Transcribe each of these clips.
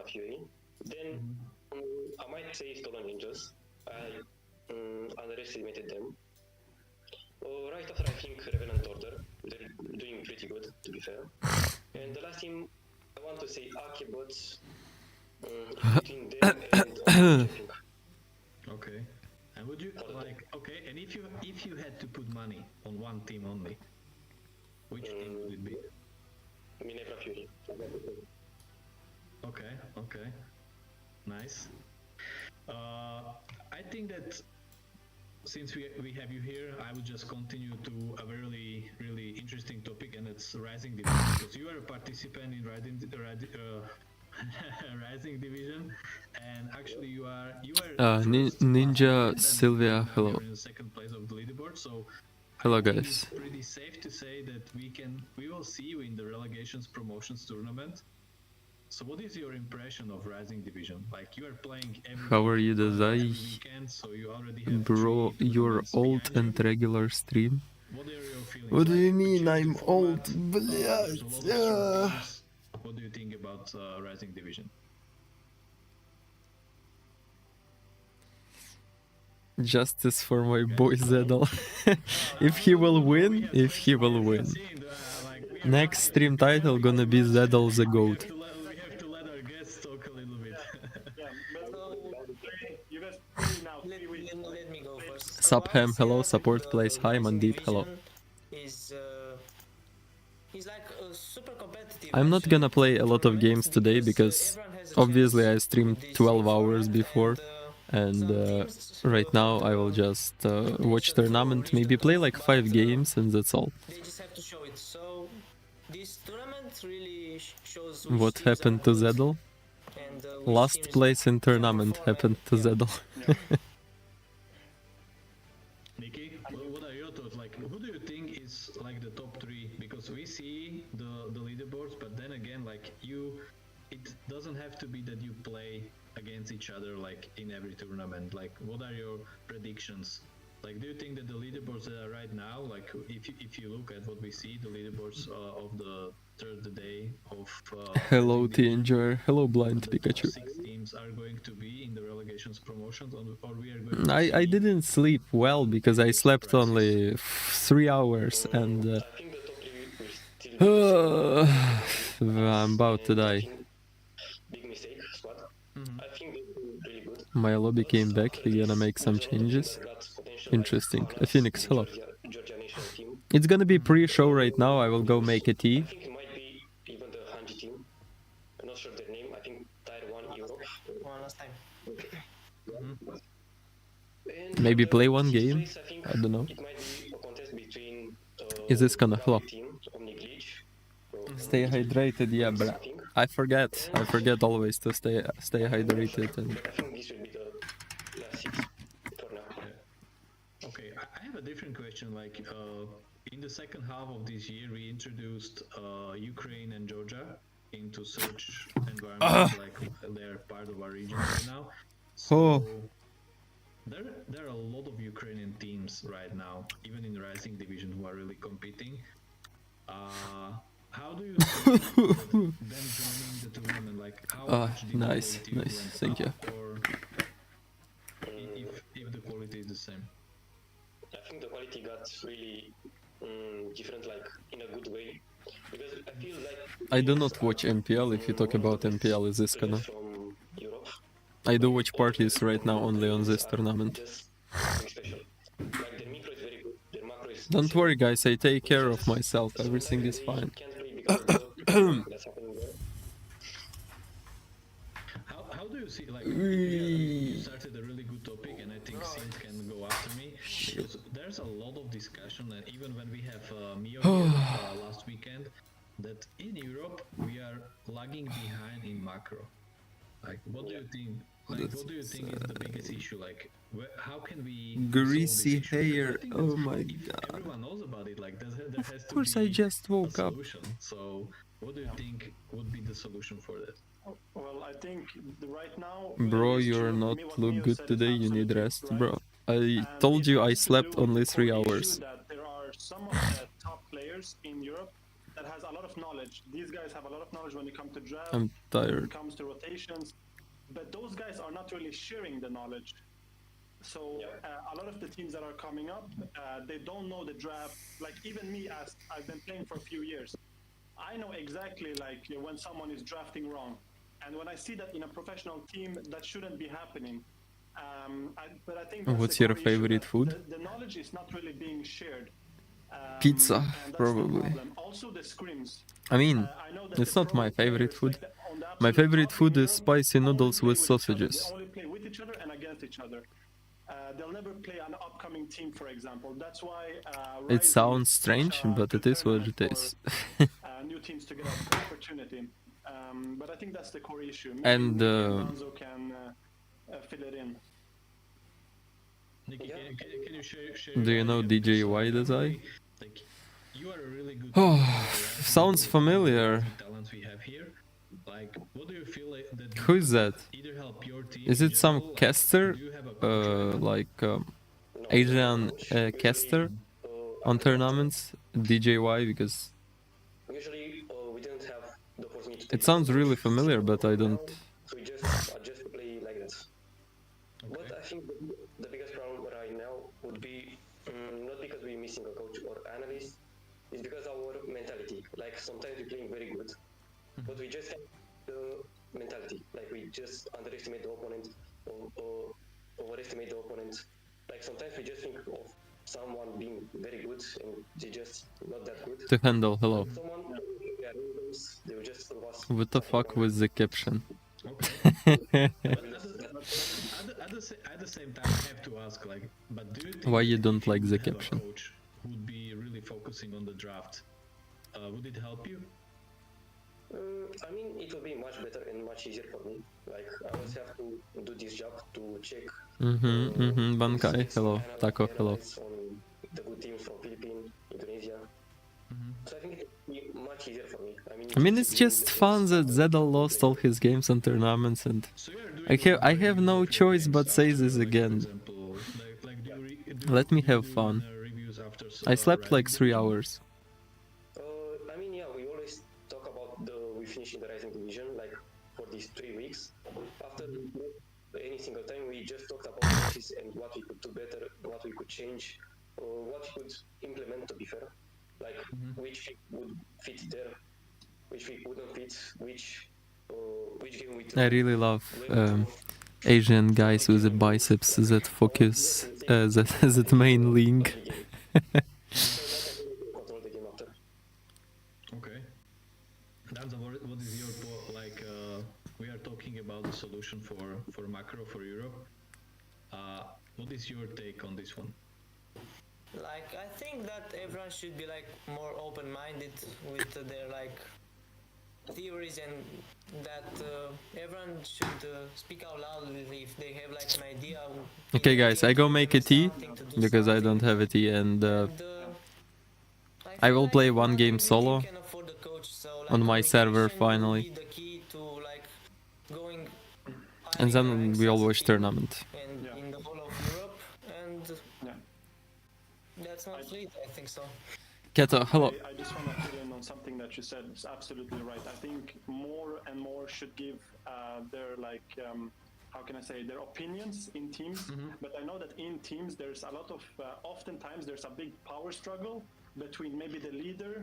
Fury. Then I might say Stolen Angels. I underestimated them. Right after, I think Revenant Order. They're doing pretty good, to be fair. And the last team, I want to say Akke, but between them and Okay. And would you like and if you had to put money on one team only, which team would it be? Minerva Fury. Okay. Nice. I think that since we have you here, I would just continue to a really, really interesting topic, and it's Rising Division, because you are a participant in Rising Division, and actually you are Ninja Sylvia, hello. In second place of the leaderboard, so hello I think guys. it's pretty safe to say that we will see you in the relegations promotions tournament. So what is your impression of Rising Division? Like, you are playing every How are you, Dazai? weekend, so you already have Bro, you're old and regular stream. What are your feelings? What do you mean I'm old? What do you think about Rising Division? Justice for my boy Zedel. If he will win. Next stream title gonna be Zedel the GOAT. We have to let our guests talk a little bit. You guys now. Let me go first. Subham, hello. Support plays hi. Mandeep, hello. He's like super competitive. I'm not gonna play a lot of games today because obviously I streamed 12 hours before, and right now I will just watch tournament, maybe play like 5 games, and that's all. They just have to show it. So this tournament really shows what happened to Zedel? Last place in tournament happened to Zedel. Nikki, what are your thoughts? Like, who do you think is like the top 3? Because we see the leaderboards, but then again, like it doesn't have to be that you play against each other like in every tournament. Like, what are your predictions? Like, do you think that the leaderboards that are right now, like if you look at what we see, the leaderboards of the third day of hello T-Enjoyer, hello Blind Pikachu. 6 teams are going to be in the relegations promotions, or we are going to I didn't sleep well because I slept only 3 hours and I'm about to die. Big mistake, squad. I think they're really good. My lobby came back, we're gonna make some changes. Interesting. Phoenix, hello. It's gonna be pre-show right now, I will go make a tea. I think it might be even the Hanji team. I'm not sure their name. I think Tier 1 Europe. last time. Maybe play one game? I don't know. It might be a contest between Is this gonna flop? team, Stay hydrated, yeah, but I forget always to stay hydrated. And I think this will be the last 6 for now. Okay, I have a different question. Like, in the second half of this year, we introduced Ukraine and Georgia into search environments, like they're part of our region right now. So there are a lot of Ukrainian teams right now, even in the Rising Division, who are really competing. How do you see them joining the tournament? Like, how much did nice, thank you. Or if the quality is the same? I think the quality got really different, like in a good way, because I feel like I do not watch MPL. If you talk about MPL, is this gonna? from Europe. I do watch parties right now only on this tournament. Just something special. Like their micro is very good. Their macro is Don't worry, guys. I take care of myself. Everything is fine. can't play because of that's happening there. How do you see, like, you started a really good topic, and I think Sint can go after me, because there's a lot of discussion, and even when we have Mio here last weekend, that in Europe we are lagging behind in macro. Like, what do you think? Like, what do you think is the biggest issue? Like, how can we Greasy hair. Oh my god. Everyone knows about it. Like, there has Of course, I just woke up. So, what do you think would be the solution for that? Well, I think right now... Bro, you're not look good today. You need rest, bro. I told you I slept only 3 hours. That there are some of the top players in Europe that has a lot of knowledge knowledge. These guys have a lot of knowledge when it comes to draft, I'm when tired. it comes to rotations, but those guys are not really sharing the knowledge. So a lot of the teams that are coming up, they don't know the draft. Like even me, as I've been playing for a few years, I know exactly like when someone is drafting wrong, and when I see that in a professional team, that shouldn't be happening. But I think that's What's the your core issue, favorite that food? The knowledge is not really being shared. Pizza, And that's probably. the problem. Also the scrims. I mean, I know that it's the not my pro favorite players, food. like on the My absolute favorite top in food is Europe, spicy only noodles play with each other. sausages. They only play with each other and against each other. They'll never play an upcoming team, for example. That's why It Rising sounds is strange, such a but good it is what tournament it is. for new teams to get an opportunity. But I think that's the core issue. Maybe And Nicky and Danzo can fill it in. Nikki, can you share Do you know your DJ opinions? Y I'm Dazai? really, like, you are a really good Oh, player, right? sounds With familiar. the talents we have here. Like, what do you feel like that Who is that? either help your team Is in it some general, like, caster? do you have a coach right now? Like No, Asian coach. Usually, caster on after- tournaments? DJY, because Usually, we didn't have the opportunity to it take sounds coach, really familiar, so but I don't. now we just adjust to play like that. But I think the biggest problem right now would be not because we're missing a coach or analyst, it's because our mentality. Like sometimes we're playing very good, but we just have the mentality. Like we just underestimate the opponent or overestimate the opponent. Like sometimes we just think of someone being very good and they're just not that good. To handle, hello. Someone, they will just prove us. What the fuck was the caption? Okay. But at the same time, I have to ask, like, but do you think Why you that don't if you like would the have a caption? coach who would be really focusing on the draft, would it help you? I mean, it will be much better and much easier for me. Like, I always have to do this job to check. Bankai, hello. Taco, hello. analyze on the good teams from Philippines, Indonesia. So I think it will be much easier for me. I mean, it's being just the fun best that player Zedel to lost play. all his games and tournaments, and So you are doing I have no reviews of your choice games but say after, this like, again. For example, like do Let me do you have do, fun. Reviews after, I slept like Rising 3 Division? hours. I mean, yeah, we always talk about we finish in the Rising Division, like for these 3 weeks. After any single time, we just talked about matches and what we could do better, what we could change, or what we could implement to be fair. Like which pick would fit there, which pick wouldn't fit, which game we I really love Asian guys with the biceps that focus that main link. control the game after. Okay. Danza, what is your like? We are talking about the solution for macro for Europe. What is your take on this one? Like, I think that everyone should be like more open-minded with their like theories, and that everyone should speak out loud if they have like an idea. Okay, guys, I go make a tea Something to do because I something. don't have a tea, and And, I feel will like play not one game every team solo can afford a coach, so, like, on my server communication will finally, be the key to like going and higher then ranks we as all a watch team tournament. and Yeah. in the whole of Europe, and Yeah. that's not it. I think so. Keto, hello. I just want to put in on something that you said. It's absolutely right. I think more and more should give their like how can I say, their opinions in teams. But I know that in teams there's a lot of oftentimes there's a big power struggle between maybe the leader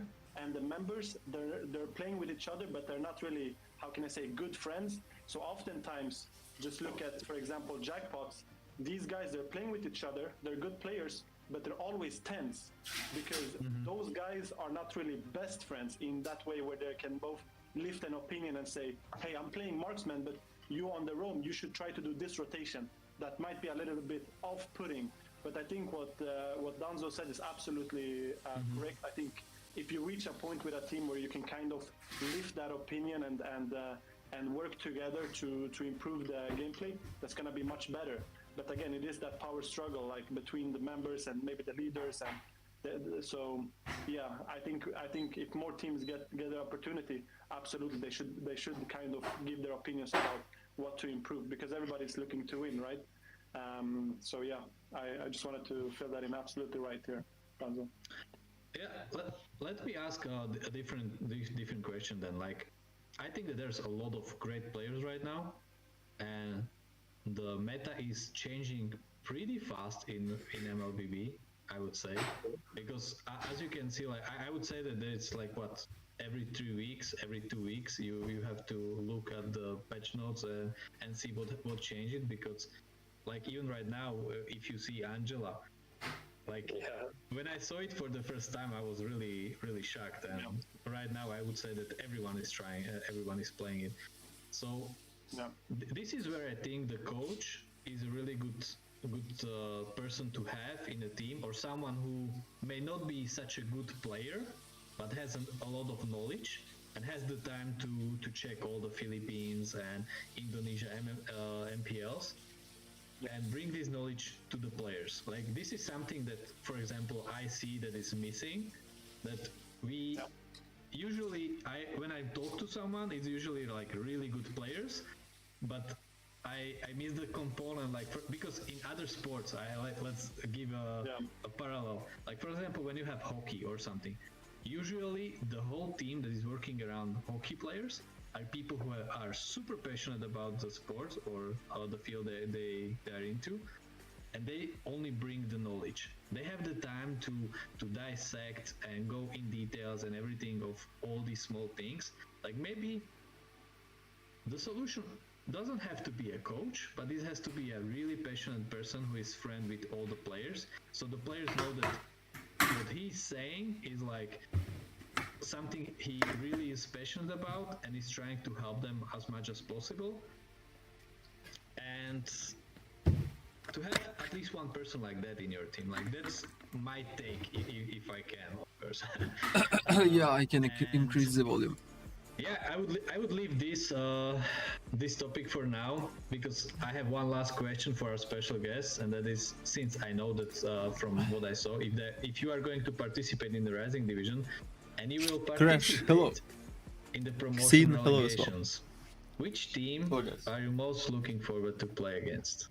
and the members. They're playing with each other, but they're not really, how can I say, good friends. So oftentimes, just look at, for example, Jackpots. These guys, they're playing with each other. They're good players, but they're always tense because those guys are not really best friends in that way, where they can both lift an opinion and say, hey, I'm playing marksman, but you on the roam, you should try to do this rotation. That might be a little bit off-putting, but I think what Danzo said is absolutely correct. I think if you reach a point with a team where you can kind of lift that opinion and work together to improve the gameplay, that's going to be much better. But again, it is that power struggle, like between the members and maybe the leaders, and so yeah, I think if more teams get the opportunity, absolutely they should kind of give their opinions about what to improve, because everybody's looking to win, right? So yeah, I just wanted to fill that in. Absolutely right here, Danzo. Yeah, let me ask a different question then. Like, I think that there's a lot of great players right now, and the meta is changing pretty fast in mlbb, I would say, because as you can see, like I would say that it's like what, every 3 weeks, every 2 weeks, you have to look at the patch notes and see what changed, because like even right now, if you see Angela, like Yeah. when I saw it for the first time, I was really shocked, and right now I would say that everyone is trying, everyone is playing it. So Yeah. this is where I think the coach is a really good person to have in a team, or someone who may not be such a good player but has a lot of knowledge and has the time to check all the Philippines and Indonesia MPLs and bring this knowledge to the players. Like, this is something that, for example, I see that is missing, that we usually, when I talk to someone, it's usually like really good players, but I miss the component, like because in other sports, let's give a parallel. Like, for example, when you have hockey or something, usually the whole team that is working around hockey players are people who are super passionate about the sport or the field they are into, and they only bring the knowledge. They have the time to dissect and go in details and everything of all these small things. Like, maybe the solution doesn't have to be a coach, but it has to be a really passionate person who is friend with all the players, so the players know that what he's saying is like something he really is passionate about and is trying to help them as much as possible. And to have at least one person like that in your team, like, that's my take, if I can, of course. Yeah, I can increase the volume. Yeah, I would leave this topic for now, because I have one last question for our special guest, and that is, since I know that from what I saw, if you are going to participate in the Rising Division, and you will participate hello. in the promotion Scene, hello as well. relegations, which team Hello, guys. are you most looking forward to play against?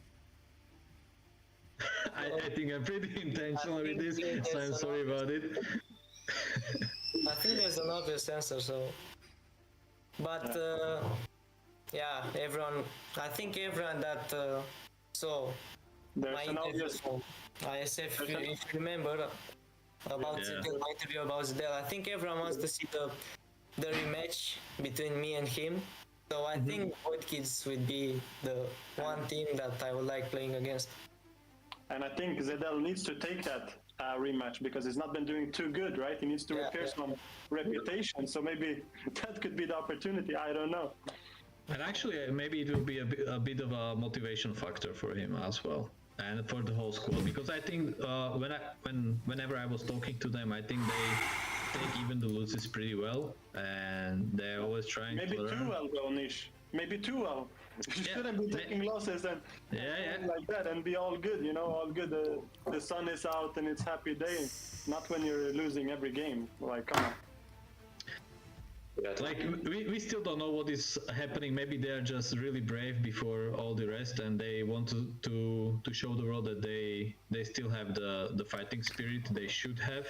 I think I'm pretty intentional with this, so I'm sorry about it. I think there's an obvious answer, so. But yeah, everyone. I think everyone that saw There's my an interview obvious. from ISF, if you remember about Zedel, my interview about Zedel, I think everyone wants to see the rematch between me and him. So I think Voidkids would be the one team that I would like playing against. And I think Zedel needs to take that rematch, because he's not been doing too good, right? He needs to repair some reputation. So maybe that could be the opportunity. I don't know. And actually, maybe it will be a bit of a motivation factor for him as well, and for the whole squad. Because I think whenever I was talking to them, I think they take even the losses pretty well, and they're always trying Maybe to learn. too well, though, Nish. Maybe too well. You shouldn't be taking losses and like that and be all good, you know, all good. The sun is out and it's happy day. Not when you're losing every game. Like, come on. Like, we still don't know what is happening. Maybe they are just really brave before all the rest, and they want to show the world that they still have the fighting spirit they should have.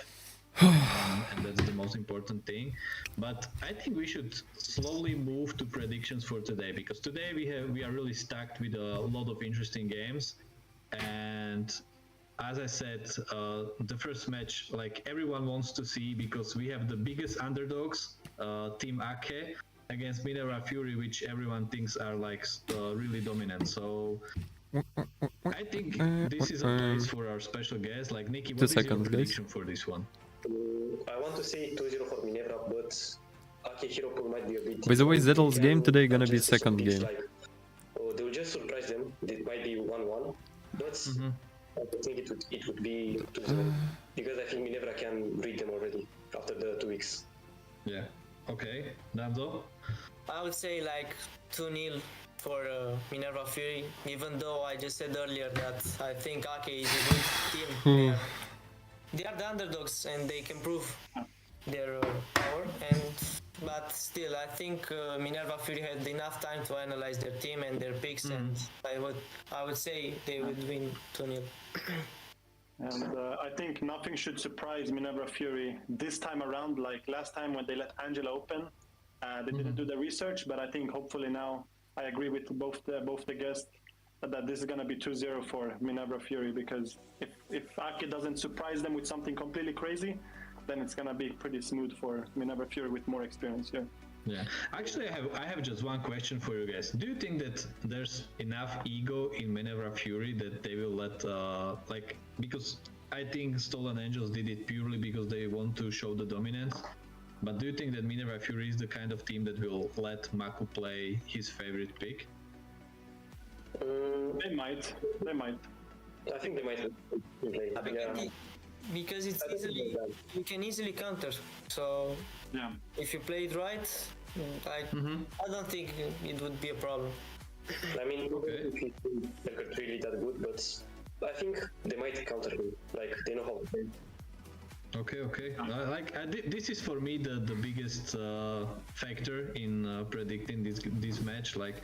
And that's the most important thing. But I think we should slowly move to predictions for today, because today we are really stacked with a lot of interesting games. And as I said, the first match, like, everyone wants to see, because we have the biggest underdogs, Team Akke against Minerva Fury, which everyone thinks are like really dominant. So I think this is a place for our special guest. Like, Nikki, what is your prediction for this one? I want to say 2-0 for Minerva, but Akke Hero Pool might be a bit. By the way, Zedel's game today gonna be second game. Like, they will just surprise them. It might be 1-1, but I think it would be 2-0, because I think Minerva can read them already after the 2 weeks. Yeah. Okay. Nando? I would say like 2-0 for Minerva Fury, even though I just said earlier that I think Akke is a good team. They are the underdogs and they can prove their power. But still, I think Minerva Fury had enough time to analyze their team and their picks, and I would say they would win 2-0. And I think nothing should surprise Minerva Fury this time around. Like last time when they let Angela open, they didn't do the research. But I think hopefully now I agree with both the guests that this is going to be 2-0 for Minerva Fury, because if Akke doesn't surprise them with something completely crazy, then it's going to be pretty smooth for Minerva Fury with more experience here. Yeah, actually, I have just one question for you guys. Do you think that there's enough ego in Minerva Fury that they will let, because I think Stolen Angels did it purely because they want to show the dominance. But do you think that Minerva Fury is the kind of team that will let Maku play his favorite pick? They might. I think they might play. Yeah. Because it's easily, you can easily counter. So Yeah. if you play it right, I don't think it would be a problem. I mean, if he's really that good, but I think they might counter him. Like, they know how to play. Okay. This is for me the biggest factor in predicting this match. Like,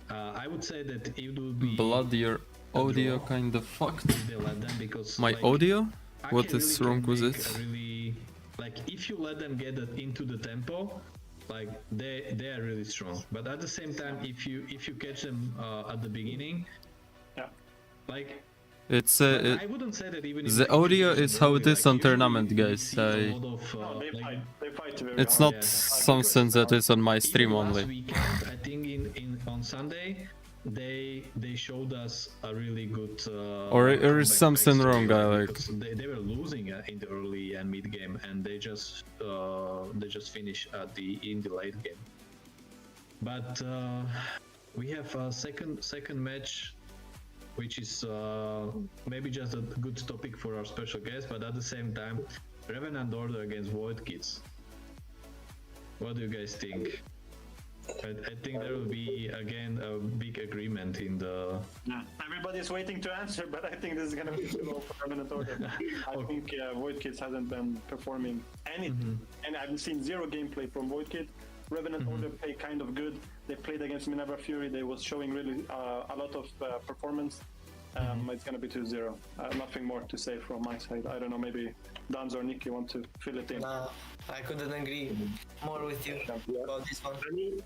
I would say that it would be Blood, your audio draw kind of fucked. if they let them, because My like, audio? Akke What is really wrong can with make it? a really, like, if you let them get it into the tempo, like they are really strong. But at the same time, if you catch them at the beginning, Yeah. like. It's I wouldn't say that even if the they can audio use is it how wrongly, it is like, on usually tournament, we guys. see a lot of, No, they like, fight. They fight very It's hard. not Yeah. something that is on my stream even last only. weekend, I think in on Sunday, they showed us a really good. Or is comeback something backstory, wrong, like, like- because they were losing in the early and mid game, and they just finished in the late game. But we have a second match, which is maybe just a good topic for our special guest, but at the same time, Revenant Order against Voidkids. What do you guys think? I think there will be again a big agreement in the. Yeah. Everybody's waiting to answer, but I think this is going to be too low for Revenant Order. I think Voidkids hasn't been performing anything, and I've seen zero gameplay from Voidkids. Revenant Order played kind of good. They played against Minerva Fury. They was showing really a lot of performance. It's going to be 2-0. Nothing more to say from my side. I don't know, maybe Danz or Nicky want to fill it in. No, I couldn't agree more with you about this one. I mean,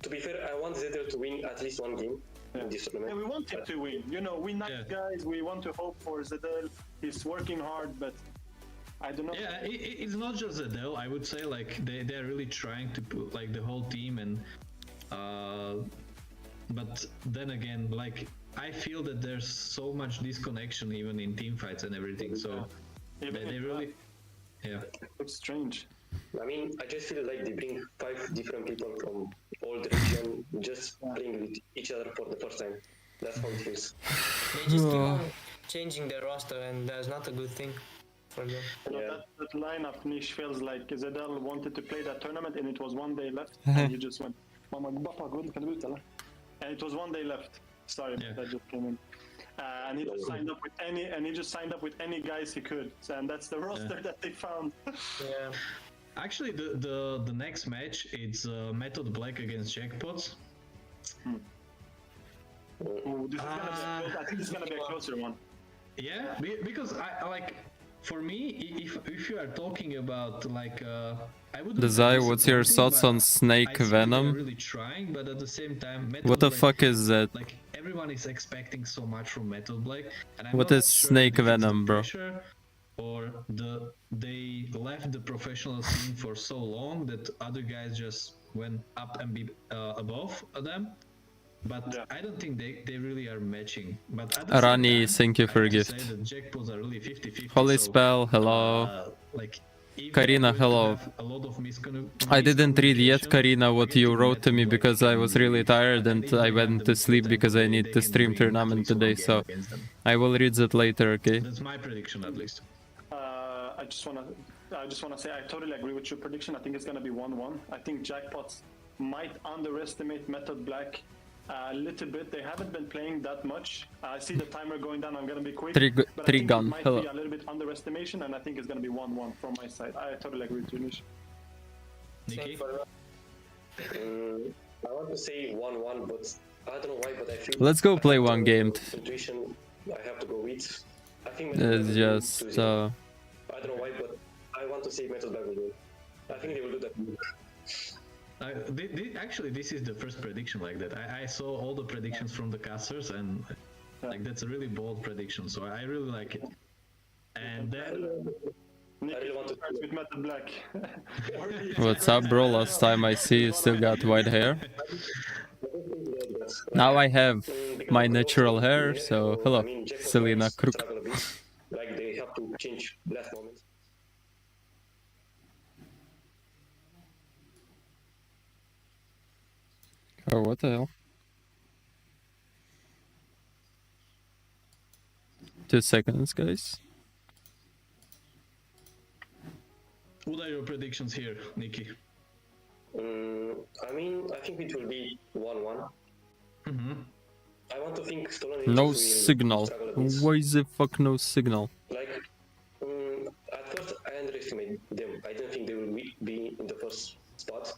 to be fair, I want Zedel to win at least one game in this tournament. Yeah, we want him to win. You know, we nice guys. We want to hope for Zedel. He's working hard, but I don't know. Yeah, it's not just Zedel. I would say like they're really trying to put like the whole team and. But then again, like I feel that there's so much disconnection even in team fights and everything. So they really, yeah. It's strange. I mean, I just feel like they bring 5 different people from all the region just playing with each other for the first time. That's how it feels. They just keep on changing their roster, and that's not a good thing for them. You know, that lineup niche feels like Zedel wanted to play that tournament, and it was one day left, and he just went. And it was one day left. Sorry, that just came in. And he just signed up with any guys he could, and that's the roster that they found. Yeah. Actually, the next match it's Method Black against Jackpots. Ooh, this is gonna be I think this is gonna be a closer one. Yeah, because I like for me, if you are talking about like I would. Dazai, what's your thoughts on Snake Venom? Really trying, but at the same time, What the fuck is that? Like everyone is expecting so much from Metal Black, and I'm What not is sure Snake if it's the Venom, bro? pressure or they left the professional scene for so long that other guys just went up and be above them. But I don't think they really are matching. But at the Rani, same time, thank you for I a have to gift. say that Jackpots are really 50-50. Holy so, Spell, hello. like even Karina, though we hello. have a lot of I didn't read yet, miscommunication, Karina, what getting you wrote to me Metal Black because I can was really tired and even I have went them to sleep tempo, because I they need to can stream win at tournament least one today, game so against them. I will read that later, okay? That's my prediction at least. I just wanna say I totally agree with your prediction. I think it's gonna be 1-1. I think Jackpots might underestimate Method Black a little bit. They haven't been playing that much. I see the timer going down. I'm gonna be quick. But I think it Trigun, might hello. be a little bit underestimation, and I think it's gonna be 1-1 from my side. I totally agree with you, Nish. Nikki? I want to say 1-1, but I don't know why, but I feel... Let's go play one game. Intuition, I have to go with. I think Metal It's Black will just do 2-0. I don't know why, but I want to say Metal Black will win. I think they will do that. Actually, this is the first prediction like that. I saw all the predictions from the casters, and like that's a really bold prediction. So I really like it. And then Nick really want to- starts with Metal Black. what's up, bro? Last time I see you still got white hair. Now I have my natural hair, so hello, Selena Crook. Like they have to change last moment. Oh, what the hell? 2 seconds, guys. what are your predictions here, Nikki? I mean, I think it will be 1-1. Mm-hmm. I want to think Stolen Ninjas No will signal. struggle a bit. Why the fuck no signal? Like, at first I underestimated them. I didn't think they will be in the first spot,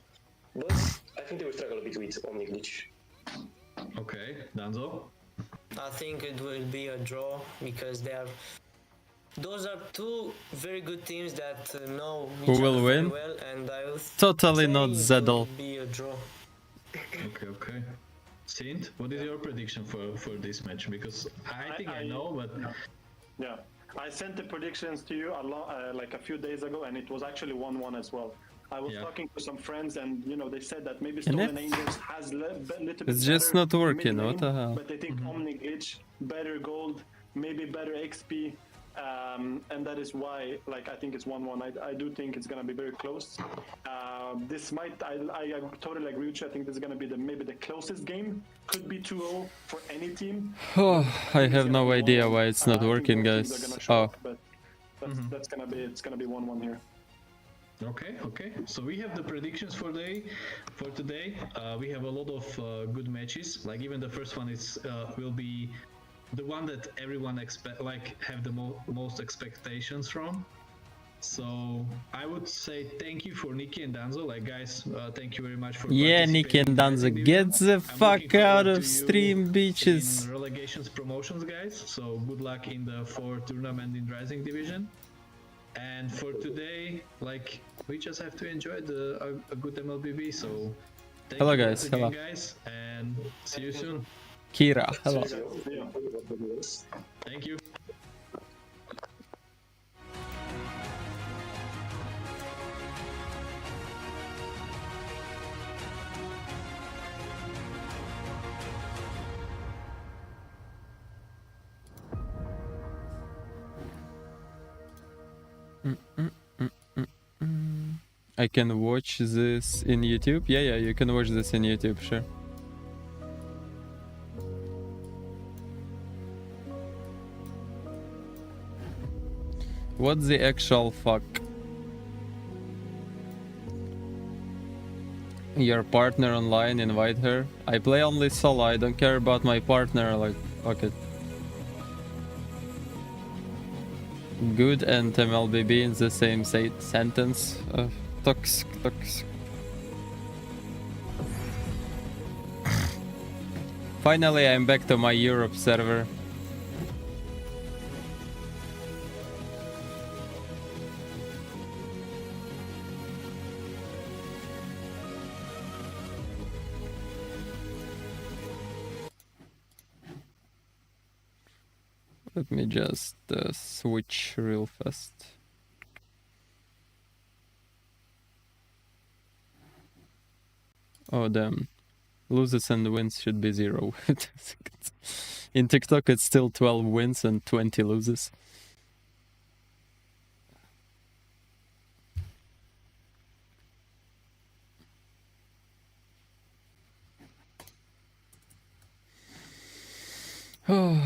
but I think they will struggle a bit with Omni Glitch. Okay, Danzo. I think it will be a draw because those are two very good teams that know Who each will other very win? well, and I will Totally say not it Zedel. will be a draw. Okay. Sint, what is your prediction for this match? Because I think I know, but Yeah, I sent the predictions to you like a few days ago, and it was actually 1-1 as well. I was Yeah. talking to some friends, and they said that maybe And Stolen it- Angels has little bit It's just better not working, mid what the lane, hell? but they think Omni Glitch, better gold, maybe better XP, and that is why, like, I think it's 1-1. I do think it's gonna be very close. This might, I totally agree with you. I think this is gonna be maybe the closest game. Could be 2-0 for any team. Oh, I It's have gonna no be idea 1-1. why it's I not think working, both teams are guys. gonna show Oh, up, but it's gonna be 1-1 here. okay. So we have the predictions for today. We have a lot of good matches. Like even the first one is will be the one that everyone have the most expectations from. So I would say thank you for Nikki and Danzo. Like guys, thank you very much for yeah, Nicky and Danza, get the fuck out of stream, bitches. In relegations promotions, guys. So good luck in the 4 tournament in Rising Division. And for today, like we just have to enjoy a good MLBB. So thank Hello, you guys. once again, Hello. guys, and see you soon. Kira, hello. Thank you. I can watch this in YouTube? Yeah, you can watch this in YouTube, sure. What the actual fuck? Your partner online, invite her. I play only solo, I don't care about my partner, like, fuck it. Good and mlbb in the same sentence. Toxic. Finally, I'm back to my Europe server. Let me just switch real fast. Oh damn. Loses and wins should be 0. In TikTok it's still 12 wins and 20 loses. Oh.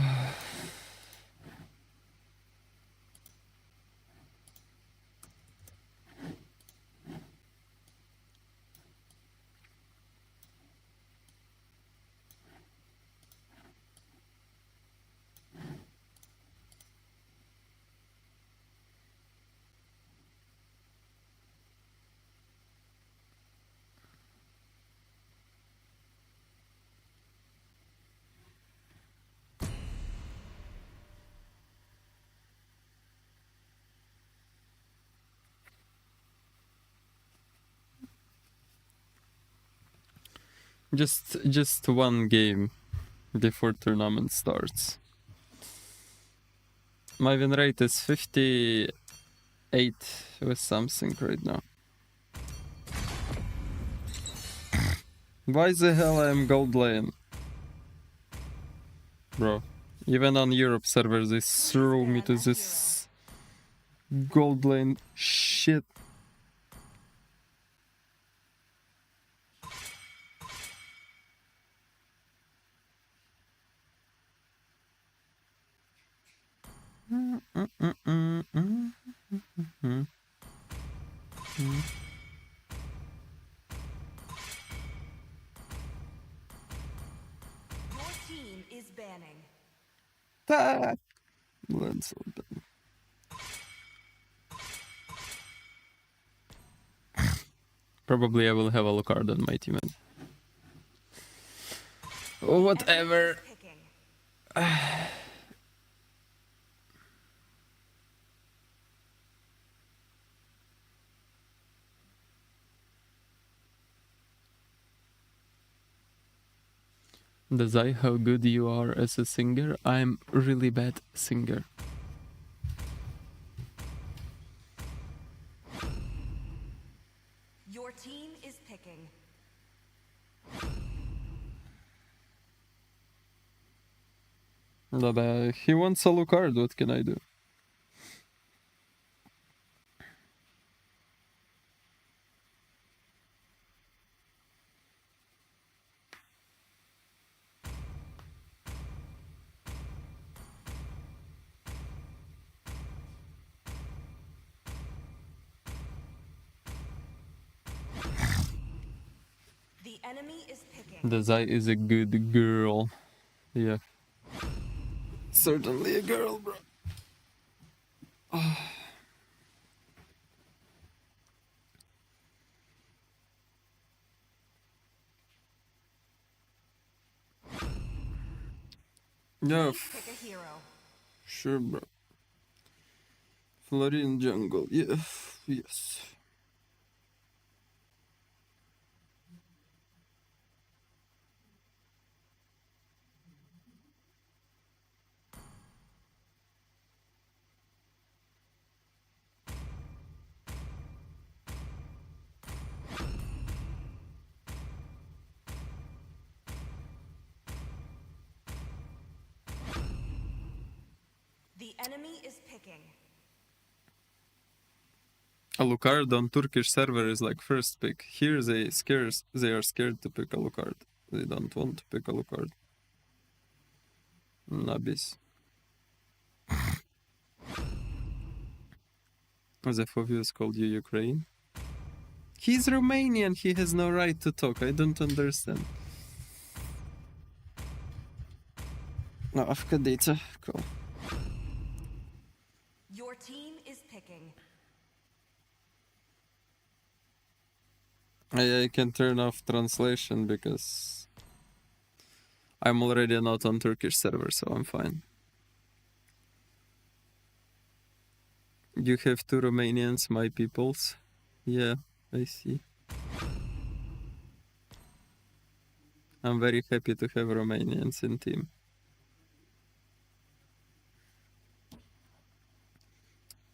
Just one game before tournament starts. My win rate is 58 with something right now. Why the hell I'm gold lane? Bro, even on Europe servers they threw me to this gold lane shit. Ah, let's open. Probably I will have a Alucard on my team. Oh, whatever. Dazai, how good you are as a singer? I'm really bad singer. Your team is picking. But he wants a Alucard, what can I do? The enemy is picking. Dazai is a good girl. Yeah. Certainly a girl, bro. Yeah, Pick a hero. sure, bro. Florian jungle, yeah, yes. The enemy is picking. Alucard on Turkish server is like first pick. Here they are scared to pick Alucard. They don't want to pick Alucard. Nabis. The Fovius called you Ukraine. He's Romanian, he has no right to talk, I don't understand. No, Akke data, cool. Your team is picking. I can turn off translation because I'm already not on Turkish server, so I'm fine. You have two Romanians, my peoples. Yeah, I see. I'm very happy to have Romanians in team.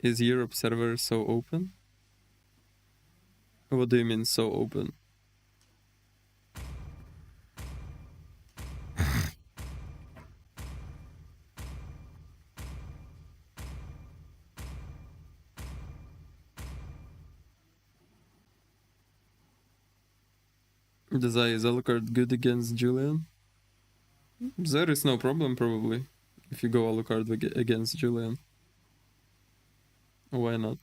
Is Europe server so open? What do you mean so open? Dazai, is Alucard good against Julian? There is no problem probably if you go Alucard against Julian. Why not?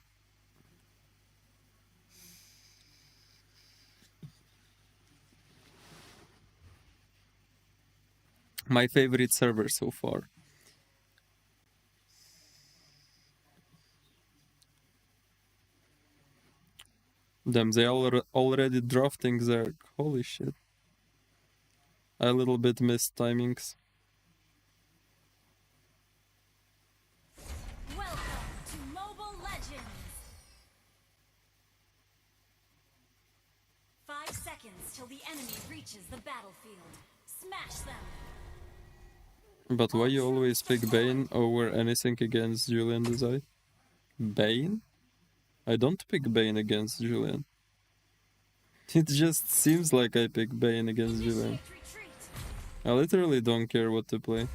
My favorite server so far. Damn, they are already drafting Zerg. Holy shit. I a little bit missed timings. Welcome to Mobile Legends. 5 seconds till the enemy reaches the battlefield. Smash them. But why you always pick Bane over anything against Julian Dazai? Bane? I don't pick Bane against Julian. It just seems like I pick Bane against Julian. Initiate retreat. I literally don't care what to play.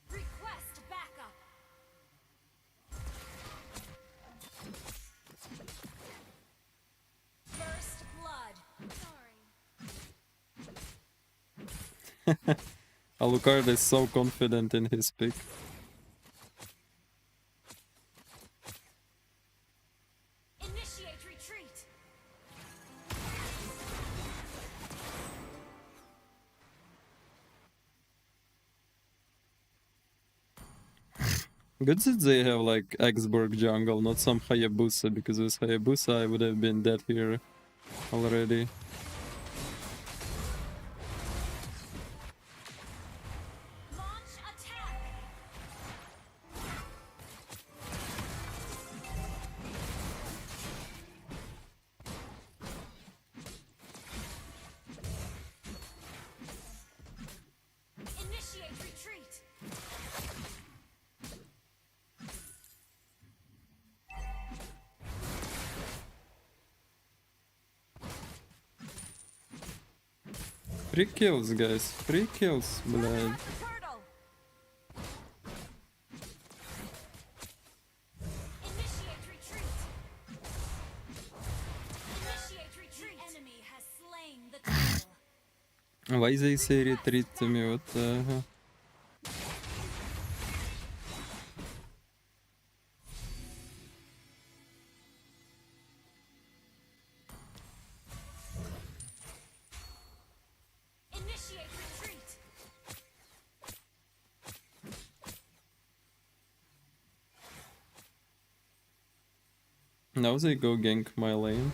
Request backup. First blood. Sorry. Alucard is so confident in his pick. Initiate retreat. Good that they have like Exborg jungle, not some Hayabusa, because with Hayabusa I would have been dead here already. Launch attack. Initiate retreat. Free kills, guys. Free kills, блядь. Turtle. Initiate retreat. Initiate retreat. The enemy has slain the turtle. Why they say retreat to me? What the hell? Initiate retreat. Now they go gank my lane.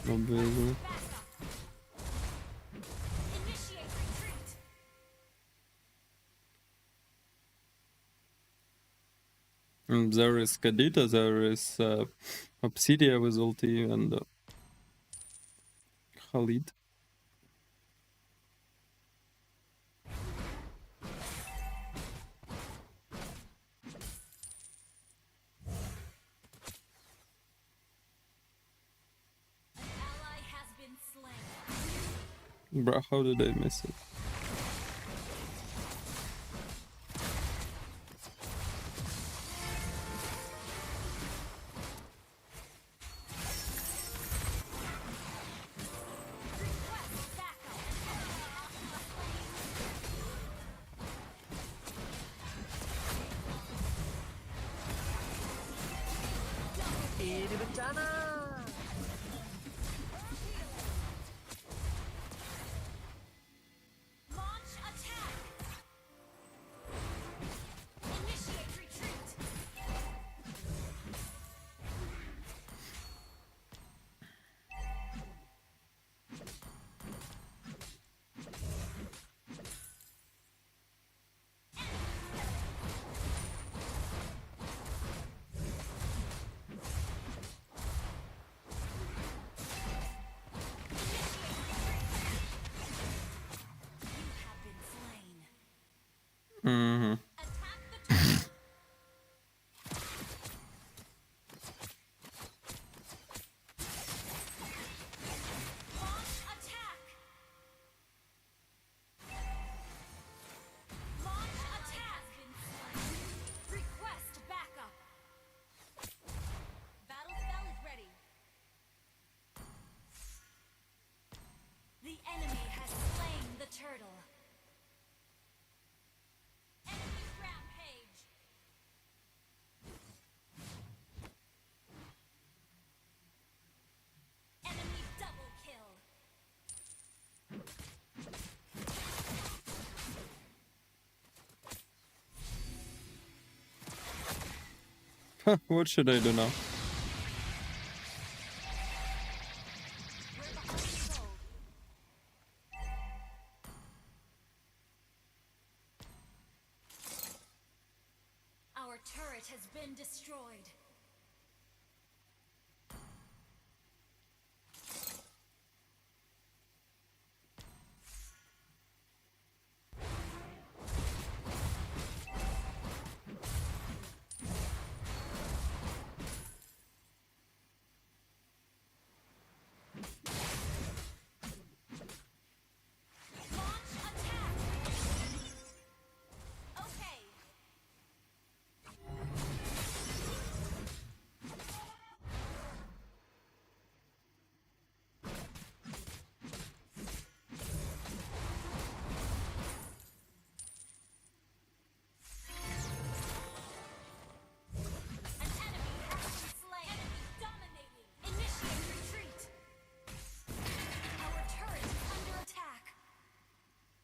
Obviously. Backup. Initiate retreat. There is Kadita, there is Obsidia with ulti, and Khalid. An ally has been slain. Bruh, how did I miss it? Request backup. Launch attack. Initiate retreat. You have been slain. Mm-hmm. Attack the turtle. Launch attack. Launch attack. Request backup. Battle spell is ready. The enemy has slain the turtle. Enemy What should I do now? Our turret has been destroyed. Launch attack. Okay. An enemy has been slain. Enemy dominating. Initiate retreat. Our turret is under attack. Our turret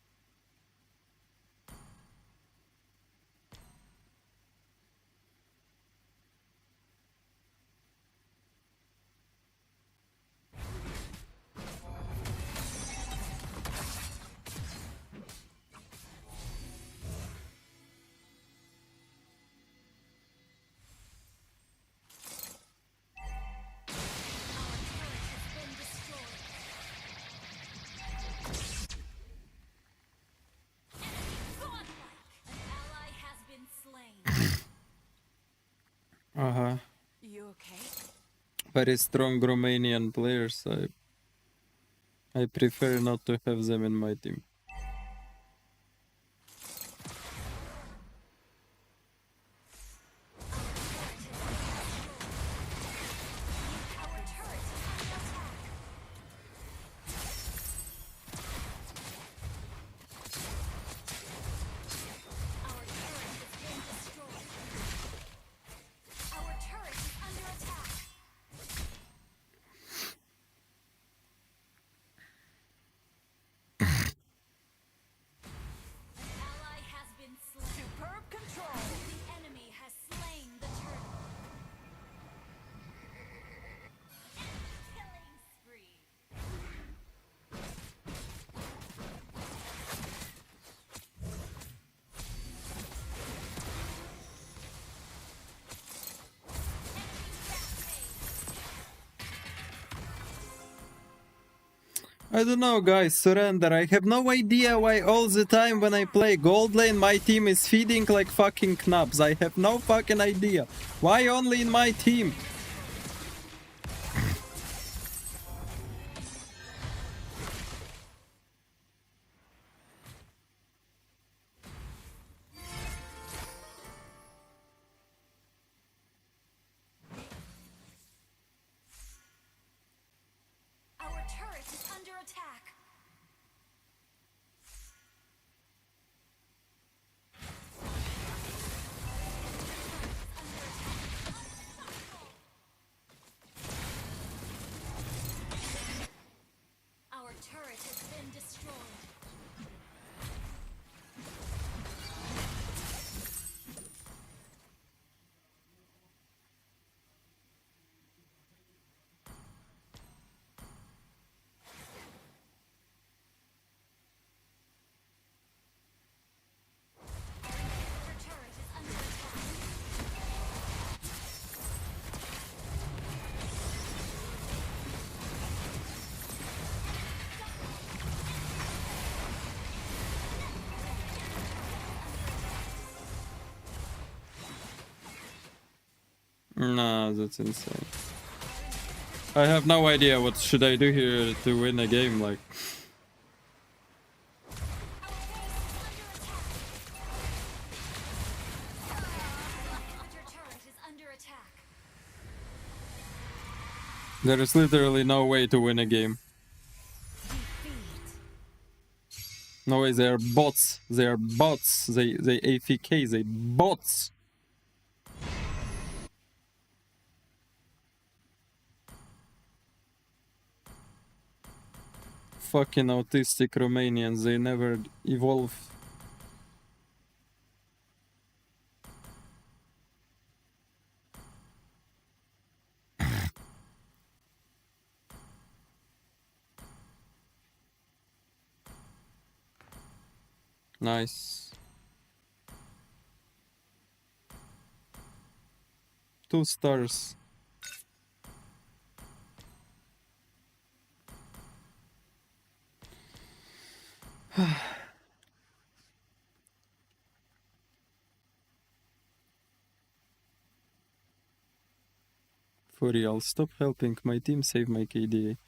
has been destroyed. Enemy godlike. An ally has been slain. Uh-huh. You okay? Very strong Romanian players. I prefer not to have them in my team. Our turret is under attack. Our turret has been destroyed. Our turret is under attack. An ally has been slain. Superb control. The enemy has slain the turtle. Enemy killing spree. I don't know, guys, surrender. I have no idea why all the time when I play gold lane my team is feeding like fucking knobs. I have no fucking idea. Why only in my team? Our turret is under attack. Our turret has been destroyed. Our turret is under attack. Nah, that's insane. I have no idea what should I do here to win a game, like... Your turret is under attack. There is literally no way to win a game. No way, they are bots. They are bots. They AFK, they bots. Fucking autistic Romanians, they never evolve. Nice. 2 stars. For real, stop helping my team save my KDA.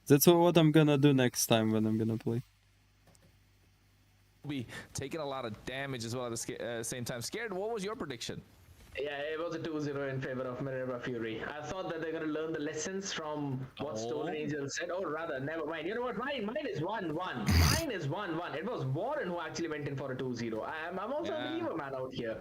That's what I'm gonna do next time when I'm gonna play. Be taking a lot of damage as well at the same time. Scared, what was your prediction? Yeah, it was a 2-0 in favor of Minerva Fury. I thought that they're going to learn the lessons from what Stone Angel said. Oh, rather, never mind. You know what? Mine is 1-1. Mine is 1-1. It was Warren who actually went in for a 2-0. I'm also a believer man out here.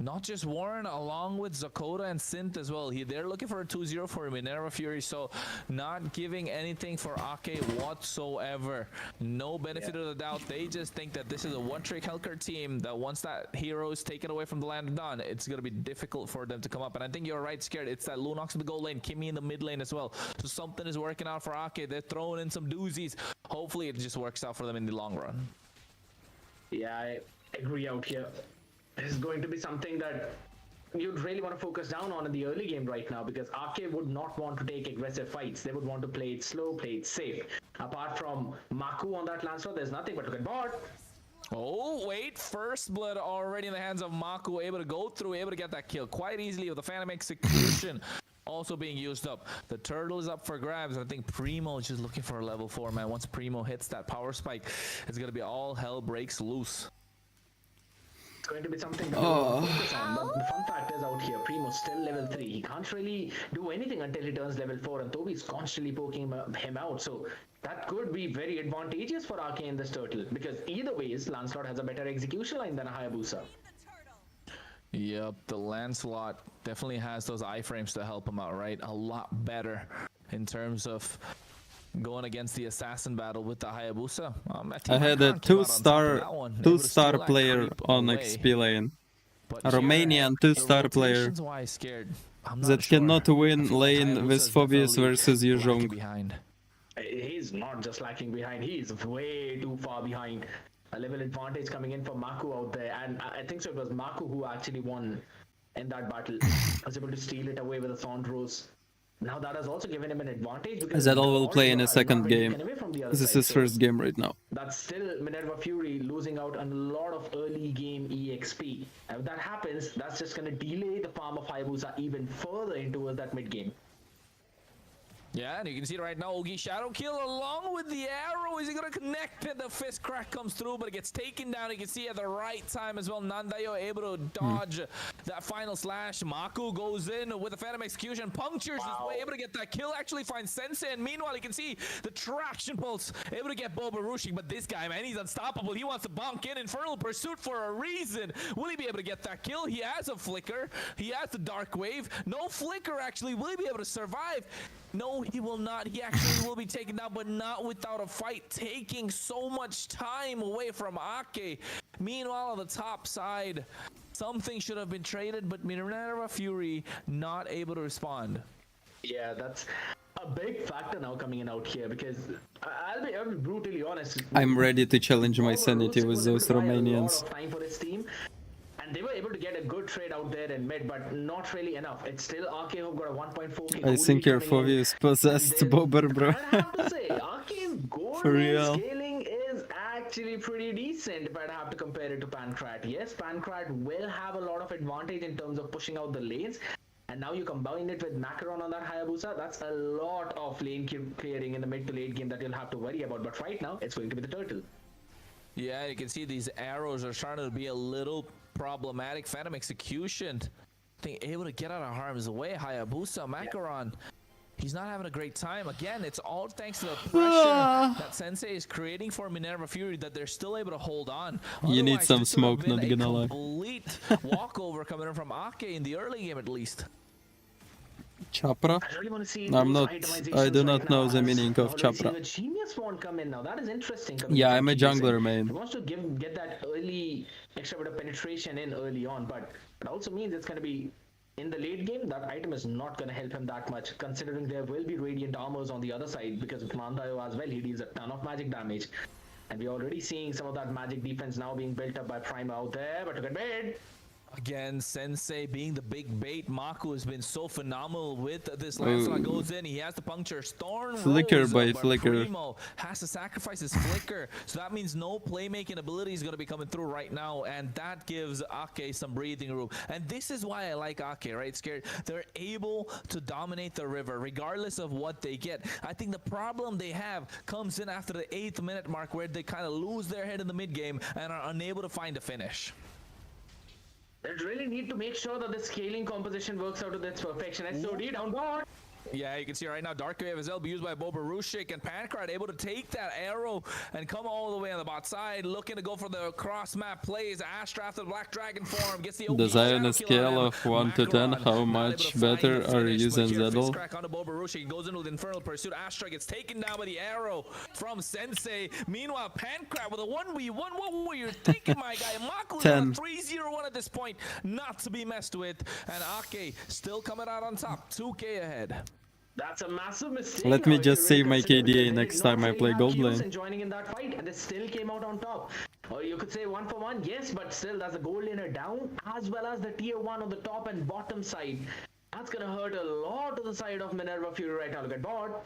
Not just Warren, along with Zakota and Synth as well. They're looking for a 2-0 for Minerva Fury, so not giving anything for Akke whatsoever. No benefit of the doubt. They just think that this is a one-trick Hellcurt team that once that hero is taken away from the Land of Dawn, it's going to be difficult for them to come up. And I think you're right, Scared. It's that Lunox in the goal lane, Kimmy in the mid lane as well. So something is working out for Akke. They're throwing in some doozies. Hopefully it just works out for them in the long run. Yeah, I agree out here. This is going to be something that you'd really want to focus down on in the early game right now, because Akke would not want to take aggressive fights. They would want to play it slow, play it safe. Apart from Maku on that Lancelot, there's nothing but to get bought. Oh, wait. First blood already in the hands of Maku. Able to go through, able to get that kill quite easily with the Phantom Execution also being used up. The turtle is up for grabs. I think Primo is just looking for a level 4, man. Once Primo hits that power spike, it's going to be all hell breaks loose. It's going to be something that we'll focus on. But the fun fact is out here, Primo's still level 3. He can't really do anything until he turns level 4, and Toby's constantly poking him out. So that could be very advantageous for Akke in this turtle, because either ways, Lancelot has a better execution line than a Hayabusa. Yep, the Lancelot definitely has those iframes to help him out, right? A lot better in terms of going against the assassin battle with the Hayabusa. I had a 2-star player on XP lane. A Romanian 2-star player that cannot win lane with Phobius versus Yuzhong. He's not just lacking behind, he's way too far behind. A level advantage coming in for Maku out there, and I think so it was Maku who actually won in that battle. Was able to steal it away with a Thorn Rose. Now that has also given him an advantage, because Zedel will play in a second game. This is his first game right now. That's still Minerva Fury losing out on a lot of early game EXP. And if that happens, that's just going to delay the farm of Hayabusa even further into that mid game. Yeah, and you can see it right now. Ogi Shadow Kill along with the arrow. Is he going to connect it? The fist crack comes through, but it gets taken down. You can see at the right time as well. Nandayo able to dodge that final slash. Maku goes in with a Phantom Execution. Punctures his way, able to get that kill. Actually finds Sensei. And meanwhile, you can see the Traction Pulse able to get Boba Rushing. But this guy, man, he's unstoppable. He wants to bonk in. Infernal Pursuit for a reason. Will he be able to get that kill? He has a Flicker. He has the Dark Wave. No Flicker, actually. Will he be able to survive? No, he will not. He actually will be taken down, but not without a fight, taking so much time away from Akke. Meanwhile, on the top side, something should have been traded, but Minerva Fury not able to respond. Yeah, that's a big factor now coming in out here, because I'll be brutally honest. I'm ready to challenge my sanity with those Romanians. A lot of time for his team. And they were able to get a good trade out there in mid, but not really enough. It's still Akke who got a 1.4k. I think your Phoebe is possessed, Bobber, bro. I have to say, Akke's gold lane scaling is actually pretty decent if I'd have to compare it to Pancrat. Yes, Pancrat will have a lot of advantage in terms of pushing out the lanes. And now you combine it with Macaron on that Hayabusa, that's a lot of lane clearing in the mid to late game that you'll have to worry about. But right now, it's going to be the turtle. Yeah, you can see these arrows are starting to be a little problematic. Phantom Execution, I think, able to get out of harm's way. Hayabusa, Macaron, he's not having a great time. Again, it's all thanks to the pressure that Sensei is creating for Minerva Fury that they're still able to hold on. You need some smoke, not gonna lie. Complete walkover coming in from Akke in the early game, at least. Chapra? I really want to see I do not know the meaning of Chapra. The genius won't come in now. That is interesting. Yeah, I'm a jungler, man. He wants to get that early extra bit of penetration in early on, but it also means it's going to be in the late game. That item is not going to help him that much, considering there will be radiant armors on the other side, because of Mandayo as well. He deals a ton of magic damage. And we're already seeing some of that magic defense now being built up by Primo out there, but look at mid. Again, Sensei being the big bait. Maku has been so phenomenal with this. Lancelot goes in, he has to puncture. Storm Flicker rolls by up, but Flicker. Primo has to sacrifice his Flicker. So that means no playmaking ability is going to be coming through right now. And that gives Akke some breathing room. And this is why I like Akke, right? Scared. They're able to dominate the river regardless of what they get. I think the problem they have comes in after the 8th minute mark where they kind of lose their head in the mid game and are unable to find a finish. They really need to make sure that the scaling composition works out to its perfection. SOD down board. Yeah, you can see right now Dark Wave as well be used by Bobarushik, and Pancrat able to take that arrow and come all the way on the bot side, looking to go for the cross map plays. Astra after the Black Dragon form gets the Dazai on a scale of 1 to 10, how much better are you using Zedel? On Bobarushik goes into the Infernal Pursuit. Astra gets taken down by the arrow from Sensei. Meanwhile, Pancrat with a 1v1. What were you thinking, my guy? Maku's on 3-0-1 at this point, not to be messed with. And Akke still coming out on top, 2k ahead. That's a massive mistake. Let me just save my consider KDA because next they time I not play really gold had kills lane. and joining in that fight, and they still came out on top. Or you could say 1 for 1, yes, but still that's a gold laner down, as well as the tier 1 on the top and bottom side. That's gonna hurt a lot to the side of Minerva Fury right now. Look at bot.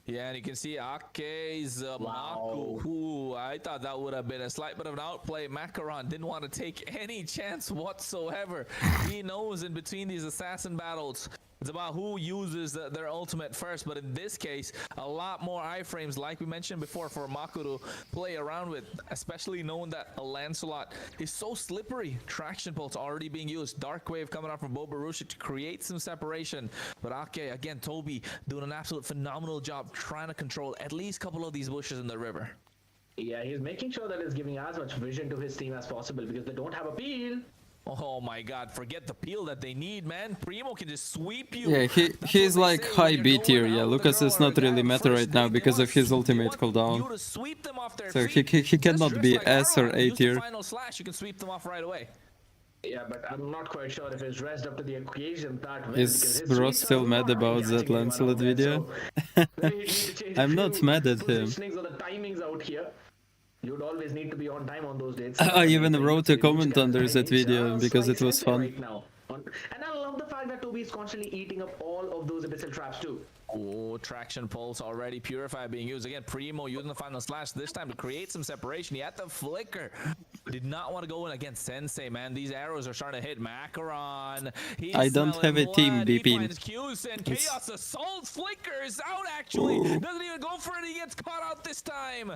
Yeah, and you can see Akke's Maku. Ooh, I thought that would have been a slight bit of an outplay. Macaron didn't want to take any chance whatsoever. He knows in between these assassin battles, it's about who uses their ultimate first, but in this case, a lot more iframes, like we mentioned before, for Maku to play around with, especially knowing that a Lancelot is so slippery. Traction Pulse already being used. Dark Wave coming out from Bobarushik to create some separation. But Akke, again, Toby doing an absolute phenomenal job trying to control at least a couple of these bushes in the river. Yeah, he's making sure that he's giving as much vision to his team as possible because they don't have a peel. Oh my god, forget the peel that they need, man. Primo can just sweep you. Yeah, he's like high B tier. Yeah, Lucas is not really meta right now because of his ultimate cooldown. So he cannot be S or A tier. Final slash, you can sweep them off right away. Yeah, but I'm not quite sure if he's dressed up to the occasion that way. Is bro still mad about that Lancelot video? I'm not mad at him. The timings out here. You'd always need to be on time on those dates. I even wrote a comment under that video because it was fun. Right now. And I love the fact that Toby is constantly eating up all of those abyssal traps too. Oh, Traction Pulse already Purify being used. Again, Primo using the final slash this time to create some separation. He had the flicker. Did not want to go in against Sensei, man. These arrows are starting to hit Macaron. I don't have a team BP. Chaos Assault Flicker is out actually. Doesn't even go for it. He gets caught out this time.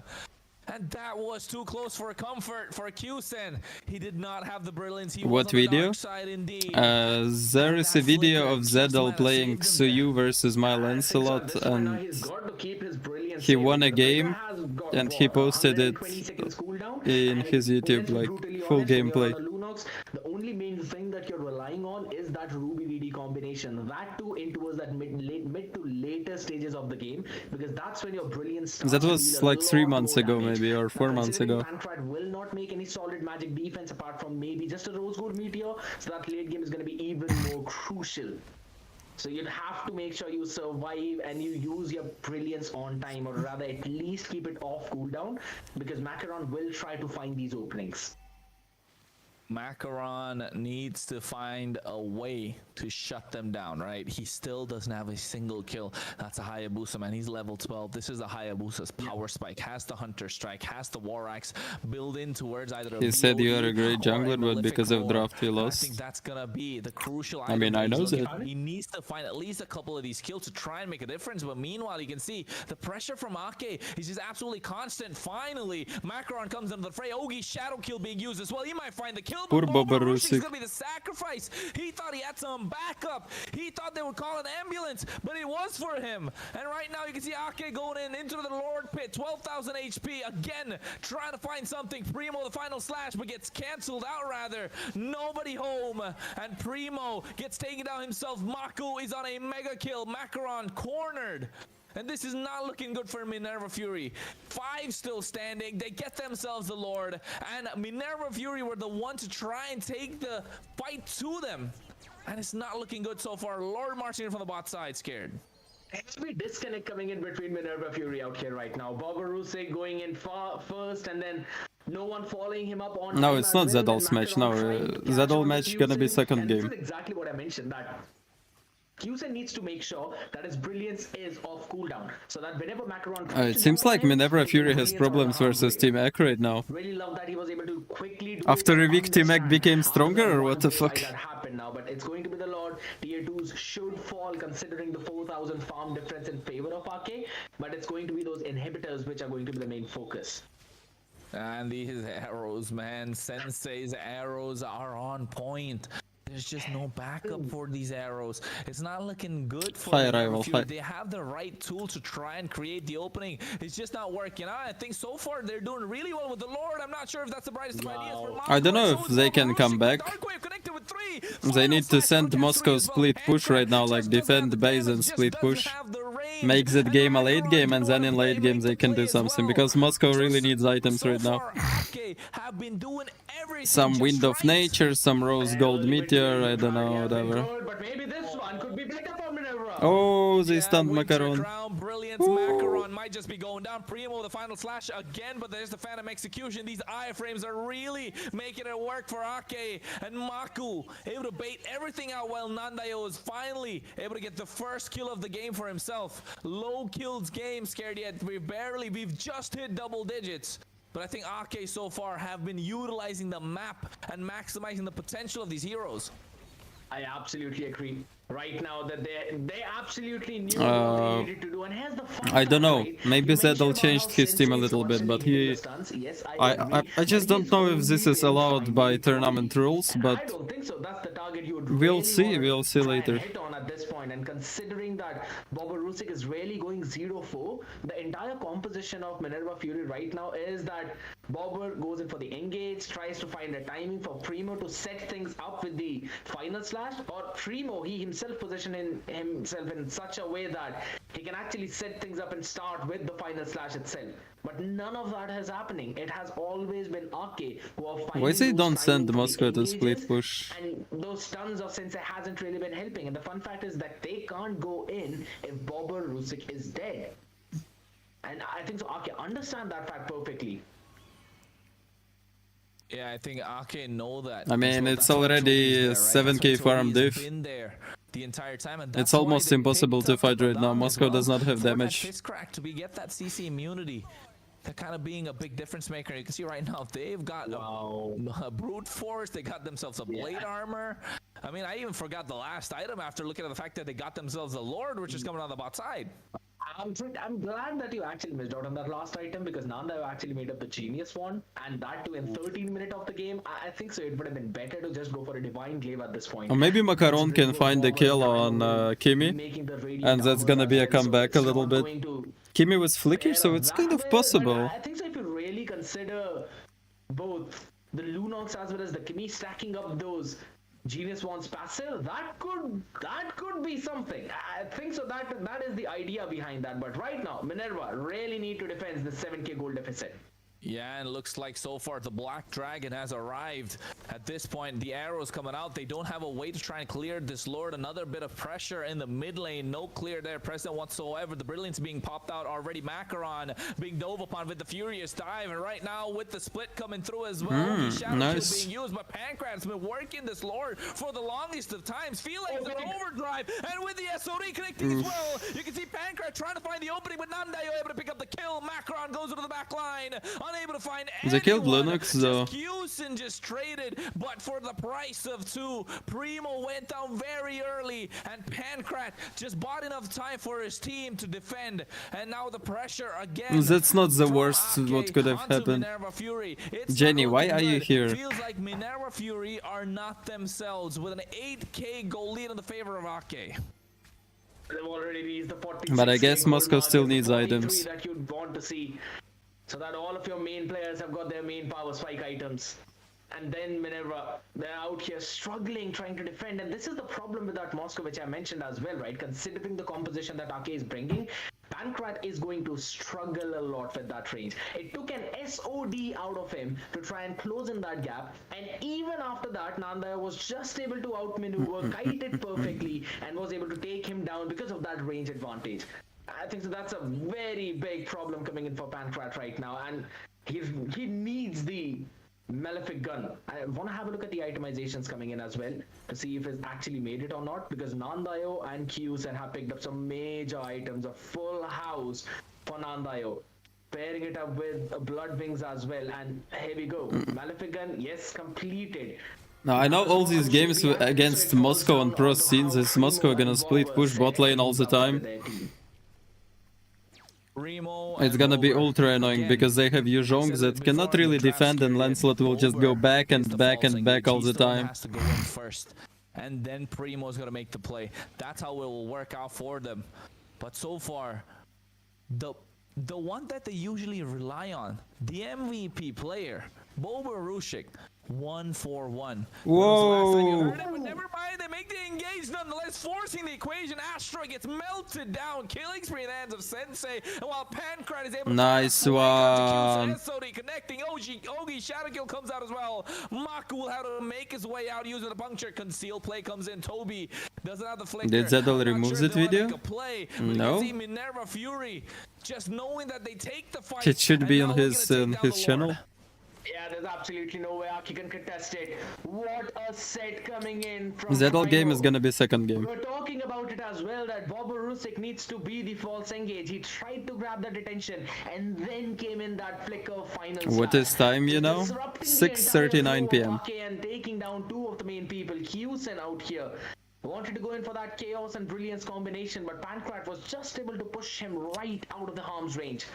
And that was too close for comfort for Q-Sen. He did not have the brilliance. He what was on the video? dark side indeed. There is a video of Zedel playing Suyu versus my Lancelot, and he won a game, and he posted it in his YouTube, like full gameplay. The only main thing that you're relying on is that Ruby VD combination. That too in towards that mid to later stages of the game, because that's when your brilliance starts. That was like 3 months ago, maybe, or 4 months ago. Pancrat will not make any solid magic defense apart from maybe just a Rose Gold Meteor, so that late game is going to be even more crucial. So you'd have to make sure you survive and you use your brilliance on time, or rather at least keep it off cooldown, because Macaron will try to find these openings. Macaron needs to find a way to shut them down, right? He still doesn't have a single kill. That's a Hayabusa, man. He's level 12. This is a Hayabusa's power spike. Has the Hunter Strike, has the War Axe built in towards either a He said you are a great jungler, but Malefic because of Core. draft you I lost. think that's gonna be the crucial I mean, item I know he's looking that. for. He needs to find at least a couple of these kills to try and make a difference, but meanwhile, you can see the pressure from Akke is just absolutely constant. Finally, Macaron comes into the fray. Ogi's Shadow Kill being used as well. He might find the kill, Poor but Bobarushik. He's gonna be the sacrifice. He thought he had some backup. He thought they would call an ambulance, but it was for him. And right now you can see Akke going in into the Lord Pit, 12,000 HP. Again, trying to find something. Primo, the final slash, but gets canceled out rather. Nobody home. And Primo gets taken down himself. Maku is on a mega kill. Macaron cornered. And this is not looking good for Minerva Fury. 5 still standing. They get themselves the Lord. And Minerva Fury were the one to try and take the fight to them. And it's not looking good so far. Lord marching in from the bot side, scared. heavy disconnect coming in between Minerva Fury out here right now. Boborusik going in far first, and then no one following him up on. No, time it's as not well, Zedel's and match. Macaron No, trying to catch Zedel on match with gonna be Houston, second and game. This is exactly what I mentioned, that Houston needs to make sure that his brilliance is off cooldown, so that whenever Macaron tries It to seems jump like on him, Minerva he Fury can has brilliance on problems the half versus break. Team Akke right now. Really love that he was able to quickly do After it a and week, Team Akke understand became how stronger, the or what the one-way fuck? fight that happened now, but it's going to be the Lord. Tier 2s should fall considering the 4,000 farm difference in favor of Akke, but it's going to be those inhibitors which are going to be the main focus. And these arrows, man. Sensei's arrows are on point. There's just no backup for these arrows. It's not looking good for Fire Minerva rival, Fury. fire. They have the right tool to try and create the opening. It's just not working out. I think so far they're doing really well with the Lord. I'm not sure if that's the brightest of ideas for Mako. I don't know if So they is can come Boborusik, back. but Darkwave connected with 3. They Final need to slash send look at Moscow 3 as well. split push Pancrat right now, just like doesn't have defend the base and damage, split just push. doesn't have the range. Make that And game a Macaron late game, and didn't then wanna in play late games they can do as something, well. because Moscow really Just needs items so right now. far, Akke have been doing everything Some just Wind of right. Nature, some Rose Gold Meteor, I don't know, whatever. Good, but maybe this one could be better for Minerva. Oh, they Yeah, stunned Winter Macaron. Crown, Brilliance, Macaron might just be going down. Primo, the final slash again, but there's the Phantom Execution. These iframes are really making it work for Akke. And Maku able to bait everything out while Nandayo is finally able to get the first kill of the game for himself. Low kills game, scared yet. We've just hit double digits. But I think Akke so far have been utilizing the map and maximizing the potential of these heroes. I absolutely agree. Right now that they absolutely knew what they needed to do, and here's the fun I don't fact, know. right? Maybe You mentioned Zedel about changed how his team a Sensei little bit, but constantly hit he... the stunts. Yes, I agree, just but don't he's know if this only is been allowed trying by to tournament try. rules, And but I don't think so. That's the target you would we'll really see, wanna we'll see try and later. hit on at this point. And considering that Boborusik is really going 0-4, the entire composition of Minerva Fury right now is that Bobber goes in for the engage, tries to find a timing for Primo to set things up with the final slash, or Primo, he himself positioning himself in such a way that he can actually set things up and start with the final slash itself. But none of that is happening. It has always been Akke who are finding why they those don't send timings for the Moscow to split engages, push? and those stuns of Sensei hasn't really been helping. And the fun fact is that they can't go in if Boborusik is dead. And I think so Akke understand that fact perfectly. Yeah, I think Akke know that. I mean, as well. it's That's why already Toby's there, right? 7k That's why farm Toby's diff. been there the entire time, and It's that's why almost they impossible picked to up fight right now. Badam as Moscow well does not have for that damage. fist crack to get that CC immunity. They're kind of being a big difference maker. You can see right now they've got a brute force. They got themselves a blade armor. I mean, I even forgot the last item after looking at the fact that they got themselves a Lord, which is coming on the bot side. I'm glad that you actually missed out on that last item, because Nanda actually made up the genius one, and that too in 13 minutes of the game. I think so it would have been better to just go for a divine glaive at this point. Or maybe Macaron can find the kill on Kimi, and that's gonna be a comeback a little bit. Kimi was flicker, so it's kind of possible. I think so if you really consider both the Lunox as well as the Kimi stacking up those Genius Wands passive, that could be something. I think so that is the idea behind that. But right now, Minerva really need to defend the 7k gold deficit. Yeah, and it looks like so far the Black Dragon has arrived. At this point, the arrows coming out. They don't have a way to try and clear this Lord. Another bit of pressure in the mid lane. No clear there present whatsoever. The Brilliance being popped out already. Macaron being dove upon with the Furious Dive. And right now with the split coming through as well. Shadow nice. Kill being used, but Pancrat's been working this Lord for the longest of times. Feel like it's an overdrive. And with the SOD connecting as well, you can see Pancrat trying to find the opening, but Nandayo able to pick up the kill. Macaron goes into the back line. Unable to find They killed anyone. Linux though. Just Houston just traded, but for the price of 2, Primo went down very early, and Pancrat just bought enough time for his team to defend. And now the pressure again. That's not the from worst Akke what could have onto happened. Minerva Fury. It's Jenny, not why looking are you good. here? Feels like Minerva Fury are not themselves with an 8k goal lead in the favor of Akke. They've already reached the 46. But I guess gold Moscow mark, still the needs 43 items. that you'd want to see, so that all of your main players have got their main power spike items. And then Minerva, they're out here struggling, trying to defend. And this is the problem with that Moscow, which I mentioned as well, right? Considering the composition that Akke is bringing, Pancrat is going to struggle a lot with that range. It took an SOD out of him to try and close in that gap, and even after that, Nandaya was just able to outmaneuver, kite it perfectly, and was able to take him down because of that range advantage. I think so that's a very big problem coming in for Pancrat right now, and he needs the Malefic gun. I want to have a look at the itemizations coming in as well to see if it's actually made it or not, because Nandayo and Kyusen have picked up some major items, a full house for Nandayo, pairing it up with Blood Wings as well, and here we go. Malefic gun, yes, completed. Now I know all these games against Moscow on pro scenes is Moscow gonna split push bot lane all the time. It's gonna be ultra annoying because they have Yuzhong that cannot really defend, and Lancelot will just go back and back and back all the time. And then Primo's gonna make the play. That's how it will work out for them. But so far, the one that they usually rely on, the MVP player, Boba Rushik, 1-for-1. Whoa! But never mind, they make the engage nonetheless, forcing the equation. Astra gets melted down, killing spree in the hands of Sensei, and while Pancrat is able Nice to one. SOD connecting, Ogi Shadowkill comes out as well. Maku will have to make his way out using the puncture. Conceal play comes in. Toby doesn't have the flicker. Did Zedel remove that video? No. You can see Minerva Fury just knowing that they take the fight. It should be and on now his we're gonna take down the channel. Lord. Yeah, there's absolutely no way Akke can contest it. What a set coming in from Zedel game Primo. is gonna be second game. We're talking about it as well, that Boba Rusick needs to be the false engage. He tried to grab that attention and then came in that flicker final What stab. is time, you know? Disrupting the 6:39 entire flow PM. of Akke and taking down two of the main people. Kyusen out here wanted to go in for that chaos and brilliance combination, but Pancrat was just able to push him right out of the harm's range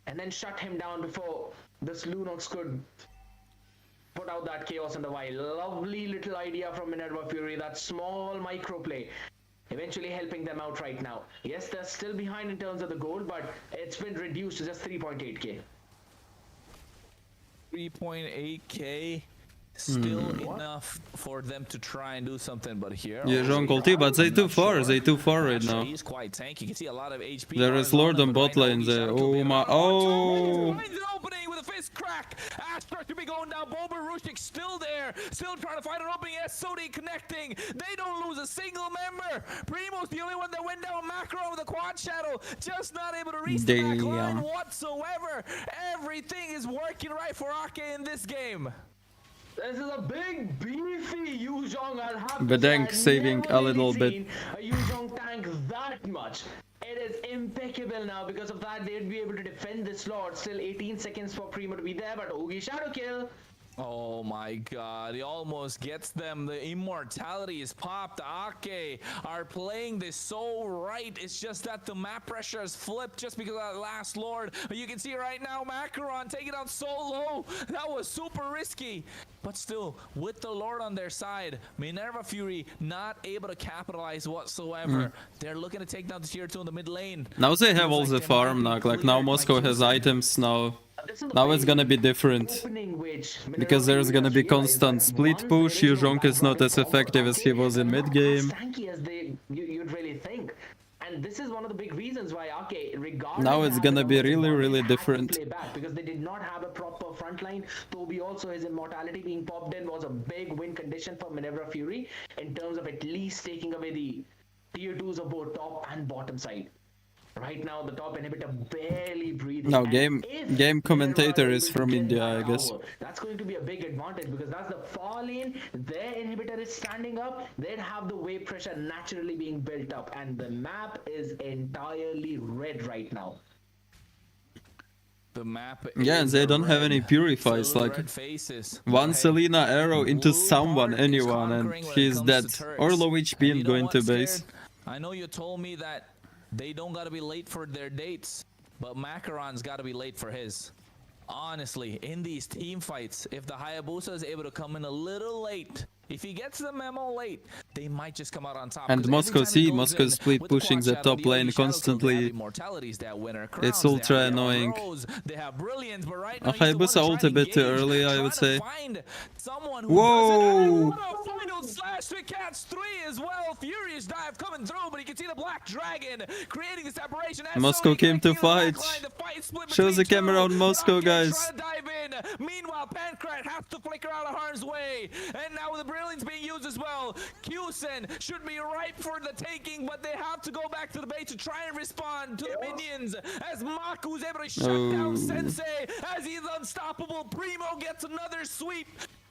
and then shut him down before this Lunox could put out that chaos in the wild. Lovely little idea from Minerva Fury, that small micro play, eventually helping them out right now. Yes, they're still behind in terms of the goal, but it's been reduced to just 3.8k. 3.8k, still enough for them to try and do something, but here Yuzhong ulti, but they too far. They too far right now. He's quite tanky. You can see a lot of HP. There is Lord on bot lane there. Oh my! Oh! Finds an opening with a fist crack. Astra to be going down. Boba Rushik still there, still trying to find an opening. SOD connecting. They don't lose a single member. Primo's the only one that went down. Macro with the quad shadow, just not able to reach the back line whatsoever. Everything is working right for Akke in this game. This is a big beefy Yuzhong. I'll have to Bedank say, I've saving never a little really bit. seen a Yuzhong tank that much. It is impeccable now. Because of that, they'd be able to defend this Lord. Still 18 seconds for Primo to be there, but Ogi Shadow Kill. Oh my god, he almost gets them. The immortality is popped. Akke are playing this so right. It's just that the map pressure has flipped just because of that last Lord. But you can see right now, Macaron taking it out so low. That was super risky. But still, with the Lord on their side, Minerva Fury not able to capitalize whatsoever. They're looking to take down the tier 2 in the mid lane. Now they have all the farm now. Like now Moscow has items now. Now it's gonna be different. Because there's gonna be constant split push. Yuzhong is not as effective as he was in mid game. Tanky as you'd really think. And this is one of the big reasons why Akke, regardless, Now it's gonna be really different. play back because they did not have a proper front line. Toby also, his immortality being popped in was a big win condition for Minerva Fury in terms of at least taking away the tier 2s of both top and bottom side. Right now, the top inhibitor barely breathing. Now And game if commentator they are is able to from get India, that I guess. hour, that's going to be a big advantage because that's the far lane. Their inhibitor is standing up. They'd have the wave pressure naturally being built up, and the map is entirely red right now. The map Yeah, and they don't have any purifies. Like one Selena arrow into someone, anyone, and he's dead. Or low HP and going to base. I know you told me that they don't gotta be late for their dates, but Macaron's gotta be late for his. Honestly, in these team fights, if the Hayabusa is able to come in a little late, if he gets the memo late, they might just come out on top. And Moscow Moscow split pushing the top lane constantly. It's ultra annoying. Hayabusa ult a bit too early, I would say. Whoa! Whoa! Final slash catch 3 as well. Furious dive coming through, but you can see the Black Dragon creating the separation. Moscow came to fight. Show the camera on Moscow, guys. Dive in. Meanwhile, Pancrat has to flicker out of harm's way. And now the Brilliance being used as well. Qsen should be ripe for the taking, but they have to go back to the base to try and respond to the minions. As Maku's able to shut down Sensei as he's unstoppable. Primo gets another sweep.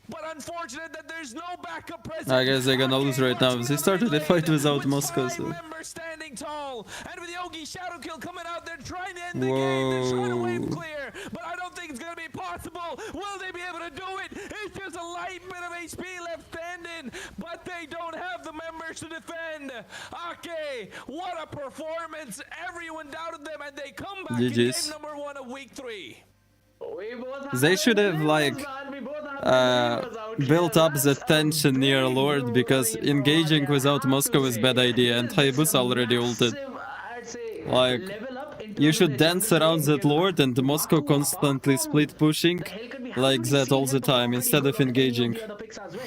But unfortunate that there's no backup present. I guess they're gonna lose right now. They started the fight without Moscow, so... Members standing tall, and with the Yogi Shadow Kill coming out, they're trying to end the game. They're trying to wave clear, but I don't think it's gonna be possible. Will they be able to do it? It's just a light bit of HP left standing, but they don't have the members to defend. Akke, what a performance! Everyone doubted them, and they come back in game number 1 of week 3. They should have like built up the tension near Lord, because engaging without Moscow is bad idea, and Hayabusa already ulted. Like, you should dance around that Lord and Moscow constantly split pushing like that all the time instead of engaging.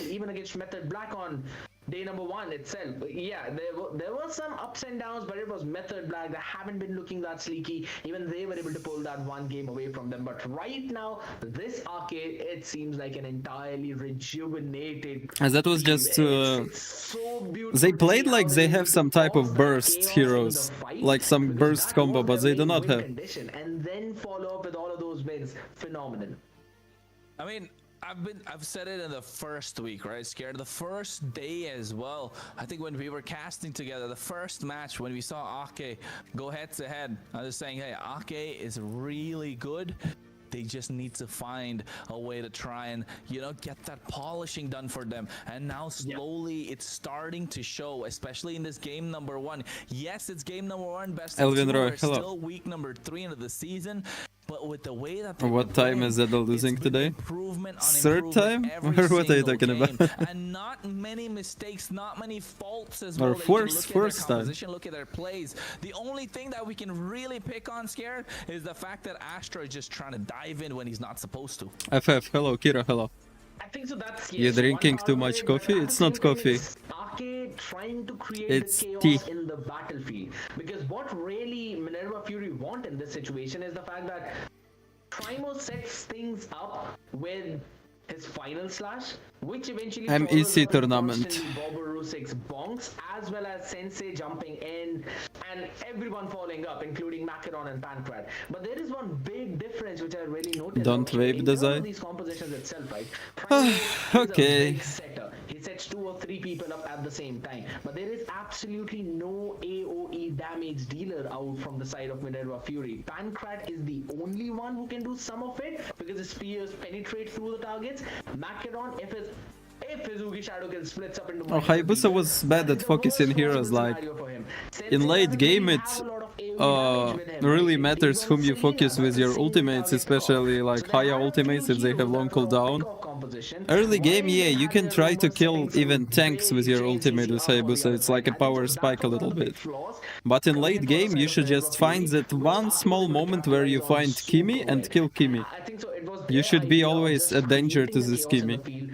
Even against Method Black on day number 1 itself. Yeah, there were some ups and downs, but it was Method Black that haven't been looking that sleeky. Even they were able to pull that one game away from them. But right now, this arcade, it seems like an entirely rejuvenated. And that was just so they played like they have some type of burst heroes, like some burst combo, but they do not have. And then follow up with all of those wins. Phenomenal. I mean, I've said it in the first week, right? Scared the first day as well. I think when we were casting together, the first match when we saw Akke go head to head, I was saying, hey, Akke is really good. They just need to find a way to try and, you know, get that polishing done for them. And now slowly it's starting to show, especially in this game number 1. Yes, it's game number 1, best of 2. We're still week number 3 into the season. But with the way that what time is Zedel losing today? Third time? Or what are you talking about? And not many mistakes, not many faults as well. Or first time. Look at their plays. The only thing that we can really pick on, Scared, is the fact that Astra is just trying to dive in when he's not supposed to. FF, hello, Kira, hello. I think so. That's You're drinking too much coffee? It's not coffee. Akke trying to create it's the chaos tea. in the battlefield, because what really Minerva Fury want in this situation is the fact that Primo sets things up with his final slash, which eventually MEC tournament. Boborusik's bonks, as well as Sensei jumping in and everyone following up, including Macaron and Pancrat. But there is one big difference which I really noticed. Don't wave, Dazai. These compositions itself, right? Okay. He sets 2 or 3 people up at the same time, but there is absolutely no AoE damage dealer out from the side of Minerva Fury. Pancrat is the only one who can do some of it because his spears penetrate through the targets. Macaron, if his Ugi Shadow Kill splits up into... Hayabusa was bad at focusing heroes, like... In late game it really matters whom you focus with your ultimates, especially like higher ultimates if they have long cooldown. Early game, yeah, you can try to kill even tanks with your ultimate with Hayabusa, it's like a power spike a little bit. But in late game, you should just find that one small moment where you find Kimi and kill Kimi. You should be always a danger to this Kimi.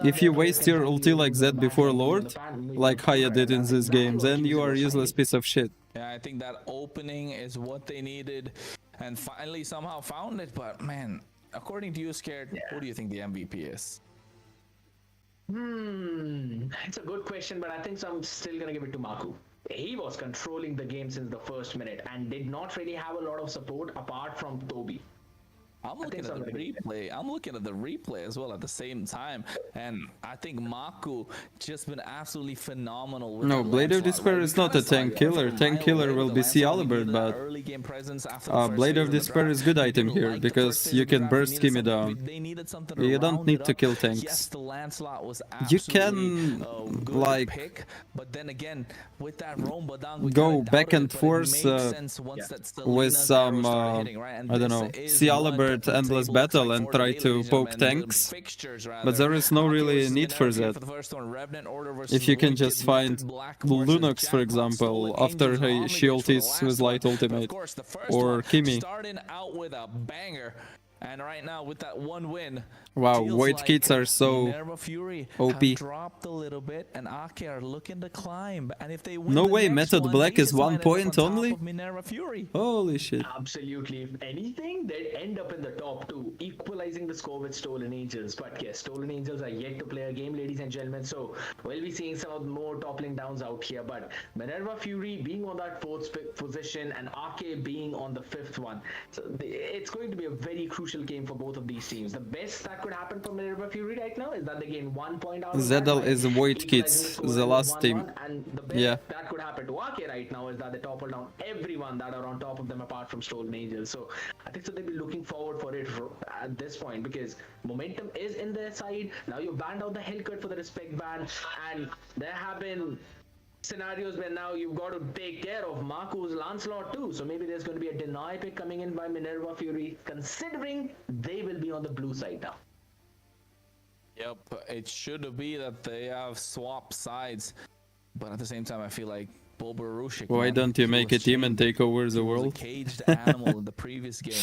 If you waste your ulti like that before Lord, like Haya did in this game, then you are a useless piece of shit. Yeah, I think that opening is what they needed and finally somehow found it, but man, according to you, Scared, who do you think the MVP is? It's a good question, but I think I'm still gonna give it to Maku. He was controlling the game since the first minute and did not really have a lot of support apart from Toby. I'm looking at the replay. I'm looking at the replay as well at the same time, and I think Maku just been absolutely phenomenal. With no, Blade of Despair is not a tank killer. Tank killer will be Albert, but Blade of Despair is good item here because you can burst Kimi down. You don't need to kill tanks. You can like go back and forth with some I don't know, Albert endless battle and try to poke tanks, but there is no really need for that. If you can just find Lunox, for example, after she ultis with light ultimate, or Kimi. Starting out with a banger. And right now, with that one win, Wow, feels Voidkids like are so Minerva Fury OP. have dropped a little bit, and Akke are looking to climb. And if they win No the way, next Method one, Black they is just 1 might end up point on top only? of Minerva Fury. Holy shit. Absolutely. If anything, they'd end up in the top 2, equalizing the score with Stolen Angels. But yes, Stolen Angels are yet to play a game, ladies and gentlemen. So we'll be seeing some more toppling downs out here. But Minerva Fury being on that 4th position and Akke being on the 5th one. So it's going to be a very crucial game for both of these teams. The best that could happen for Minerva Fury right now is that they gain 1 point out of Zedel that is by Voidkids, equalizing the score the with last 1-1. team. And the best Yeah. that could happen to Akke right now is that they topple down everyone that are on top of them apart from Stolen Angels. So I think so they'll be looking forward for it at this point because momentum is in their side. Now you banned out the Hellcut for the respect ban, and there have been scenarios where now you've got to take care of Marco's Lancelot too. So maybe there's going to be a deny pick coming in by Minerva Fury, considering they will be on the blue side now. Yep, it should be that they have swapped sides, but at the same time, I feel like Boba Rushik. Why man, don't you he make was a team and chained. take over the He was world? a caged animal in the previous game.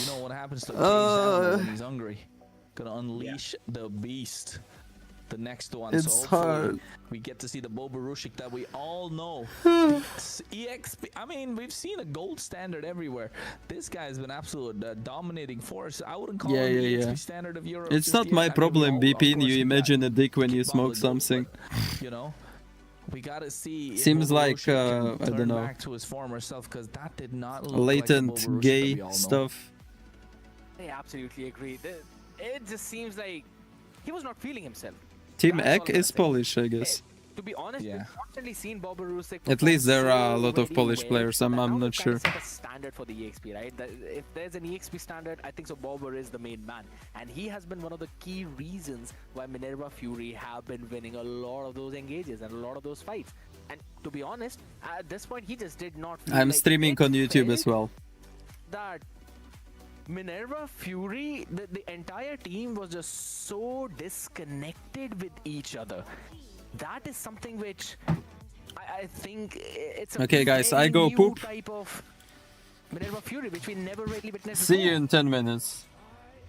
You know what happens to a caged animal when he's hungry? Gonna unleash the beast. The next one. It's so hopefully hard. we get to see the Boba Rushik that we all know. EXP. I mean, we've seen a gold standard everywhere. This guy has been absolute dominating force. I wouldn't call him the EXP standard of Europe. It's just not yet. my I mean, problem, we all, of BP. course, You we imagine got a dick when you Kick smoke Bob the Goat, something. but, you know, we gotta see. if Seems Boba like, Rushik can I don't turn know, back to his former self, because that did not look latent like the Boba Rushik that gay we all know. stuff. I absolutely agree. It just seems like he was not feeling himself. Team That's all Ek I'm is gonna say. Polish, I guess. To be honest, Yeah. we've constantly seen Boba Rusick. At least there are a lot of so Polish very players, well I'm that now not we've kinda sure. set a standard for the EXP, right? If there's an EXP standard, I think so Boba is the main man. And he has been one of the key reasons why Minerva Fury have been winning a lot of those engages and a lot of those fights. And to be honest, at this point, he just did not feel I'm like streaming it on YouTube felt as well. that Minerva Fury, the entire team was just so disconnected with each other. That is something which I think it's a Okay, guys, I very go new poop. type of Minerva Fury which we never really witnessed See you before. in 10 minutes.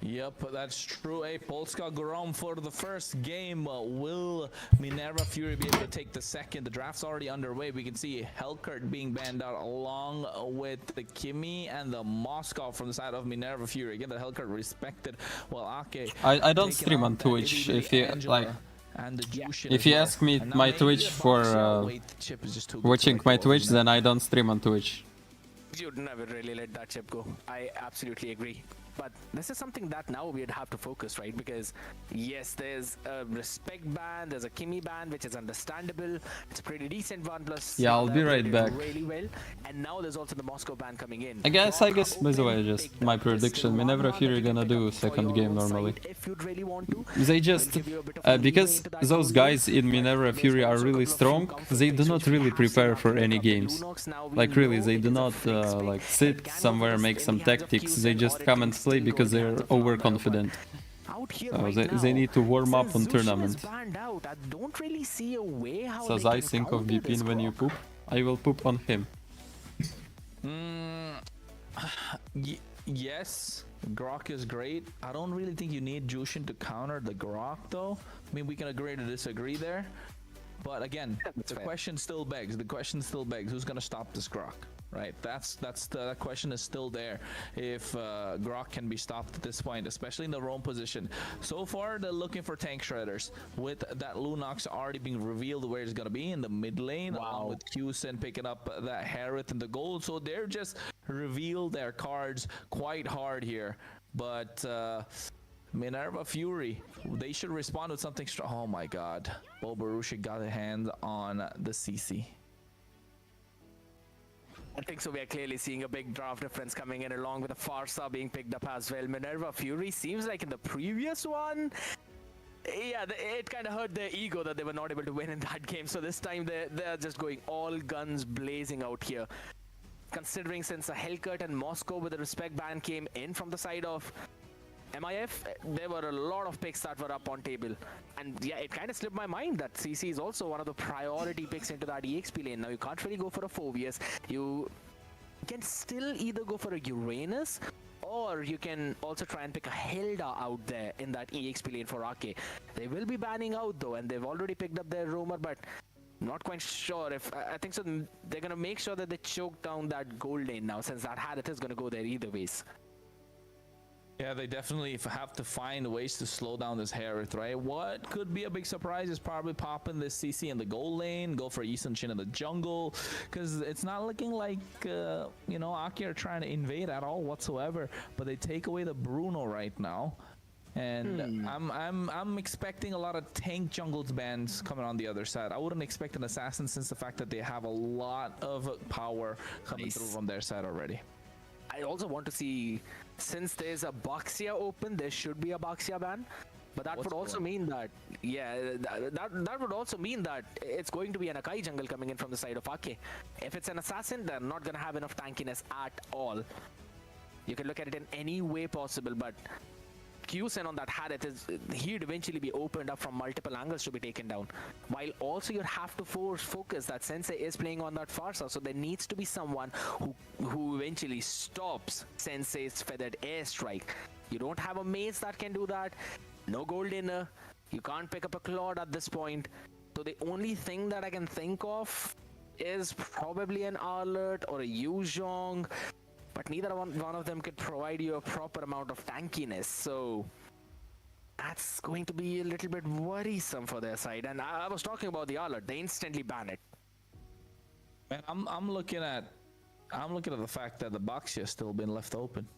Yep, that's true. Hey, Polska Grom for the first game. Will Minerva Fury be able to take the second? The draft's already underway. We can see Hellkurt being banned out along with the Kimi and the Moscow from the side of Minerva Fury. Again, the Hellkurt respected. Well, Akke I don't taking stream on out that Twitch. itty-bitty If you Angela like, and the Jushin if as you well. ask me And now my maybe Twitch the for boxer weight chip is just too good to watching let my go of, Twitch, you know? then I don't stream on Twitch. You'd never really let that chip go. I absolutely agree. But this is something that now we'd have to focus, right? Because yes, there's a respect ban, there's a Kimi ban, which is understandable. It's a pretty decent one. Plus, Yeah, I'll be they right did back. really well. And now there's also the Moscow ban coming in. I guess, by the way, just my prediction. Minerva Fury gonna do second game normally. If you'd really want to, They just, because those guys in Minerva Fury are really strong, they do not really prepare for any games. Like really, they do not like sit somewhere, make some tactics, they just come and play because they're overconfident. They need to warm up on tournament. I don't really see a way how Says they I can think of counter this Bipin when you Grok. poop, I will poop on him. Yes, Grok is great. I don't really think you need Jushin to counter the Grok, though. I mean, we can agree to disagree there. But again, the question still begs. Who's gonna stop this Grok? Right, that question is still there. If Grok can be stopped at this point, especially in the roam position. So far, they're looking for tank shredders. With that Lunox already being revealed where it's gonna be in the mid lane, along with Qsen picking up that Harith and the gold. So they're just revealed their cards quite hard here. But Minerva Fury, they should respond with something strong. Oh my God, Boba Rushik got a hand on the CC. I think so. We are clearly seeing a big draft difference coming in, along with the Farsa being picked up as well. Minerva Fury seems like in the previous one, yeah, it kind of hurt their ego that they were not able to win in that game. So this time they're just going all guns blazing out here. Considering since a Hellcut and Moscow with the respect ban came in from the side of MIF, there were a lot of picks that were up on table. And yeah, it kind of slipped my mind that CC is also one of the priority picks into that EXP lane. Now you can't really go for a Phobius. You can still either go for a Uranus or you can also try and pick a Hilda out there in that EXP lane for Akke. They will be banning out though, and they've already picked up their roamer, but not quite sure if I think so. They're gonna make sure that they choke down that gold lane now, since that Harith is gonna go there either ways. Yeah, they definitely have to find ways to slow down this Harith, right? What could be a big surprise is probably popping this CC in the gold lane, go for Eastern Shin in the jungle, because it's not looking like, you know, Akke are trying to invade at all whatsoever, but they take away the Bruno right now. And I'm expecting a lot of tank jungles bans coming on the other side. I wouldn't expect an assassin, since the fact that they have a lot of power coming through from their side already. I also want to see, since there's a Baxia open, there should be a Baxia ban. But that would also mean that, yeah, that would also mean that it's going to be an Akai jungle coming in from the side of Akke. If it's an assassin, they're not going to have enough tankiness at all. You can look at it in any way possible, but Q-Sen on that Harith is, he'd eventually be opened up from multiple angles to be taken down. While also you have to focus that Sensei is playing on that Farsa, so there needs to be someone who eventually stops Sensei's feathered airstrike. You don't have a maze that can do that, no gold inner, you can't pick up a Claude at this point. So the only thing that I can think of is probably an Arlert or a Yuzhong. But neither one of them could provide you a proper amount of tankiness, so that's going to be a little bit worrisome for their side. And I was talking about the alert; they instantly ban it. Man, I'm looking at the fact that the Baxia has still been left open.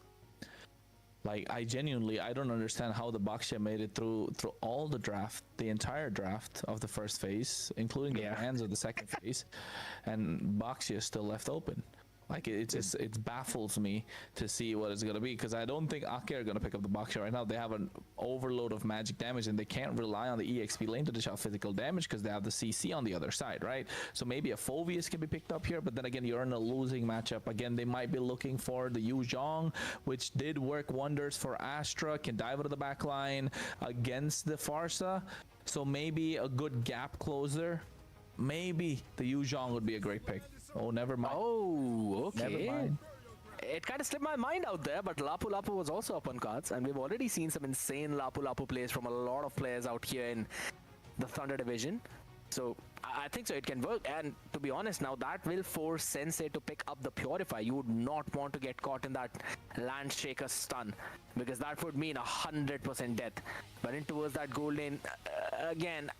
Like, I don't understand how the Baxia made it through all the draft, the entire draft of the first phase, including the bans of the second phase, and Baxia is still left open. Like, it baffles me to see what it's gonna be, because I don't think Akke are gonna pick up the Baxia right now. They have an overload of magic damage, and they can't rely on the EXP lane to dish out physical damage because they have the CC on the other side, right? So maybe a Phoveus can be picked up here, but then again, you're in a losing matchup. Again, they might be looking for the Yuzhong, which did work wonders for Astra, can dive into the back line against the Farsa. So maybe a good gap closer. Maybe the Yuzhong would be a great pick. Oh, never mind. Oh, okay. Never mind. It kind of slipped my mind out there, but Lapu Lapu was also up on cards, and we've already seen some insane Lapu Lapu plays from a lot of players out here in the Thunder Division. So I think so it can work, and to be honest, now that will force Sensei to pick up the Purify. You would not want to get caught in that Landshaker stun, because that would mean 100% death. But in towards that gold lane, again,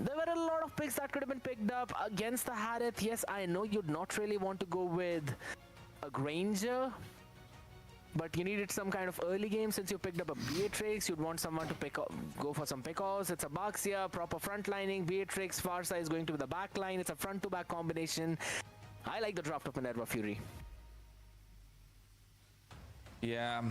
there were a lot of picks that could have been picked up against the Harith. Yes, I know you'd not really want to go with a Granger, but you needed some kind of early game. Since you picked up a Beatrix, you'd want someone to go for some pick-offs. It's a Baxia, proper frontlining. Beatrix, Farsa is going to be the back line. It's a front-to-back combination. I like the draft of Minerva Fury. Yeah,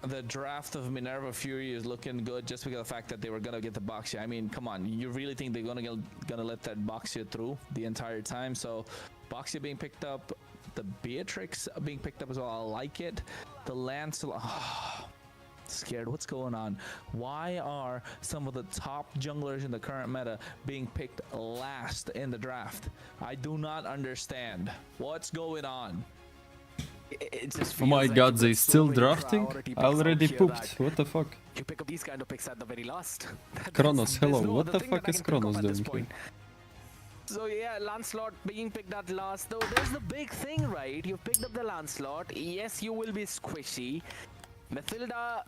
the draft of Minerva Fury is looking good just because of the fact that they were gonna get the Baxia. I mean, come on, you really think they're gonna let that Baxia through the entire time? So, Baxia being picked up, the Beatrix being picked up as well. I like it. The Lancelot. Scared. What's going on? Why are some of the top junglers in the current meta being picked last in the draft? I do not understand. What's going on? It just Oh my feels god, like they there's so still many drafting? priority I picks out already here pooped. that What the fuck? you pick up these kind of picks at the very last. Kronos, hello. There's no What other the thing fuck that I is can think of Kronos at this doing here? point. So yeah, Lancelot being picked at last. Though there's the big thing, right? You've picked up the Lancelot. Yes, you will be squishy. Mathilda,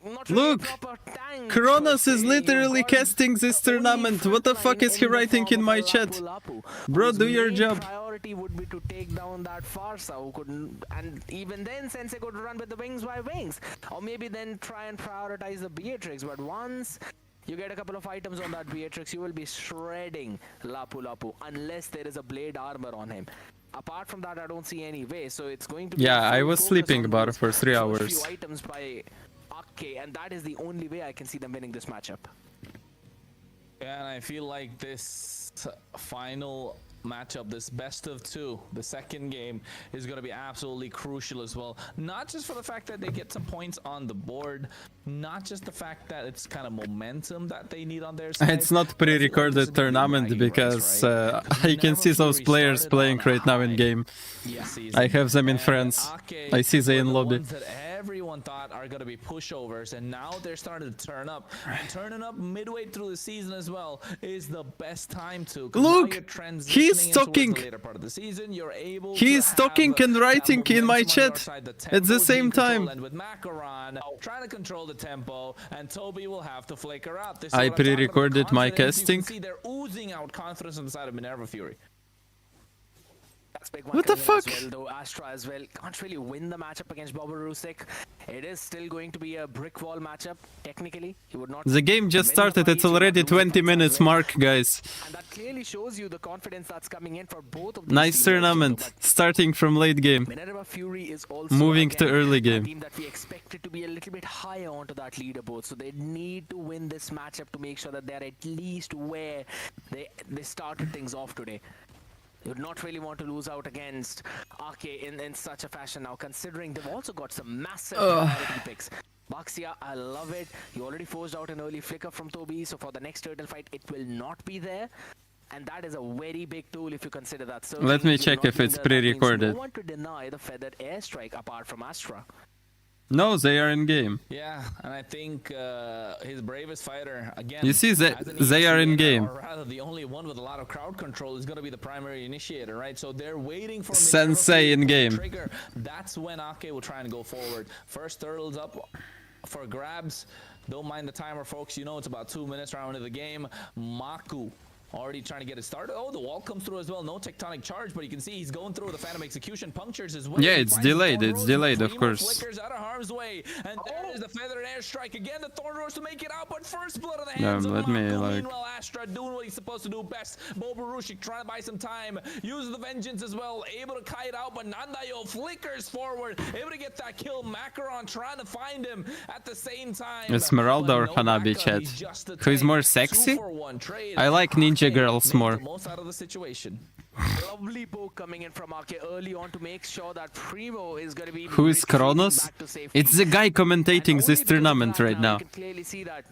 not really Look! a proper tank, Kronos per is se. literally You've got casting this the only tournament. What the fuck frontline is he in the writing form in of my a chat? Lapu-Lapu, Bro, whose do your main job. priority would be to take down that Farsa, who couldn't, and even then Sensei could run with the wings by wings, or maybe then try and prioritize the Beatrix. But once you get a couple of items on that Beatrix, you will be shredding Lapu-Lapu unless there is a blade armor on him. Apart from that, I don't see any way. So it's going to be Yeah, I full was focus sleeping on about those for 3 first hours. few items by Akke, and that is the only way I can see them winning this matchup. Yeah, and I feel like this final matchup, this best of two, the second game, is going to be absolutely crucial as well. Not just for the fact that they get some points on the board, not just the fact that it's kind of momentum that they need on their side. It's not pre-recorded tournament because I can see those players playing right now in game. I have them in friends. I see they in lobby. Everyone thought are going to be pushovers, and now they're starting to turn up. And turning up midway through the season as well is the best time to. Look, he's talking. He's talking and writing in my chat at the same time. And with Macaron trying to control the tempo, and Toby will have to flicker out. This I pre-recorded my casting. You can see they're oozing out confidence on the side of Minerva Fury. What the fuck? As well, though Astra as well can't really win the matchup against Boborusek. It is still going to be a brick wall matchup. Technically, he would not. The game just started. It's already 20 minutes mark, guys. And that clearly shows you the confidence that's coming in for both of these Nice tournament, starting from late game, Minerva Fury is also moving to early a game. team that we expected to be a little bit higher onto that leaderboard, so they need to win this matchup to make sure that they're at least where they started things off today. You would not really want to lose out against Akke in such a fashion now, considering they've also got some massive priority picks. Baxia, I love it. You already forced out an early flicker from Toby, so for the next turtle fight, it will not be there. And that is a very big tool if you consider that. So Let me check if it's pre-recorded. No one to deny the feathered airstrike apart from Astra. No, they are in game. Yeah, and I think his bravest fighter, again... You see, they are in game. Or rather, the only one with a lot of crowd control is going to be the primary initiator, right? So they're waiting for Sensei in game. Trigger. That's when Akke will try and go forward. First turtles up for grabs. Don't mind the timer, folks. You know it's about 2 minutes round into the game. Maku already trying to get it started. Oh, the wall comes through as well. No tectonic charge, but you can see he's going through the Phantom Execution. Punctures as well. Yeah, it's delayed. It's delayed, of course. Flickers out of harm's way. And there is the feathered airstrike again. The Thorn Roars to make it out, but first blood of the hands of Maku. Meanwhile, Astra doing what he's supposed to do best. Boborushik trying to buy some time. Uses the vengeance as well. Able to kite out, but Nandayo flickers forward. Able to get that kill. Macaron trying to find him at the same time. Esmeralda or Hanabi, chat? Who is more sexy? I like ninja girls more. Most out of the situation. Lovely poke coming in from Akke early on to make sure that Primo is going to be. Who is Kronos? It's the guy commentating this tournament right now. You can clearly see that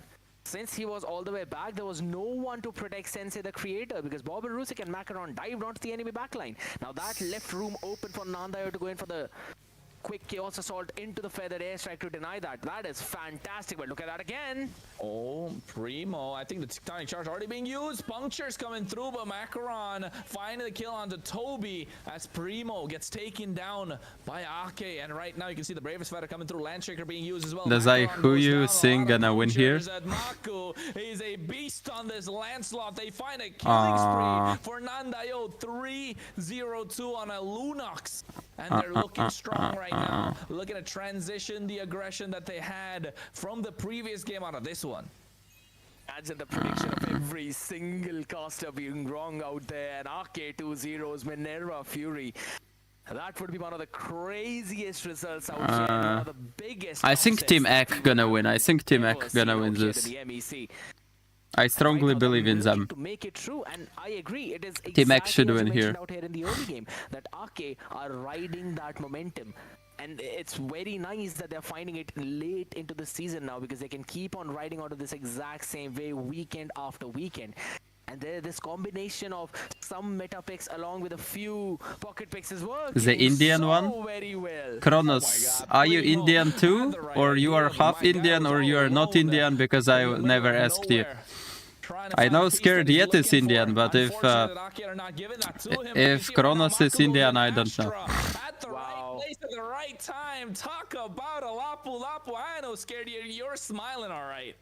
since he was all the way back, there was no one to protect Sensei the creator, because Boborusek and Macaron dived onto the enemy backline. Now that left room open for Nandayo to go in for the quick chaos assault into the feathered airstrike to deny that. That is fantastic, but look at that again. Oh, Primo. I think the tectonic charge already being used. Punctures coming through, but Macaron finding the kill onto Toby as Primo gets taken down by Akke. And right now you can see the bravest fighter coming through. Landshaker being used as well. Dazai, who you think gonna win here? Maku is a beast on this Lancelot. They find a killing spree for Nandayo. 3-0-2 on a Lunox. And they're looking strong right now. Looking to transition the aggression that they had from the previous game out of this one. Imagine the prediction of every single caster being wrong out there. And Akke 2-0s, Minerva Fury. That would be one of the craziest results out here. One of the biggest. I think Team Akke gonna win. I think Team Akke gonna win this. I strongly believe in them. To make it true, and I agree, it is Team Akke exactly should as win you here. mentioned out here in the early game, that Akke are riding that momentum. And it's very nice that they're finding it late into the season now, because they can keep on riding out of this exact same way weekend after weekend. And this combination of some meta picks along with a few pocket picks is working. The Indian one? Very well. Kronos, are you Indian too? Or you are half Indian or you are not Indian, because I never asked you. I know Scared Yet is Indian, but if Kronos is Indian, I don't know. At the right place at the right time. Talk about a Lapu Lapu. I know Scared Yet, you're smiling all right.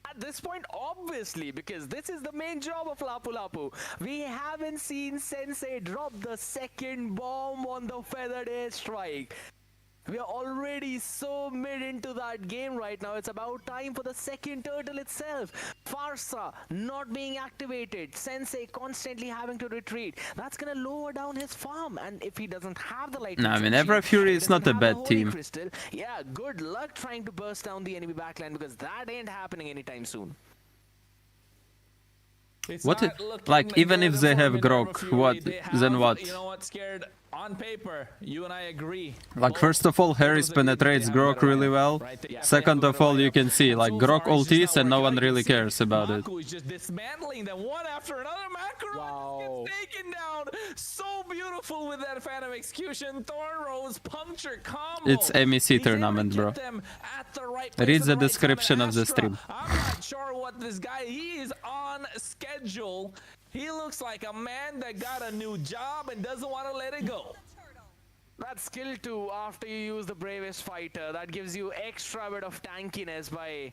At this point, obviously, because this is the main job of Lapu Lapu. We haven't seen Sensei drop the second bomb on the feathered airstrike. We are already so mid into that game right now. It's about time for the second turtle itself. Farsa not being activated. Sensei constantly having to retreat. That's gonna lower down his farm. And if he doesn't have the light, No, I mean, Minerva Fury is not a bad team. Crystal, yeah, good luck trying to burst down the enemy backline, because that ain't happening anytime soon. It's What not if, looking like, even if good they for have Minerva Grok, Fury. what, They then have- what? You know what, Scared? On paper, you and I agree. Like, Both- first of all, both Harris of them agree penetrates they have a Grok better really item, well. right? They definitely Second have a of better all, you item. can see, And like, so Grok far, it's just ultis not and no working. one I can really see cares about it. Maku is just dismantling them one after another. Macaron Wow. gets taken down. So beautiful with that Phantom Execution. Thorn Rose puncture combo. It's MEC He's able to tournament, get bro. them at the right place Read at the right time. description of the Astra, stream. I'm not sure what this guy, he is on schedule. He looks like a man that got a new job and doesn't want to let it go. That's skill 2 after you use the bravest fighter. That gives you extra bit of tankiness by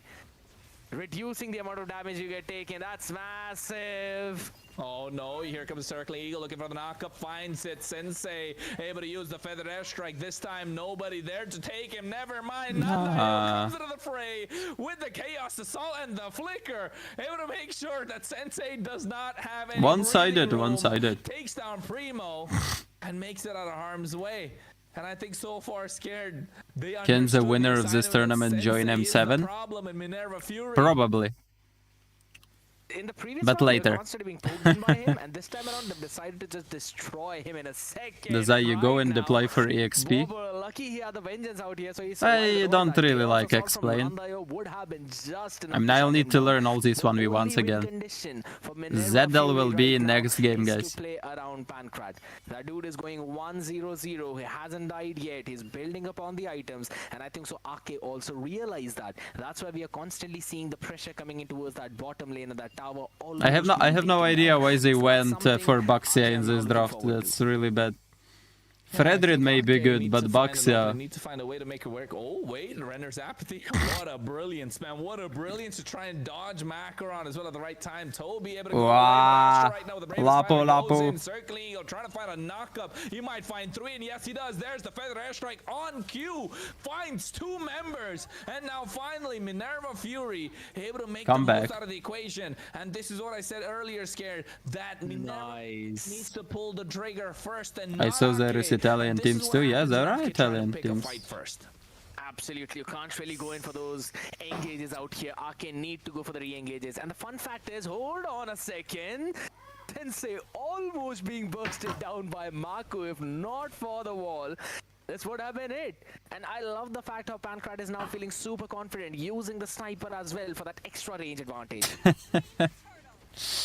reducing the amount of damage you get taken. That's massive. Oh no, here comes Circling Eagle looking for the knockup, finds it. Sensei able to use the Feather Airstrike. This time nobody there to take him. Never mind. Nanda comes into the fray with the Chaos Assault and the Flicker. Able to make sure that Sensei does not have any One-sided, breathing room. one-sided. Takes down Primo and makes it out of harm's way. And I think so far Scared. They Can the understood winner of assignment this tournament Sensei join is the M7? problem in Minerva Fury. Probably. In the previous But round, they later. were constantly being poked in by him, and this time around, they decided to just destroy him in a second. Dazai, you go Right and now, deploy for EXP. Bobo, lucky he had the vengeance out here, so he I survived all don't that. really Chaos like assault from explain. Nandayo would have been just I enough mean, to I'll shut need him to down. learn all these The 1v1s only win again. condition for Minerva Zedel Fury will be right in now next game, is guys. to play around Pancrat. That dude is going 1-0-0. He hasn't died yet. He's building upon the items, and I think so Akke also realized that. That's why we are constantly seeing the pressure coming in towards that bottom lane of that tower. I have no idea why they went for Baxia in this Akke draft. looking forward to. That's really bad. Yeah, I Fredrid think may be Akke good, needs but to find an Baxia... opening, need to find a way to make it work. Oh, wait, Renner's apathy. What a brilliance, man. What a brilliance to try and dodge Macaron as well at the right time. Toby able to go Wow. right now with the bravest Lapo, fighter goes Lapo. in, Circling Eagle, trying to find a knockup. He might find 3, and yes, he does. There's the Feather Airstrike on cue. Finds 2 members. And now finally, Minerva Fury able to make Come the most back. out of the equation. And this is what I said earlier, Scared, that Minerva needs to pull the trigger first and I not saw there is Akke. Italian And this teams is what too. Yeah, happens there when are Akke try to Italian pick a teams. fight first. Absolutely, you can't really go in for those engages out here. Akke need to go for the re-engages. And the fun fact is, hold on a second. Tensei almost being bursted down by Maku, if not for the wall. This would have been it. And I love the fact how Pancrat is now feeling super confident, using the sniper as well for that extra range advantage.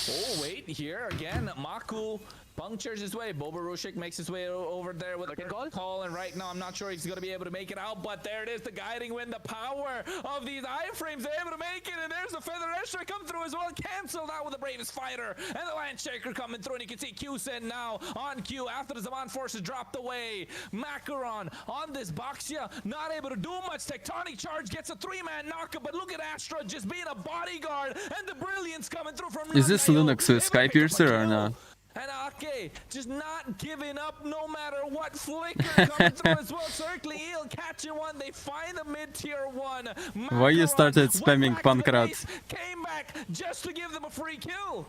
Oh, wait, here again, Maku punctures his way. Boba Rushik makes his way over there with a call, and right now I'm not sure he's going to be able to make it out, but there it is, the guiding wind, the power of these iframes, they're able to make it, and there's the Feather Airstrike come through as well, canceled out with the bravest fighter, and the Landshaker coming through, and you can see Q-Sen now on Q after the Zaman forces dropped away. Macaron on this Baxia, not able to do much. Tectonic Charge gets a 3-man knockup, but look at Astra just being a bodyguard, and the brilliance coming through from Is this Nandayo. Linux with Able to pick up a Skypiercer or kill. no? And Akke just not giving up no matter what. Flicker coming through as well. Circling Eel catching one. They find the mid-tier 1. Why you Macaron started went spamming back to the Pancrat? base, came back just to give them a free kill.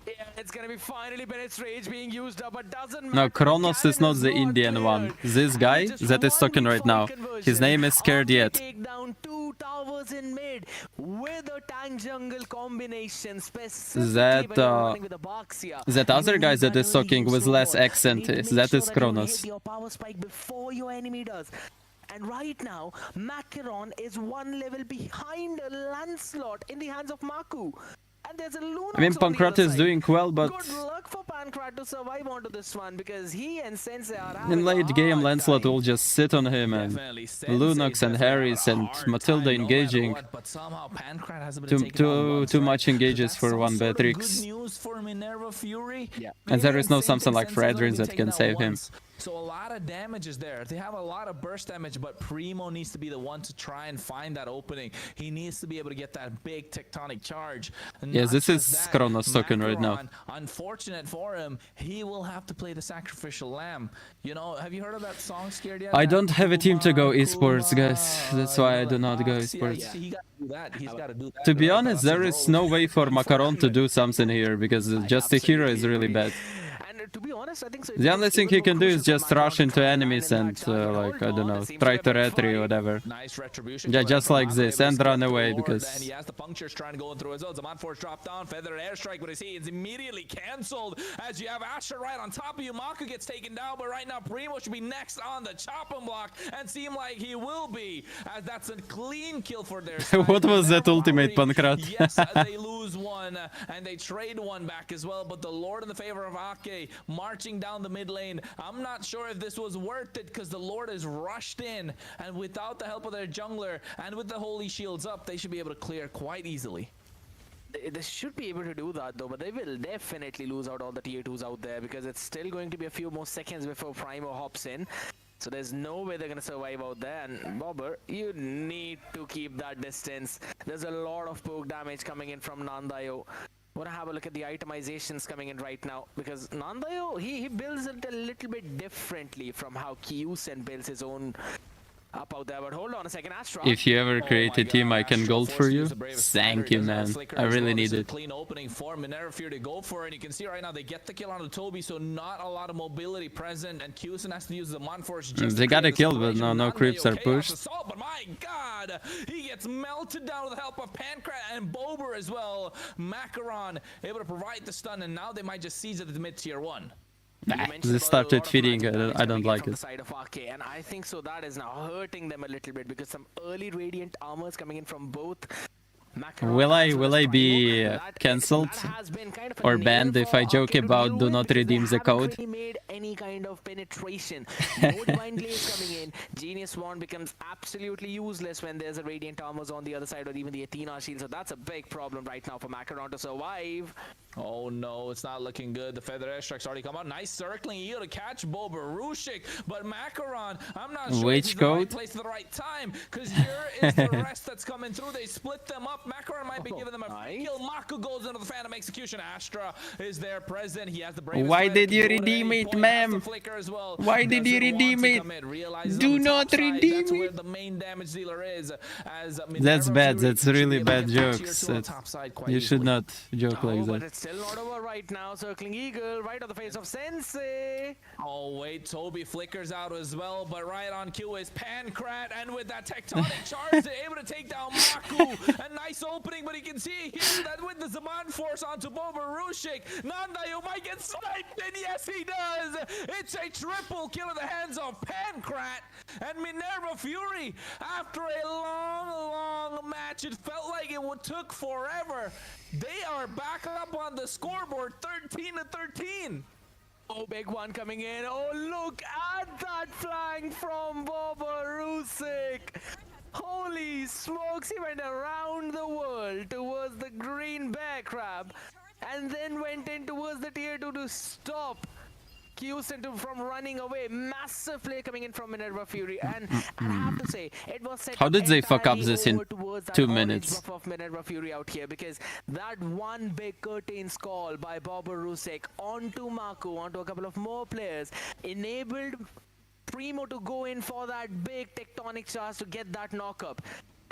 Yeah, it's gonna be finally Bennett's rage being used up, but doesn't No, matter. Kronos is not the Cannon Indian cleared. one. This guy Just that is one talking weak right now. forward His conversion. name is Scared Akke Yet. take down 2 towers in mid with a tank jungle combination, specifically That, when you're running with a Baxia. that You other guy that is manually talking use with your less wall. You accent need to is make that sure is that you Kronos. hit your power spike before your enemy does. And right now, Macaron is 1 level behind a Lancelot in the hands of Maku. And there's a Lunox I mean, on the Pancrat other is side. doing well, but Good luck for Pancrat to survive onto this one, because he and Sensei are having in a late game, hard Lancelot time. will just sit on him and Definitely. Sensei Lunox and definitely Harris having a and hard Matilda time no matter engaging. what, but somehow Pancrat hasn't Too- been taken down too- once, too right? much engages So for that's one some sort of Beatrix. Good news for Minerva Fury. Yeah. And there is no Same something thing, like Sensei's only Fredrin been that taken can down save him. once. So a lot of damage is there. They have a lot of burst damage, but Primo needs to be the one to try and find that opening. He needs to be able to get that big tectonic charge. And Yes, not this just is that, Kronos talking right now. Macaron, unfortunate for him, he will have to play the sacrificial lamb. You know, have you heard of that song, Scared yet? I don't have a team to go Kuma, esports, guys. Kuma, That's why you I know, do like not go Boxia. esports. Yeah, he got to do that. He's got to do that. To be right? honest, But there I is said, no bro, way for Macaron to do something here because just a hero is really bad. And to be honest, I think so. The only thing he can do is just rush into enemies and, like, I don't know, try to retry or whatever. Nice retribution. Yeah, just like this, and run away, And because... he has the punctures trying to go through as well. Zaman Force dropped down, feathered airstrike, but it's immediately cancelled as you have Astra right on top of you. Mako gets taken down, but right now Primo should be next on the chopping block and seem like he will be, as that's a clean kill for their side. What was that ultimate, Pankrat? Yes, they lose one and they trade one back as well, but the Lord in the favor of Akke marching down the mid lane. I'm not sure if this was worth it because the Lord is rushed in, and without the help of their jungler and with the holy shields up, they should be able to clear quite easily. They should be able to do that though, but they will definitely lose out all the tier 2s out there because it's still going to be a few more seconds before Primo hops in. So there's no way they're going to survive out there. And Bobber, you need to keep that distance. There's a lot of poke damage coming in from Nandayo. Want to have a look at the itemizations coming in right now, because Nandayo, he builds it a little bit differently from how Kyusen builds his own up out there. But hold on a second, Astra. If you ever create a team I can gold for you, thank you, man. I really need it. Clean opening for Minerva Fury to go for it. And you can see right now they get the kill on the Toby, so not a lot of mobility present. And Kyusen has to use the Monforce just They got a kill, but no creeps are pushed. Assault, but my god, he gets melted down with the help of Pancrat and Bober as well. Macaron able to provide the stun, and now they might just seize it at the mid tier 1. Nah, they started feeding, I don't like it. Side of Akke, and I think so that is now hurting them a little bit because some early radiant armors coming in from both. Will I be cancelled or banned if I joke about do not redeem the code? Made any kind of penetration. No divine glaze coming in. Genius Wand becomes absolutely useless when there's a radiant armors on the other side, or even the Athena shield. So that's a big problem right now for Macaron to survive. Oh no, it's not looking good. The feather airstrike's already come out. Nice circling heel to catch Boberushik, but Macaron, I'm not sure which he's code? in the right place at the right time, because here is the rest that's coming through. They split them up. Macaron might be giving them a free kill. Mako goes into the Phantom Execution. Astra is there present. He has the bravest. Why did you redeem it, ma'am? Well. Why did you redeem it? Do not redeem that's where it. the main damage dealer is. As That's bad. That's really bad jokes. You should easily. not joke like But that. it's still not over right now. Circling Eagle right on the face of Sensei. Oh wait, Toby flickers out as well, but right on cue is Pancrat, and with that tectonic charge, they're able to take down Maku. A nice opening, but you can see here that with the Zaman Force onto Boberushik, Nandayo might get sniped, and yes he does! It's a triple kill in the hands of Pancrat, and Minerva Fury, after a long match, it felt like it took forever. They are back up on the scoreboard, 13-13. Oh, big one coming in. Oh, look at that flank from Boberushik. Holy smokes, he went around the world towards the green bear crab and then went in towards the tier 2 to stop Kyusen from running away. Massive play coming in from Minerva Fury, and I have to say, it was set How did they fuck up entirely this in over towards that 2 orange minutes? buff of Minerva Fury out here, because that one big curtains call by Boberushik onto Maku, onto a couple of more players, enabled Primo to go in for that big tectonic charge to get that knock-up.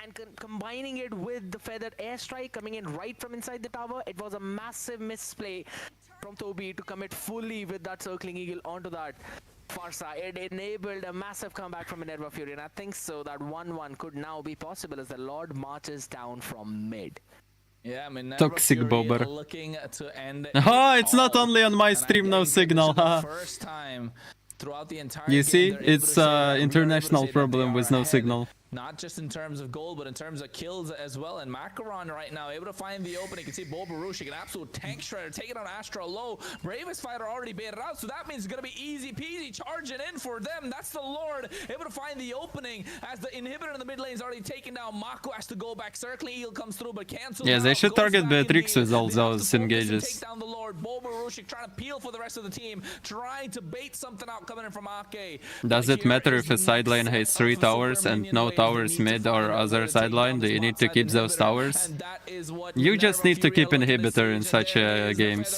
And combining it with the feathered airstrike coming in right from inside the tower, it was a massive misplay from Toby to commit fully with that circling eagle onto that far side. It enabled a massive comeback from Minerva Fury, and I think so that 1-1 could now be possible as the Lord marches down from mid. Yeah, Minerva Toxic Fury Bobber. looking to end Oh, it it's not all. only on my And stream, I no think signal, this is the haha. first time throughout the entire You game see, they're able to it's say that we are able to international say that problem they with are no ahead. signal. Not just in terms of gold, but in terms of kills as well. And Macaron right now able to find the opening. You can see Boberushik, an absolute tank shredder, taking on Astra low. Bravest fighter already baited out, so that means it's going to be easy peasy charging in for them. That's the Lord able to find the opening as the inhibitor in the mid lane is already taken down. Mako has to go back. Circling Eagle comes through, but cancels. Yeah, they out, should goes target back in Beatrix the- with all they have to those focus and engages. Take down the Lord. Boberushik trying to peel for the rest of the team, trying to bait something out coming in from Akke. Does But it matter here if is a the side lane next has set 3 of the super towers and minion no wave. towers mid or other sideline, do you need to keep those towers? You just need to keep inhibitor in such games.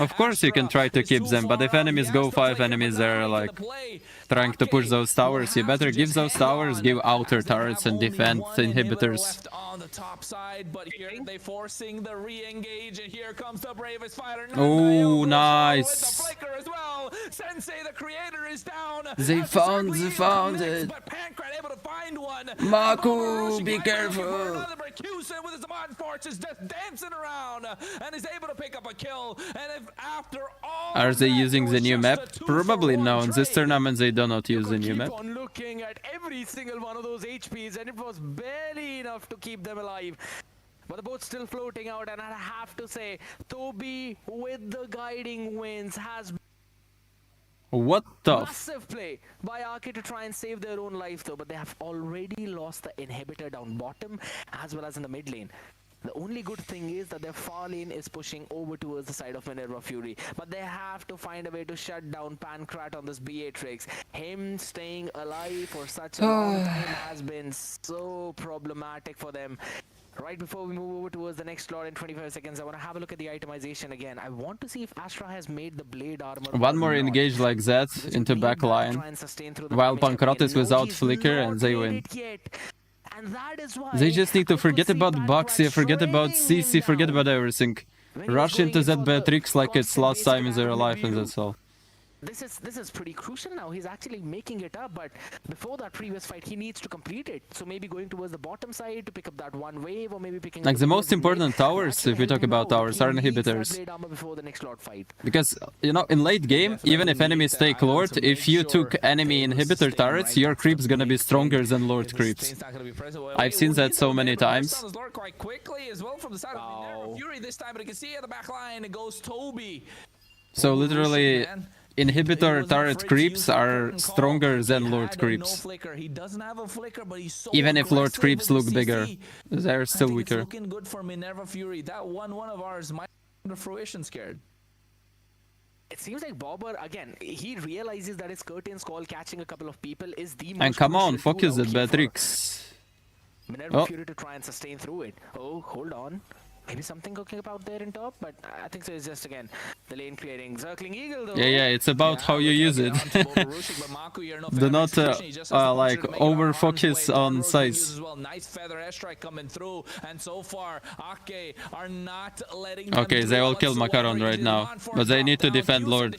Of course you can try to keep them, but if enemies go 5 enemies there like trying to push those towers, you better give those towers, give outer turrets and defend inhibitors. On the top side, but here they forcing the re-engage, and here comes the bravest fighter. Oh, nice. With the flicker as well. Sensei, the creator, is down. They found it. But Pancrat able to find one. Maku, be careful. Another Berkusen with his Zaman Force is just dancing around and is able to pick up a kill. And if after all, Are they using the new map? Probably no. In this tournament they do not use the new map. Keep on looking at every single one of those HPs, and it was barely enough to keep them alive. But the boat's still floating out, and I have to say, Toby with the guiding winds has What the massive play by Akke to try and save their own life though, but they have already lost the inhibitor down bottom as well as in the mid lane. The only good thing is that their far lane is pushing over towards the side of Minerva Fury, but they have to find a way to shut down Pancrat on this Beatrix. Him staying alive for such a long time has been so problematic for them. Right before we move over towards the next slot in 25 seconds, I want to have a look at the itemization again. I want to see if Astra has made the blade armor. One more engage like that into back line, while Pancrat is without flicker and they win. And that is why They just need to forget about Baxia, forget about CC, forget about everything. Rush into that Beatrix like it's last time in their life and that's all. This is pretty crucial now. He's actually making it up, but before that previous fight, he needs to complete it. So maybe going towards the bottom side to pick up that one wave, or maybe picking like the most important towers, if we talk about towers, are inhibitors. Because, you know, in late game, even if enemies take Lord, if you took enemy inhibitor turrets, your creep's gonna be stronger than Lord creeps. I've seen that so many times. Quite quickly as well from the side of Minerva Fury this time, but you can see at the back line it goes Toby. So literally, inhibitor turret creeps are stronger than Lord creeps. He doesn't have a flicker, but he's so even if Lord creeps look bigger, they're still weaker. It's looking good for Minerva Fury. That one of ours might come to fruition scared. It seems like Bobber, again, he realizes that his curtains call catching a couple of people is the most And come on, crucial focus tool at out here for Beatrix. Minerva Fury to try and sustain through it. Oh, hold on. Maybe something cooking up there in top, but I think so. It's just again the lane clearing, circling eagle though. Yeah, it's about how you use it. Do not like over focus on size. Nice feather airstrike coming through, and so far Akke are not letting. Okay, they will kill Macaron right now, but they need to defend Lord.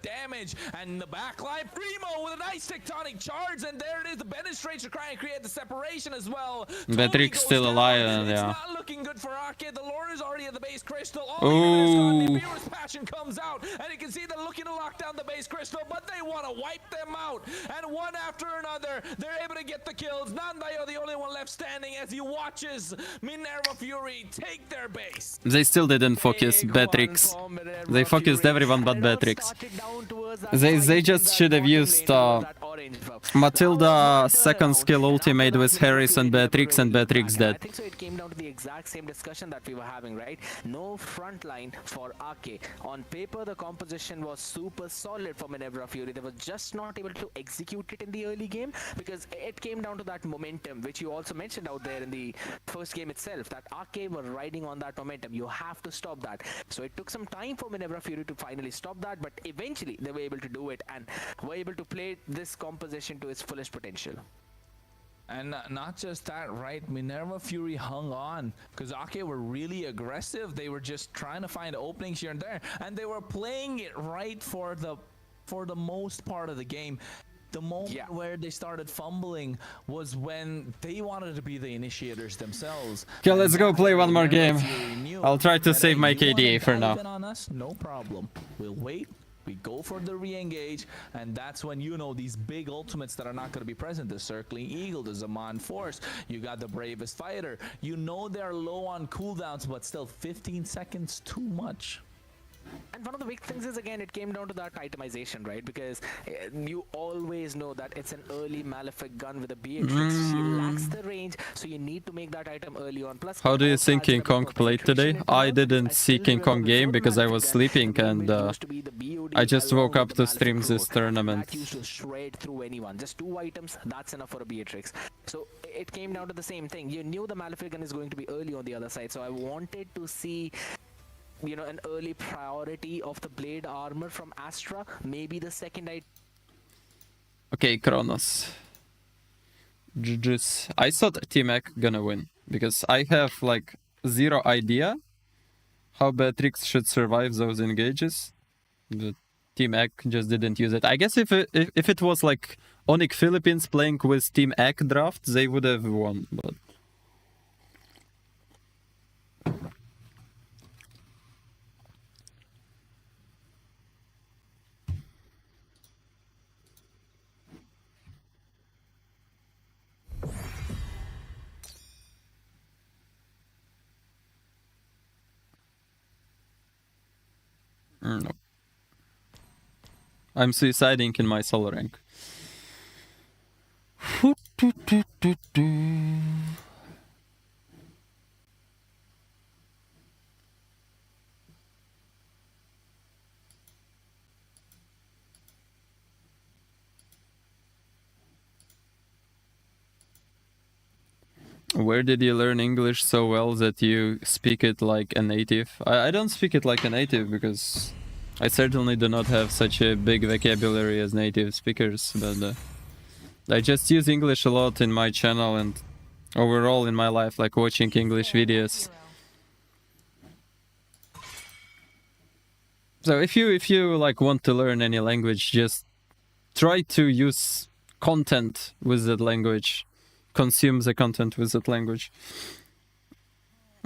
Damage and the backline, Primo with a nice tectonic charge, and there it is. The Benestrates are trying to create the separation as well. Beatrix still alive, and yeah. It's not looking good for Akke. The Lord is already at the base crystal. Oh, passion comes out, and you can see they're looking to lock down the base crystal, but they want to wipe them out. And one after another, they're able to get the kills. Nandayo, the only one left standing, as he watches Minerva Fury take their base. They still didn't focus Beatrix. They focused everyone but Beatrix. They just should have used Matilda second skill ultimate with Harris and Beatrix dead. I think so. It came down to the exact same discussion that we were having, right? No front line for Akke. On paper, the composition was super solid for Minerva Fury. They were just not able to execute it in the early game because it came down to that momentum, which you also mentioned out there in the first game itself, that Akke were riding on that momentum. You have to stop that. So it took some time for Minerva Fury to finally stop that, but eventually they were able to do it and were able to play this composition to its fullest potential. And not just that, right? Minerva Fury hung on because Akke were really aggressive. They were just trying to find openings here and there, and they were playing it right for the most part of the game. The moment where they started fumbling was when they wanted to be the initiators themselves. Okay, let's go play one more game. I'll try to save my KDA for now. On us, no problem. We'll wait. We go for the re-engage, and that's when, you know, these big ultimates that are not going to be present, the Circling Eagle, the Zaman Force, you got the Bravest Fighter. You know they're low on cooldowns, but still 15 seconds too much. And one of the big things is, again, it came down to that itemization, right? Because you always know that it's an early Malefic gun with a Beatrix. She lacks the range, so you need to make that item early on. Plus, How it do you also think adds a King bit more Kong played penetration today? into I her. didn't see still King Kong remember game before because I Malefic was gun, sleeping, the and Mimic used to be the BOD I just along woke with up the to Malefic stream this roar, and tournament. that used to shred through anyone. Just 2 items, that's enough for a Beatrix. So it came down to the same thing. You knew the Malefic gun is going to be early on the other side, so I wanted to see, you know, an early priority of the blade armor from Astra. Maybe the second item. Okay, Kronos. GG's. I thought Team Ek gonna win because I have like zero idea how Beatrix should survive those engages. The Team Ek just didn't use it. I guess if it was like Onyx Philippines playing with Team Ek draft, they would have won. But no. I'm suiciding in my solo rank. Where did you learn English so well that you speak it like a native? I don't speak it like a native because I certainly do not have such a big vocabulary as native speakers, but I just use English a lot in my channel and overall in my life, like watching English videos. So if you like want to learn any language, just try to use content with that language. Consume the content with that language.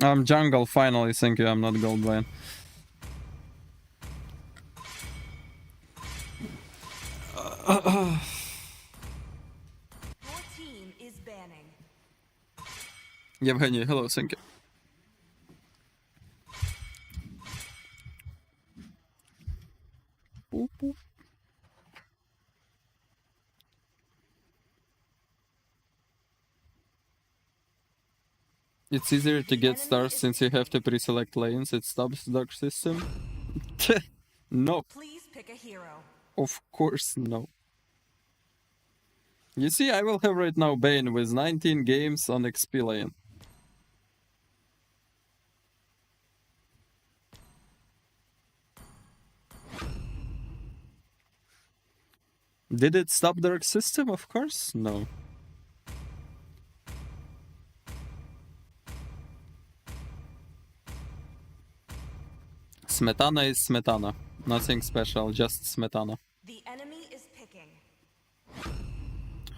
I'm jungle finally, thank you, I'm not gold blind. Your team is banning. Yevgeny, hello, thank you. Boop, boop. It's easier to get stars since you have to pre-select lanes. It stops the dark system. No, Please pick a hero. of course no. You see, I will have right now Bane with 19 games on XP lane. Did it stop dark system? Of course no. Smetana is Smetana. Nothing special, just Smetana. The enemy is picking.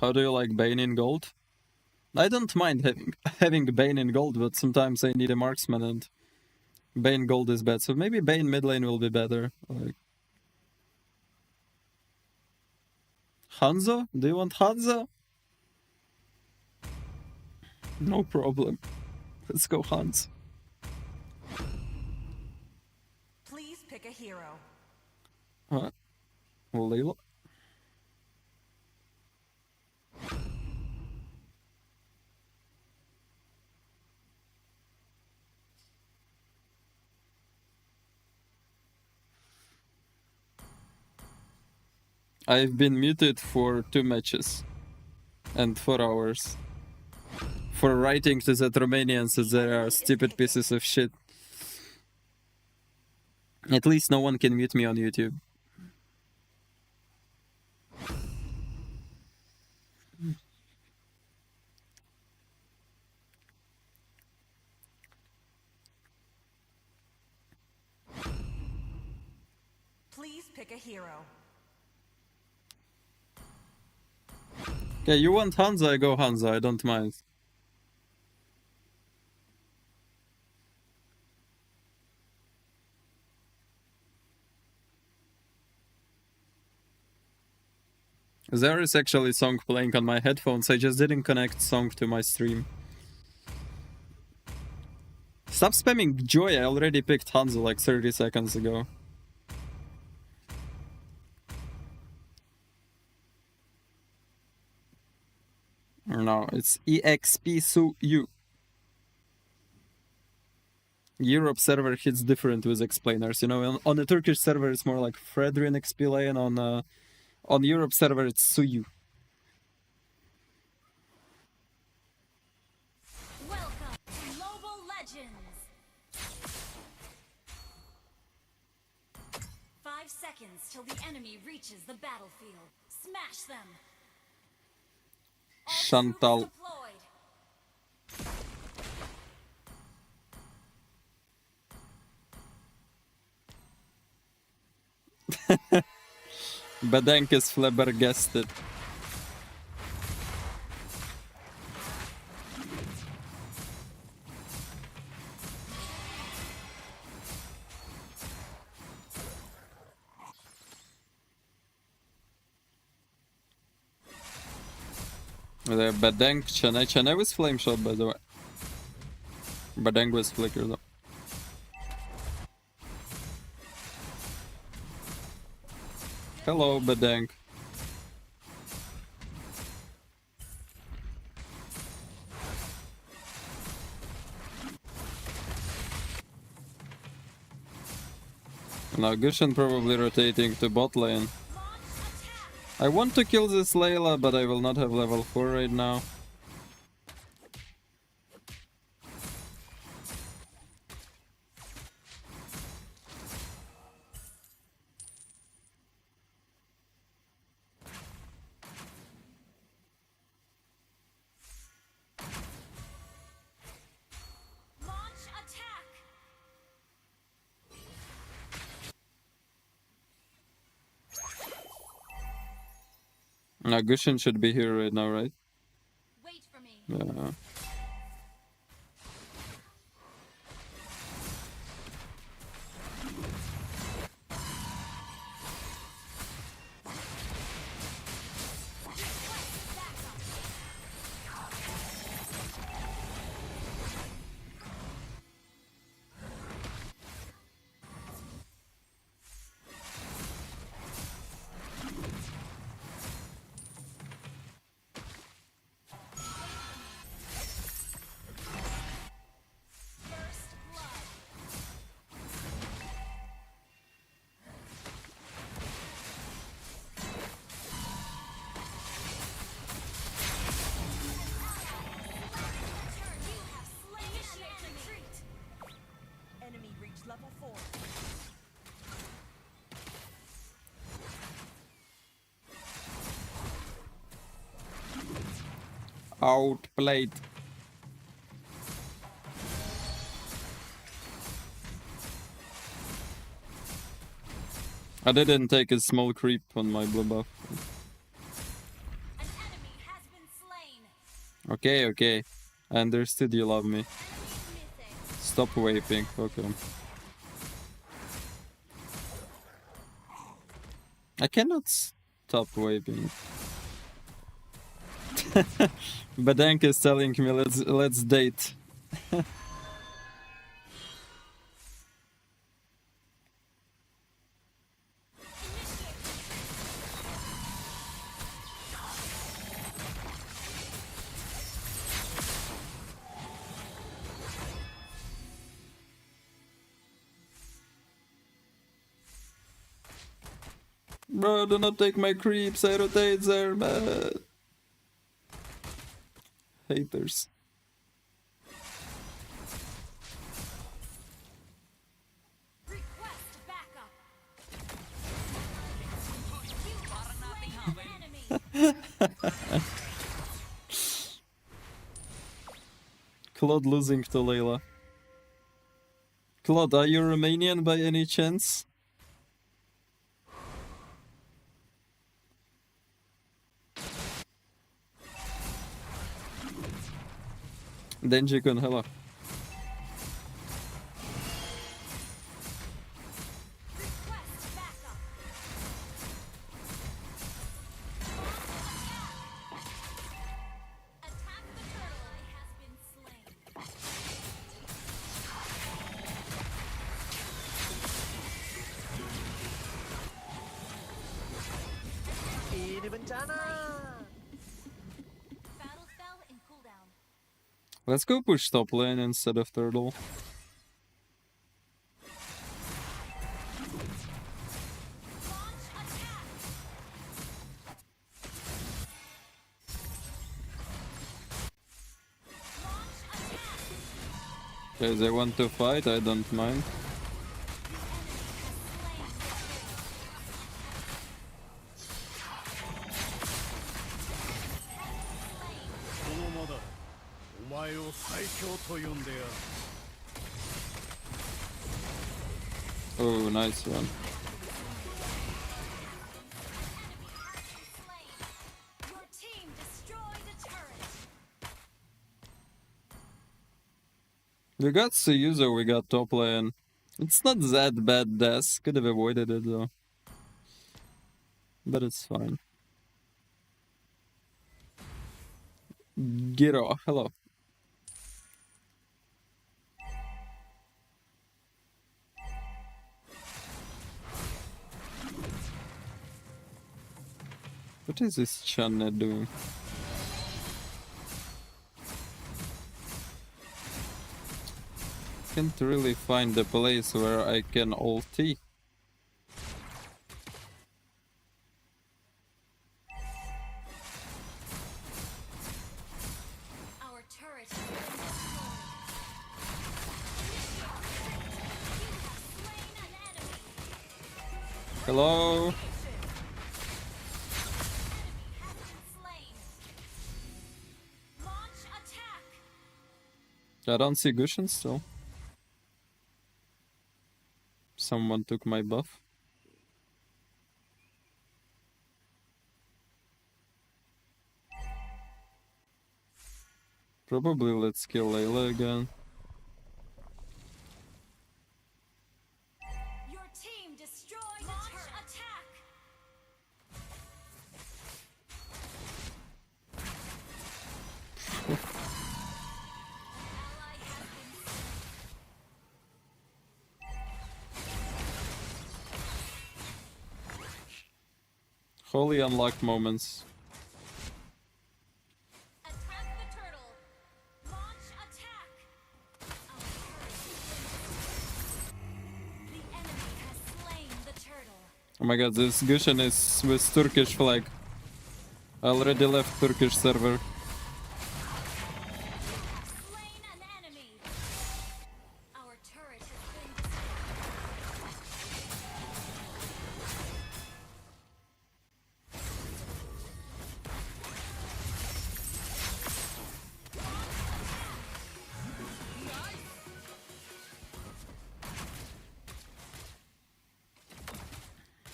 How do you like Bane in gold? I don't mind having Bane in gold, but sometimes I need a marksman and Bane gold is bad. So maybe Bane mid lane will be better. Like Hanzo? Do you want Hanzo? No problem. Let's go Hans. Please pick a hero. Layla. I've been muted for 2 matches and 4 hours for writing to the Romanians that they are stupid pieces of shit. At least no one can mute me on YouTube. Please pick a hero. Okay, you want Hanzo, I go Hanzo, I don't mind. There is actually song playing on my headphones, I just didn't connect song to my stream. Stop spamming Joy, I already picked Hanzo like 30 seconds ago. No, it's EXP-SU. Europe server hits different with explainers. You know, on the Turkish server it's more like Fredrin XP lane. On Europe server it's Suyu. Welcome to Mobile Legends. 5 seconds till the enemy reaches the battlefield. Smash them. All Chantal. troops deployed. Bedenk is flabbergasted. The Bedenk Chane was flame shot, by the way. Bedenk was flicker though. Hello, Bedenk. Now Gushin probably rotating to bot lane. I want to kill this Layla, but I will not have level 4 right now. Launch attack. Now Gushin should be here right now, right? Wait for me. Yeah. First blood. You have slain an enemy. Enemy reached level 4. Outplayed. I didn't take a small creep on my blue buff. An enemy has been slain. Okay, okay. I understood you love me. Enemy missing. Stop vaping, okay. I cannot stop vaping. Bedenk is telling me let's date. Bro, do not take my creeps, I rotate there, man. Haters. Request backup. You have slain an enemy. Claude losing to Layla. Claude, are you Romanian by any chance? Denji-kun, hello. Request backup. Attack the turtle. Ally has been slain. Ini bencana. Battle fell Let's go push top lane instead of turtle. Okay, they want to fight, I don't mind. Oh, nice one. Your team destroyed a turret. We got Suyuzo, we got top lane. It's not that bad, Daz. Could have avoided it though. But it's fine. Giro, hello. What is this Channe doing? Can't really find a place where I can ulti. Our turret has been destroyed. Hello? Launch attack. I don't see Gushin still. Someone took my buff. Probably let's kill Layla again. Your team destroyed a turret. Attack. Ally has been Holy unlocked moments. attack the turtle. Launch attack. The enemy has slain the turtle. Oh my god, this Gushin is with Turkish flag. I already left Turkish server. Slain an enemy. Our turret has been destroyed.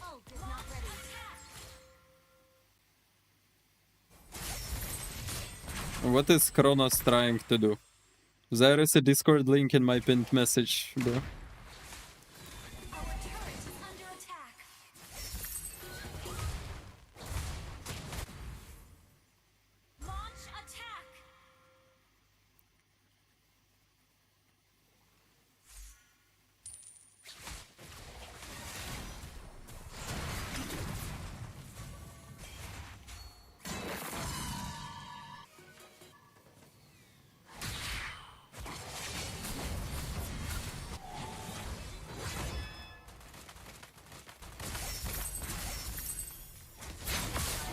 Ult is not ready. What is Kronos trying to do? There is a Discord link in my pinned message, bro. Our turret is under attack. Launch attack.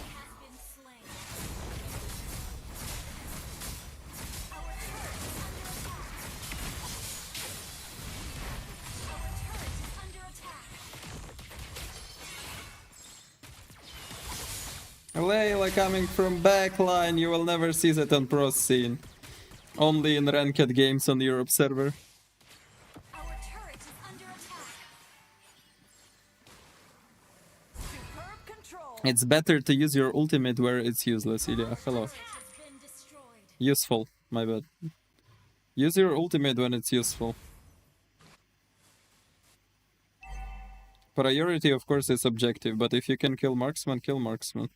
Has been slain. Our turret is under attack. Our turret is under attack. Layla coming from backline, you will never see that on pro scene. Only in ranked games on Europe server. Our turret is under attack. Superb control. It's better to use your ultimate where it's useless, Ilya. Hello. Turret has been destroyed. Useful, my bad. Use your ultimate when it's useful. Priority, of course, is objective, but if you can kill marksman, kill marksman.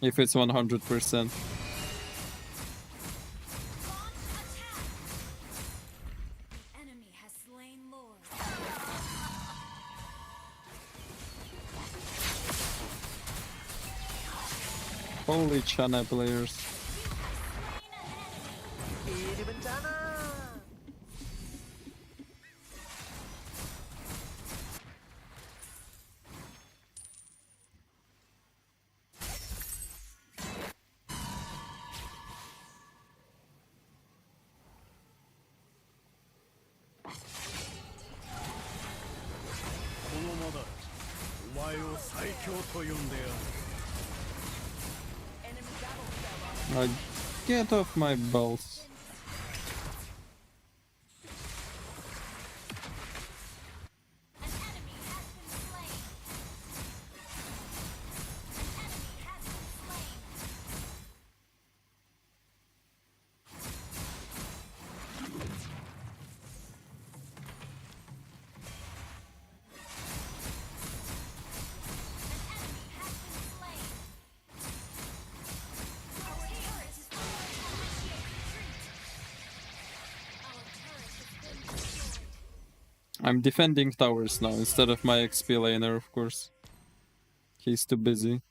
If it's 100%. Launch attack. The enemy has slain Lord. Holy China players. Get off my balls. An enemy has been slain. An enemy has been slain. I'm defending towers now instead of my XP laner, of course. He's too busy.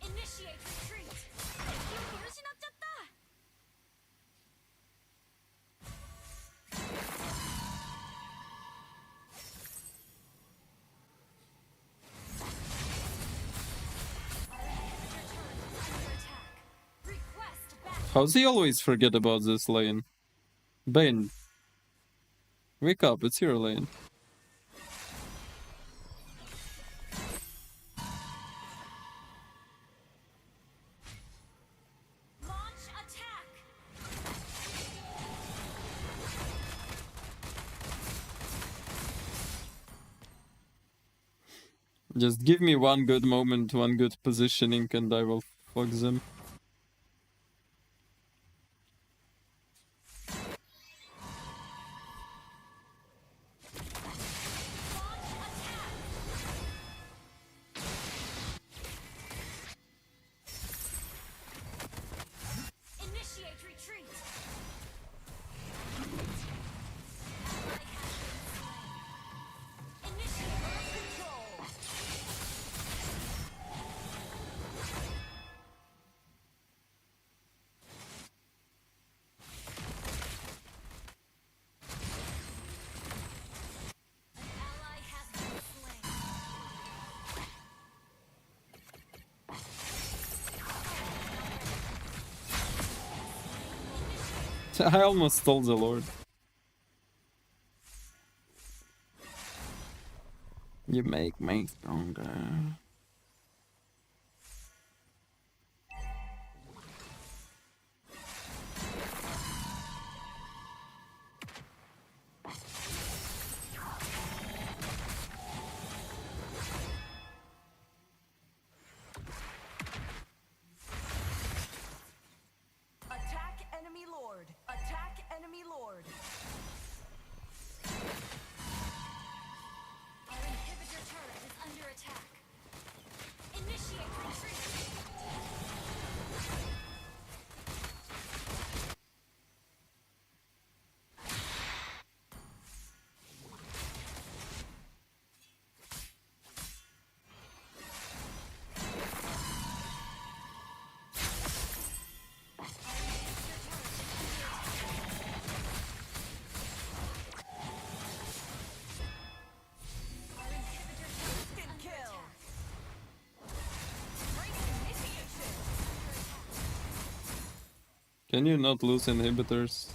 Initiate retreat. How's he always forget about this lane? Bane. Wake up, it's your lane. Launch attack. Just give me one good moment, one good positioning, and I will fuck them. Initiate retreat. Initiate control. An ally has been slain. I almost stole the Lord. You make me stronger. Attack enemy lord. Attack enemy lord. Our inhibitor turret is under attack. Initiate retreat. Our inhibitor turret is under Kill. attack. Break initiation. Can you not lose inhibitors?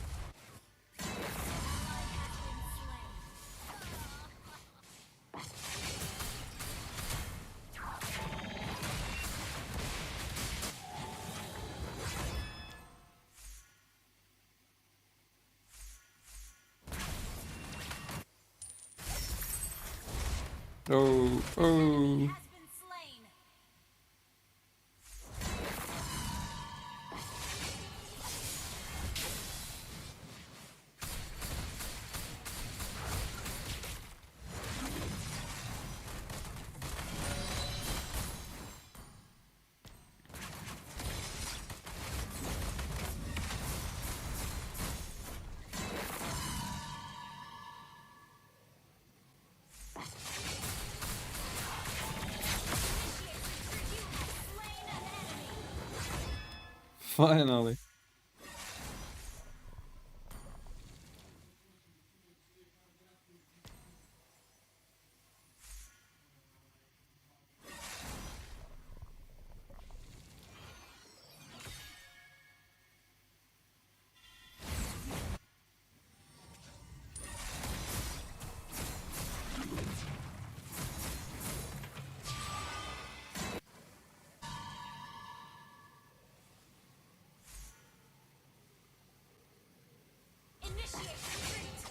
Oh, oh. Has been slain. Finally. Initiate retreat.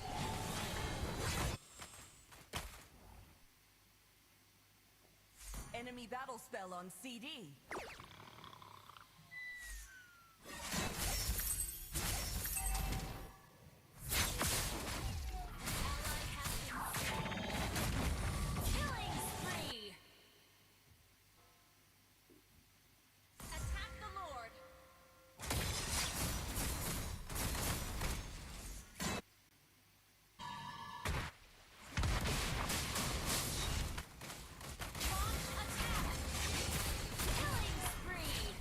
Enemy battle spell on CD. Killing spree. Attack the Lord. Launch attack. Killing spree.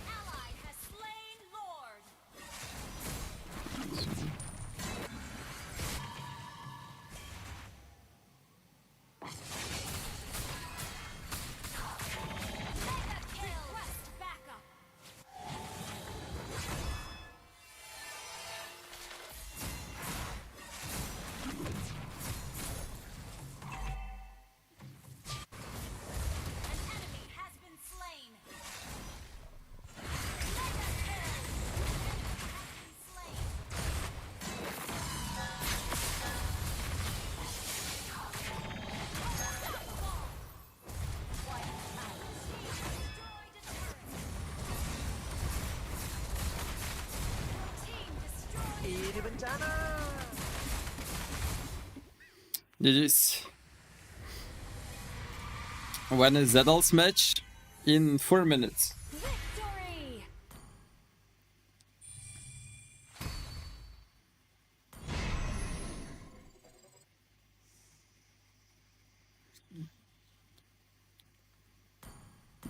Ally has slain Lord. Mega kill. Request backup. An enemy has been slain. Mega kill. Enemy has been slain. GG's. When is Zedel's match? In 4 minutes. Victory!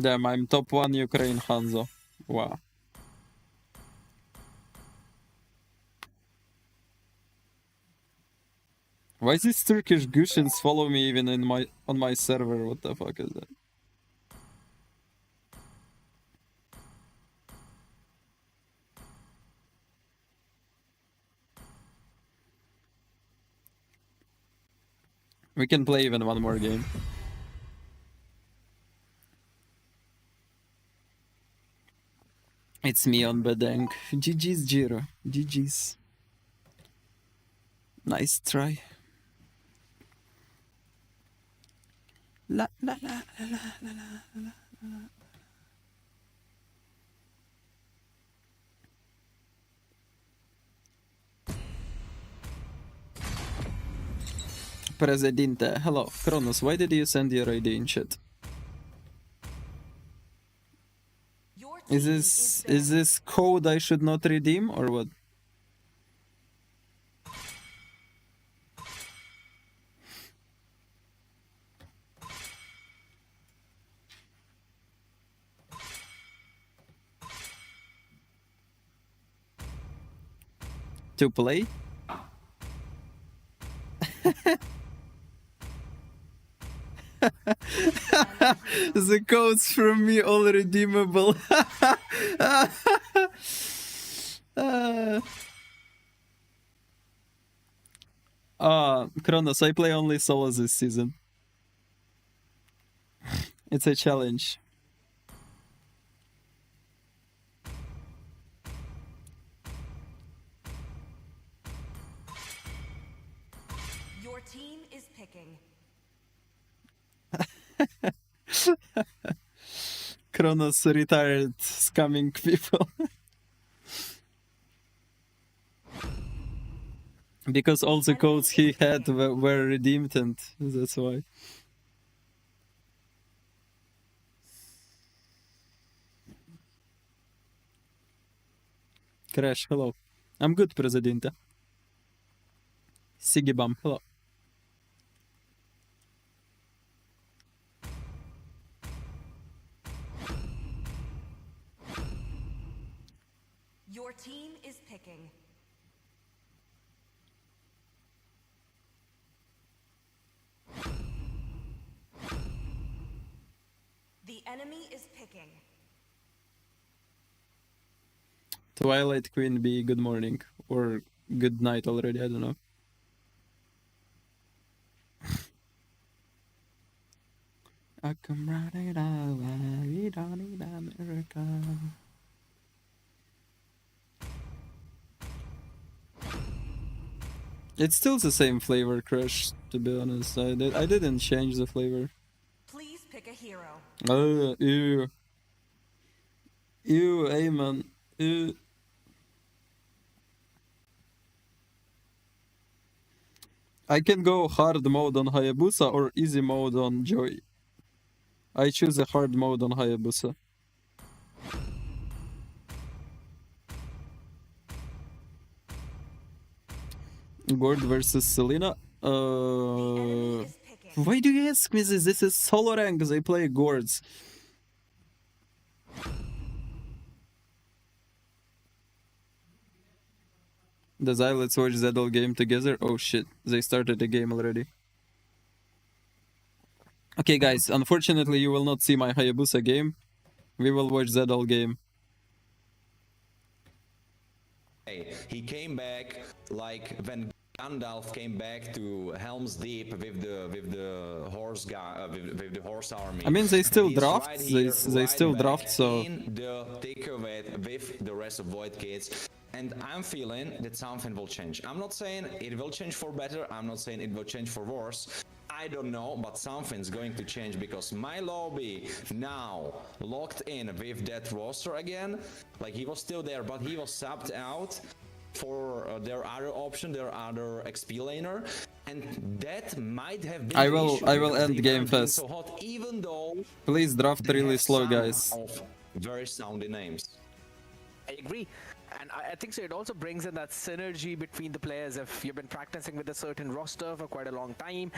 Damn, I'm top 1 Ukraine Hanzo. Wow. Why these Turkish Gushins follow me even in on my server? What the fuck is that? We can play even one more game. It's me on Bedeng. GG's Jiro. GG's. Nice try. La la la la la la la la. Presidente. Hello. Kronos, why did you send your ID in chat? Your Is team this code I should not redeem or what? To play? The codes from me all redeemable. Kronos, I play only solo this season. It's a challenge. Your team is picking. Kronos retired scamming people. Because all the codes he had were redeemed, and that's why. Crash, hello. I'm good, Presidente. Sigibam, hello. Your team is picking. The enemy is picking. Twilight Queen be good morning. Or good night already, I don't know. I come running out, we don't need America. It's still the same flavor, Crush, to be honest. I didn't change the flavor. Please pick a hero. Ew. Ew, Amen. Ew. I can go hard mode on Hayabusa or easy mode on Joy. I choose a hard mode on Hayabusa. Gord versus Selena. Why do you ask me this? This is solo rank. They play Gords. Dazai, let's watch Zedel game together. Oh shit, they started the game already. Okay, guys, unfortunately you will not see my Hayabusa game. We will watch Zedel game. He came back like when Gandalf came back to Helm's Deep with the horse guy with the horse army. I mean, they still He's draft. right here, They right still back draft. So in the thick of it with the rest of Voidkids. And I'm feeling that something will change. I'm not saying it will change for better. I'm not saying it will change for worse. I don't know, but something's going to change because my lobby now locked in with that roster again. Like he was still there, but he was subbed out for their other option, their other XP laner, and that might have been. I will end game fast. So hot, even though please draft really slow, some guys. Of very soundy names. I agree. And I think so it also brings in that synergy between the players. If you've been practicing with a certain roster for quite a long time,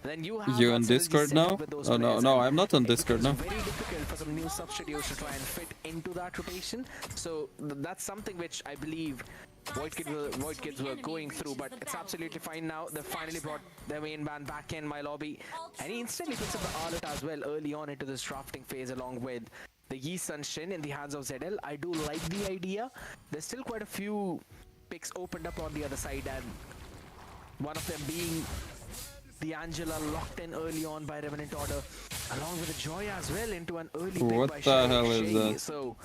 then you have You on Discord now? Oh no, I'm not on Discord now. It's very difficult for some new substitutes to try and fit into that rotation. So that's something which I believe Voidkids were going through, but it's absolutely fine now. They finally brought their main man back in my lobby, and he instantly picks up the Arlet as well early on into this drafting phase along with the Yi Sun Shin in the hands of Zedel. I do like the idea. There's still quite a few picks opened up on the other side, and one of them being the Angela locked in early on by Revenant Order, along with the Joy as well into an early pick What by the hell is that? So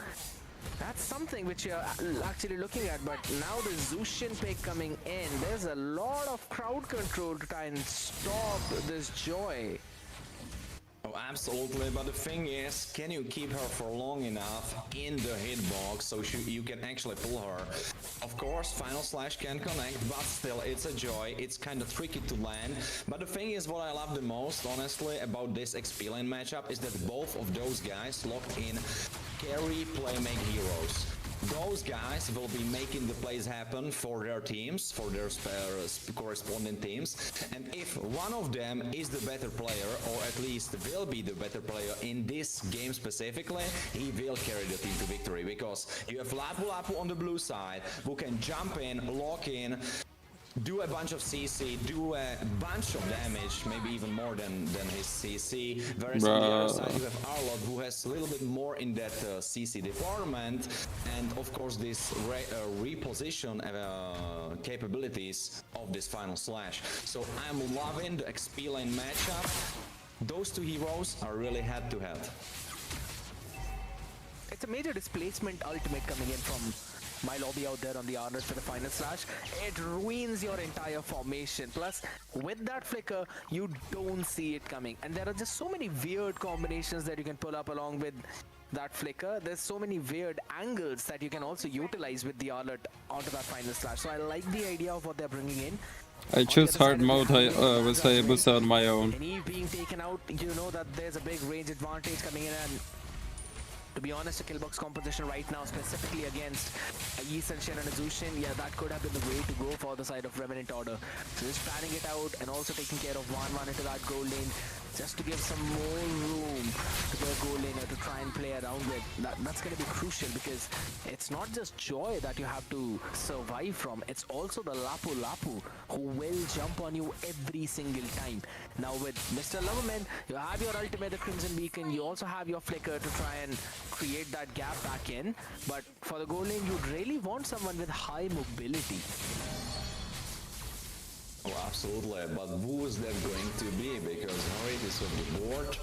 that's something which you're actually looking at, but now the Zushin pick coming in, there's a lot of crowd control to try and stop this Joy. Oh, absolutely, but the thing is, can you keep her for long enough in the hitbox so you can actually pull her? Of course, Final Slash can connect, but still, it's a Joy, it's kind of tricky to land. But the thing is, what I love the most, honestly, about this XP lane matchup is that both of those guys locked in carry playmake heroes. Those guys will be making the plays happen for their teams, for their corresponding teams, and if one of them is the better player, or at least will be the better player in this game specifically, he will carry the team to victory, because you have Lapu Lapu on the blue side, who can jump in, lock in, do a bunch of CC, do a bunch of damage, maybe even more than his CC. Whereas on the other side you have Arlot, who has a little bit more in that CC department, and of course this reposition capabilities of this Final Slash. So I'm loving the XP lane matchup. Those two heroes are really head to head. It's a major displacement ultimate coming in from my lobby out there on the Arnors for the Final Slash. It ruins your entire formation. Plus, with that flicker, you don't see it coming. And there are just so many weird combinations that you can pull up along with that flicker. There's so many weird angles that you can also utilize with the alert onto that final slash. So I like the idea of what they're bringing in. I choose hard mode with Hayabusa on my own. And Eve being taken out, you know that there's a big range advantage coming in, and to be honest, a killbox composition right now, specifically against a Yi Senshin and a Zushin, yeah, that could have been the way to go for the side of Revenant Order. So just planning it out and also taking care of 1-1 into that gold lane, just to give some more room to the gold laner to try and play around with. That's going to be crucial, because it's not just Joy that you have to survive from, it's also the Lapu Lapu who will jump on you every single time. Now with Mr. Loverman, you have your ultimate, the Crimson Beacon, you also have your flicker to try and create that gap back in, but for the goal lane you'd really want someone with high mobility. Oh, absolutely, but who is that going to be? Because Horit is on the board,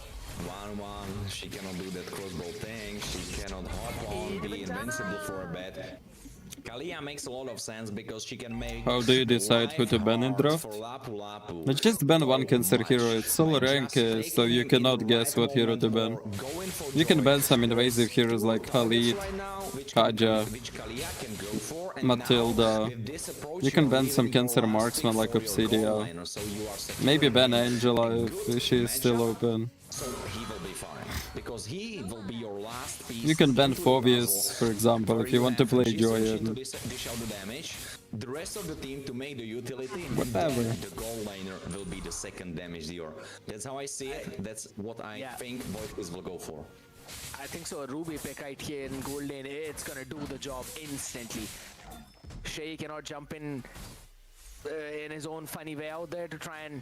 1-1, she cannot do that crossbow thing, she cannot hop on, be invincible for a bit. Kalia makes a lot of sense because she can make. How do you decide who to ban in draft? Let's just ban one cancer hero, it's all rank, so you cannot guess what hero to ban. You can ban some invasive heroes like Khalid, Kaja, Matilda. You can ban some cancer marksmen like Obsidia. Maybe ban Angela if she is still open. So he will be fine, because he will be your last piece. You can ban Phobius, for example, if you want to play Joy. To dish out the damage, the rest of the team to make the utility, Whatever. and the gold laner will be the second damage dealer. That's how I see it, that's what I think Voidkids will go for. I think so. A Ruby pick right here in gold lane, it's gonna do the job instantly. Shay cannot jump in his own funny way out there to try and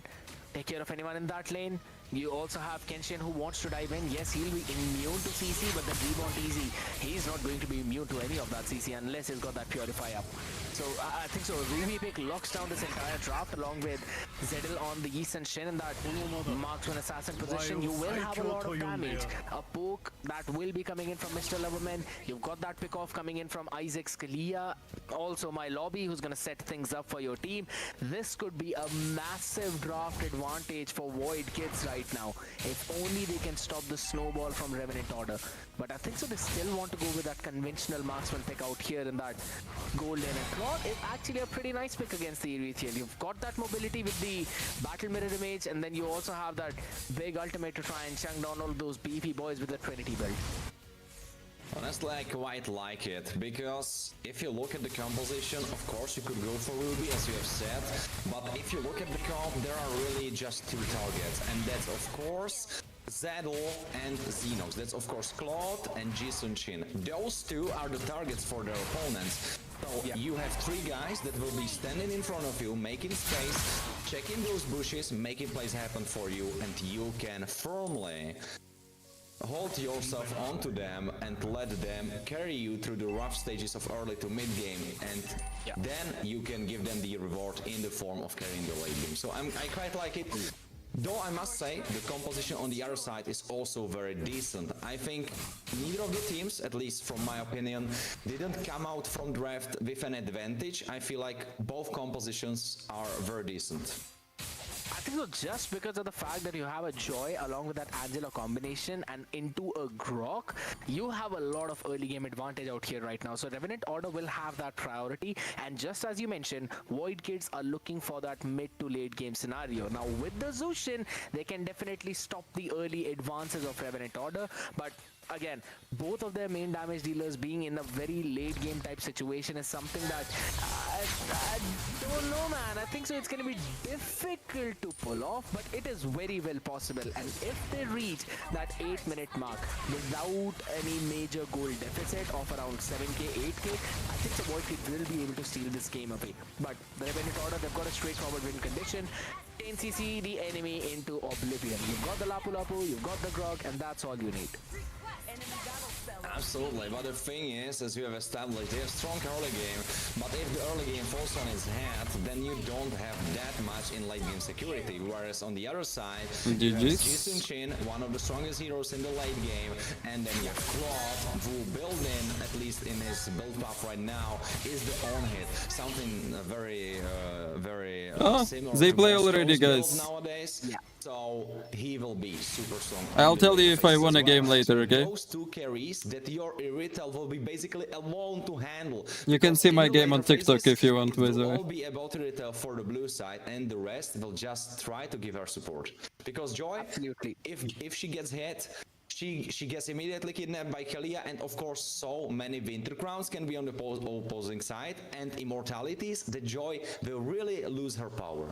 take care of anyone in that lane. You also have Kenshin who wants to dive in. Yes, he'll be immune to CC, but the rebound easy. He's not going to be immune to any of that CC unless he's got that Purify up. So I think so. Ruby pick locks down this entire draft along with Zedel on the East and Shin in that marksman assassin position. You will have a lot of damage. A poke that will be coming in from Mr. Loverman. You've got that pick off coming in from Isaac Scalia. Also my lobby who's going to set things up for your team. This could be a massive draft advantage for Voidkids right now. If only they can stop the snowball from Revenant Order. But I think so they still want to go with that conventional marksman pick out here in that gold lane. And Claude is actually a pretty nice pick against the Erethian. You've got that mobility with the battle mirror image, and then you also have that big ultimate to try and chunk down all those beefy boys with the Trinity build. Honestly, I quite like it, because if you look at the composition, of course you could go for Ruby, as you have said, but if you look at the comp, there are really just two targets, and that's of course Zedel and Xenos. That's of course Claude and Jisun Chin. Those two are the targets for their opponents. So you have three guys that will be standing in front of you, making space, checking those bushes, making plays happen for you, and you can firmly hold yourself onto them and let them carry you through the rough stages of early to mid game, and then you can give them the reward in the form of carrying the late game. So I quite like it. Though I must say, the composition on the other side is also very decent. I think neither of the teams, at least from my opinion, didn't come out from draft with an advantage. I feel like both compositions are very decent. I think so, just because of the fact that you have a Joy along with that Angela combination and into a Grok, you have a lot of early game advantage out here right now. So Revenant Order will have that priority, and just as you mentioned, Voidkids are looking for that mid to late game scenario. Now with the Zushin, they can definitely stop the early advances of Revenant Order, but again, both of their main damage dealers being in a very late game type situation is something that I don't know, man. I think so it's going to be difficult to pull off, but it is very well possible. And if they reach that 8-minute mark without any major goal deficit of around 7k, 8k, I think the Voidkids will be able to steal this game away. But the Revenant Order, they've got a straightforward win condition. 10cc the enemy into oblivion. You've got the Lapu Lapu, you've got the Grog, and that's all you need. Absolutely, but the thing is, as we have established, they have strong early game, but if the early game falls on his head, then you don't have that much in late game security, whereas on the other side, you have Jisun Chin, one of the strongest heroes in the late game, and then you have Claude, who built in, at least in his build path right now, is the on-hit, something very similar they to play most already, builds guys. nowadays. Yeah. So he will be super strong. I'll tell you if I won a game later, okay? Those two carries that your Irrital will be basically alone to handle. You can see In my the game on later TikTok phases, if you want, it by will the way. all be about Irrital for the blue side, and the rest will just try to give her support. Because Joy, Absolutely. if she gets hit, she gets immediately kidnapped by Kalia, and of course so many Winter Crowns can be on the opposing side, and Immortalities, the Joy will really lose her power.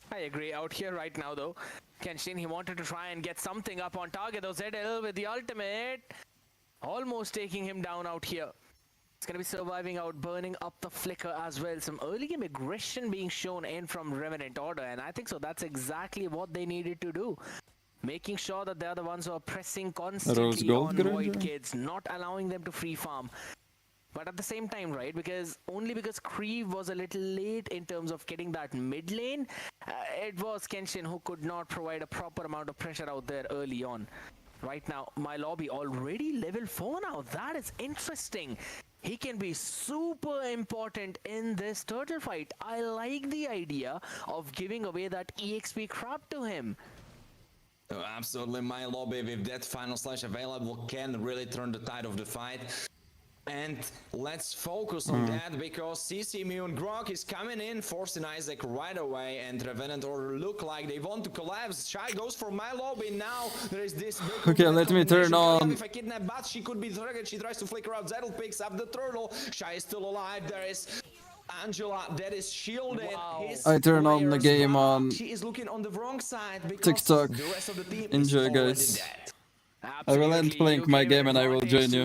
I agree. Out here right now, though, Kenshin, he wanted to try and get something up on target. Though Zedel with the ultimate, almost taking him down out here. It's going to be surviving out, burning up the flicker as well. Some early game aggression being shown in from Revenant Order, and I think so that's exactly what they needed to do. Making sure that they're the ones who are pressing constantly on Voidkids, not allowing them to free farm. But at the same time, right, because Kriv was a little late in terms of getting that mid lane, it was Kenshin who could not provide a proper amount of pressure out there early on. Right now, mlbb already level 4 now. That is interesting. He can be super important in this turtle fight. I like the idea of giving away that EXP crap to him. Oh, absolutely, mlbb with that final slash available can really turn the tide of the fight. And let's focus on that, because CC Immune Grok is coming in, forcing Isaac right away, and Revenant Order look like they want to collapse. Shy goes for mlbb now. There is this big Okay, let me turn on. If I kidnap, but she could be targeted. She tries to flicker out. Zedel picks up the turtle. Shy is still alive. There is Angela that is shielded. Wow. I turn on the game on She is looking on the wrong side because TikTok. the rest of the team Enjoy, is already guys. dead. I will end playing my game and I will join you.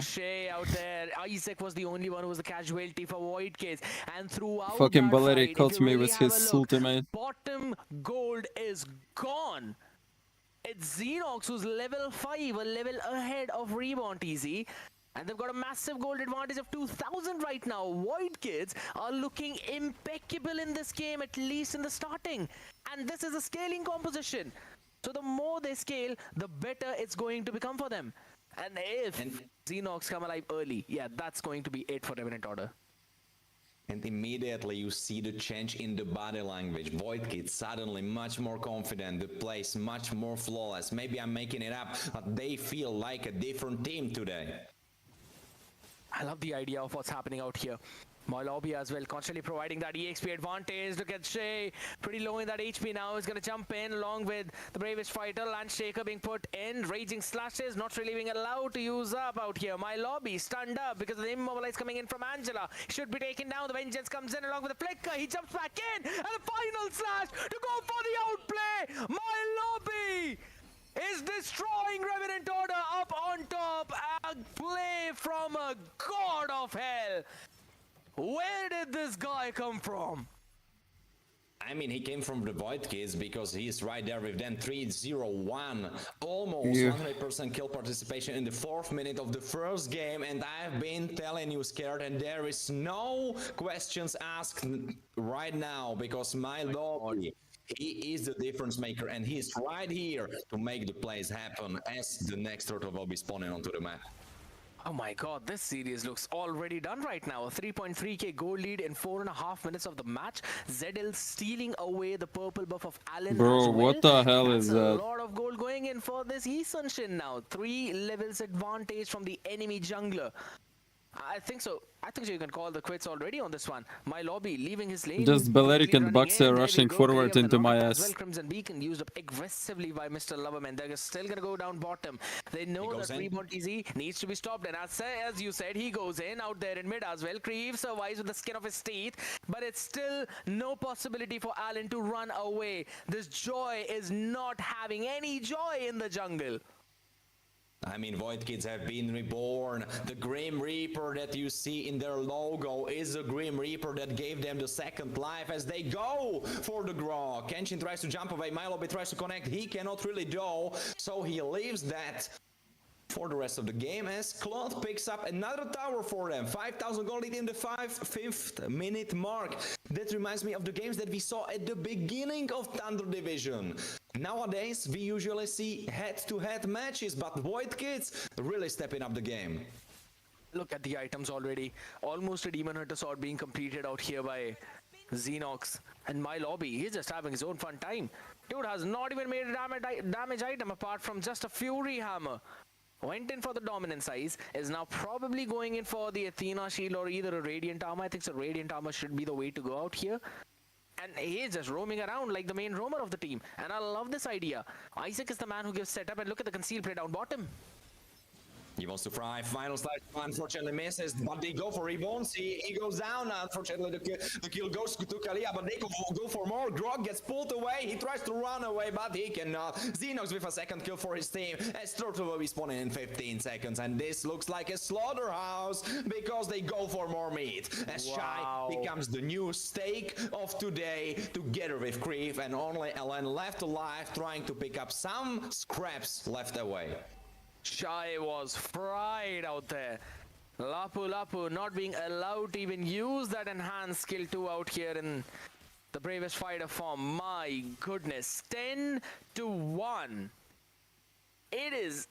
Out there. Isaac was the only one who was the casualty for Voidkids, and throughout Fucking that Valeri fight, caught if you me really with have his a look, ultimate. bottom gold is gone. It's Xenox who's level 5, a level ahead of Reborn TZ. And they've got a massive gold advantage of 2,000 right now. Voidkids are looking impeccable in this game, at least in the starting. And this is a scaling composition. So the more they scale, the better it's going to become for them. And if Xenox come alive early, yeah, that's going to be it for Revenant Order. And immediately you see the change in the body language. Voidkids suddenly much more confident, the plays much more flawless. Maybe I'm making it up, but they feel like a different team today. I love the idea of what's happening out here. mlbb as well, constantly providing that EXP advantage. Look at Shay, pretty low in that HP now. He's going to jump in along with the bravest fighter. Landshaker being put in. Raging slashes, not really being allowed to use up out here. mlbb stunned up because of the immobilize coming in from Angela. Should be taken down. The vengeance comes in along with the flicker. He jumps back in. And the final slash to go for the outplay. mlbb is destroying Revenant Order up on top. A play from a god of hell. Where did this guy come from? I mean, he came from the Voidkids because he's right there with them. 3-0-1, almost 100% kill participation in the 4th minute of the first game, and I've been telling you, Scared, and there is no questions asked right now, because mlbb, he is the difference maker, and he's right here to make the plays happen as the next turtle will be spawning onto the map. Oh my god, this series looks already done right now. A 3.3k goal lead in 4.5 minutes of the match. Zedel stealing away the purple buff of Allen. Bro, what the hell is That's that? A lot of gold going in for this Esunshin now. 3 levels advantage from the enemy jungler. I think so. I think you can call the quits already on this one. mlbb leaving his lane. Just Balearic and Buxer There we rushing go, forward clear into the my knockback as ass. well. Crimson Beacon used up aggressively by Mr. Loverman. They're still going to go down bottom. They know that Reborn TZ needs to be stopped. And as you said, he goes in out there in mid as well. Kriv survives with the skin of his teeth. But it's still no possibility for Allen to run away. This Joy is not having any joy in the jungle. I mean, Voidkids have been reborn. The Grim Reaper that you see in their logo is a Grim Reaper that gave them the second life as they go for the Grok. Kenshin tries to jump away, mlbb tries to connect, he cannot really do, so he leaves that for the rest of the game as Claude picks up another tower for them. 5,000 gold lead in the 5th minute mark. That reminds me of the games that we saw at the beginning of Thunder Division. Nowadays, we usually see head-to-head matches, but Voidkids really stepping up the game. Look at the items already. Almost a Demon Hunter sword being completed out here by Xenox. And mlbb, he's just having his own fun time. Dude has not even made a damage item apart from just a Fury Hammer. Went in for the Dominance Eyes, is now probably going in for the Athena Shield or either a Radiant Armor. I think so Radiant Armor should be the way to go out here. And he's just roaming around like the main roamer of the team. And I love this idea. Isaac is the man who gives setup, and look at the concealed play down bottom. He wants to fry. Final slash, unfortunately misses, but they go for Reborns. He goes down. Unfortunately, the kill goes to Kalia, but they go for more. Grog gets pulled away. He tries to run away, but he cannot. Xenox with a second kill for his team. As Turtle will be spawning in 15 seconds, and this looks like a slaughterhouse because they go for more meat. As Shy becomes the new steak of today, together with Creef, and only Ellen left alive, trying to pick up some scraps left away. Shy was fried out there. Lapu Lapu not being allowed to even use that enhanced skill 2 out here in the bravest fighter form. My goodness, 10-1. It is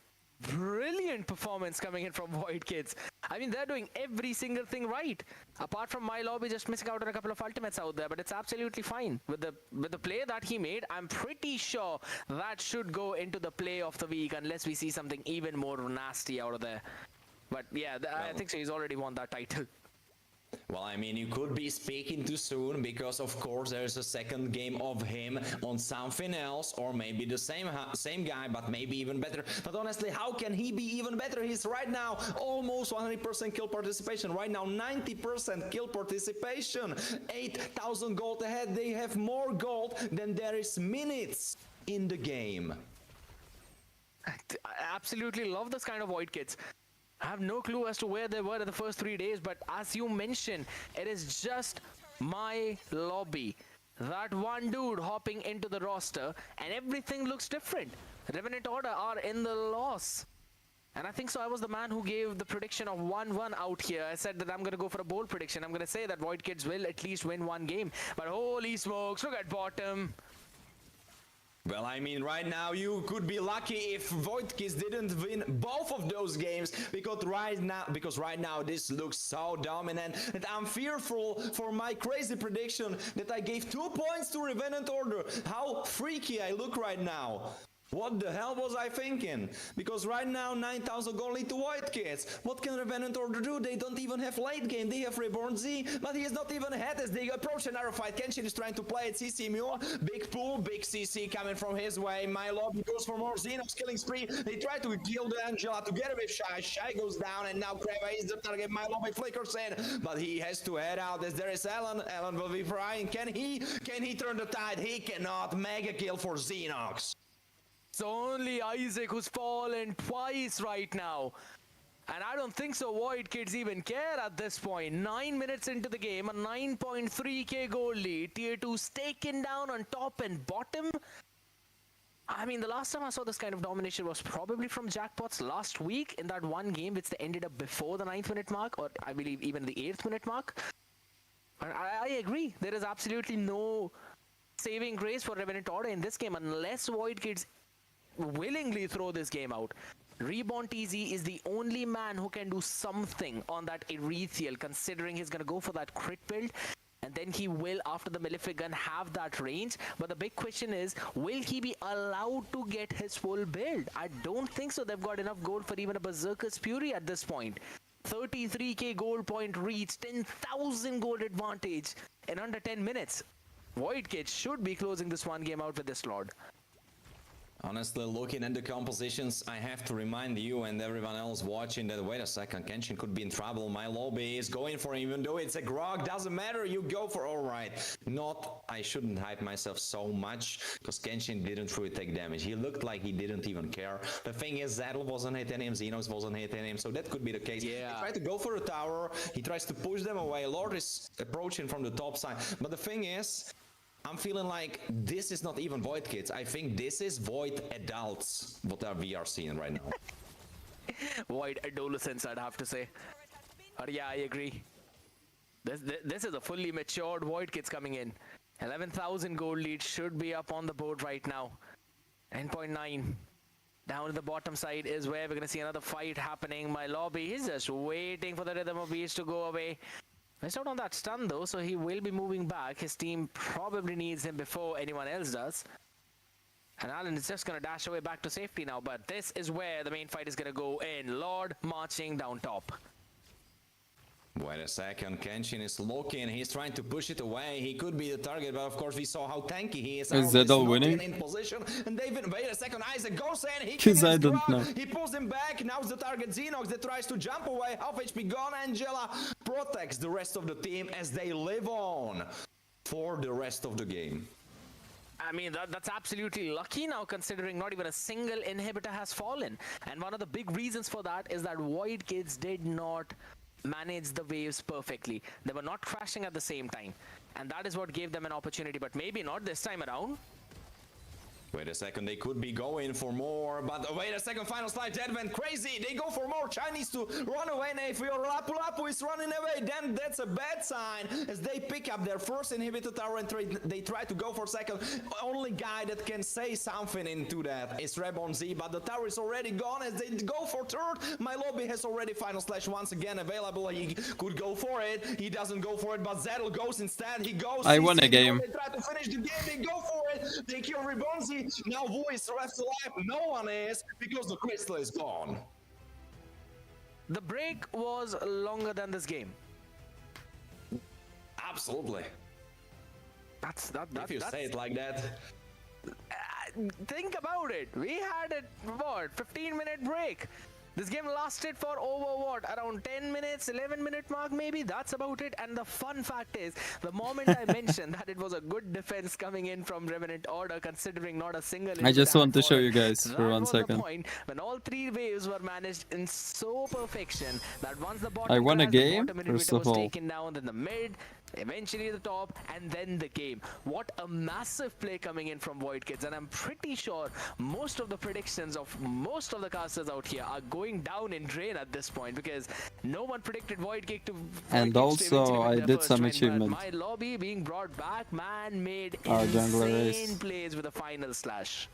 brilliant performance coming in from Voidkids. I mean, they're doing every single thing right. Apart from mlbb just missing out on a couple of ultimates out there, but it's absolutely fine. With the play that he made, I'm pretty sure that should go into the play of the week unless we see something even more nasty out of there. But yeah, I think so he's already won that title. Well, I mean, you could be speaking too soon because, of course, there's a second game of him on something else, or maybe the same guy, but maybe even better. But honestly, how can he be even better? He's right now almost 100% kill participation. Right now, 90% kill participation. 8,000 gold ahead. They have more gold than there is minutes in the game. I absolutely love this kind of Voidkids. I have no clue as to where they were in the first 3 days, but as you mentioned, it is just my lobby. That one dude hopping into the roster, and everything looks different. Revenant Order are in the loss. And I think so I was the man who gave the prediction of 1-1 out here. I said that I'm going to go for a bold prediction. I'm going to say that Voidkids will at least win one game. But holy smokes, look at bottom. Well, I mean, right now you could be lucky if Voidkids didn't win both of those games, because right now this looks so dominant that I'm fearful for my crazy prediction that I gave 2 points to Revenant Order. How freaky I look right now. What the hell was I thinking? Because right now 9,000 gold lead to Voidkids. What can Revenant Order do? They don't even have late game. They have Reborn Z, but he is not even ahead as they approach an arrow fight. Kenshin is trying to play it. CC Mule, big pull, big CC coming from his way. mlbb goes for more Xenox killing spree. They try to kill the Angela together with Shy. Shy goes down, and now Kreva is the target. mlbb flickers in, but he has to head out as there is Ellen. Ellen will be frying. Can he turn the tide? He cannot. Mega kill for Xenox. It's only Isaac who's fallen twice right now. And I don't think so Voidkids even care at this point. 9 minutes into the game, a 9.3k gold lead. Tier 2's taken down on top and bottom. I mean, the last time I saw this kind of domination was probably from Jackpots last week in that one game which they ended up before the 9th minute mark, or I believe even the 8th minute mark. But I agree. There is absolutely no saving grace for Revenant Order in this game unless Voidkids willingly throw this game out. Reborn TZ is the only man who can do something on that Ethereal, considering he's going to go for that crit build, and then he will, after the Malefic gun, have that range. But the big question is, will he be allowed to get his full build? I don't think so. They've got enough gold for even a Berserker's Fury at this point. 33k gold point reach, 10,000 gold advantage in under 10 minutes. Voidkids should be closing this one game out with this Lord. Honestly, looking at the compositions, I have to remind you and everyone else watching that, wait a second, Kenshin could be in trouble. mlbb is going for him, even though it's a grog, doesn't matter, you go for, alright. I shouldn't hype myself so much, because Kenshin didn't really take damage. He looked like he didn't even care. The thing is, Zedel wasn't hitting him, Xenox wasn't hitting him, so that could be the case. Yeah. He tried to go for a tower, he tries to push them away, Lord is approaching from the top side, but the thing is, I'm feeling like this is not even Voidkids. I think this is Void adults, what we are seeing right now. Void adolescents, I'd have to say. But yeah, I agree. This is a fully matured Voidkids coming in. 11,000 gold lead should be up on the board right now. 9.9. Down to the bottom side is where we're going to see another fight happening. mlbb, he's just waiting for the Rhythm of Beast to go away. Missed out on that stun though, so he will be moving back. His team probably needs him before anyone else does. And Alan is just gonna dash away back to safety now, but this is where the main fight is gonna go in. Lord marching down top. Wait a second, Kenshin is looking, he's trying to push it away, he could be the target, but of course we saw how tanky he is. Is Zedel winning? In position, and David, wait a second, Isaac goes in, he Because I kills don't know. Grog, he pulls him back, now's the target Xenox that tries to jump away, half HP gone, Angela protects the rest of the team as they live on for the rest of the game. I mean, that's absolutely lucky now, considering not even a single inhibitor has fallen. And one of the big reasons for that is that Voidkids did not manage the waves perfectly. They were not crashing at the same time. And that is what gave them an opportunity, but maybe not this time around. Wait a second, they could be going for more, but wait a second, final slide, that went crazy, they go for more, Chinese to run away, and if your Lapu is running away, then that's a bad sign, as they pick up their first inhibitor tower and they try to go for second. Only guy that can say something into that is Rebon Z, but the tower is already gone as they go for third. mlbb has already final slash once again available, he could go for it, he doesn't go for it, but Zedel goes instead, he goes. I won a game. They try to finish the game, they go for it, they kill Rebon Z. Now who is left alive? No one is, because the crystal is gone. The break was longer than this game. Absolutely. If you say it like that. Think about it. We had a, what, 15-minute break. This game lasted for over, what, around 10 minutes, 11-minute mark maybe? That's about it. And the fun fact is, the moment I mentioned that it was a good defense coming in from Revenant Order, considering not a single... I just want to show fallen, you guys for 1 was second. the point when all three waves were managed in so perfection that once the bottom I won a crash, the game, bottom first inhibitor of was all. taken down, then the mid, eventually the top, and then the game. What a massive play coming in from Voidkids, and I'm pretty sure most of the predictions of most of the casters out here are going down in drain at this point, because no one predicted Voidkids to And also, I did some achievement. My lobby being brought back, man made Our jungler insane race. plays with a final slash.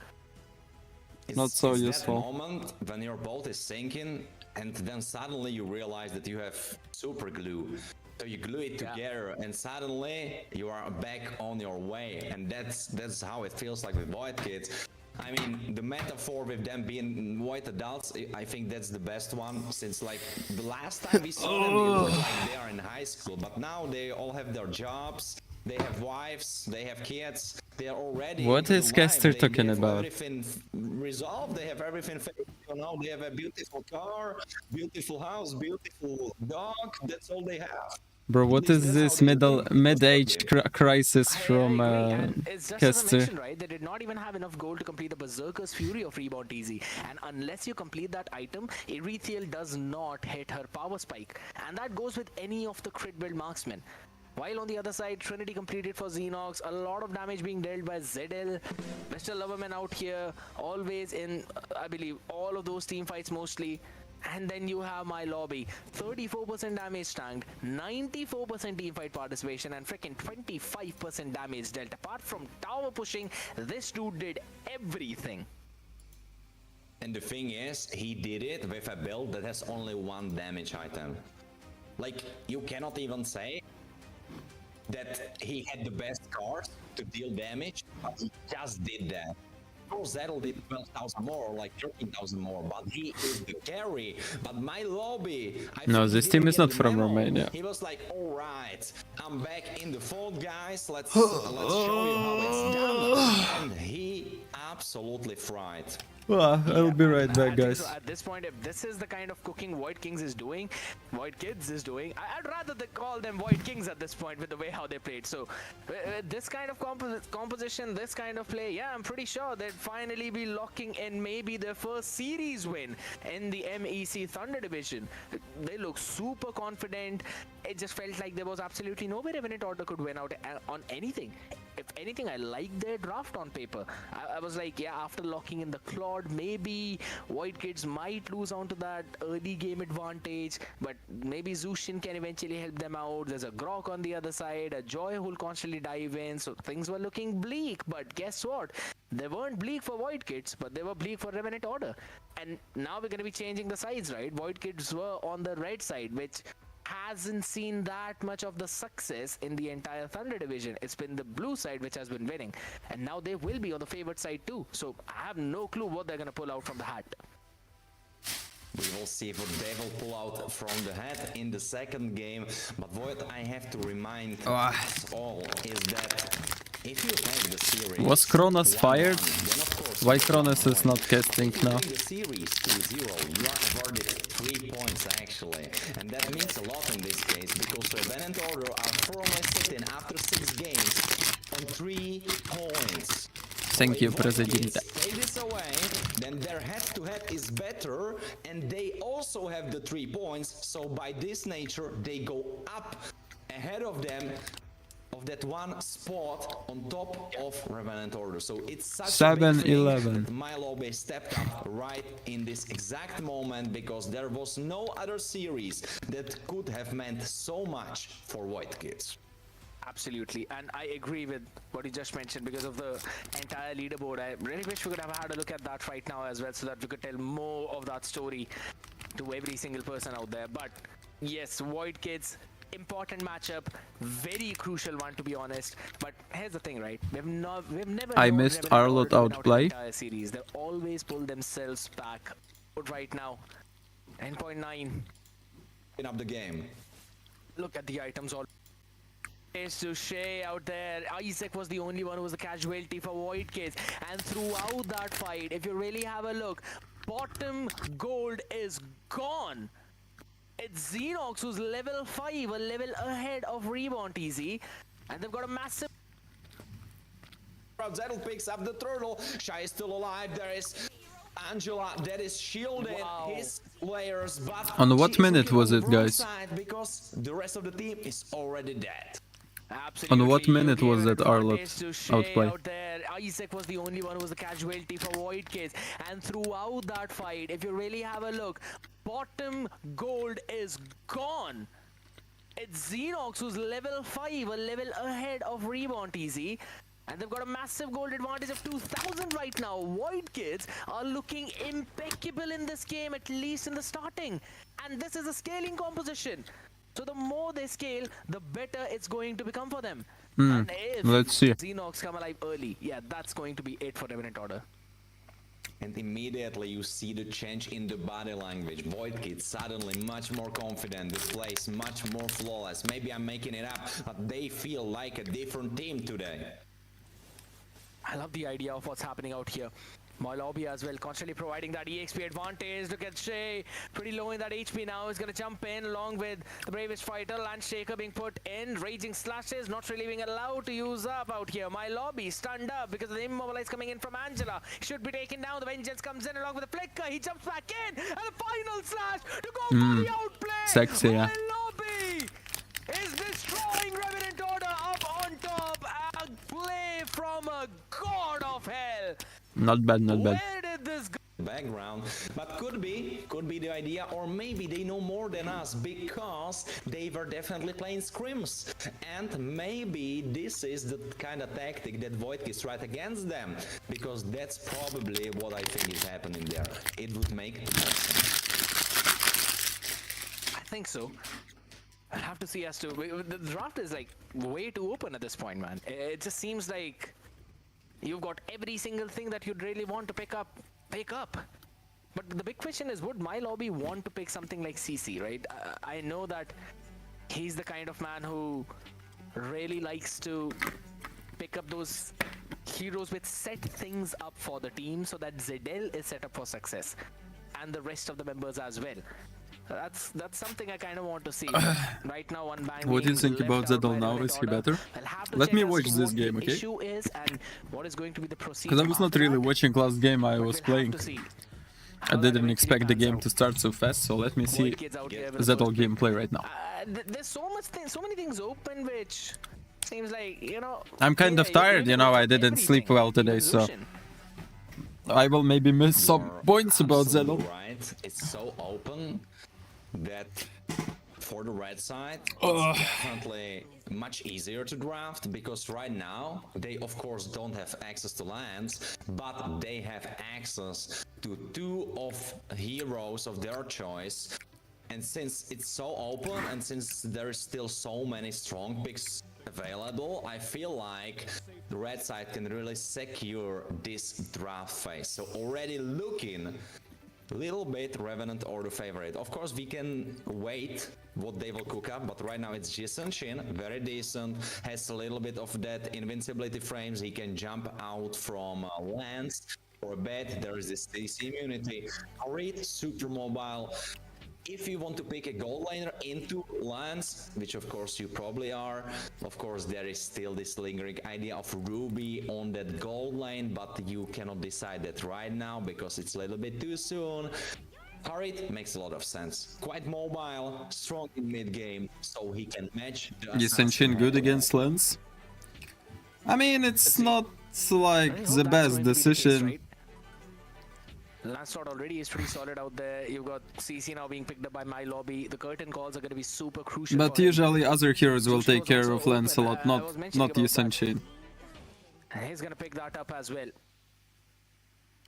Not so It's useful. that moment when your bolt is sinking and then suddenly you realize that you have super glue. So you glue it together and suddenly you are back on your way, and that's how it feels like with Voidkids. I mean, the metaphor with them being white adults, I think that's the best one, since like the last time we saw them, it looked like they are in high school, but now they all have their jobs, they have wives, they have kids, they are already... What is Caster talking about? Everything resolved, they have everything fixed, you know, they have a beautiful car, beautiful house, beautiful dog, that's all they have. Bro, what is this mid-age crisis from It's just as I Caster? mentioned, right? They did not even have enough gold to complete the Berserker's Fury of Reborn TZ. And unless you complete that item, Erethiel does not hit her power spike. And that goes with any of the crit build marksmen. While on the other side, Trinity completed for Xenox, a lot of damage being dealt by Zedel. Mr. Loverman out here, always in, I believe, all of those team fights mostly. And then you have my lobby, 34% damage tanked, 94% teamfight participation, and freaking 25% damage dealt. Apart from tower pushing, this dude did everything. And the thing is, he did it with a build that has only one damage item. Like, you cannot even say that he had the best cards to deal damage, but he just did that. Of course, Zedel did 12,000 more, or like 13,000 more, but he is the carry. But my lobby, No, think this he team didn't is get not the from memo. Romania. He was like, all right, I'm back in the fold, guys. Let's show you how it's done. And he absolutely fried. I'll be right back, guys. So at this point, if this is the kind of cooking Voidkids is doing, I'd rather they call them Void Kings at this point with the way how they played. So this kind of composition, this kind of play, yeah, I'm pretty sure they'd finally be locking in maybe their first series win in the MEC Thunder Division. They look super confident. It just felt like there was absolutely no way Revenant Order could win out on anything. If anything, I liked their draft on paper. I was like, yeah, after locking in the Claude, maybe Voidkids might lose onto that early game advantage, but maybe Zushin can eventually help them out. There's a Grok on the other side, a Joy who'll constantly dive in, so things were looking bleak. But guess what? They weren't bleak for Voidkids, but they were bleak for Revenant Order. And now we're going to be changing the sides, right? Voidkids were on the red side, which hasn't seen that much of the success in the entire Thunder division. It's been the blue side which has been winning, and now they will be on the favored side too. So I have no clue what they're gonna pull out from the hat. We will see what they will pull out from the hat in the second game. But what I have to remind us all is that if you have the series, Was Kronos 1-1, fired? then of course Why you have Kronos 1 is not point. casting If you now? win the series 2-0, you are awarded 3 points actually, and that means a lot in this case because Revenant Order are firmly sitting after 6 games on 3 points. Thank you, If Voidkids Presidente. take this away, then their head-to-head is better, and they also have the 3 points. So by this nature, they go up ahead of them, of that 1 spot on top of Revenant Order. So it's such a big thing 7-11. that mlbb stepped up right in this exact moment because there was no other series that could have meant so much for Voidkids. Absolutely, and I agree with what you just mentioned because of the entire leaderboard. I really wish we could have had a look at that right now as well so that we could tell more of that story to every single person out there. But yes, Voidkids, important matchup, very crucial one to be honest. But here's the thing, right? We've never I known missed Revenant Arlott Order to win out an outplay. entire series. They always pull themselves back. But right now, 10.9. Up the game. Look at the items all. To Shay out there. Isaac was the only one who was a casualty for Voidkids, and throughout that fight, if you really have a look, bottom gold is gone. It's Xenox who's level 5, a level ahead of Reborn TZ, and they've got a massive. Zedel picks up the turtle. Shy is still alive. There is Angela that is shielding his players, but On what she is minute looking was on it, the wrong guys? side because the rest of the team is already dead. Absolutely. On what minute You was gave that an Arlott advantage to Shay outplay? out there. Isaac was the only one who was a casualty for Voidkids, and throughout that fight, if you really have a look, bottom gold is gone. It's Xenox who's level 5, a level ahead of Reborn TZ, and they've got a massive gold advantage of 2,000 right now. Voidkids are looking impeccable in this game, at least in the starting, and this is a scaling composition. So the more they scale, the better it's going to become for them. And if Let's see. Xenox come alive early, yeah, that's going to be it for Revenant Order. And immediately you see the change in the body language. Voidkids suddenly much more confident, displays much more flawless. Maybe I'm making it up, but they feel like a different team today. I love the idea of what's happening out here. mlbb as well, constantly providing that EXP advantage. Look at Shay, pretty low in that HP now. He's going to jump in along with the bravest fighter. Landshaker being put in. Raging slashes, not really being allowed to use up out here. mlbb stunned up because of the immobilize coming in from Angela. Should be taken down. The vengeance comes in along with the flicker. He jumps back in. And the final slash to go for the outplay. Sexy, yeah. mlbb is destroying Revenant Order up on top. A play from a god of hell. Not bad, not bad. Where did this go? Background, but could be the idea, or maybe they know more than us because they were definitely playing scrims, and maybe this is the kind of tactic that Voidkids tried against them, because that's probably what I think is happening there. It would make sense. I think so. I'll have to see as to the draft is like way too open at this point, man. It just seems like you've got every single thing that you'd really want to pick up. But the big question is, would mlbb want to pick something like CC, right? I know that he's the kind of man who really likes to pick up those heroes which set things up for the team so that Zedel is set up for success, and the rest of the members as well. That's something I kind of want to see. Right now, one bang. What do you think about Zedel now? Is he better? Let me watch this game, okay? Because I was not really watching last game I was playing. I didn't expect the game to start so fast, so let me see Zedel gameplay right now. There's so many things open, which seems like, you know. I'm kind of tired, you know, I didn't sleep well today, so I will maybe miss some points about Zedel. Right, it's so open that for the red side, it's definitely much easier to draft, because right now they of course don't have access to lands, but they have access to 2 of heroes of their choice And since it's so open and since there's still so many strong picks available, I feel like the red side can really secure this draft phase. So already looking a little bit Revenant or the favorite. Of course, we can wait what they will cook up, but right now it's Jason Shin, very decent, has a little bit of that invincibility frames. He can jump out from lands for a bit. There is this CC immunity. Great, super mobile. If you want to pick a gold laner into lands, which of course you probably are, of course there is still this lingering idea of Ruby on that gold lane, but you cannot decide that right now because it's a little bit too soon. Harit makes a lot of sense. Quite mobile, strong in mid game, so he can match the Ascension good against Lens? I mean, it's not like the best decision. Last shot already is pretty solid out there. You've got CC now being picked up by mlbb. The curtain calls are going to be super crucial. But usually other heroes will take care of Lancelot, not Yusen-Shin. He's going to pick that up as well.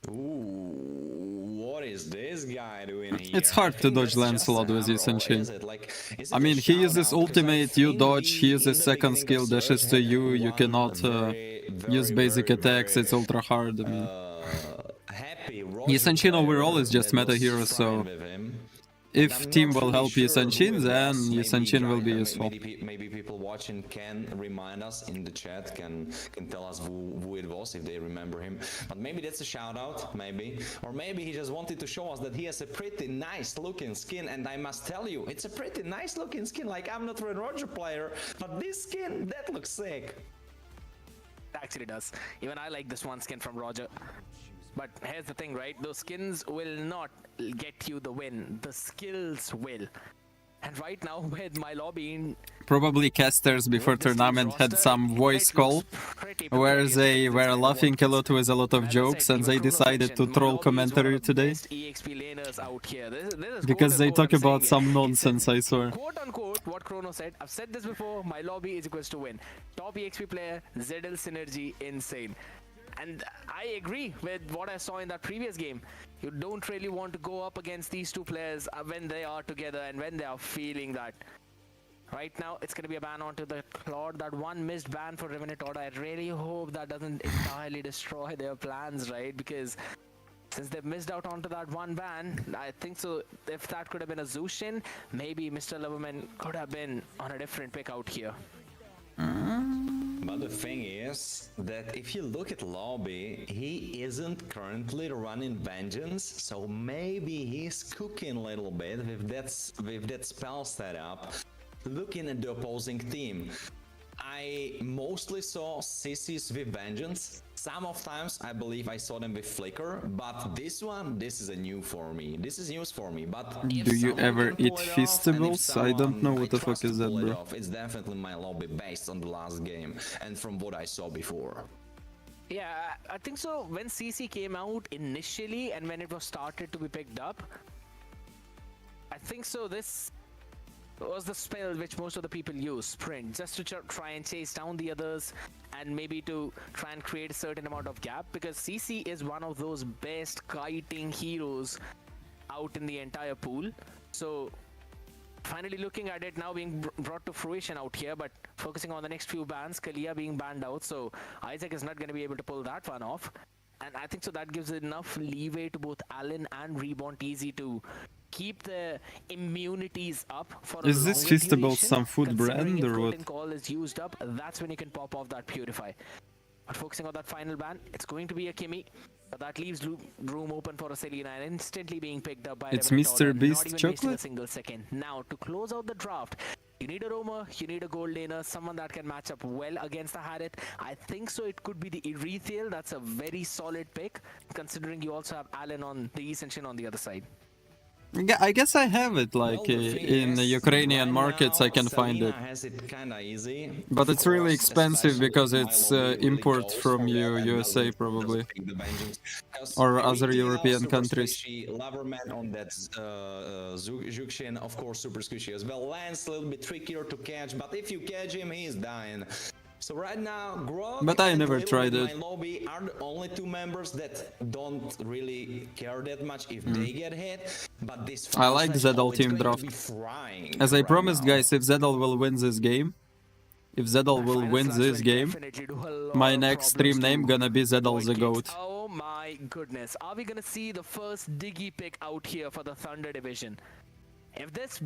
Ooh, what is this guy doing here? It's hard to dodge Lancelot with Yusen-Shin. I mean, he uses ultimate, you dodge, he uses second skill, dashes to you, you cannot use basic attacks, it's ultra hard. I mean, Yusen-Shin overall is just meta hero, so if team will help Yusen-Shin, then Yusen-Shin will be useful. Maybe people watching can remind us in the chat, can tell us who it was if they remember him. But maybe that's a shout out, maybe. Or maybe he just wanted to show us that he has a pretty nice looking skin, and I must tell you, it's a pretty nice looking skin. Like, I'm not a Red Roger player, but this skin, that looks sick. It actually does. Even I like this one skin from Roger. But here's the thing, right? Those skins will not get you the win. The skills will. And right now with mlbb, probably casters before tournament had some voice call where they were laughing a lot with a lot of jokes, and they decided to troll commentary today because they talk about some nonsense, I swear. Quote unquote what Chrono said, I've said this before, mlbb is equals to win. Top EXP player, Zedel synergy, insane. And I agree with what I saw in that previous game. You don't really want to go up against these two players when they are together and when they are feeling that. Right now, it's going to be a ban onto the Claude. That one missed ban for Revenant order. I really hope that doesn't entirely destroy their plans, right? Because since they've missed out onto that one ban, I think so. If that could have been a Zushin, maybe Mr. Loverman could have been on a different pick out here. But the thing is that if you look at Lobby, he isn't currently running Vengeance, so maybe he's cooking a little bit with that spell setup, looking at the opposing team. I mostly saw CCs with Vengeance. Some of times I believe I saw them with Flicker, but this is a new for me. This is news for me. But do you ever eat Feastables? I don't know what the fuck is that, bro. It's definitely my lobby based on the last game and from what I saw before. Yeah, I think so. When CC came out initially and when it was started to be picked up, I think so this was the spell which most of the people use, Sprint, just to try and chase down the others and maybe to try and create a certain amount of gap, because CC is one of those best kiting heroes out in the entire pool. So finally looking at it now being brought to fruition out here, but focusing on the next few bans, Kalia being banned out, so Isaac is not going to be able to pull that one off. And I think so that gives enough leeway to both Allen and Reborn Easy to keep the immunities up for is this Feastable some food brand or what? Call is used up, that's when you can pop off that Purify. But focusing on that final ban, it's going to be a Kimmy, but that leaves room open for a Selena and instantly being picked up by it's Mr. Beast chocolate. A single second. Now to close out the draft, you need a roamer, you need a gold laner, someone that can match up well against the Harit. I think so it could be the Erethiel. That's a very solid pick, considering you also have Allen on the East and Shin on the other side. Yeah, I guess I have it, like in the Ukrainian markets I can find it. But it's really expensive because it's import from USA probably. Or other European countries. Loverman on that Zukshin, of course super squishy as well. Lance a little bit trickier to catch, but if you catch him, he's dying. So right now, Grog But I and never Lil tried with it. My lobby are the only two members that don't really care that much if they get hit. But this I like Final Slash, Zedel it's team going to draft. be frying As I right promised, now. guys, if Zedel will win this game, if Zedel will Final win Slash this will game, definitely do a lot my of next problems stream name to gonna be Zedel the Voidkids. GOAT. Oh my goodness. Are we gonna see the first Diggy pick out here for the Thunder division? If this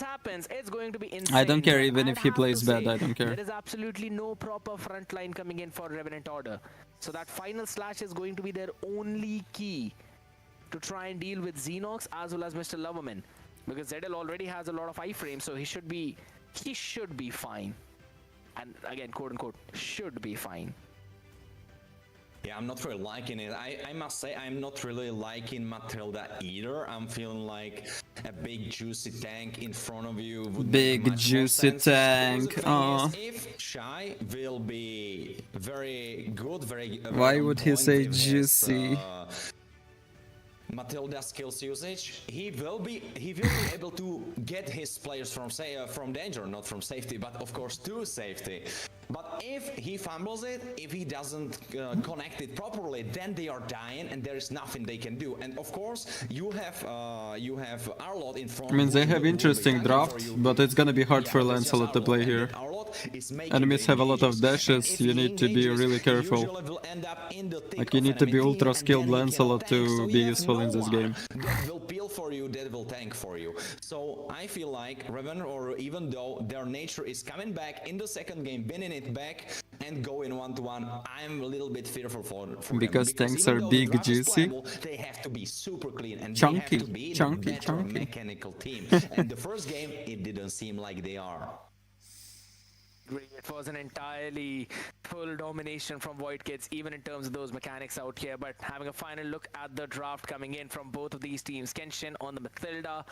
happens, it's going to be insane. I don't care but even I'd if he have plays to bad, say, I don't care. There is absolutely no proper front line coming in for Revenant Order. So that Final Slash is going to be their only key to try and deal with Xenox as well as Mr. Loverman. Because Zedel already has a lot of iframes, so he should be fine. And again, quote unquote, should be fine. Yeah, I'm not really liking it. I must say I'm not really liking Matilda either. I'm feeling like a big juicy tank in front of you would Big make much more juicy sense. tank, Because the thing is, if Shy will be very good, very Why on would he point say with his, juicy? Matilda skills usage, he will be able to get his players from danger, not from safety, but of course to safety. But if he fumbles it, if he doesn't connect it properly, then they are dying and there is nothing they can do. And of course, you have Arlott in front. I mean, they who have will be interesting tanking draft, for you. but it's gonna be hard Yeah, for but it's just Lancelot to Arlott, play and here. then Arlott is making Enemies the have a lot of engages. dashes, And if you he need to be engages, really careful. usually will end up in the thick Like, you of need to be enemy team, ultra and skilled then he Lancelot cannot tank, to so be you have useful no in this one game. that will peel for you, that will tank for you. So I feel like Revenant, or even though their nature is coming back in the second game, winning it back and going 1-1, I'm a little bit fearful for Because them. tanks Even are though the big, draft is juicy. playable, they have to be super clean and Chunky, they have to be chunky, the better chunky. mechanical team. And the first game, it didn't seem like they are. It was an entirely full domination from Voidkids, even in terms of those mechanics out here. But having a final look at the draft coming in from both of these teams, Kenshin on the Mathilda,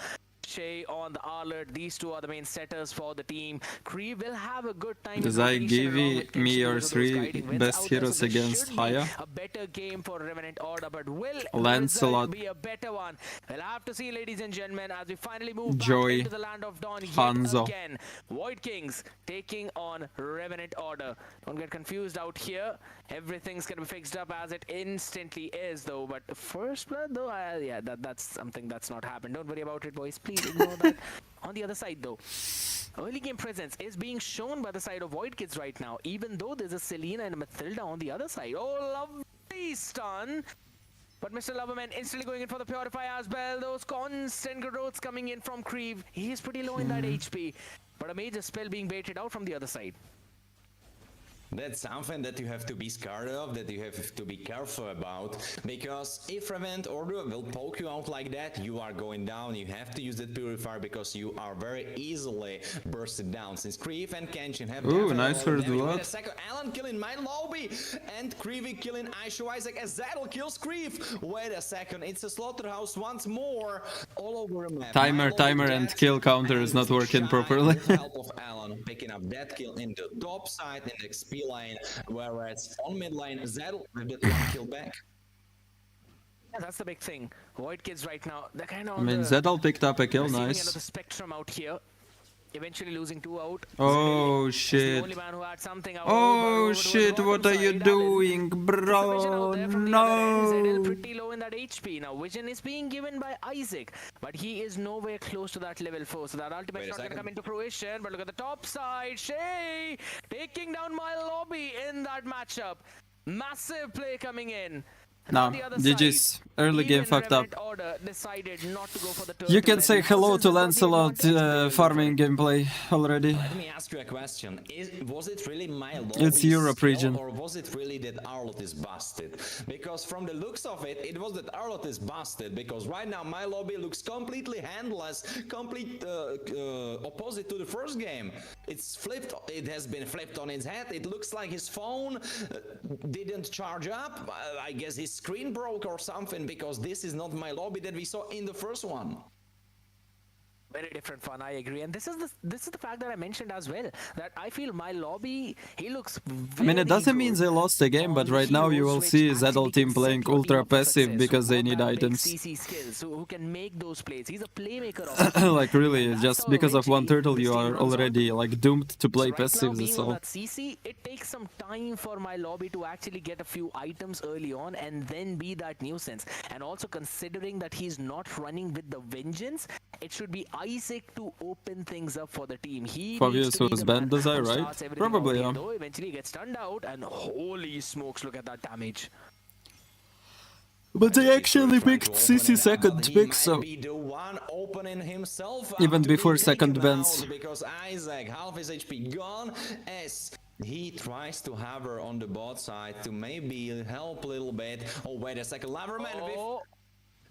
Shay on the Arlott. These two are the main setters for the team. Kree will have a good time. Dazai, give me your 3 best heroes against Haya. A better game for Revenant Order, but will Lancelot, result be a better one? We'll have to see, ladies and gentlemen, as we finally move Joy, back into the land of Dawn yet Hanzo. again. Void Kings taking on Revenant Order. Don't get confused out here. Everything's gonna be fixed up as it instantly is, though. But first blood, though, yeah, that's something that's not happened. Don't worry about it, boys. Please ignore that. On the other side, though, early game presence is being shown by the side of Voidkids right now, even though there's a Selena and a Mathilda on the other side. Oh, lovely stun. But Mr. Loverman instantly going in for the Purify as well. Those constant growths coming in from Creve. He's pretty low in that HP. But a major spell being baited out from the other side. That's something that you have to be scared of, that you have to be careful about, because if Revenant Order will poke you out like that, you are going down. You have to use that Purifier because you are very easily bursted down, since Kriv and Kenshin have Ooh, nice for the Wait a lot. second, Alan killing my lobby, and Krivi killing Aishu Isaac as Zedel kills Kriv. Wait a second, it's a slaughterhouse once more, all over the map. Timer, My timer, lobby and dead, kill counter is not working Shy properly. with the help of Alan picking up that kill in the top side in the XP lane, whereas on mid lane, Zedel with that one kill back. Yeah, that's the big thing. Voidkids right now, they're kind of I on mean, the Zedel picked up a kill, receiving end nice. of the spectrum out here. Eventually losing 2 out. Oh The shit. only man who had something out. Oh over shit, the what bottom are you side, doing, Vision bro? out there from the other end. Zedel No. pretty low in that HP. Now Vision is being given by Isaac, but he is nowhere close to that level 4. So that ultimate's Wait a not going to second. come into fruition. But look at the top side. Shay taking down my lobby in that matchup. Massive play coming in. And No, on the other GG's. side, Early game even fucked up. Revenant Order decided not to go for the You turtle can and say hello loses to the Lancelot advantage. farming gameplay already. Let me ask you a question. Was it really my lobby It's Europe skill, region. or was it really that Arlott is busted? Because from the looks of it, it was that Arlott is busted, because right now my lobby looks completely handless, complete opposite to the first game. It's flipped, it has been flipped on its head. It looks like his phone didn't charge up. I guess his screen broke or something, because this is not my lobby that we saw in the first one. very different fun. I agree, and this is the fact that I mentioned as well. That I feel my lobby, he looks. I mean, it doesn't mean they lost the game, but right now you will see Zedel team playing ultra passive because they need items. CC skills, who can make those plays. He's a playmaker. Like really, just because of one turtle, you are already like doomed to play passive. That's all. CC, it takes some time for my lobby to actually get a few items early on and then be that nuisance. And also considering that he's not running with the vengeance, it should be Isaac to open things up for the team. He Fabius was banned, Dazai, right? Probably, yeah. Though eventually gets turned out, and holy smokes, look at that damage. But they actually picked CC second pick, so even before second bans. Because Isaac, half his HP gone, as he tries to hover on the bot side to maybe help a little bit. Oh, wait a second, Loverman with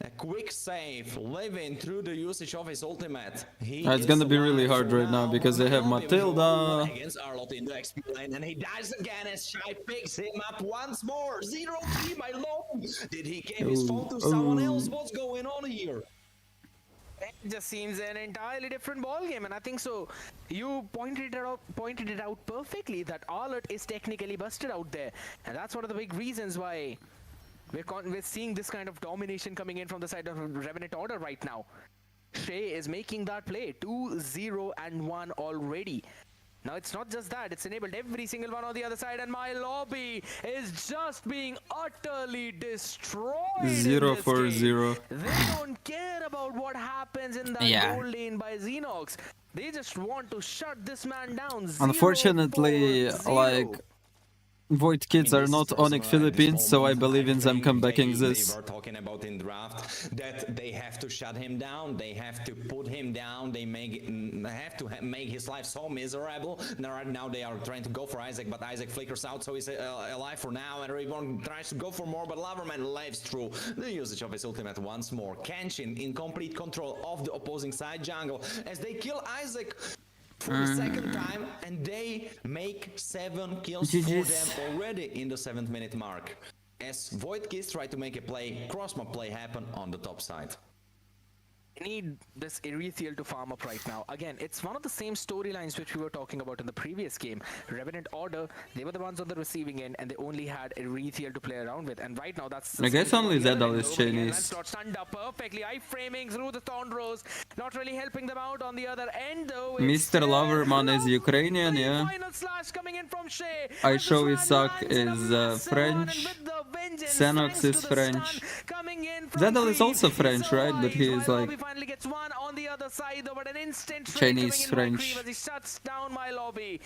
a quick save, living through the usage of his ultimate. It's gonna be really hard right now because they have Matilda. Against Arlott in the XP lane, and he dies again as Shy picks him up once more. 0-3, my lord. Did he give his phone to someone else? What's going on here? It just seems an entirely different ballgame, and I think so. You pointed it out perfectly that Arlott is technically busted out there, and that's one of the big reasons why we're seeing this kind of domination coming in from the side of Revenant Order right now. Shay is making that play 2-0 and 1 already. Now it's not just that, it's enabled every single one on the other side, and my lobby is just being utterly destroyed. 0-4-0. They don't care about what happens in that gold lane by Xenox. They just want to shut this man down. Unfortunately, like Voidkids are not Onyx Philippines, so I believe in them comebacking this. They were talking about in draft that they have to shut him down, they have to put him down, they have to make his life so miserable. Right now they are trying to go for Isaac, but Isaac flickers out, so he's alive for now, and Reborn tries to go for more, but Loverman lives through the usage of his ultimate once more. Kenshin in complete control of the opposing side jungle as they kill Isaac for the second time, and they make 7 kills for them already in the 7th minute mark. As Voidkids try to make a play, cross-map play happen on the top side. Need this Erethiel to farm up right now. Again, it's one of the same storylines which we were talking about in the previous game. Revenant Order, they were the ones on the receiving end, and they only had Erethiel to play around with. And right now, that's... I guess only Zedel is Chinese. Stunned up perfectly, eye-framing through the Thorn Rose, not really helping them out on the other end, though. Mr. Loverman is Ukrainian, yeah. Final slash coming in from Shay. I Show Isak is French. Xenox is French. Zedel is also French, right? But he is like finally gets one on the other side, though, but an instant Chinese French. He shuts down my lobby.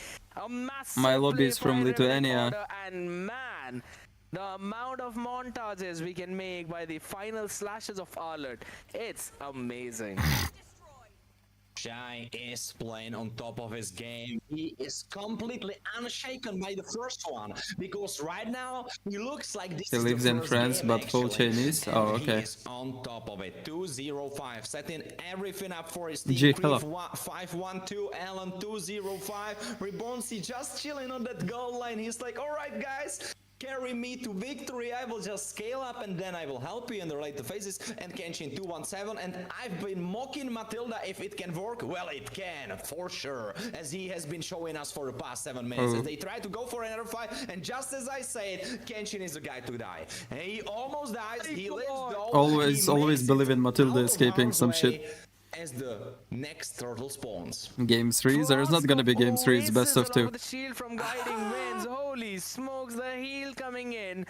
A massive my lobby is from Lithuania. And man, the amount of montages we can make by the final slashes of Arlott, it's amazing. Shy is playing on top of his game. He is completely unshaken by the first one, because right now he looks like this. He lives in France but full Chinese. Oh, okay. He is on top of it. 2-0-5, setting everything up for his team. 5-1-2, Alan 2-0-5. Rebornsy just chilling on that goal line. He's like, all right, guys, carry me to victory. I will just scale up and then I will help you in the later phases. And Kenshin 2-1-7. And I've been mocking Matilda if it can work. Well, it can, for sure. As he has been showing us for the past 7 minutes. As they try to go for another fight. And just as I said, Kenshin is the guy to die. He almost dies. He lives though. Always believe in Matilda escaping some shit. As the next turtle spawns. Game 3? There's not gonna be game 3, it's best of 2. The shield from Guiding Winds. Holy smokes, the heal coming in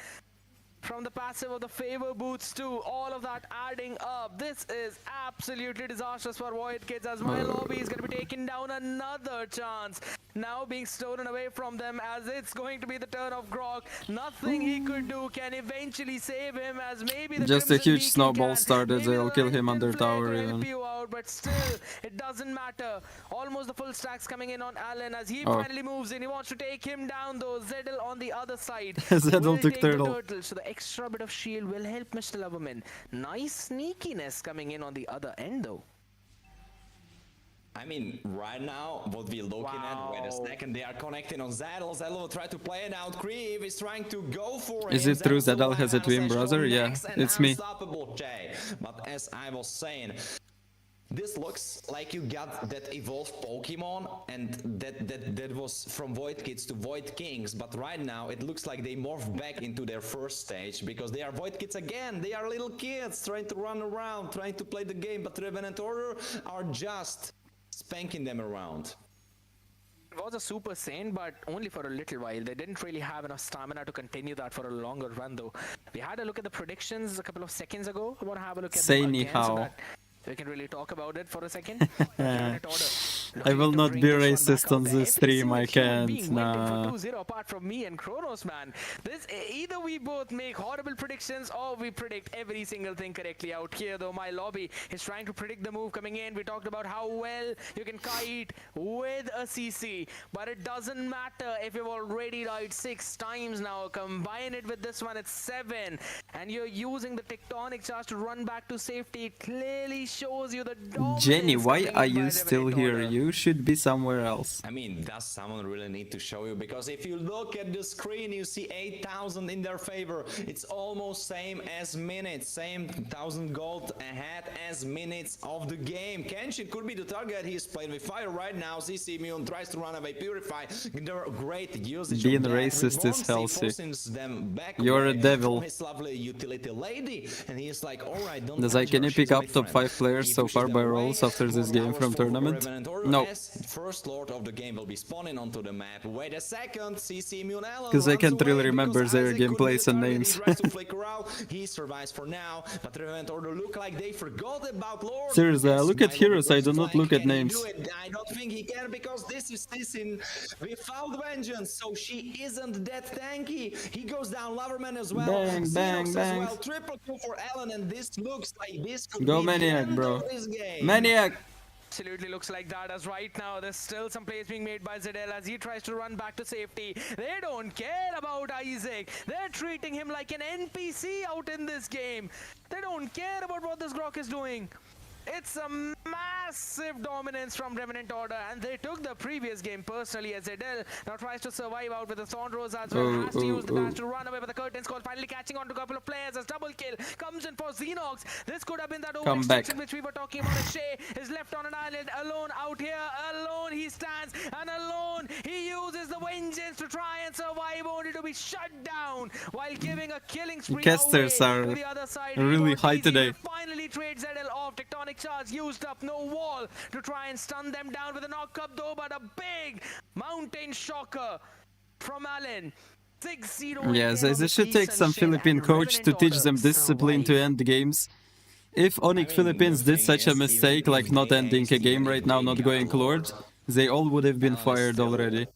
from the passive of the favor boots too. All of that adding up. This is absolutely disastrous for Voidkids, as my lobby is going to be taking down another chance. Now being stolen away from them, as it's going to be the turn of Grog. Nothing he could do can eventually save him, as maybe the just a Crimson huge Beacon snowball can. started, Maybe they'll the kill him Lightning under Flag tower will even. help you out, but still, it doesn't matter. Almost the full stacks coming in on Allen, as he finally moves in. He wants to take him down though. Zedel on the other side. Zedel took turtle. So the extra bit of shield will help Mr. Loverman. Nice sneakiness coming in on the other end though. I mean, right now, what we're looking at, wait a second, they are connecting on Zedel. Zedel will try to play it out. Creeve is trying to go for it. Is it true Zedel has a twin brother? Yeah, it's me. But as I was saying, this looks like you got that evolved Pokemon, and that was from Voidkids to Void Kings, but right now it looks like they morphed back into their first stage, because they are Voidkids again. They are little kids trying to run around, trying to play the game, but Revenant Order are just spanking them around. It was a Super Saiyan, but only for a little while. They didn't really have enough stamina to continue that for a longer run, though. We had a look at the predictions a couple of seconds ago. I want to have a look at Say them ni again so hao. that we can really talk about it for a second. I will not be racist on this stream, I can't, nah. 2-0 apart from me and Kronos, man. This, either we both make horrible predictions or we predict every single thing correctly out here, though. My lobby is trying to predict the move coming in. We talked about how well you can kite with a CC, but it doesn't matter if you've already died 6 times now. Combine it with this one, it's 7, and you're using the tectonic charge to run back to safety. It clearly shows you the dominance. Jenny, why coming are in by you Revenant still here? Order. You should be somewhere else. I mean, does someone really need to show you? Because if you look at the screen, you see 8,000 in their favor. It's almost same as minutes, same 1,000 gold ahead as minutes of the game. Kenshin could be the target. He's playing with fire right now. CC Immune tries to run away, Purify. They're great usage. Being of that. racist is Reborn healthy. forces them back You're a away devil. from his lovely utility lady, and he's like, all right, don't Dazai, touch can her, you pick she's up my top friend. 5 players He so pushes far them by away. rolls after this game from tournament? No, First Lord of the game will be spawning onto the map. Wait a second, CC Immune Allen 'Cause I runs can't really away remember because their Isaac could be gameplays the and target. names. He tries to flicker out. He survives for now, but Revenant Order look like they forgot about Lord. Seriously, I Yes, look at my heroes, Lord I do looks not like, look at can he names. do it? I don't think he can, because this is Sissin without vengeance, so she isn't that tanky. He goes down, Loverman as well. Bang, Xerox bang, as bang. well. Triple kill for Alan, and this looks like this could Go be Maniac, the end bro. of this game. Maniac! Absolutely looks like that, as right now there's still some plays being made by Zedel as he tries to run back to safety. They don't care about Isaac. They're treating him like an NPC out in this game. They don't care about what this Grok is doing. It's a massive dominance from Revenant Order, and they took the previous game personally as Zedel now tries to survive out with the Thornrose as well. Has to use the dash to run away, but the curtains call finally catching on to a couple of players as double kill comes in for Xenox. This could have been that overextension which we were talking about. As Shay is left on an island alone out here. Alone he stands, and alone he uses the vengeance to try and survive, only to be shut down while giving a killing spree Casters away are to the other side. really It was high easy today. to finally trade Zedel off. Tectonic charge used up, no wall to try and stun them down with a knock up though, but a big mountain shocker from Allen. 6-0. Yeah, they should take some Philippine coach to teach them discipline to end games. If Onyx Philippines did such a mistake, like not ending a game right now, not going Lord, they all would have been fired already.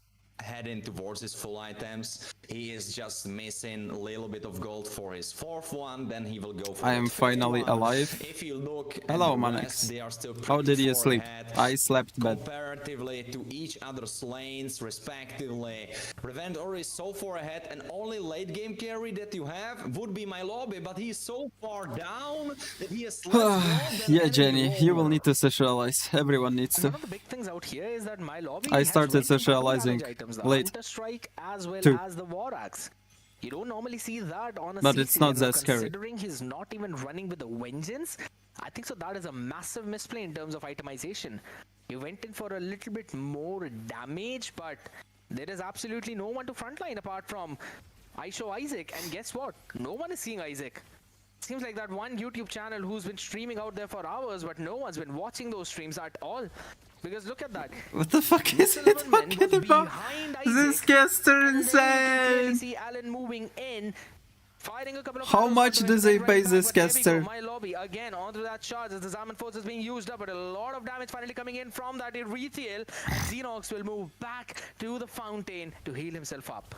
Heading towards his full items. He is just missing a little bit of gold for his 4th one, then he will go for I am the 5th finally one. alive. If you look at Hello, the Manex. rest, they are still How did pretty you far sleep? ahead I slept bad. comparatively to each other's lanes, respectively. Revenant Order is so far ahead, and only late game carry that you have would be my lobby, but he is so far down that he has less gold than Yeah, any Jenny, you will roller. need to socialize. Everyone needs to. One of the big things out here is that my lobby I has started very good socializing damage items, the late. Hunter Strike as well Too. as the War Axe. You don't normally see that on a But CC, it's not and now that scary. Considering he's not even running with the vengeance, I think so that is a massive misplay in terms of itemization. You went in for a little bit more damage, but there is absolutely no one to frontline apart from I show Isaac, and guess what? No one is seeing Isaac. Seems like that one YouTube channel who's been streaming out there for hours, but no one's been watching those streams at all. Because look at that. What the fuck is it talking about? This caster insane! See Alan moving in, firing a couple of How arrows, much but do they right pay back, this but there we go, caster? My lobby again onto that charge as the Zaman force is being used up, but a lot of damage finally coming in from that Erethiel, and Xenox will move back to the fountain to heal himself up.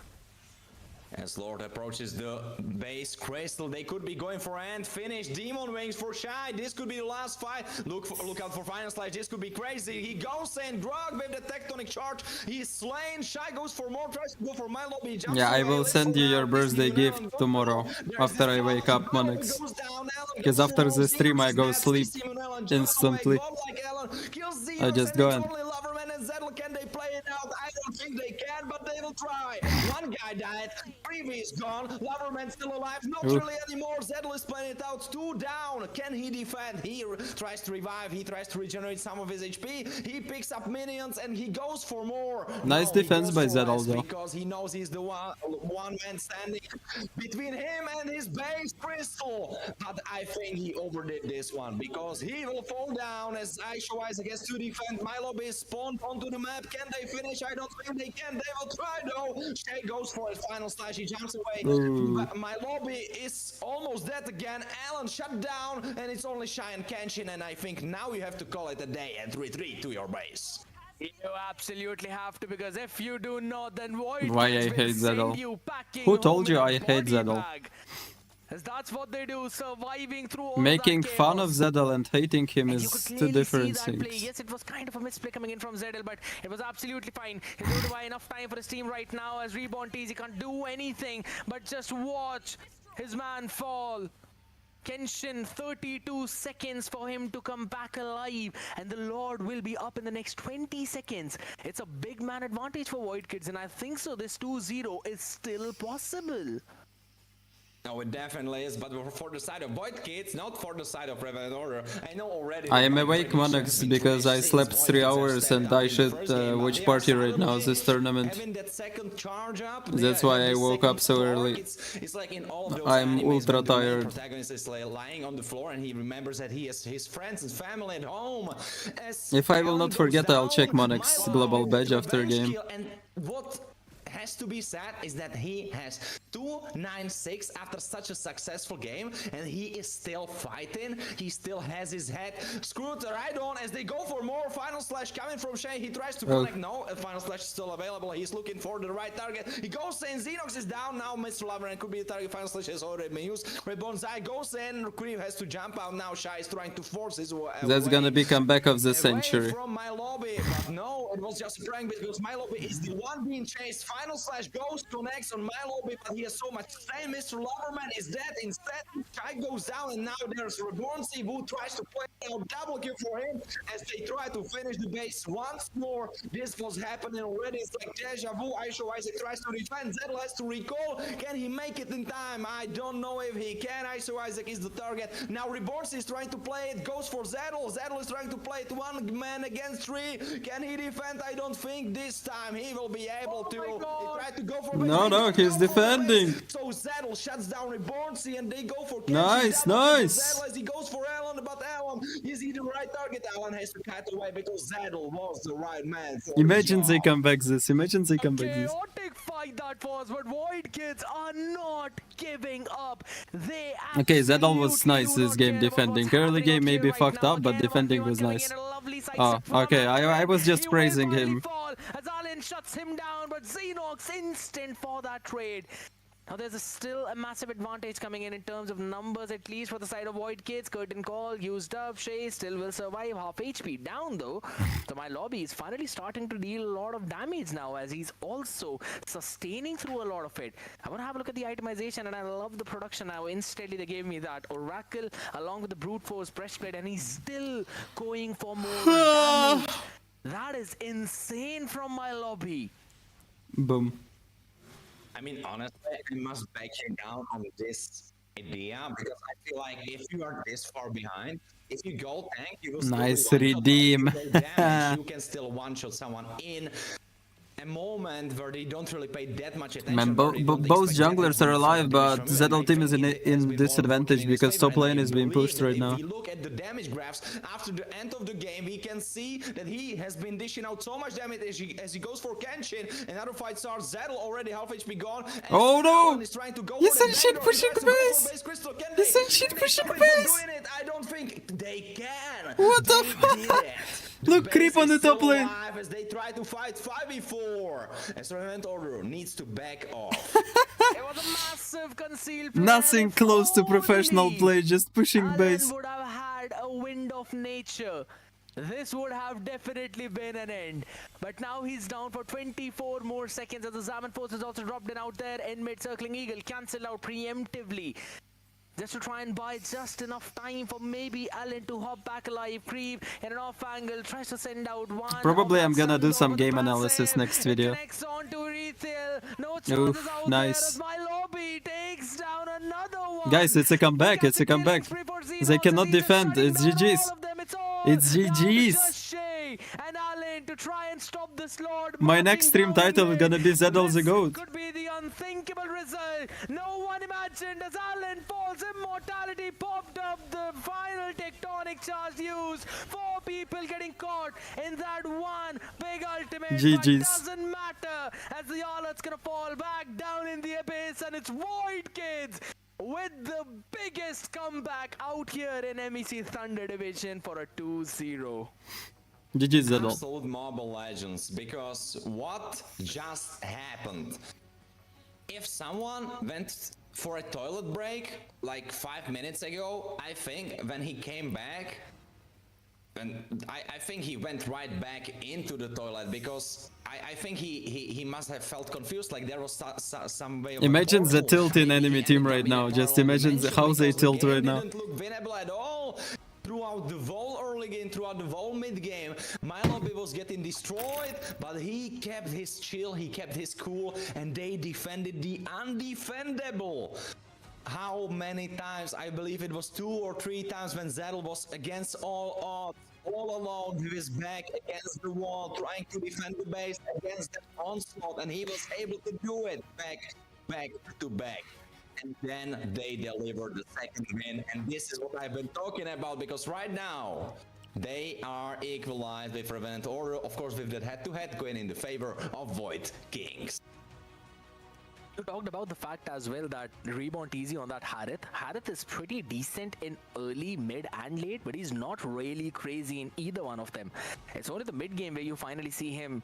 As Lord approaches the base crystal, they could be going for end finish. Demon Wings for Shy. This could be the last fight. Look out for Final Slash. This could be crazy. He goes in. Drug with the tectonic charge. He's slain. Shy goes for more. Tries to go for my lobby. Jumps Yeah, I away, will lifts send you around. your birthday This gift Alan tomorrow There's after this I wake up, Alan Monex. goes down. Alan Because goes after for the stream I Xenox go dead. sleep Simon Alan jumps instantly. away. Go like Alan. Kills I Xenox, just and go it's and- only Loverman and Zedel. Can they play it out? I don't think they can, but they will try. One guy died, Prevy is gone, Loverman still alive, not Oof. really anymore. Zedel is playing it out, 2 down. Can he defend? He tries to revive, he tries to regenerate some of his HP. He picks up minions and he goes for more. Nice he defense goes by for Zedel, less though. because he knows he's the one man standing between him and his base crystal. But I think he overdid this one because he will fall down as Aisha Isaac has to defend. mlbb is spawned onto the map. Can they finish? I don't think they can. They will try though. Shay goes for his final slash. He jumps away. mlbb is almost dead again. Alan shut down and it's only Shy and Kenshin, and I think now you have to call it a day and retreat to your base. You absolutely have to, because if you do not, then Voidkids Why I will hate send Zedel? you packing Who told home you in a I hate body Zedel? bag. As that's what they do, surviving through all Making that fun of chaos. Zedel and hating him And you could is two clearly different see that play. things. Yes, it was kind of a misplay coming in from Zedel, but it was absolutely fine. He's going to buy enough time for his team right now as Reborn Tees. He can't do anything but just watch his man fall. Kenshin, 32 seconds for him to come back alive, and the Lord will be up in the next 20 seconds. It's a big man advantage for Voidkids, and I think so this 2-0 is still possible. No, it definitely is, but for the side of Voidkids, not for the side of Revenant Order. I know already. I am awake, Monox, because I slept 3 hours and I should watch party right now, this tournament. Having that second charge up, That's why I woke up so early. It's like in all of those I'm animes ultra when the main tired. protagonist is lying on the floor and he remembers that he has his friends and family at home. As If I will Alan not goes forget, I'll check down, Monox Milo global badge after revenge game. kill, and what has to be said is that he has 296 after such a successful game, and he is still fighting. He still has his head screwed right on as they go for more. Final slash coming from Shay. He tries to connect. No, final slash is still available. He's looking for the right target. He goes in. Xenox is down now. Mr. Loverman could be the target. Final slash has already been used. Reborn Zai goes in. Cream has to jump out now. Shy is trying to force his way. That's gonna be comeback of the Away century. from mlbb, but no, it was just a prank because mlbb is the one being chased. Final slash goes, connects on mlbb, but he has so much time. Mr. Loverman is dead instead. Shy goes down, and now there's Reborn C who tries to play out double kill for him as they try to finish the base once more. This was happening already. It's like deja vu. Aisha Isaac tries to defend. Zedel has to recall. Can he make it in time? I don't know if he can. Aisha Isaac is the target. Now Reborn C is trying to play it. Goes for Zedel. Zedel is trying to play it 1 man against 3. Can he defend? I don't think this time he will be able to. He tried to go for No, he's defending. So Zedel shuts down Reborn C and they go for Nice, Double kill nice. Zedel as he goes for Alan, but Alan, is he the right target? Alan has to cut away because Zedel was the right man for Imagine the they job. come back this. Imagine they come back this. Chaotic fight that was, but Voidkids are not giving up. They Okay, Zedel was absolutely nice do this not game care about defending. what's Early happening game out maybe here right fucked now. up, but Again, defending everyone was coming nice. in a lovely side Oh, step from okay, Alan. I was just He will praising finally him. fall as Alan shuts him down, but Xenox instant for that trade. Now there's still a massive advantage coming in terms of numbers, at least for the side of Voidkids. Curtain call used up. Shay still will survive, half HP down though. So mlbb is finally starting to deal a lot of damage now as he's also sustaining through a lot of it. I want to have a look at the itemization, and I love the production now. Instantly they gave me that Oracle along with the Brute Force breastplate, and he's still going for more damage. That is insane from mlbb. Boom. I mean, honestly, I must back you down on this idea because I feel like if you are this far behind, if you go tank, you will still Nice be one-shot. redeem. If you go damage, you can still one-shot someone in a moment where they don't really pay that much attention. Man, where they don't both expect that junglers much are alive, damage but from you, and I Zedel team is think it has in been disadvantage more working in his because favor, top and lane I is being believe pushed that right if now. we look at the damage graphs after the end of the game, we can see that he has been dishing out so much damage as he goes for Kenshin. Another fight starts. Zedel already half HP gone. And Oh no! Alan is trying to go He's for the in shit backdoor. pushing He tries to go base. for base crystal. Can He's they- in shit can they pushing stop him from base. doing it? I don't think they can. What the They fuck? did it. Look, The creep base on the is top still lane. alive as they try to fight 5v4. As Revenant Order needs to back off. It was a massive concealed play. Nothing and if close to professional only play, just pushing Alan base. would have had a wind of nature, this would have definitely been an end. But now he's down for 24 more seconds as the Zaman Force is also dropped in out there. In mid circling Eagle cancelled out preemptively, just to try and buy just enough time for maybe Alan to hop back alive. Creep in an off angle, tries to send out one. Probably I'm gonna do some Over the game passive. analysis next video. It connects on to No Oof, chances out there as nice. my lobby takes down another one. Guys, it's a comeback, it's a comeback. They cannot defend, it's GG's. It's GG's. And Allen to try and stop this Lord. My next stream title is gonna be Zedel the GOAT. Could be the unthinkable result. No one imagined as Allen falls, immortality popped up, the final tectonic charge used. 4 people getting caught in that one big ultimate. GG's. But doesn't matter as the Arlot's gonna fall back down in the abyss, and it's Voidkids with the biggest comeback out here in MEC Thunder Division for a 2-0. GG's Zedel. Absolute Mobile Legends, because what just happened? If someone went for a toilet break like 5 minutes ago, I think when he came back, and I think he went right back into the toilet, because I think he must have felt confused, like there was some way of Imagine the portal tilt in showing enemy the team end right of the now. Just parallel imagine dimension, how they because the tilt game right now. didn't look winnable at all. Throughout the whole early game, throughout the whole mid game, mlbb was getting destroyed, but he kept his chill, he kept his cool, and they defended the undefendable. How many times? I believe it was 2 or 3 times when Zedel was against all odds, all alone with his back against the wall, trying to defend the base against the onslaught, and he was able to do it back to back. And then they delivered the second win, and this is what I've been talking about, because right now they are equalized with Revenant Order, of course with that head-to-head going in the favor of Voidkids. You talked about the fact as well that Reborn easy on that Harith. Harith is pretty decent in early, mid and late, but he's not really crazy in either one of them. It's only the mid game where you finally see him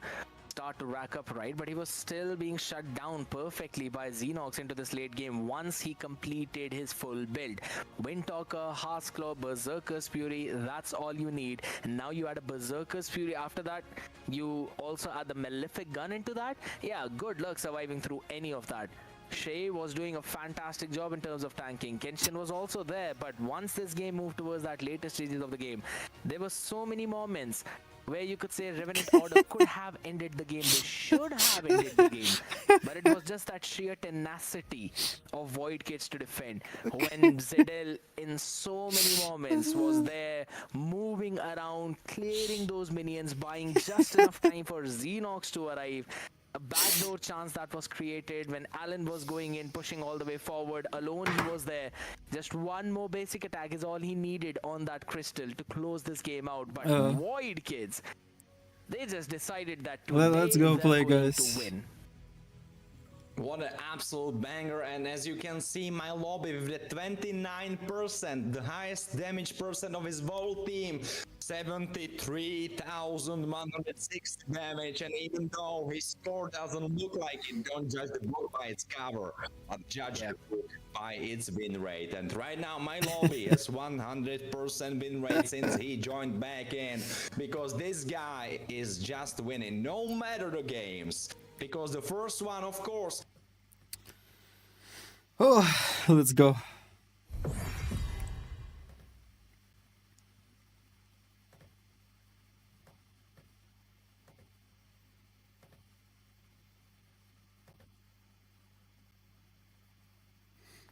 start to rack up, right? But he was still being shut down perfectly by Xenox into this late game once he completed his full build. Windtalker, Hearthclaw, Berserker's Fury, that's all you need. And now you add a Berserker's Fury after that. You also add the Malefic Gun into that. Yeah, good luck surviving through any of that. Shay was doing a fantastic job in terms of tanking. Kenshin was also there, but once this game moved towards that later stages of the game, there were so many moments where you could say Revenant Order could have ended the game, they should have ended the game, but it was just that sheer tenacity of Voidkids to defend. When Zedel in so many moments was there, moving around, clearing those minions, buying just enough time for Xenox to arrive. A backdoor chance that was created when Allen was going in, pushing all the way forward. Alone he was there. Just one more basic attack is all he needed on that crystal to close this game out. But Voidkids, they just decided that today Let's go play, they're going guys. to win. What an absolute banger, and as you can see, my lobby with the 29%, the highest damage percent of his whole team, 73,160 damage, and even though his score doesn't look like it, don't judge the book by its cover, but judge the book by its win rate. And right now my lobby has 100% win rate since he joined back in, because this guy is just winning no matter the games. Because the first one, of course. Oh, let's go.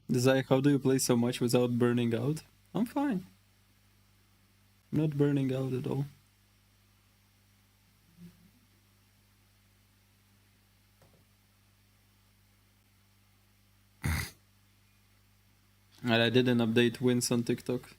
Dazai, how do you play so much without burning out? I'm fine. I'm not burning out at all. And I didn't update wins on TikTok.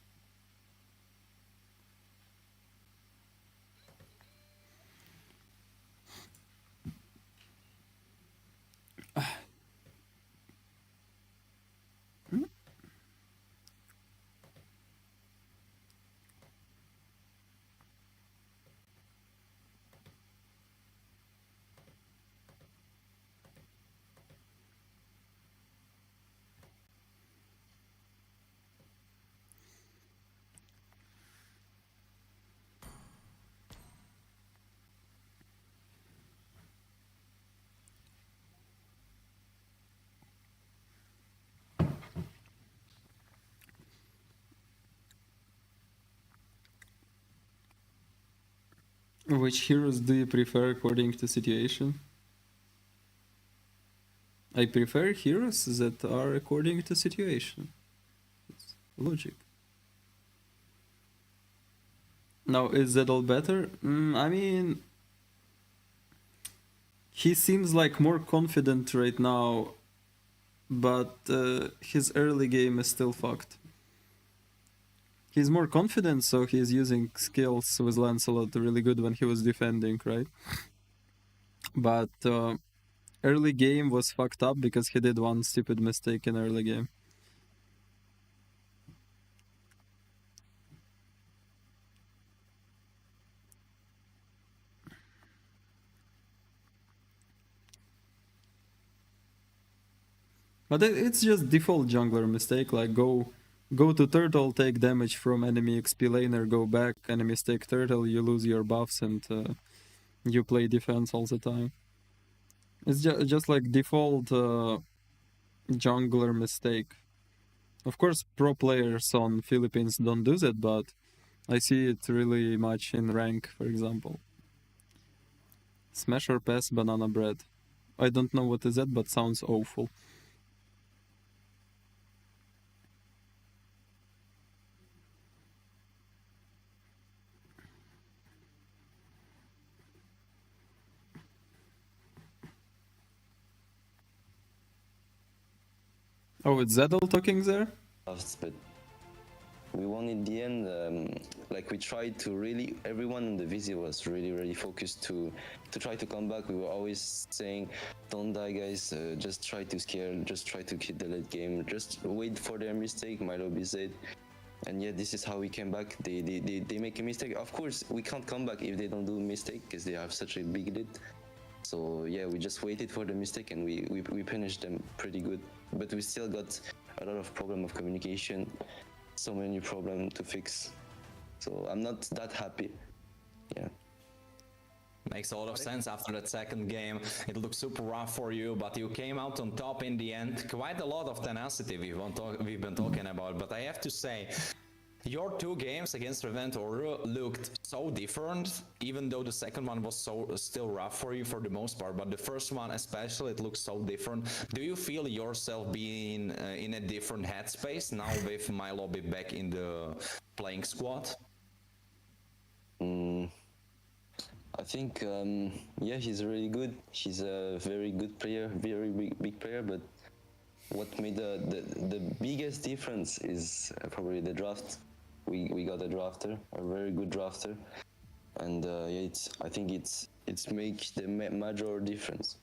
Which heroes do you prefer according to situation? I prefer heroes that are according to situation. It's logic. Now, is Zedel better? I mean, he seems like more confident right now, but his early game is still fucked. He's more confident, so he's using skills with Lancelot really good when he was defending, right? But early game was fucked up because he did one stupid mistake in early game. But it's just default jungler mistake, like go to turtle, take damage from enemy XP laner, go back, enemy stake turtle, you lose your buffs and you play defense all the time. It's just like default jungler mistake. Of course, pro players on Philippines don't do that, but I see it really much in rank, for example. Smash or pass banana bread. I don't know what is that, but sounds awful. Oh, it's Zedel talking there? But we won in the end. Like we tried to really, everyone in the VC was really focused to try to come back. We were always saying, don't die guys, just try to scare, just try to hit the late game, just wait for their mistake, mlbb said. And yeah, this is how we came back. They make a mistake. Of course, we can't come back if they don't do a mistake because they have such a big lead. So yeah, we just waited for the mistake and we punished them pretty good. But we still got a lot of problem of communication, so many problems to fix. So I'm not that happy. Yeah. Makes a lot of sense after that second game. It looked super rough for you, but you came out on top in the end. Quite a lot of tenacity we've been talking about, but I have to say, your two games against Revenant looked so different, even though the second one was still rough for you for the most part, but the first one especially, it looks so different. Do you feel yourself being in a different headspace now with mlbb back in the playing squad? I think, yeah, he's really good. He's a very good player, very big player, but what made the biggest difference is probably the draft. We got a drafter, a very good drafter, and yeah, I think it's make the major difference.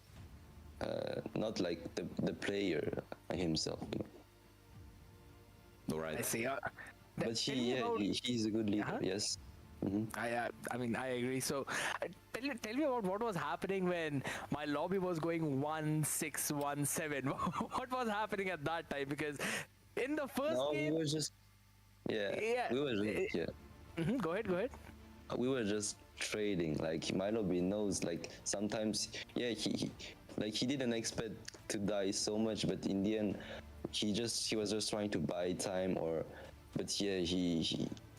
Not like the player himself. You know? All right. I see. But he's a good leader. Yes. I mean, I agree. So, tell me about what was happening when my lobby was going 1-6-1-7. What was happening at that time? Because in the first game, we were just we were just, Go ahead. We were just trading. Like my lobby knows. Like sometimes, he didn't expect to die so much, but in the end, he was just trying to buy time. But yeah,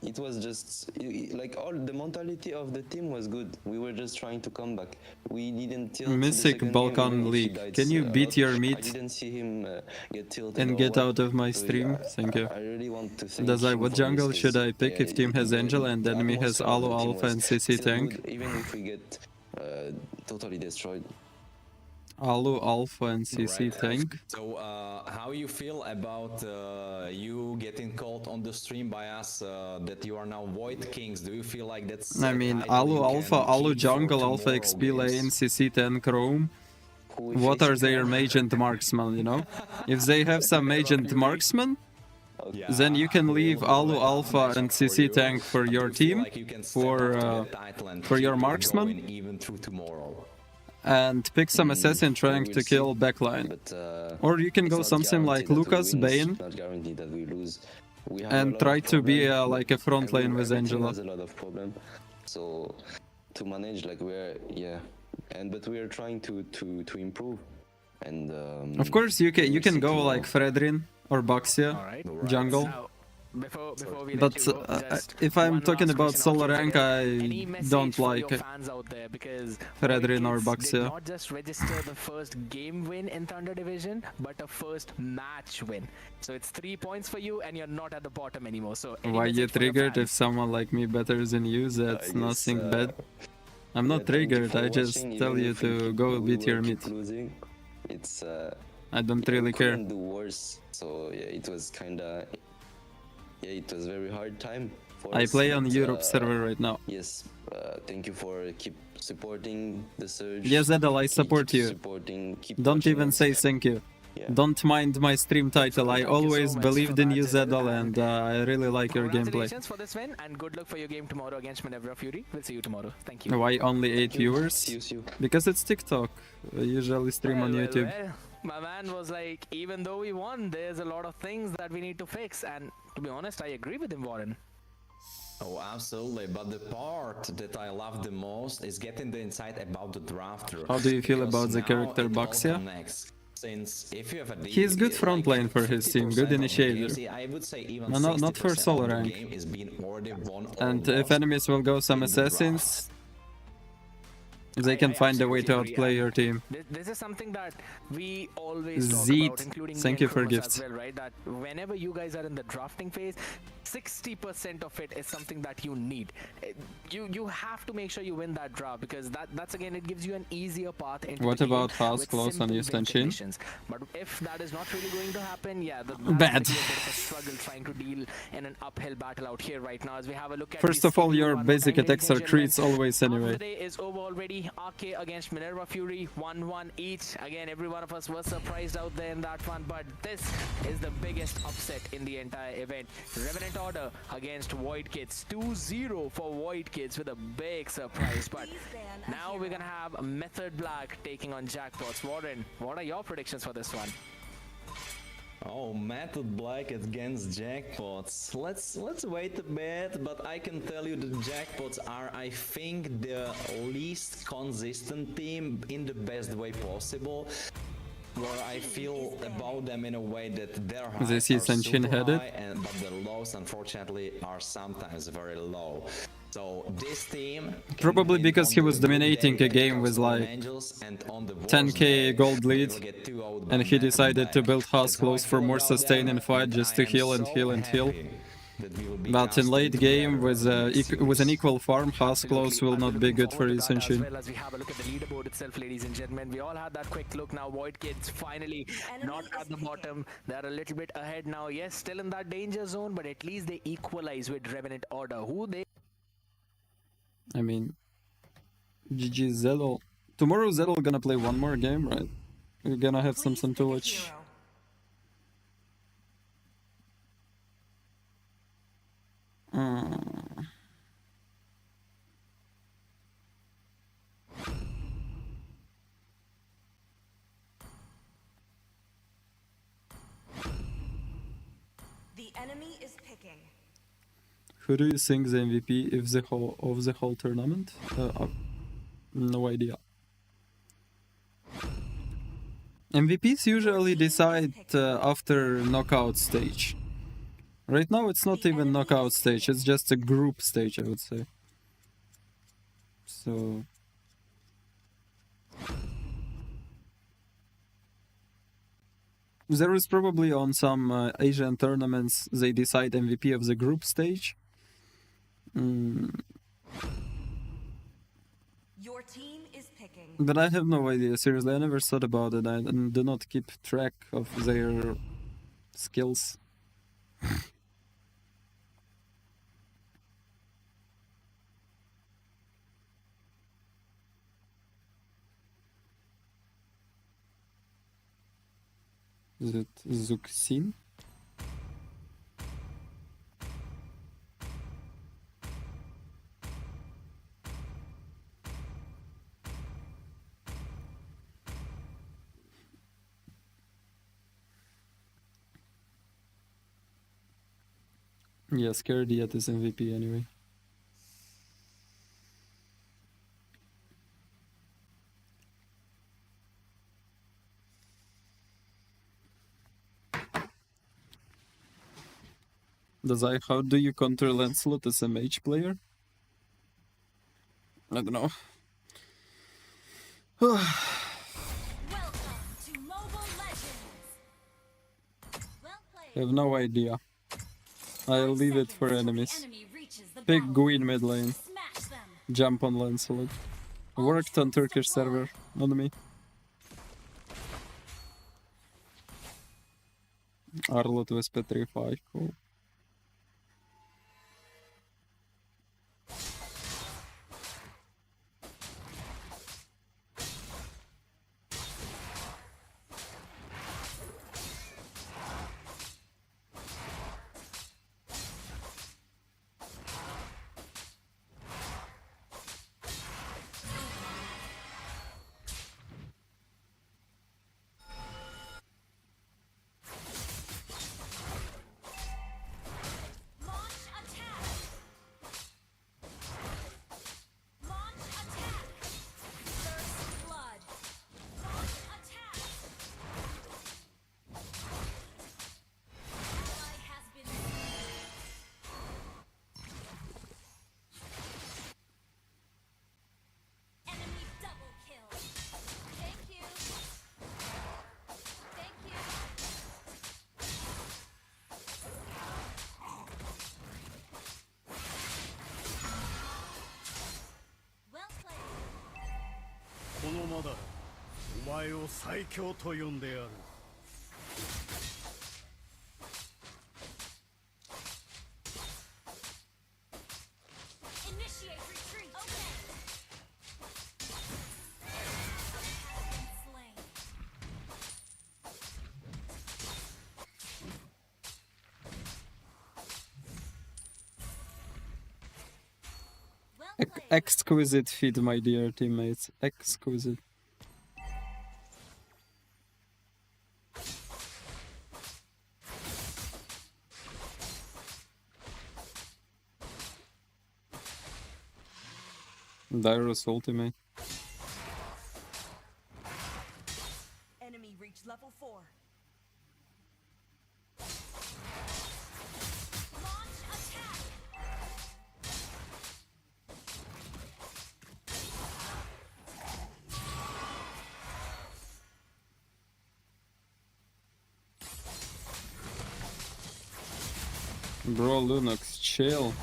it was just like all the mentality of the team was good. We were just trying to come back. We didn't tilt. Mythic Balkan League. Can you beat your meat? I didn't see him get tilted and get out of my stream? Thank you. I really want to thank Dazai, him what for jungle this, should I pick yeah, if team has Angel and the enemy has atmosphere of Alu, the team Alpha was and CC still tank? good, even if we get totally destroyed. Alu, Alpha and CC Right. tank? So how you feel about you getting called on the stream by us that you are now Voidkids? Do you feel like that's I mean, Alu, Alpha, Alu jungle, Alpha XP lane, CC 10 Chrome. What are their mage and marksman, you know? If they have some mage and marksman, then you can leave Alu, Alpha and CC tank for your team, for your marksman, even through tomorrow. and pick some assassin trying to kill backline. Or you can go something like Lucas, Bane, and try to be like a front lane with Angela. Has a lot of problem, so to manage like but we are trying to improve, and of course you can go like Fredrin or Baxia jungle. Before we let But you go, just if I'm one talking last about question solo off you rank, today. I Any message don't for like your fans out there, because Fredrin or Voidkids did Baxia. not just register the first game win in Thunder Division, but a first match win. So it's 3 points for you, and you're not at the bottom anymore. So any Why you message for your triggered if fans? someone like me better than you? That's I guess, nothing bad. I'm yeah, not thank you triggered, for I just watching, tell even you if we to keep, go we beat will your keep meat. losing. It's I don't yeah, we really care. couldn't do worse. So yeah, it was kinda, yeah, it was very hard time for I us. play on but, Europe server right now. Yes, thank you for keep supporting the Surge. Yes, Zedel, I Keep support you. supporting, keep Don't watching even us. say thank you. Yeah. Don't mind my stream title. I Thank you so always much believed for in that, you, Zedel, Zedel, and and I really like your gameplay. Congratulations for this win, and good luck for your game tomorrow against Minerva Fury. We'll see you tomorrow. Thank you. Why only 8 viewers? See you. Because it's TikTok. I usually stream on YouTube. Well, my man was like, even though we won, there's a lot of things that we need to fix. And to be honest, I agree with him, Warren. Oh, absolutely. But the part that I love the most is getting the insight about the drafter. How do you feel Because about the now character it all Baxia? connects. Since if you have a He's good front lane for his team, good 50% of initiator. games, I would say even No, not for 60% solo of the rank. game is being already won or And if lost enemies will go some in the assassins, draft. they can find a way to absolutely outplay agree. your team. This is something that we always talk Zed, about, including me thank and you for Kronos gifts. as well, right? That whenever you guys are in the drafting phase, 60% of it is something that you need. You have to make sure you win that draft, because that's again, it gives you an easier path into What the game about house with close on simple Eastern win Chin? conditions. But if that is not really going to happen, yeah, that's Bad. going to be a bit of a struggle trying to deal in an uphill battle out here right now. As we have a look at First the of all, schedule your one more basic time, ladies attacks and are gentlemen. treats always Half of anyway. the day is over already. Akke against Minerva Fury, 1-1 each. Again, every one of us was surprised out there in that one, but this is the biggest upset in the entire event. Revenant Order against Voidkids, 2-0 for Voidkids with a big surprise. But now we're gonna have Method Black taking on Jackpots. Warren, what are your predictions for this one? Oh, Method Black against Jackpots. Let's wait a bit, but I can tell you that Jackpots are, I think, the least consistent team in the best way possible. Where I feel about them in a way that their highs This are is Sanchin super headed. high, but the lows, unfortunately, are sometimes very low. So this team can Probably win because on he the was good dominating day a game against with Storm like Angels, and on the worst 10k day, gold they lead, will get 2-0 by and he Method decided to Black. build house That's how I close for feel more about sustain them, and fight, and just I to am heal and so heal and heal. happy that we will be But in late casted game together with in the next with an series. equal farm, house close will I'll be not be looking good for forward to that Isanshin. as well, as we have a look at the leaderboard itself, ladies and gentlemen. We all had that quick look now. Voidkids finally not at the bottom. They're a little bit ahead now. Yes, still in that danger zone, but at least they equalize with Revenant Order, who they... I mean, GG Zedel. Tomorrow Zedel gonna play one more game, right? We're gonna have something to watch. The enemy is picking. Who do you think the MVP of the whole tournament? No idea. MVPs usually decide after knockout stage. Right now it's not even knockout stage, it's just a group stage, I would say. So... There is probably on some Asian tournaments they decide MVP of the group stage. Your team is picking. But I have no idea, seriously, I never thought about it. I do not keep track of their skills. Is it Zuxin? Yeah, Scared Yet is MVP anyway. Dazai, how do you counter Lancelot as a mage player? I don't know. Welcome to Mobile Legends. Well I played. have no idea. I'll leave it for Seconds till the enemies. enemy reaches the Pick battle. Gwyn mid lane. Smash them. Jump on Lancelot. Worked on Turkish server, not me. Arlot with P3-5, cool. Launch attack. Launch attack. First blood. Launch attack. Ally has been enemy double kill. Thank you. Thank you. Well played. このまだお前を最強と呼んでやる。 Initiate retreat. Okay. Has been slain. Well played. Exquisite feed, my dear teammates. Exquisite. Dyrus ultimate. Enemy reached level 4. Launch attack. Bro, Lunox, chill.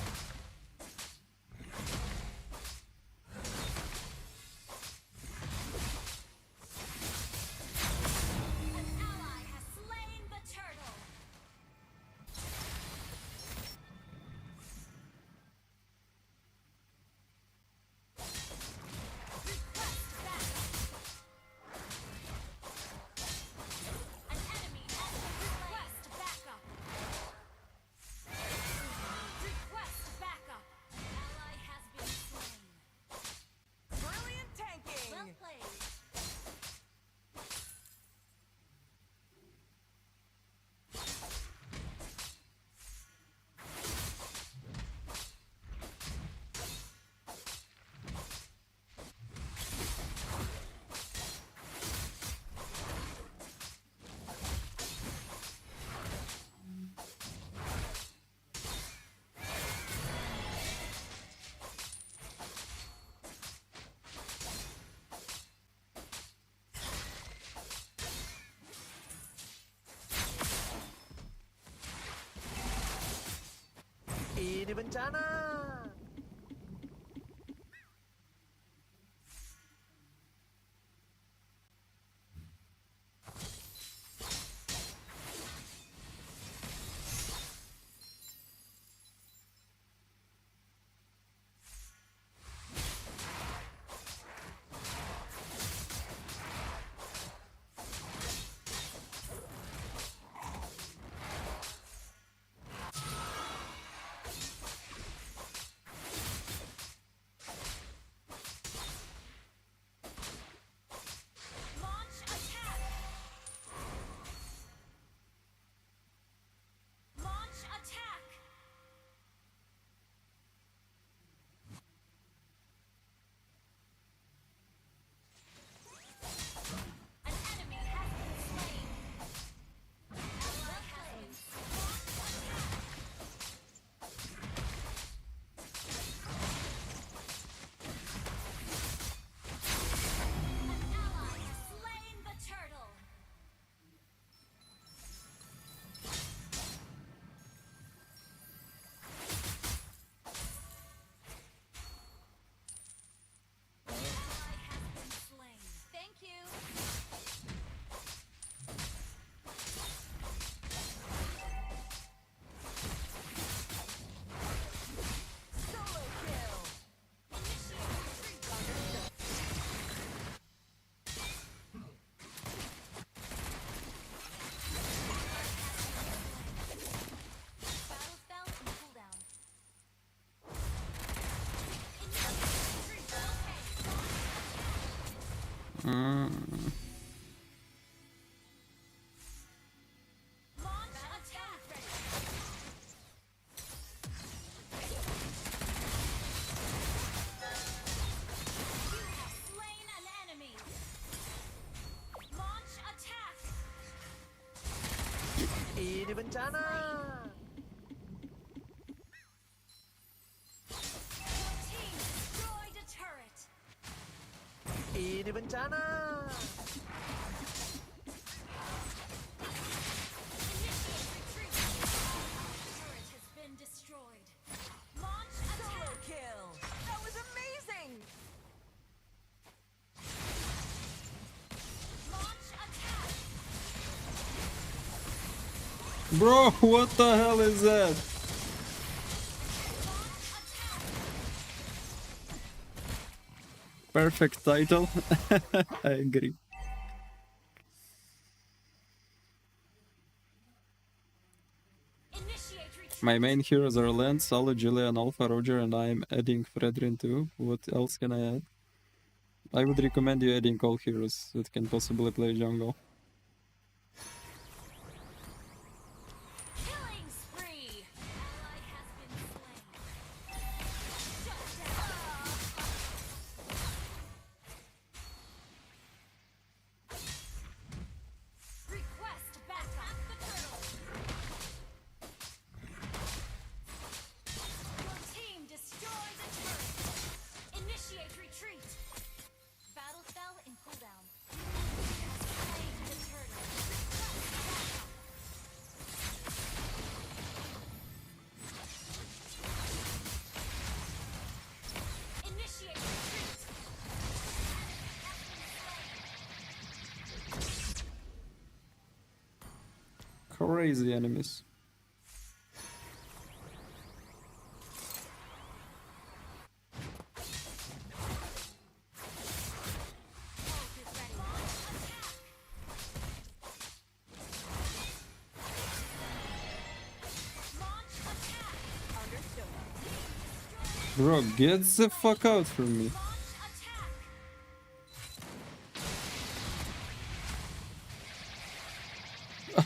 An ally has slain the turtle. Request backup. An enemy has request backup. Request backup. Ally has been slain. Brilliant tanking. Well played. Ini bencana. Ini bencana. Team destroyed a turret. Ini bencana. Initiate retreat. Turret has been destroyed. Launch attack. Kill. That was amazing. Launch attack. Bro, what the hell is that? Perfect title. I agree. Initiate retreat. My main heroes are Lance, Salo, Julian, Alpha, Roger, and I'm adding Fredrin too. What else can I add? I would recommend you adding all heroes that can possibly play jungle. Killing spree. Ally has been slain. Shut down. Request backup. The turtle. Your team destroyed the turret. Initiate retreat. Battle spell in cooldown. Has slain the turtle. Request backup. Initiate retreat. Crazy enemies. Bro, get the fuck out from me.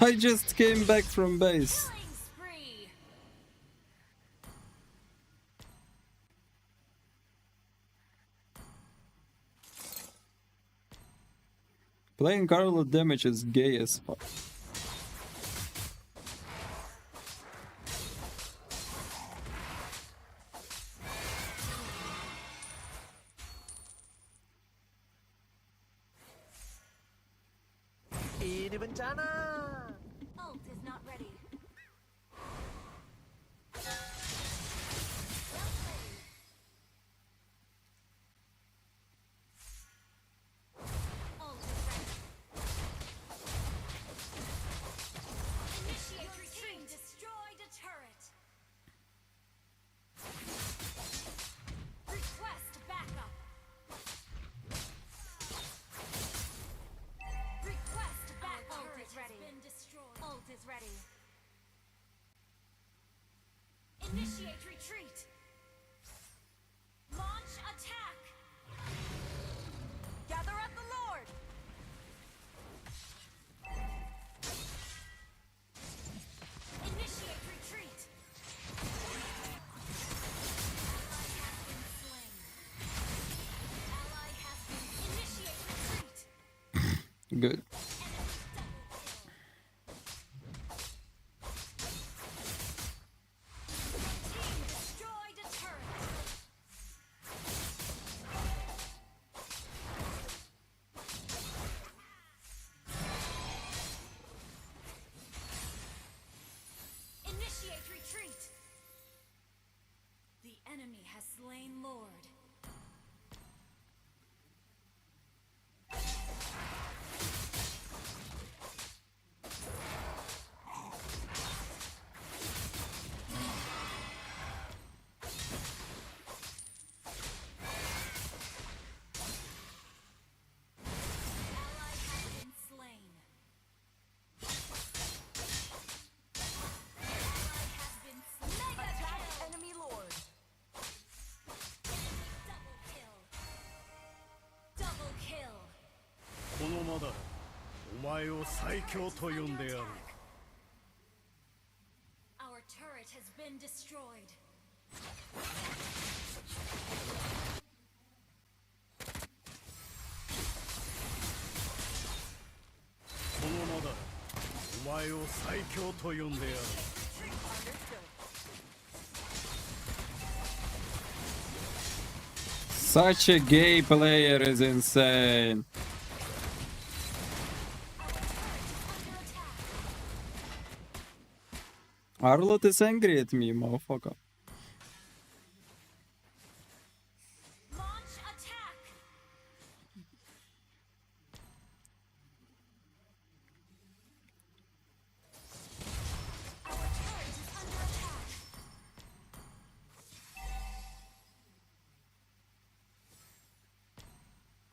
I just came back from base. Killing spree. Playing Carlo damage is gay as fuck. Ini bencana. Ult is not ready. Ult is ready. Initiate retreat. Destroyed a turret. Request backup. Request backup. Ult is ready. Been destroyed. Ult is ready. Initiate retreat. Launch attack. Gather at the Lord. Initiate retreat. Ally has been slain. Ally has been. Initiate retreat. Good. Team destroyed a turret. Initiate retreat. The enemy has slain Lord. Ally has been slain. Ally has been slain. Mega Attack kill. enemy Lord. Double kill. Double kill. このまだお前を最強と呼んでやる。 Our turret has been destroyed. お前を最強と呼んでやる。 Such a gay player is insane. Arlott is angry at me, motherfucker. Launch attack. Our turret is under attack.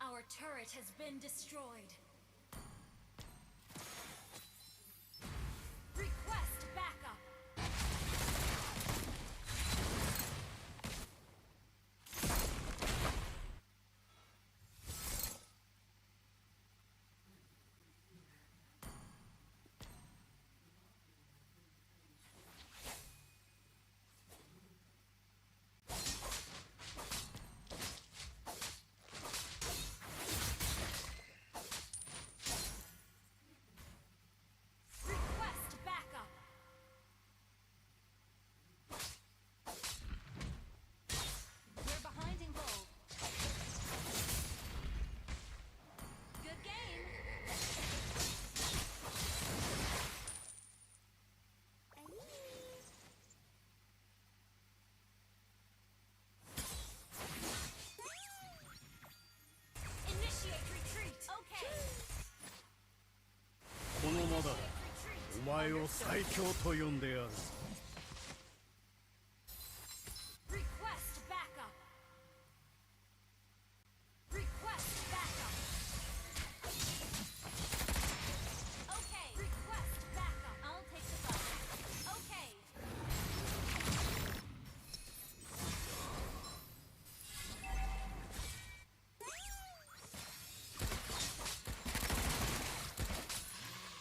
Our turret has been destroyed. Request backup. Request backup. We're behind in gold. Good game. Initiate retreat. Okay. このまだお前を最強と呼んでやる。 Request backup. Request backup. Okay. Request backup. I'll take the bus. Okay.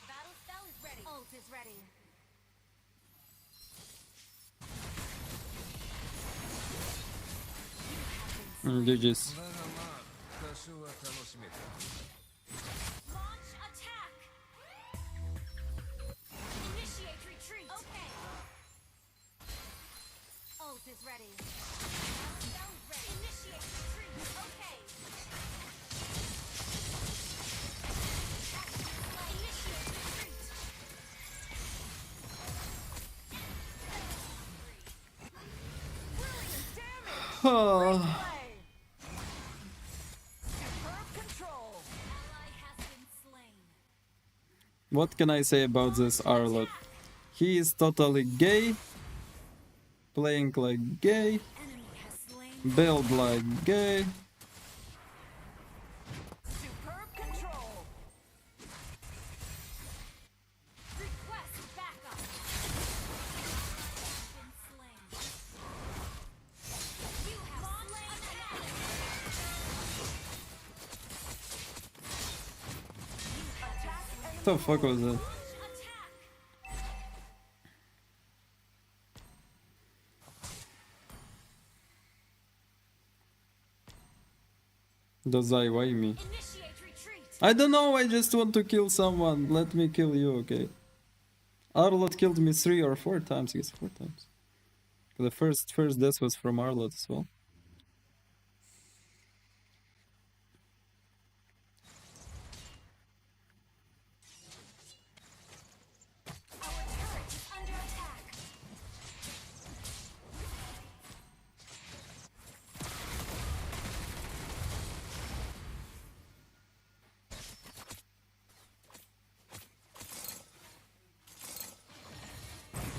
Battle spell is ready. Ult is ready. GG's. Launch attack. Initiate retreat. Okay. Ult is ready. Battle spell is ready. Initiate retreat. Okay. Initiate retreat. Brilliant damage. Oh. Superb control. Ally has been slain. What can I say about this Arlott? He is totally gay, playing like gay, Enemy has slain. build like gay. Superb control. Request backup. Been slain. You have slain an enemy. Attack enemy. What the fuck was that? Launch attack. Dazai, why me? Initiate retreat. I don't know, I just want to kill someone. Let me kill you, okay? Arlott killed me 3 or 4 times, yes, 4 times. The first death was from Arlott as well. Our turret is under attack.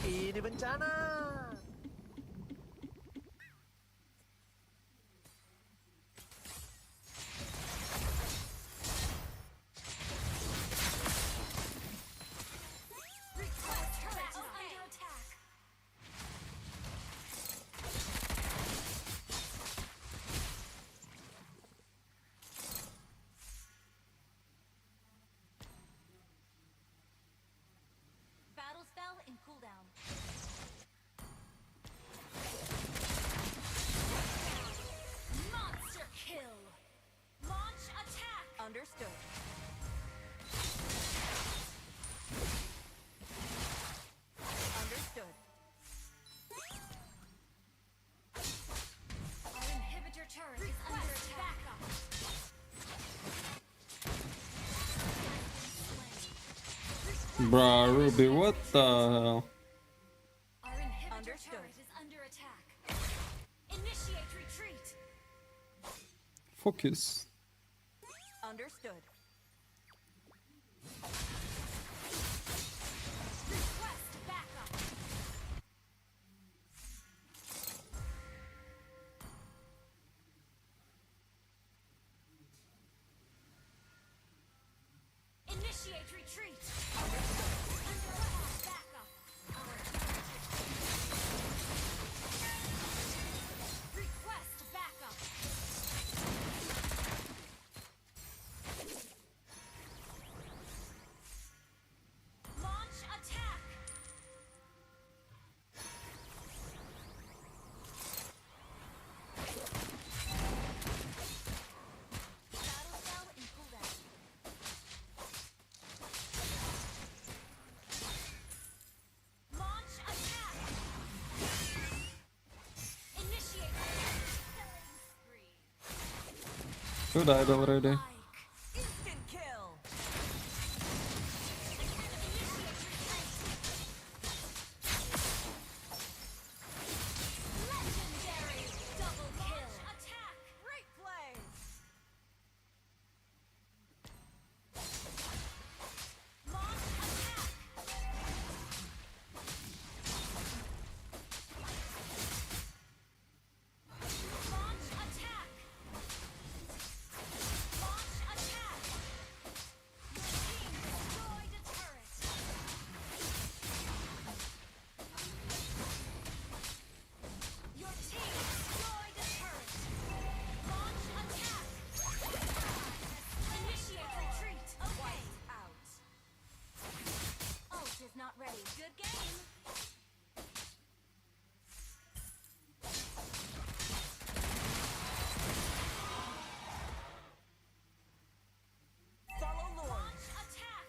Ini bencana. Request turret is under attack. Battle spell in cooldown. Monster kill. Launch attack. Understood. Bruh, Ruby, what the hell? Our inhibitor turret is under attack. Initiate retreat. Focus. Understood. Request backup. Initiate retreat. Request backup. Request backup. Launch attack. Battle cell in cooldown. Launch attack. Initiate killing spree. Who died already? Instant kill. Legendary double kill. Attack. Great play. Launch attack. Launch attack. Launch attack. Your team destroyed a turret. Your team destroyed a turret. Launch attack. Initiate retreat. Okay. Out. Ult is not ready. Good game. Follow Lord. Launch attack.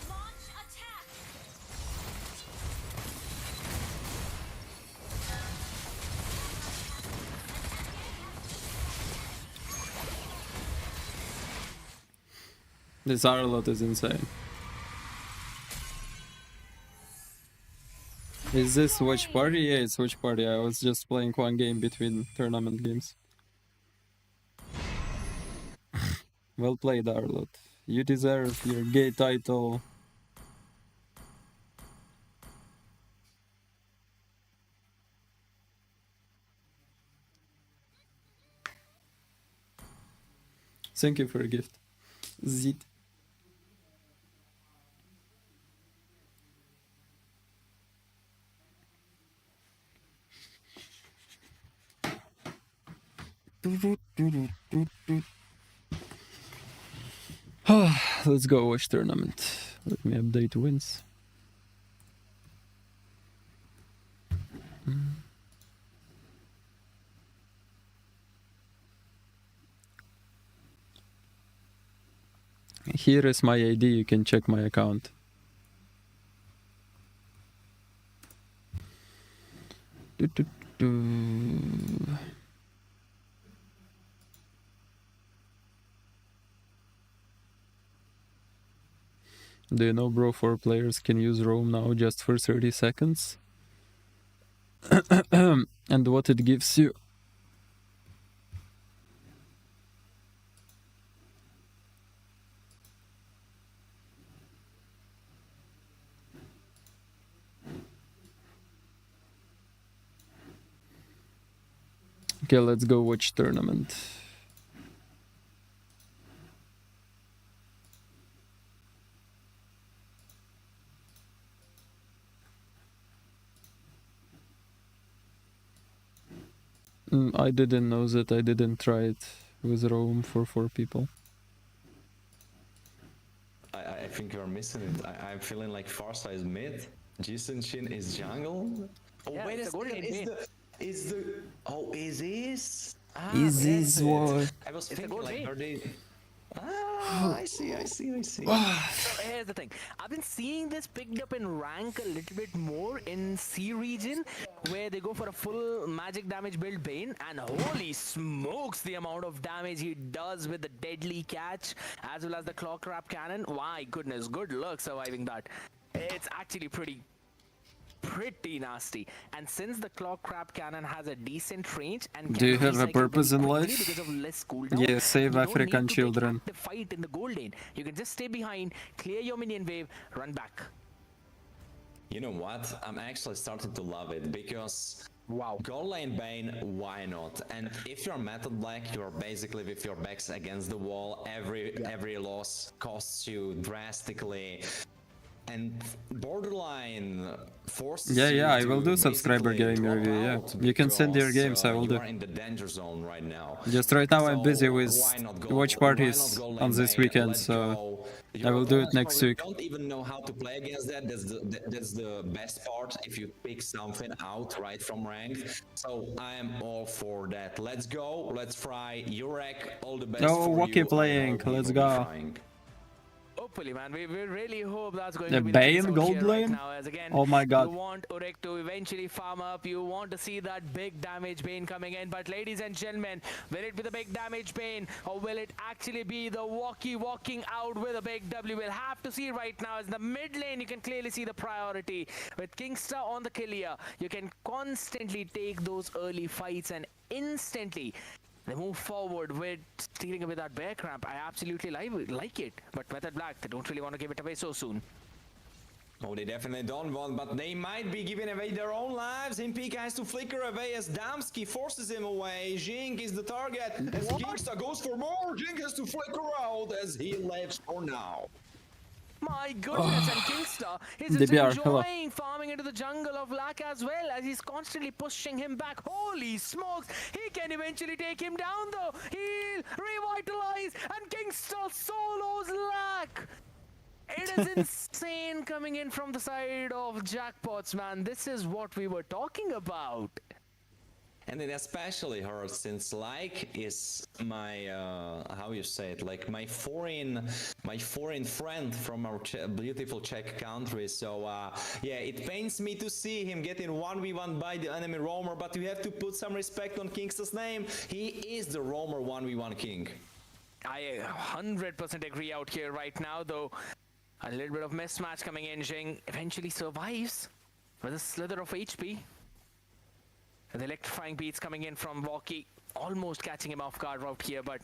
Launch attack. This Arlot is insane. Is this watch party? Yeah, it's watch party. I was just playing one game between tournament games. Well played, Arlot. You deserve your gay title. Thank you for your gift. Zed. Let's go watch tournament. Let me update wins. Here is my ID, you can check my account. Do you know, bro, 4 players can use roam now just for 30 seconds? And what it gives you. Okay, let's go watch tournament. I didn't know that. I didn't try it with roam for 4 people. I think you're missing it. I'm feeling like Farsa is mid, Jisoo Shin is jungle. Oh, Yeah, wait a it's a good second, lane is this? Is this it. what? I was It's a thinking good like, lane. are they... Ah, I see. So, here's the thing. I've been seeing this picked up in rank a little bit more in C region, where they go for a full magic damage build Bane, and holy smokes, the amount of damage he does with the deadly catch as well as the claw trap cannon. My goodness, good luck surviving that. It's actually pretty nasty. And since the claw crab cannon has a decent range and Do you can have a recycle purpose very in quickly life? because of less cooldown, Yeah, save you don't African need to children. take active fight in the gold lane. You can just stay behind, clear your minion wave, run back. You know what? I'm actually starting to love it because wow, gold lane Bane, why not? And if you're Method Black, you're basically with your backs against the wall. Every loss costs you drastically. And borderline forces Yeah, I you will to do subscriber basically game drop review, yeah. out You can send your because, games, I will you do. are in the danger zone right now. Just right now I'm So busy with why not watch parties on this weekend, so I will do it next week. Don't even know how to play against that. That's the best part if you pick something out right from ranked. So I am all for that. Let's go. Let's fry Urek. All the best Oh, for Waki you. playing. Let's go. Hopefully, man, we really hope that's going The to be the case Bane out gold here right lane? now. As again, Oh my god. you want Urek to eventually farm up. You want to see that big damage Bane coming in. But ladies and gentlemen, will it be the big damage Bane, or will it actually be the Waki walking out with a big W? We'll have to see right now. As in the mid lane, you can clearly see the priority. With Kingstar on the kill here, you can constantly take those early fights and instantly they move forward with stealing away that bear cramp. I absolutely like it. But Method Black, they don't really want to give it away so soon. Oh, they definitely don't want, but they might be giving away their own lives. Impika has to flicker away as Damsky forces him away. Jink is the target. As Kingstar goes for more, Jink has to flicker out as he lives for now. My goodness, and Kingstar is just DBR, enjoying farming into the jungle of Lack as well, as he's constantly pushing him back. Holy smokes, he can eventually take him down though. He'll revitalize, and Kingstar solos Lack. It is insane coming in from the side of Jackpots, man. This is what we were talking about. And it especially hurts since like is my how you say it, like my foreign friend from our beautiful Czech country. So yeah, it pains me to see him getting 1v1 by the enemy roamer, but you have to put some respect on Kingstar's name. He is the roamer 1v1 king. I 100% agree out here right now, though. A little bit of mismatch coming in. Jing eventually survives with a slither of HP. The electrifying beats coming in from Waki, almost catching him off guard out here, but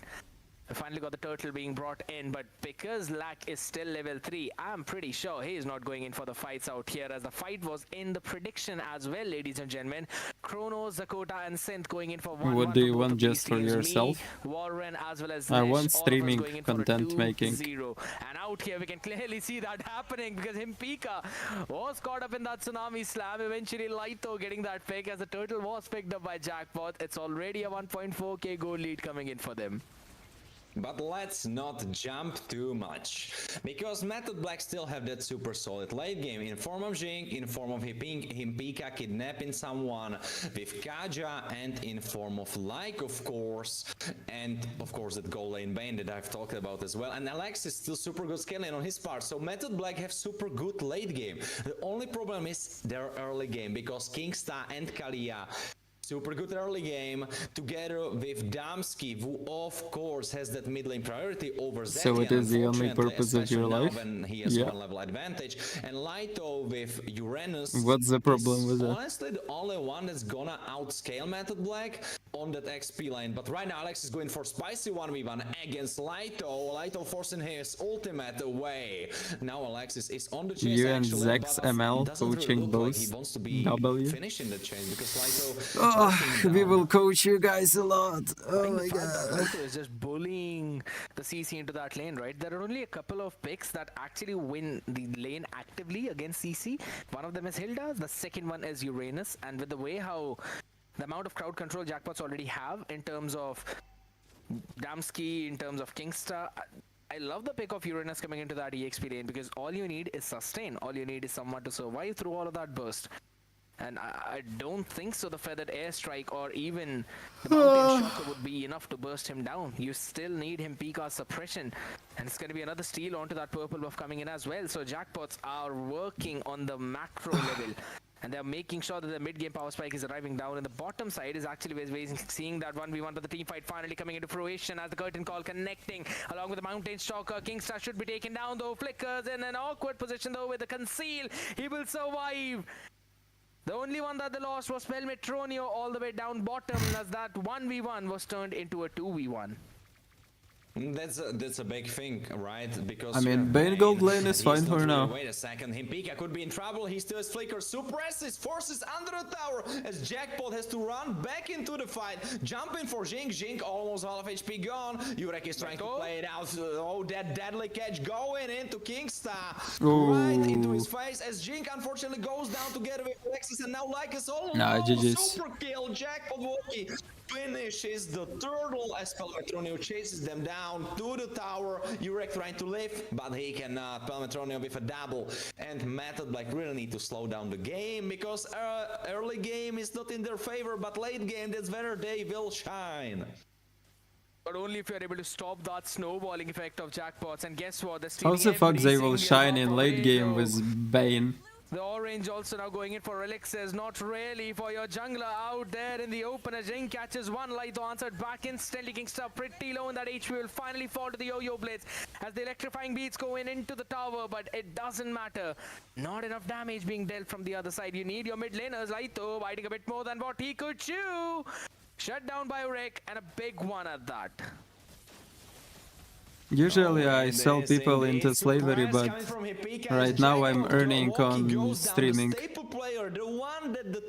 we finally got the turtle being brought in. But because Lack is still level 3, I'm pretty sure he is not going in for the fights out here, as the fight was in the prediction as well, ladies and gentlemen. Chronos, Zakota, and Synth going in for 1-1. What do you want just for yourself? Me, Warren, as well as I Nesh, want streaming, going in for a content making. 2-0. And out here we can clearly see that happening, because Impika was caught up in that tsunami slam. Eventually Laito getting that pick, as the turtle was picked up by Jackpot. It's already a 1.4k goal lead coming in for them. But let's not jump too much, because Method Black still have that super solid late game in form of Jink, in form of Himpika kidnapping someone, with Kaja, and in form of Like, of course, and of course that gold lane Bane that I've talked about as well. And Alex is still super good scaling on his part, so Method Black have super good late game. The only problem is their early game, because Kingstar and Kalia super good early game, together with Damsky, who of course has that mid lane priority over Zedel. So it is the only purpose of your life? When he has Yeah. one level advantage. And Laito with Uranus. What's the problem with that? Honestly, the only one that's gonna outscale Method Black on that XP lane. But right now, Alex is going for spicy 1v1 against Laito. Laito forcing his ultimate away. Now Alexis is on the chase. You and actually, Zex but ML doesn't really coaching look both like he wants to be W. finishing the chase, because Laito. We will coach you guys a lot. Oh my god. Laito is just bullying the CC into that lane, right? There are only a couple of picks that actually win the lane actively against CC. One of them is Hilda, the second one is Uranus, and with the way how the amount of crowd control Jackpots already have in terms of Damsky, in terms of Kingstar, I love the pick of Uranus coming into that EXP lane, because all you need is sustain. All you need is someone to survive through all of that burst. And I don't think so the feathered airstrike or even the mountain shocker would be enough to burst him down. You still need him Pika suppression. And it's going to be another steal onto that purple buff coming in as well. So Jackpots are working on the macro level. And they're making sure that the mid-game power spike is arriving down. And the bottom side is actually seeing that 1v1, but the team fight finally coming into fruition as the curtain call connecting along with the mountain stalker. Kingstar should be taken down though. Flickers in an awkward position though with the conceal. He will survive. The only one that they lost was Pelmetronio all the way down bottom, as that 1v1 was turned into a 2v1. That's a big thing, right? Because I mean, Bane gold lane is fine for now. Wait a second, Himpika could be in trouble. He still has Flicker, suppresses, forces under the tower as Jackpot has to run back into the fight. Jumping for Jink. Jink almost half HP gone. Yurek is trying to play it out. Oh, that deadly catch going into Kingstar. Right into his face as Jink unfortunately goes down together with Alexis, and now like us all. Nah, GG's. Super kill. Jackpot walkie finishes the turtle as Pelmetronio chases them down to the tower. Yurek trying to live, but he cannot. Pelmetronio with a double, and Method like really need to slow down the game because early game is not in their favor, but late game that's where they will shine. But only if you're able to stop that snowballing effect of Jackpots. And guess what? How the fuck they will shine in late game with Bane? The orange also now going in for elixirs, not really for your jungler out there in the open as Jing catches one light, though answered back instantly. Kingstar pretty low, and that HP will finally fall to the yo-yo blades as the electrifying beats go into the tower, but it doesn't matter. Not enough damage being dealt from the other side. You need your mid laners, Laito biting a bit more than what he could chew. Shut down by Urek, and a big one at that. Usually I sell people into slavery, but right now I'm earning on streaming. Staple player, the one that the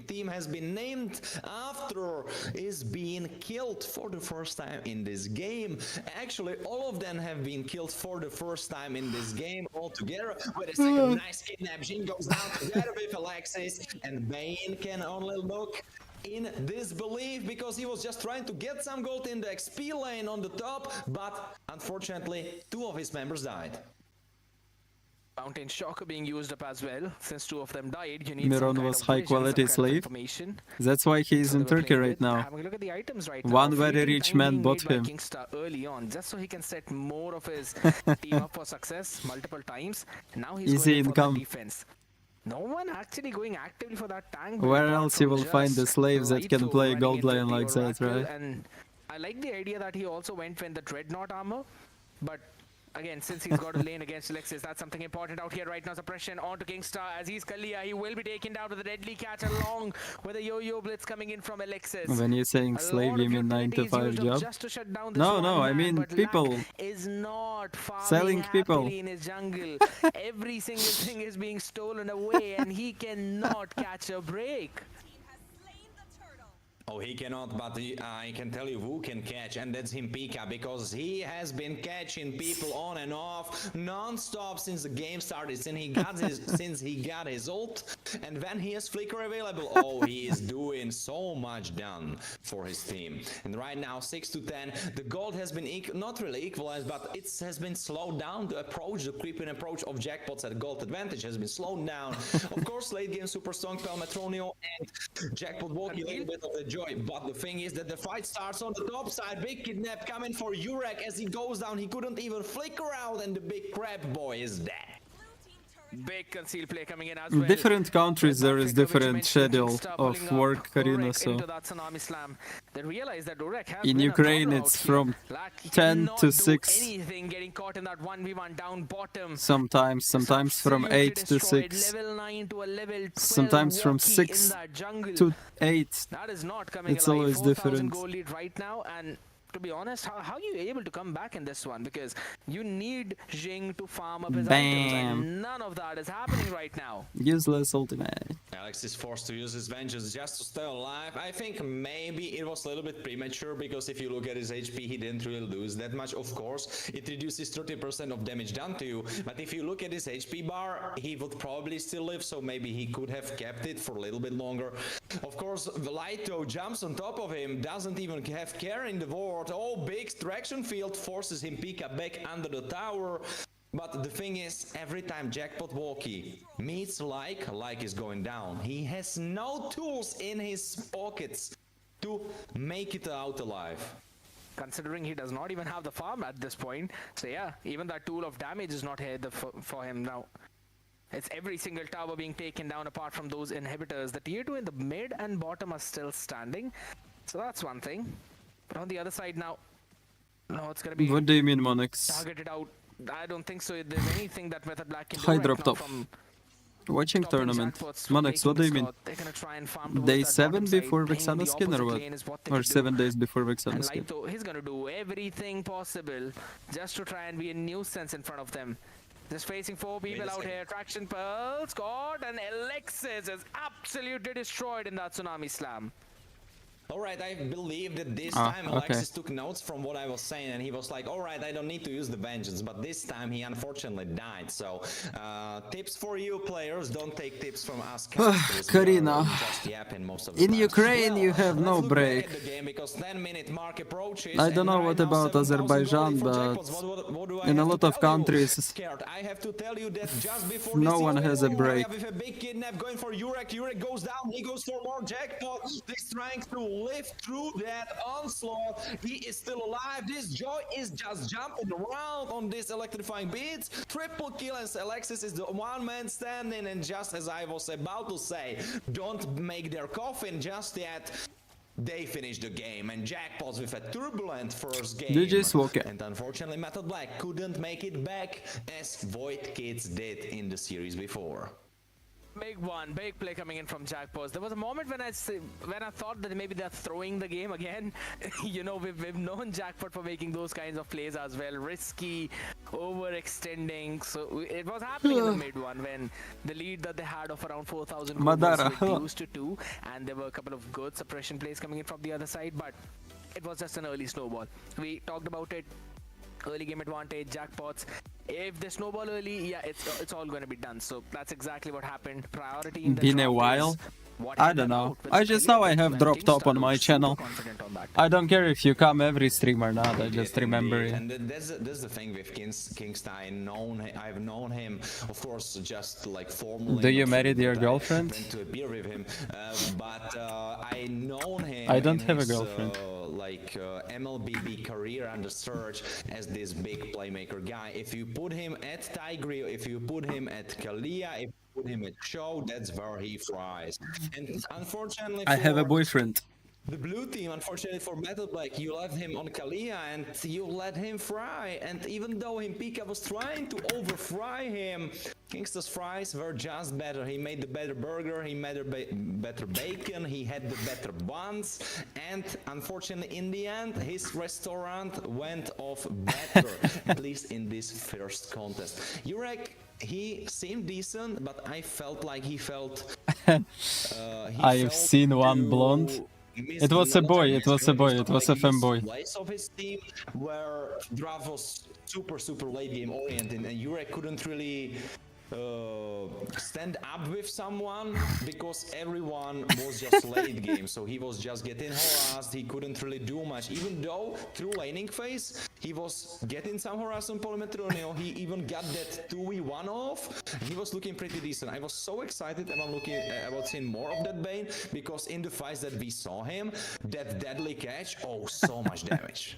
team has been named after, is being killed for the first time in this game. Actually, all of them have been killed for the first time in this game altogether. Wait a second, nice kidnap. Jin goes down together with Alexis, and Bane can only look in disbelief because he was just trying to get some gold in the XP lane on the top, but unfortunately 2 of his members died. Mountain Shocker being used up as well. Since 2 of them died, you need Miron was high quality slave. That's why he's in Turkey right now. Having a look at the items right One now. very rich man bought him. Kingstar early on, just so he can set more of his team up for success multiple times. Now he's Easy going income. for the defense. No one actually going actively for that tank. Where else you will find the slaves that can play gold lane like that, right? And I like the idea that he also went in the Dreadnought armor, but again, since he's got a lane against Alexis, that's something important out here right now. Suppression onto Kingstar as he's Kalia. He will be taken down with a deadly catch along with a yo-yo blitz coming in from Alexis. When you're saying slave, you mean 9 to 5 job? No, I mean people. Is not selling people in his jungle. Every single thing is being stolen away, and he cannot catch a break. Oh, he cannot, but I can tell you who can catch, and that's Himpika, because he has been catching people on and off non-stop since the game started, since he got his ult, and when he has Flicker available, oh, he is doing so much done for his team. And right now, 6 to 10, the gold has been not really equalized, but it has been slowed down. The creeping approach of Jackpots at gold advantage has been slowed down. Of course, late game super strong Pelmetronio and Jackpot walking a little bit of the joy, but the thing is that the fight starts on the top side. Big kidnap coming for Yurek as he goes down. He couldn't even flicker out, and the big crab boy is dead. Big conceal play coming in as well. Different countries there is different schedule of work arena, so in Ukraine it's from 10 to 6, sometimes from 8 to 6, sometimes from 6 to 8. It's always different. To be honest, how are you able to come back in this one? Because you need Jing to farm up his Bam. items, and none of that is happening right now. Useless ultimate. Alex is forced to use his vengeance just to stay alive. I think maybe it was a little bit premature, because if you look at his HP, he didn't really lose that much. Of course, it reduces 30% of damage done to you, but if you look at his HP bar, he would probably still live, so maybe he could have kept it for a little bit longer. Of course, Laito jumps on top of him, doesn't even have care in the ward. Oh, big traction field forces him Pika back under the tower. But the thing is, every time Jackpot Walkie meets like is going down. He has no tools in his pockets to make it out alive. Considering he does not even have the farm at this point. So yeah, even that tool of damage is not here for him now. It's every single tower being taken down apart from those inhibitors. The tier 2 in the mid and bottom are still standing. So that's one thing. But on the other side now, no, it's gonna be... What do you mean, Monix? Targeted out. I don't think so. There's anything that Method Black can do I right dropped now off. from Watching stopping tournament. Jackpots from Monix, what do you making mean? the They're gonna try and farm towards Day that 7 bottom side. before Playing Vexana the skin or opposite what? lane is what they Or could do. 7 days before Vexana And skin? Lito, he's gonna do everything possible just to try and be a nuisance in front of them. Just facing 4 people out here. Traction Pearl, Scott, and Alexis is absolutely destroyed in that Tsunami Slam. Alright, I believe that this time okay. Alexis took notes from what I was saying and he was like, alright, I don't need to use the vengeance, but this time he unfortunately died. So, tips for you players, don't take tips from us casters. Karina, just yapping most of the in time. Ukraine Well, you have no let's look break. back at the game because 10-minute mark approaches. I don't know and what right now about 7,000 Azerbaijan, gold for but Jackpots. What do I in a have lot to of tell you? countries, Scared. I have to tell you that just before no this one has a break. with a big kidnap going for Jurek. Jurek goes down, he goes for more Jackpot. He's trying to lift through that onslaught. He is still alive. This Joy is just jumping around on this electrifying beats. Triple kill, and Alexis is the one man standing. And just as I was about to say, don't make their coffin just yet. They finished the game, and Jackpots with a turbulent first game. GG Swoke. And unfortunately, Method Black couldn't make it back as Voidkids did in the series before. Big play coming in from Jackpots. There was a moment when I thought that maybe they're throwing the game again. You know, we've known Jackpot for making those kinds of plays as well. Risky, overextending. So it was happening in the mid one when the lead that they had of around 4,000 was reduced to 2, and there were a couple of good suppression plays coming in from the other side, but it was just an early snowball. We talked about it. Early game advantage, Jackpots. If they snowball early, yeah, it's all going to be done. So that's exactly what happened. Priority in the Been a draft while. is what I held don't them know. out with I the just career know I move, have and drop top Kingstar on my was super channel. confident on that. I don't care if you come every stream or not. I just remember you. And that's the thing with Kingstar. I've known him, of course, just like formally. Do you married your girlfriend? I went to a beer with him, but I known him. I don't in have a his, girlfriend. MLBB career under search as this big playmaker guy. If you put him at Tigreal, if you put him at Kalia, if you put him at Show, that's where he fries. And unfortunately, I have a boyfriend. The blue team, unfortunately for Metal Black, you left him on Kalia and you let him fry. And even though Pika was trying to over-fry him, Kingstar's fries were just better. He made the better burger, he made the better bacon, he had the better buns. And unfortunately, in the end, his restaurant went off better, at least in this first contest. Jurek, he seemed decent, but I felt like he felt... I've seen one blonde. It was a boy, it was a boy, it was a femboy. Place of his team where Drav was super late game oriented and Jurek couldn't really stand up with someone because everyone was just late game, so he was just getting harassed. He couldn't really do much, even though through laning phase he was getting some harassment on Polymetronio. He even got that 2v1 off. He was looking pretty decent. I was so excited about seeing more of that Bane because in the fights that we saw him, that deadly catch, oh, so much damage.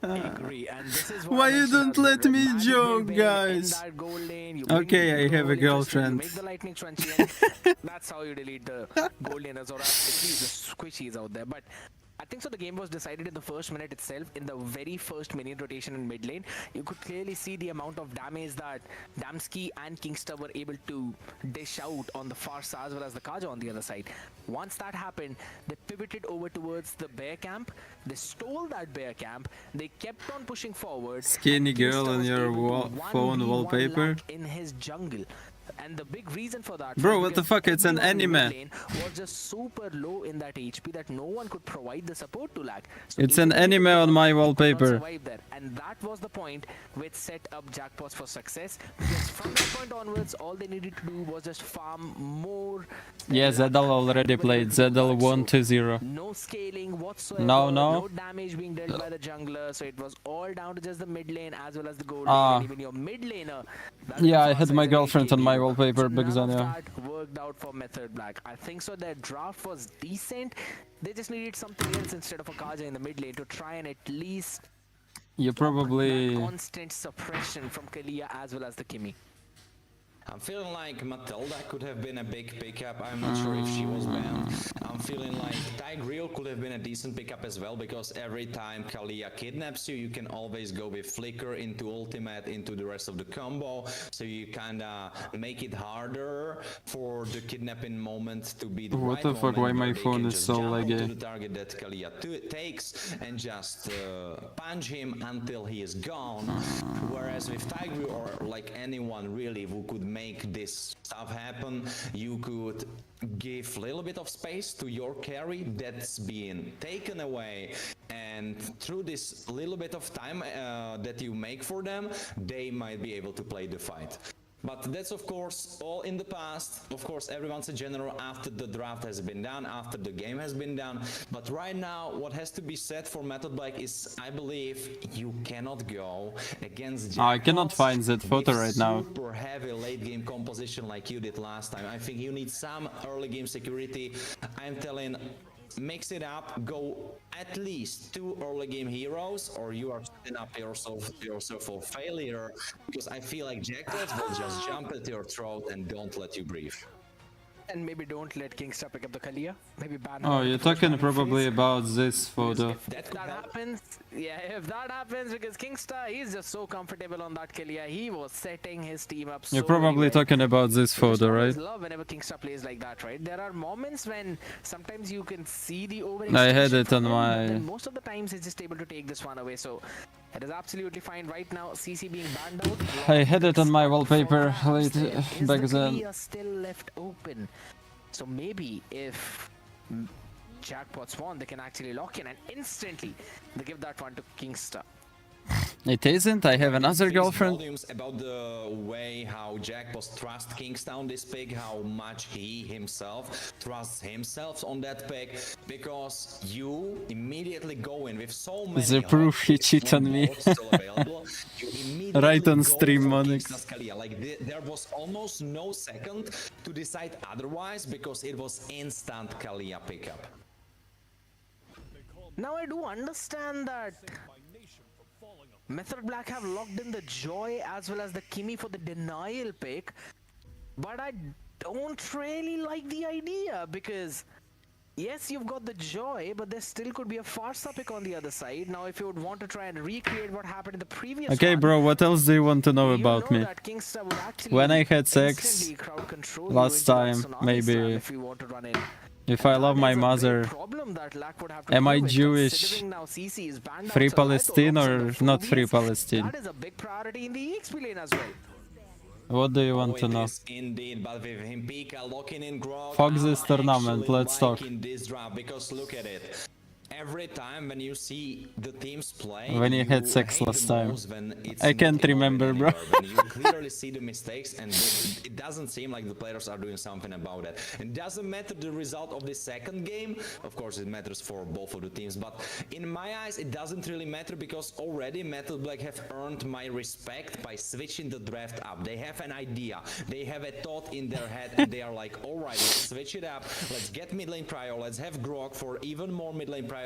I agree, and this is Why you don't let me joke, guys? Okay, I have a girlfriend. Make the lightning transient. That's how you delete the gold laners or at least the squishies out there. But I think so the game was decided in the first minute itself. In the very first minion rotation in mid lane, you could clearly see the amount of damage that Damsky and Kingstar were able to dish out on the Farsa as well as the Kaja on the other side. Once that happened, they pivoted over towards the bear camp. They stole that bear camp. They kept on pushing forward. Skinny girl Kingstar on was your able to phone 1v1 wallpaper. in his jungle. and the big reason for that. Bro, was what the because fuck? It's an everyone in anime. mid lane was just super low in that HP that no one could provide the support to lag. So It's even an if anime they on my could not wallpaper. survive there. And that was the point which set up Jackpots for success, because from that point onwards, all they needed to do was just farm more. Yeah, Zedel already played. Zedel 1-0. No scaling whatsoever. No. No damage being dealt by the jungler. So it was all down to just the mid lane as well as the gold Ah. lane. And even your mid laner. Yeah, I had my girlfriend on my wallpaper back then, None of yeah. that worked out for Method Black. I think so. Their draft was decent. They just needed something else instead of a Kaja in the mid lane to try and at least You probably... constant suppression from Kalia as well as the Kimi. I'm feeling like Matilda could have been a big pickup. I'm not sure if she was banned. I'm feeling like Tigreal could have been a decent pickup as well, because every time Kalia kidnaps you, you can always go with Flicker into ultimate, into the rest of the combo. So you kinda make it harder for the kidnapping moment to be the What right the fuck, moment why where my they phone can is just so jump onto laggy? the target that Kalia takes and just punch him until he is gone. Whereas with Tigreal or like anyone really who could make this stuff happen, you could give a little bit of space to your carry that's being taken away, and through this little bit of time that you make for them, they might be able to play the fight. But that's of course all in the past. Of course, everyone's a general after the draft has been done, after the game has been done. But right now, what has to be said for Method Black is, I believe, you cannot go against I cannot find that photo with right now. super heavy late game composition like you did last time. I think you need some early game security. I'm telling, mix it up, go at least 2 early game heroes, or you are setting up yourself for failure, because I feel like Jackpots will just jump at your throat and don't let you breathe. And maybe don't let Kingstar pick up the Kalia. Maybe ban Oh, her you're the first talking round probably phase. about this photo. If that happens, yeah, if that happens, because Kingstar, he's just so comfortable on that Kalia. He was setting his team up so You're probably very well. talking about this photo, I right? always love whenever Kingstar plays like that, right? There are moments when sometimes you can see the overextension I had it from on him, but my... then most of the times he's just able to take this one away. So it is absolutely fine right now. CC being banned out. I had it on my wallpaper late Is back the then. Kalia still left open? So maybe if Jackpots won, they can actually lock in and instantly they give that one to Kingstar. It isn't, I have another Speaks girlfriend. volumes about the way how Jackpots trust Kingstown this pick, how much he himself trusts himself on that pick, because you immediately go in with so many The proof he cheated on me. still available. You immediately Right on go stream, for Monix. Kingsta's Kalia. Like there was almost no second to decide otherwise, because it was instant Kalia pickup. Now I do understand that Method Black have locked in the Joy as well as the Kimi for the denial pick, but I don't really like the idea, because yes, you've got the Joy, but there still could be a Farsa pick on the other side. Now if you would want to try and recreate what happened in the previous Okay, one, bro, what else do you want to know you about know me? that Kingstar would actually When I had sex instantly crowd control you last into that time, tsunami maybe slam if you want to run in. if I love That my is a big mother, problem that Lack would have to am deal I with, Jewish? considering now CC is banned Free out, so I thought Palestine option or of not free phobias, Palestine? That is a big priority in the EXP lane as well. What do you want to It know? is indeed, but with him Pika locking in Grog, Fuck this I'm tournament, actually let's talk. liking this draft, because look at it. Every time when you see the teams play, When you had sex hate last the time. most when it's I not can't involved remember, bro. anywhere, when you clearly see the mistakes and it doesn't seem like the players are doing something about it. It doesn't matter the result of the second game. Of course, it matters for both of the teams, but in my eyes, it doesn't really matter, because already Method Black have earned my respect by switching the draft up. They have an idea, they have a thought in their head, and they are like, all right, let's switch it up. Let's get mid lane prio. Let's have Grog for even more mid lane prio,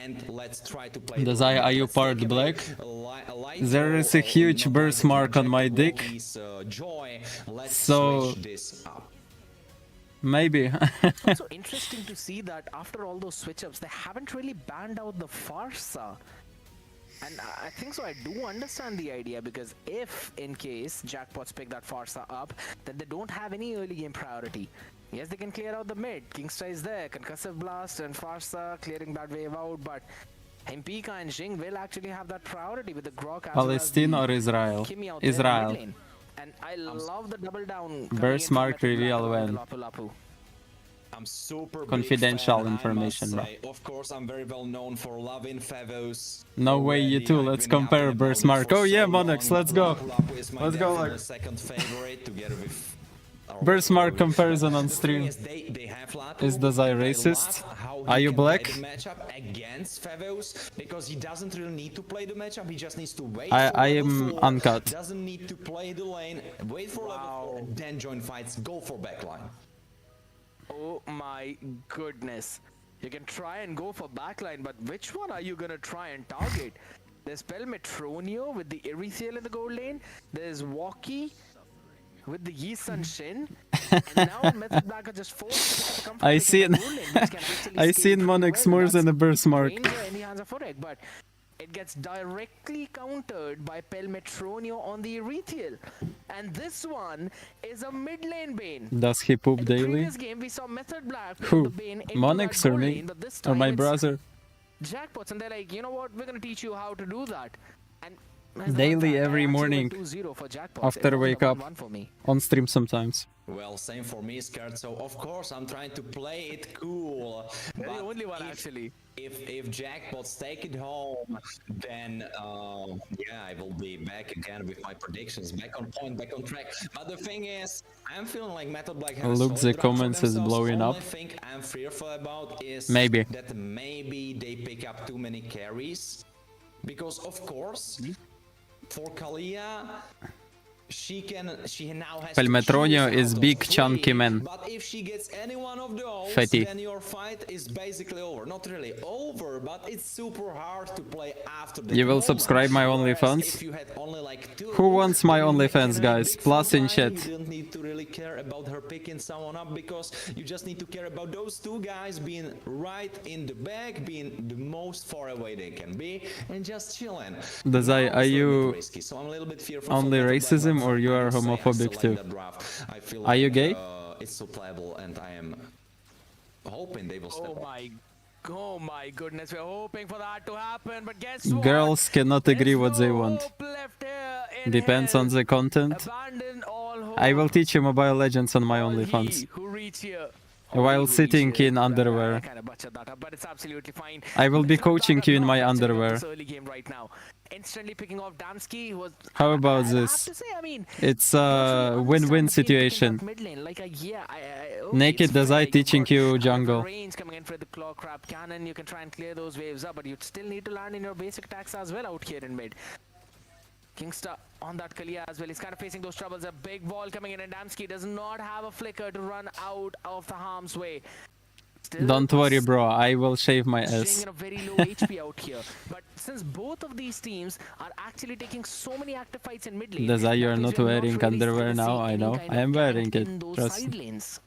and let's try to play. Dazai, are you part black? There is a huge birthmark on my dick. Joy. Let's So switch this up. maybe. It's also interesting to see that after all those switch-ups, they haven't really banned out the Farsa. And I think so, I do understand the idea, because if in case Jackpots pick that Farsa up, then they don't have any early game priority. Yes, they can clear out the mid. Kingstar is there, Concussive Blast and Farsa clearing that wave out, but Impika and Jing will actually have that priority with the Grok as Palestine well or as the Israel? Kimi out there in Israel. mid lane. And I love the double down. Burst mark reveal when. I'm super Confidential big fan, information, I bro. must say. Of course, I'm very well known for loving Favos. No way, you Already, too. I've Let's been compare yapping about burst it mark. for Oh yeah, so Monex, long, let's but go. Lapu Lapu is my Let's go, definite like. second favorite together with our Burst mark Lapu. comparison on The thing stream. is, they have Lapu, Is Dazai and I racist? love how Are he you can play black? the matchup against Favos because he doesn't really need to play the matchup. He just needs to wait I for level am 4, uncut. Doesn't need to play the lane, wait for level 4, then join fights, go for backline. Oh my goodness. You can try and go for backline, but which one are you gonna try and target? There's Pelmetronio with the Erythiel in the gold lane. There's Walkie with the Yi Sun Shin. And now Method Black are just forced to pick up the I comfort pick in seen the gold lane, which can actually I scale seen pretty Monex well. more That's than a burst mark. danger in the hands of Furek, but it gets directly countered by Pelmetronio on the Erythiel. And this one is a mid lane Bane. Does he poop In the daily? previous game, we saw Method Black put Who? the Bane into Monex that or gold me? lane, but this Or time my it's brother? Jackpots, and they're like, you know what, we're gonna teach you how to do that. And as a matter Daily, of fact, I every actually morning. went 2-0 for Jackpots. After It wake wasn't up. a 1-1 for me. On stream sometimes. Well, same for me, Scared. So of course I'm trying to play it cool. They're the but only one if- actually. If Jackpots take it home, then yeah, I will be back again with my predictions, back on point, back on track. But the thing is, I'm feeling like Metal Black has Look, a solid the draft for comments is themselves. blowing Only up. thing I'm fearful about is Maybe. that maybe they pick up too many carries, because of course, for Kalia, she now has Pelmetronio to choose is out of big, 3, chunky man. But if she gets any one of those, Fatty. then your fight is basically over. Not really over, but it's super hard to play after that You will moment. subscribe my Whereas OnlyFans? if you had only like 2, Who wants my then you OnlyFans, can guys? pick Plus in sometime. chat. You don't need to really care about her picking someone up, because you just need to care about those 2 guys being right in the back, being the most far away they can be, and just chilling. Dazai, Now are it's a little you bit risky, so I'm a little bit fearful for only Metal Black, racism but or you I are must say I homophobic still like too? that draft. I feel Are you like, gay? It's so playable, and I am hoping they will step Oh up. oh my goodness, we're hoping for that to happen, but guess what? Girls cannot agree There's what they no want. hope left here in Depends hell. on the content. Abandon all hope. I will teach you Mobile Legends on my All OnlyFans. he who reach here. While sitting in I underwear. kind of butchered that up, but it's absolutely fine. I will be It's not coaching bad you in at my all, actually, underwear. this early game right now. Instantly picking off Damsky was. How about I this? have to say, I mean, It's you a actually win-win understand the team picking situation. that mid lane. Like, yeah, okay, Naked it's fair. Dazai You've teaching got you a bit of jungle. range coming in for the claw crab cannon. You can try and clear those waves up, but you still need to land in your basic attacks as well out here in mid. Kingstar on that Kalia as well. He's kind of facing those troubles. A big wall coming in, and Damsky does not have a flicker to run out of the harm's way. Still Don't worry, bro. I will shave my staying ass. in a very low HP out here. But since both of these teams are actually taking so many active fights in mid lane, Dazai, you are that means not we're wearing really underwear starting to now. see I any know. kind I am of wearing gank it. in those Trust side me. lanes.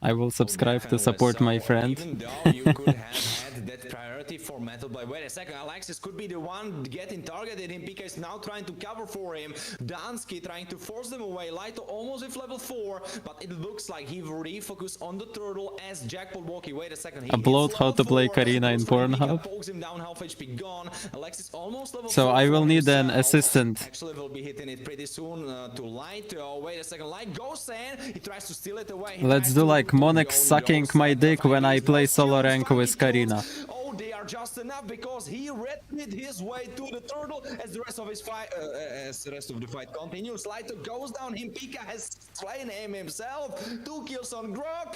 I will subscribe to Definitely. support my So, friend. Even though you could have had that priority for Metal Blade. Wait a second, Alexis could be the one getting targeted. Pika is now trying to cover for him. Dansky trying to force them away. Laito almost with level 4, but it looks like he will refocus on the turtle as Jackpot Walkie. Wait a second. He Upload hits how level to play 4, Karina in goes for the Pika, Pornhub. pokes him down, half HP gone. Alexis almost level So 4 I will for need an himself. assistant. Actually, we'll be hitting it pretty soon to Laito. Wait a second. Light goes in. He tries to steal it away. He Let's tries do to like Monex go sucking nose my side. The dick when I fight is play not solo serious. rank Fight with is Karina. close. Oh, they are just enough because he read his way to the turtle as the rest of his fight, as the rest of the fight continues. Laito goes down. Pika has slain him himself. 2 kills on Grok.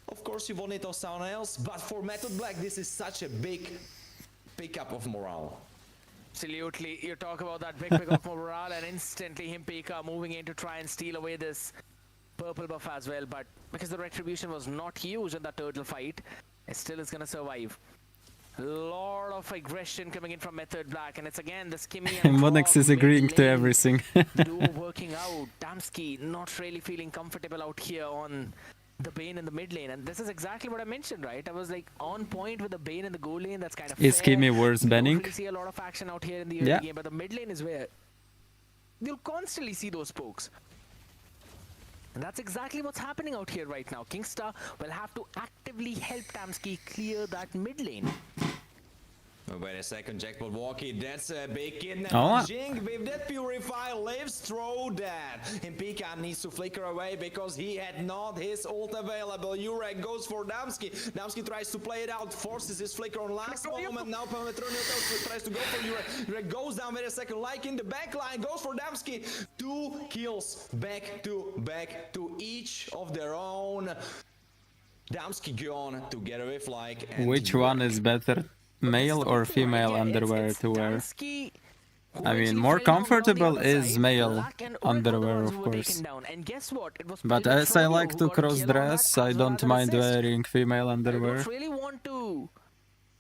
Of course, you won it on someone else, but for Method Black, this is such a big pickup of morale. Absolutely. You talk about that big pick of morale, and instantly Pika moving in to try and steal away this purple buff as well. But because the retribution was not huge in that turtle fight, it still is going to survive. Lot of aggression coming in from Method Black, and it's again the skimmy and Monex is agreeing to everything. duo working out. Damsky not really feeling comfortable out here on the Bane in the mid lane, and this is exactly what I mentioned, right? I was like on point with the Bane in the gold lane. That's kind of Is fair. Kimmy worse We don't banning? really see a lot of action out here in the early Yeah. game, but the mid lane is where you'll constantly see those pokes. And that's exactly what's happening out here right now. Kingstar will have to actively help Damsky clear that mid lane. Wait a second, Jackpot Walkie, that's a big kidnap. Oh. Jing with that Purify lives through that. And Pika needs to flicker away because he had not his ult available. Urek goes for Damsky. Damsky tries to play it out, forces his flicker on last moment. Now Pametronio tries to go for Urek. Urek goes down. Wait a second, like in the back line, goes for Damsky. 2 kills back to each of their own. Damsky gone together with like. Which one is better, male or female underwear to wear? I mean, more comfortable is male underwear, of course. But as I like to cross-dress, I don't mind wearing female underwear.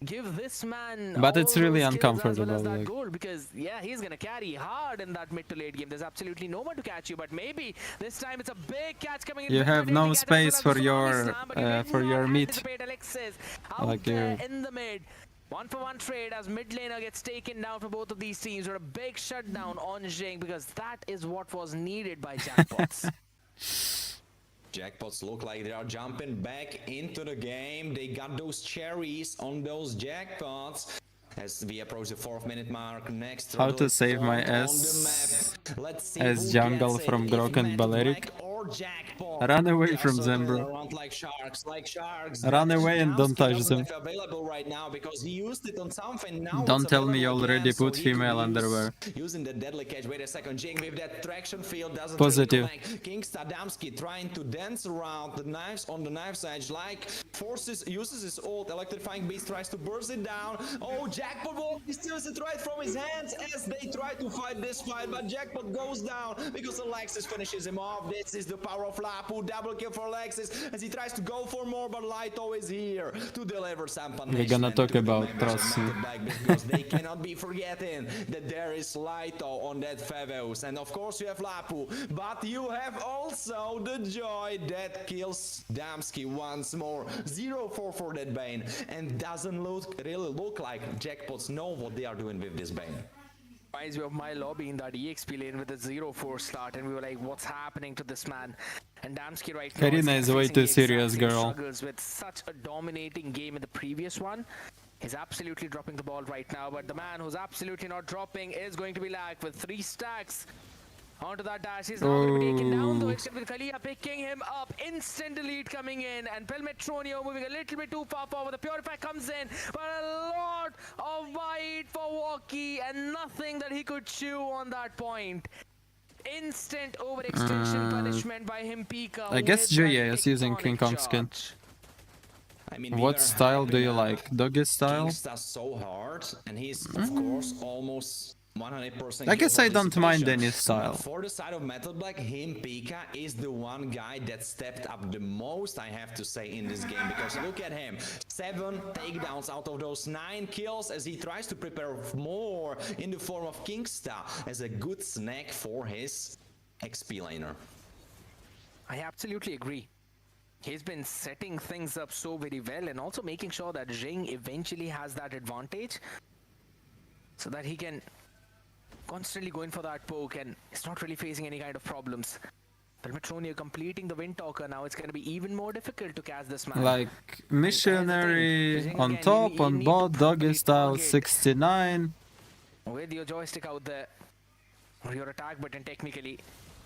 Give this man But it's really all those skills as well uncomfortable. as that Like, goal, because yeah, he's gonna carry hard in that mid to late game. There's absolutely no one to catch you, but maybe this time it's a big catch coming in. you have no space for your meat. Like in the mid. 1-for-1 trade as mid laner gets taken down for both of these teams, or a big shutdown on Jing, because that is what was needed by Jackpots. Jackpots look like they are jumping back into the game. They got those cherries on those jackpots. As we approach the 4th minute mark, next how to save my ass as jungle from Grok and Balearic? Run away from them, bro. Run away and don't touch them. Don't tell me you already put female underwear. Using the deadly catch. Wait a second, Jing with that traction field doesn't Positive. Kingsta Damsky trying to dance around the knives on the knife's edge, like uses his ult, electrifying beast tries to burst it down. Oh, Jackpot Walkie steals it right from his hands as they try to fight this fight, but Jackpot goes down because Alexis finishes him off. This is the power of Lapu. Double kill for Alexis as he tries to go for more, but Laito is here to deliver some punishment. We're gonna talk about trust. Because they cannot be forgetting that there is Laito on that Favos, and of course you have Lapu, but you have also the Joy that kills Damsky once more. 0-4 for that Bane, and doesn't really look like Jackpots know what they are doing with this Bane. Reminds me of my lobby in that EXP lane with a 0-4 start, and we were like, what's happening to this man? And Damsky right now Karina is way too serious, girl. struggles with such a dominating game in the previous one. He's absolutely dropping the ball right now, but the man who's absolutely not dropping is going to be Lack with 3 stacks. Onto that dash, he's now going to be taken down, though it's going to be Kalia picking him up. Instant delete coming in, and Pelmetronio moving a little bit too far forward. The Purify comes in, but a lot of bite for Walkie, and nothing that he could chew on that point. Instant overextension punishment by him, Pika. I guess JA is using King Kong skin. I mean, What style do you like? Doggy style? Kingsta's so hard, and he's of course almost 100%. I guess I don't mind any style. But for the side of Metal Black, him Pika is the one guy that stepped up the most, I have to say, in this game. Because look at him, 7 takedowns out of those 9 kills, as he tries to prepare more in the form of Kingsta as a good snack for his XP laner. I absolutely agree. He's been setting things up so very well, and also making sure that Jing eventually has that advantage, so that he can constantly go in for that poke and is not really facing any kind of problems. Pelmetronio completing the Windtalker. Now it's going to be even more difficult to catch this man. Like missionary on top, on bot, doggy style 69. With your joystick out there, or your attack button technically,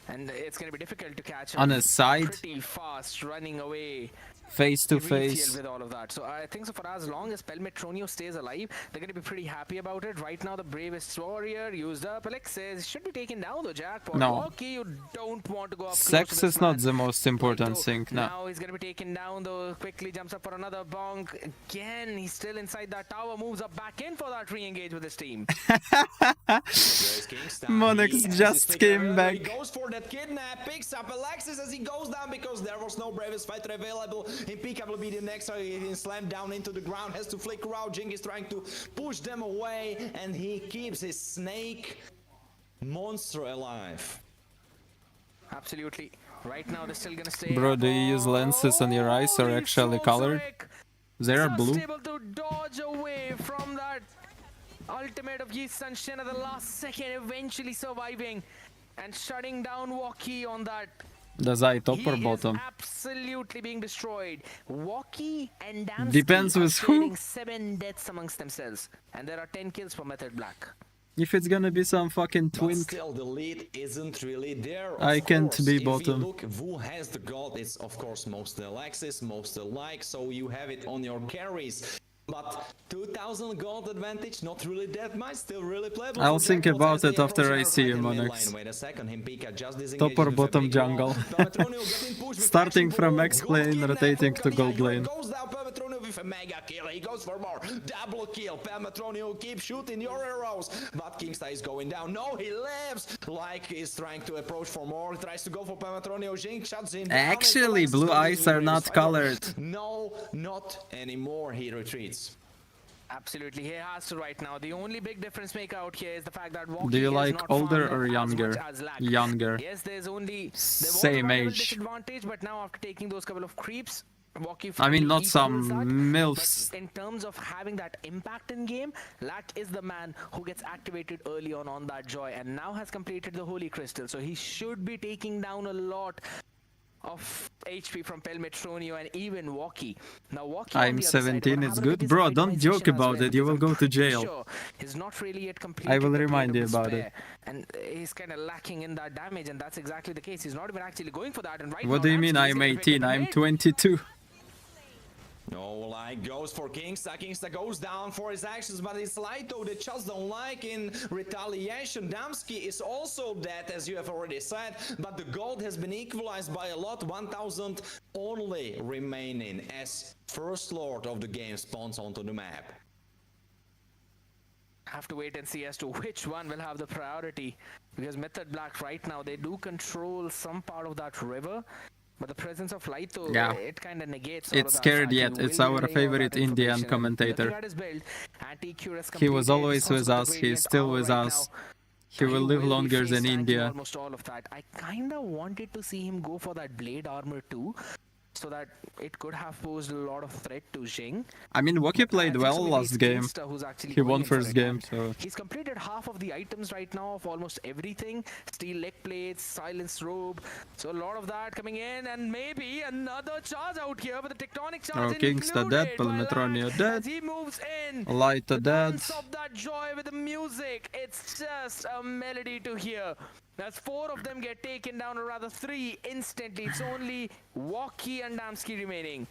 and it's going to be difficult to catch him. On a side, pretty fast, running away. face to face. With all of that. So I think so for as long as Pelmetronio stays alive, they're going to be pretty happy about it. Right now, the bravest warrior used up. Alexis should be taken down though, Jackpot. No. Walkie, you don't want to go up Sex close to this is not man. the most important thing, no. Now he's going to be taken down though. Quickly jumps up for another bonk. Again, he's still inside that tower. Moves up back in for that re-engage with his team. Monex just came back. He goes for that kidnap, picks up Alexis as he goes down because there was no bravest fighter available. And Pika will be the next, he slammed down into the ground, has to flicker out. Jing is trying to push them away, and he keeps his snake monster alive. Absolutely. Right now they're still gonna stay. Bro, do you use lenses on your eyes or actually colored? They are blue. Just able to dodge away from that ultimate of Yi Sunshine at the last second, eventually surviving and shutting down Walkie on that Dazai top He or is bottom? absolutely being destroyed. Walkie and Damsky Depends are with who. sharing 7 deaths amongst themselves, and there are 10 kills for Method Black. If it's gonna be some fucking But twink, still, the lead isn't really there. I Of can't course. be If bottom. you look who has the gold, it's of course mostly Alexis, mostly like, so you have it on your carries. But 2000 gold advantage, not really that much, still really playable. I'll for think Jackpots about as they it after approach I our see fight you, in mid Monex. lane. Wait a second, Himpika just Top disengaged or with a bottom big jungle? wall. Pametronio getting pushed with Starting action from ball. X Good lane, kill there rotating from to Kania. gold Here lane. goes down Pametronio with a mega kill. He goes for more. Double kill. Pametronio, keep shooting your arrows. But Kingsta is going down. No, he lives. Like is trying to approach for more. Tries to go for Pametronio. Jing shuts him down. Actually, It's blue Alexis eyes with are the not fighter. colored. No, not anymore. He retreats. Absolutely, he has to right now. The only big difference maker out here is the fact that Walkie Do you is like not older farmed or up as younger? much as Lack. Younger. Yes, there was a Same one-level age. disadvantage, but now after taking those couple of creeps, Walkie I mean, finally not some equals that. MILFs. But in terms of having that impact in game, Lack is the man who gets activated early on that Joy, and now has completed the Holy Crystal, so he should be taking down a lot of HP from Pelmetronio and even Walkie. Now Walkie on I'm the other side, 17, we're it's gonna have a look good. at his Bro, don't joke itemization as about well, it, you will because go I'm to pretty jail. sure he's not really yet completed I will the remind Blade you of about Despair, it. and he's kind of lacking in that damage, and that's exactly the case. He's not even actually going for that, and right What now, do you mean Damsky is I'm able to pick 18? up the I'm mid. 22. No, like goes for Kingsta. Kingsta goes down for his actions, but it's Lito that just don't like in retaliation. Damsky is also dead, as you have already said, but the gold has been equalized by a lot. 1000 only remaining as first lord of the game spawns onto the map. Have to wait and see as to which one will have the priority, because Method Black right now, they do control some part of that river, but the presence of Lito, Yeah. it kind of negates all of It's that scared fact. He yet. will It's be our relaying all favorite that Indian information. commentator. Looking at his build, Anti-Cure has He was completed always his with also us, the he's Radiant still Hour with right us. now. He will live be longer than face-tanking India. almost all of that. I kind of wanted to see him go for that blade armor too, so that it could have posed a lot of threat to Jing. I mean, Wookie I played think well so maybe last it's game. Kingsta who's actually He going won in for first it, game, and so... he's completed half of the items right now of almost everything. Steel leg plates, silence robe. So a lot of that coming in, and maybe another charge out here with the tectonic charge Oh, Kingsta dead, Pelmetronio dead. as he moves in. Lito The dead. dance of that Joy with the music. It's just a melody to hear. As 4 of them get taken down, or rather 3 instantly. It's only Walkie and Damsky remaining.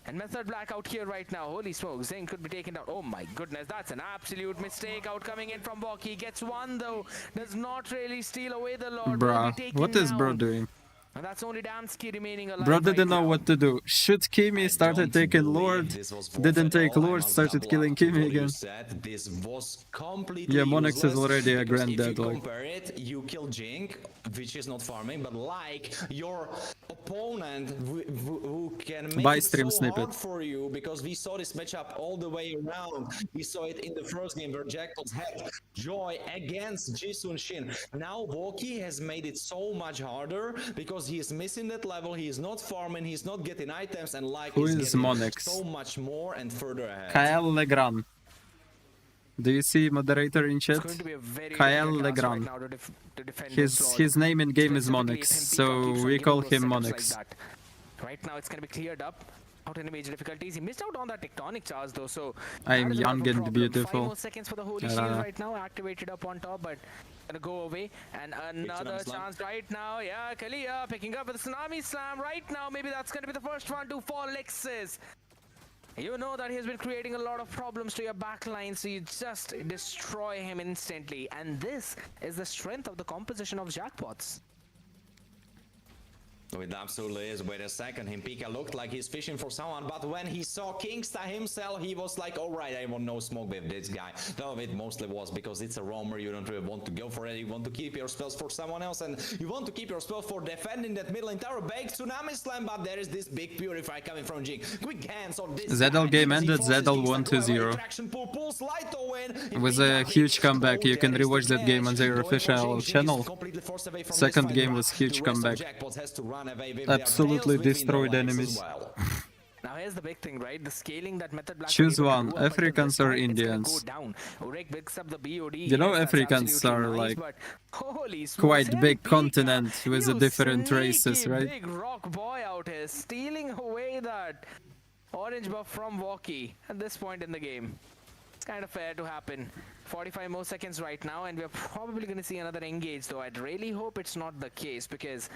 And Method Black out here right now. Holy smoke, Zing could be taken down. Oh my goodness, that's an absolute mistake out coming in from Walkie. Gets one though. Does not really steal away the Lord. Will be Bruh, taken what is bro down. doing? And that's only Damsky remaining alive. Bro right didn't know now. what to do. Shoot Kimi, started Don't taking believe Lord. this was Didn't worth it take all. I Lord, must started double killing up to Kimi what you again. said. This was completely Yeah, Monex is useless, already a because granddad, if you like... compare it, you kill Jink, which is not farming, but like your opponent who can make Buy it stream so snippet. hard for you, because we saw this matchup all the way around. We saw it in the first game where Jackpots had Joy against Jisun Shin. Now Walkie has made it so much harder because he is missing that level, he is not farming, he's not getting items, and like Who is is getting Monex? so much more and further ahead. Kyle Legrand. Do you see moderator in It's chat? going to be a very Kyle difficult task Legrand. right now to defend this Lord. His name in game is Specifically, Monex, if Himpika so keeps on we giving call those him setups Monex. like that. Right now, it's going to be cleared up. Out in the major difficulties. He missed out on that tectonic charge though, so I am that is a bit of young a and problem. beautiful. 5 more seconds for the holy I shield don't know. right now, activated up on top, but gonna go away. And another Slam. chance right now. Yeah, Kalia picking up with the tsunami slam right now. Maybe that's gonna be the first one to fall. Alexis. You know that he's been creating a lot of problems to your backline, so you just destroy him instantly. And this is the strength of the composition of Jackpots. It absolutely is. Wait a second, Himpika looked like he's fishing for someone, but when he saw Kingsta himself, he was like, alright, I want no smoke with this guy. Though it mostly was because it's a roamer, you don't really want to go for it, you want to keep your spells for someone else, and you want to keep your spells for defending that middle lane tower. Big tsunami slam, but there is this big purify coming from Jing. Quick hands on this Zedel guy. game He ended, forces Zedel Kingsta to 1-0. away, traction pull, pulls Lito in. It was a Himpika huge hits. comeback. You can There is the rewatch that game on catch. their Going for official Jing. Jing is channel. completely forced away from this Second fight, game but was huge the rest of comeback. Jackpots has to run away with their Absolutely tails within destroyed their legs enemies. as well. Now here's the big thing, right? The scaling that Method Black Choose were able to one, do up until Africans this or point, it's gonna Indians. Go down. Urek picks up the BOD. You know, Yes, that's Africans absolutely are nice, like but holy smokes, quite big Pika, continent with the you different races, sneaky right? Big rock boy out here stealing away that orange buff from Walkie at this point in the game. It's kind of fair to happen. 45 more seconds right now, and we're probably going to see another engage, though I'd really hope it's not the case, because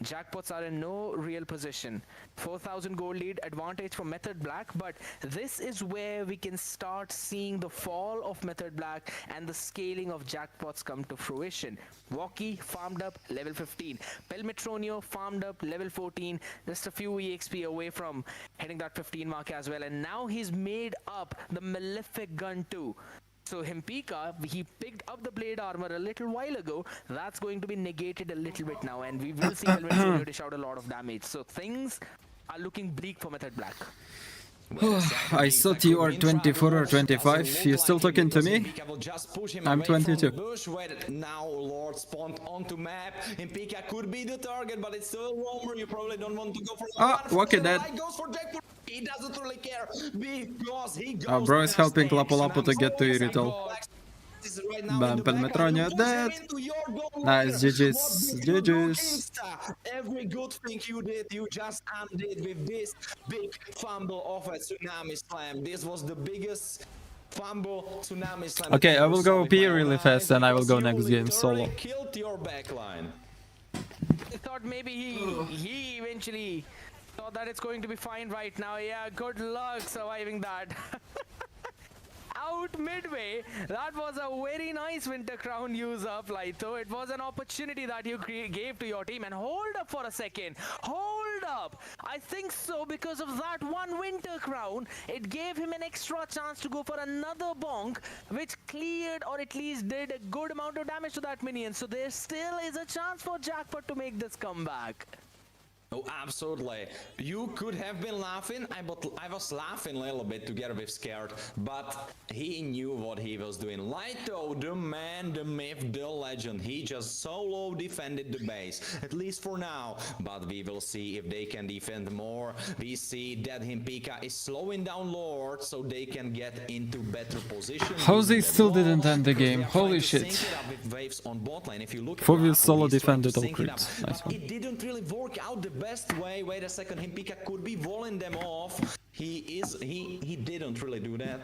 Jackpots are in no real position. 4,000 gold lead advantage for Method Black, but this is where we can start seeing the fall of Method Black and the scaling of Jackpots come to fruition. Walkie farmed up level 15. Pelmetronio farmed up level 14, just a few EXP away from hitting that 15 mark as well, and now he's made up the Malefic gun too. So Himpika, he picked up the blade armor a little while ago. That's going to be negated a little bit now, and we will see Pelmetronio dish out a lot of damage. So things are looking bleak for Method Black. I thought you are 24 or 25. You still talking to me? I'm 22. Now Lord spawned onto map. Impika could be the target, but it's still a roamer. You probably don't want to go for Walkie dead. Goes for Jackpot. He doesn't really care because he goes Bro is helping backstage. Lapu to get to Irrital. Bam, Pelmetronio dead. Nice, GG's. GG's. Every good thing you did, you just undid with this big fumble of a Tsunami Slam. This was the biggest fumble Tsunami Slam. Okay, I will go P really fast and I will go next game solo. Killed your backline. I thought maybe he eventually thought that it's going to be fine right now. Yeah, good luck surviving that. Out midway, that was a very nice Winter Crown use up, Laito. It was an opportunity that you gave to your team. And hold up for a second. Hold up. I think so, because of that one Winter Crown, it gave him an extra chance to go for another bonk, which cleared or at least did a good amount of damage to that minion. So there still is a chance for Jackpot to make this comeback. Oh, absolutely. You could have been laughing. I was laughing a little bit together with Scared, but he knew what he was doing. Laito, the man, the myth, the legend. He just solo defended the base, at least for now. But we will see if they can defend more. We see that Himpika is slowing down Lord, so they can get into better position. How they still didn't end the game? Holy shit. Fovius solo defended all creeps. Nice one. It didn't really work out the best way. Wait a second, Himpika could be walling them off. He didn't really do that.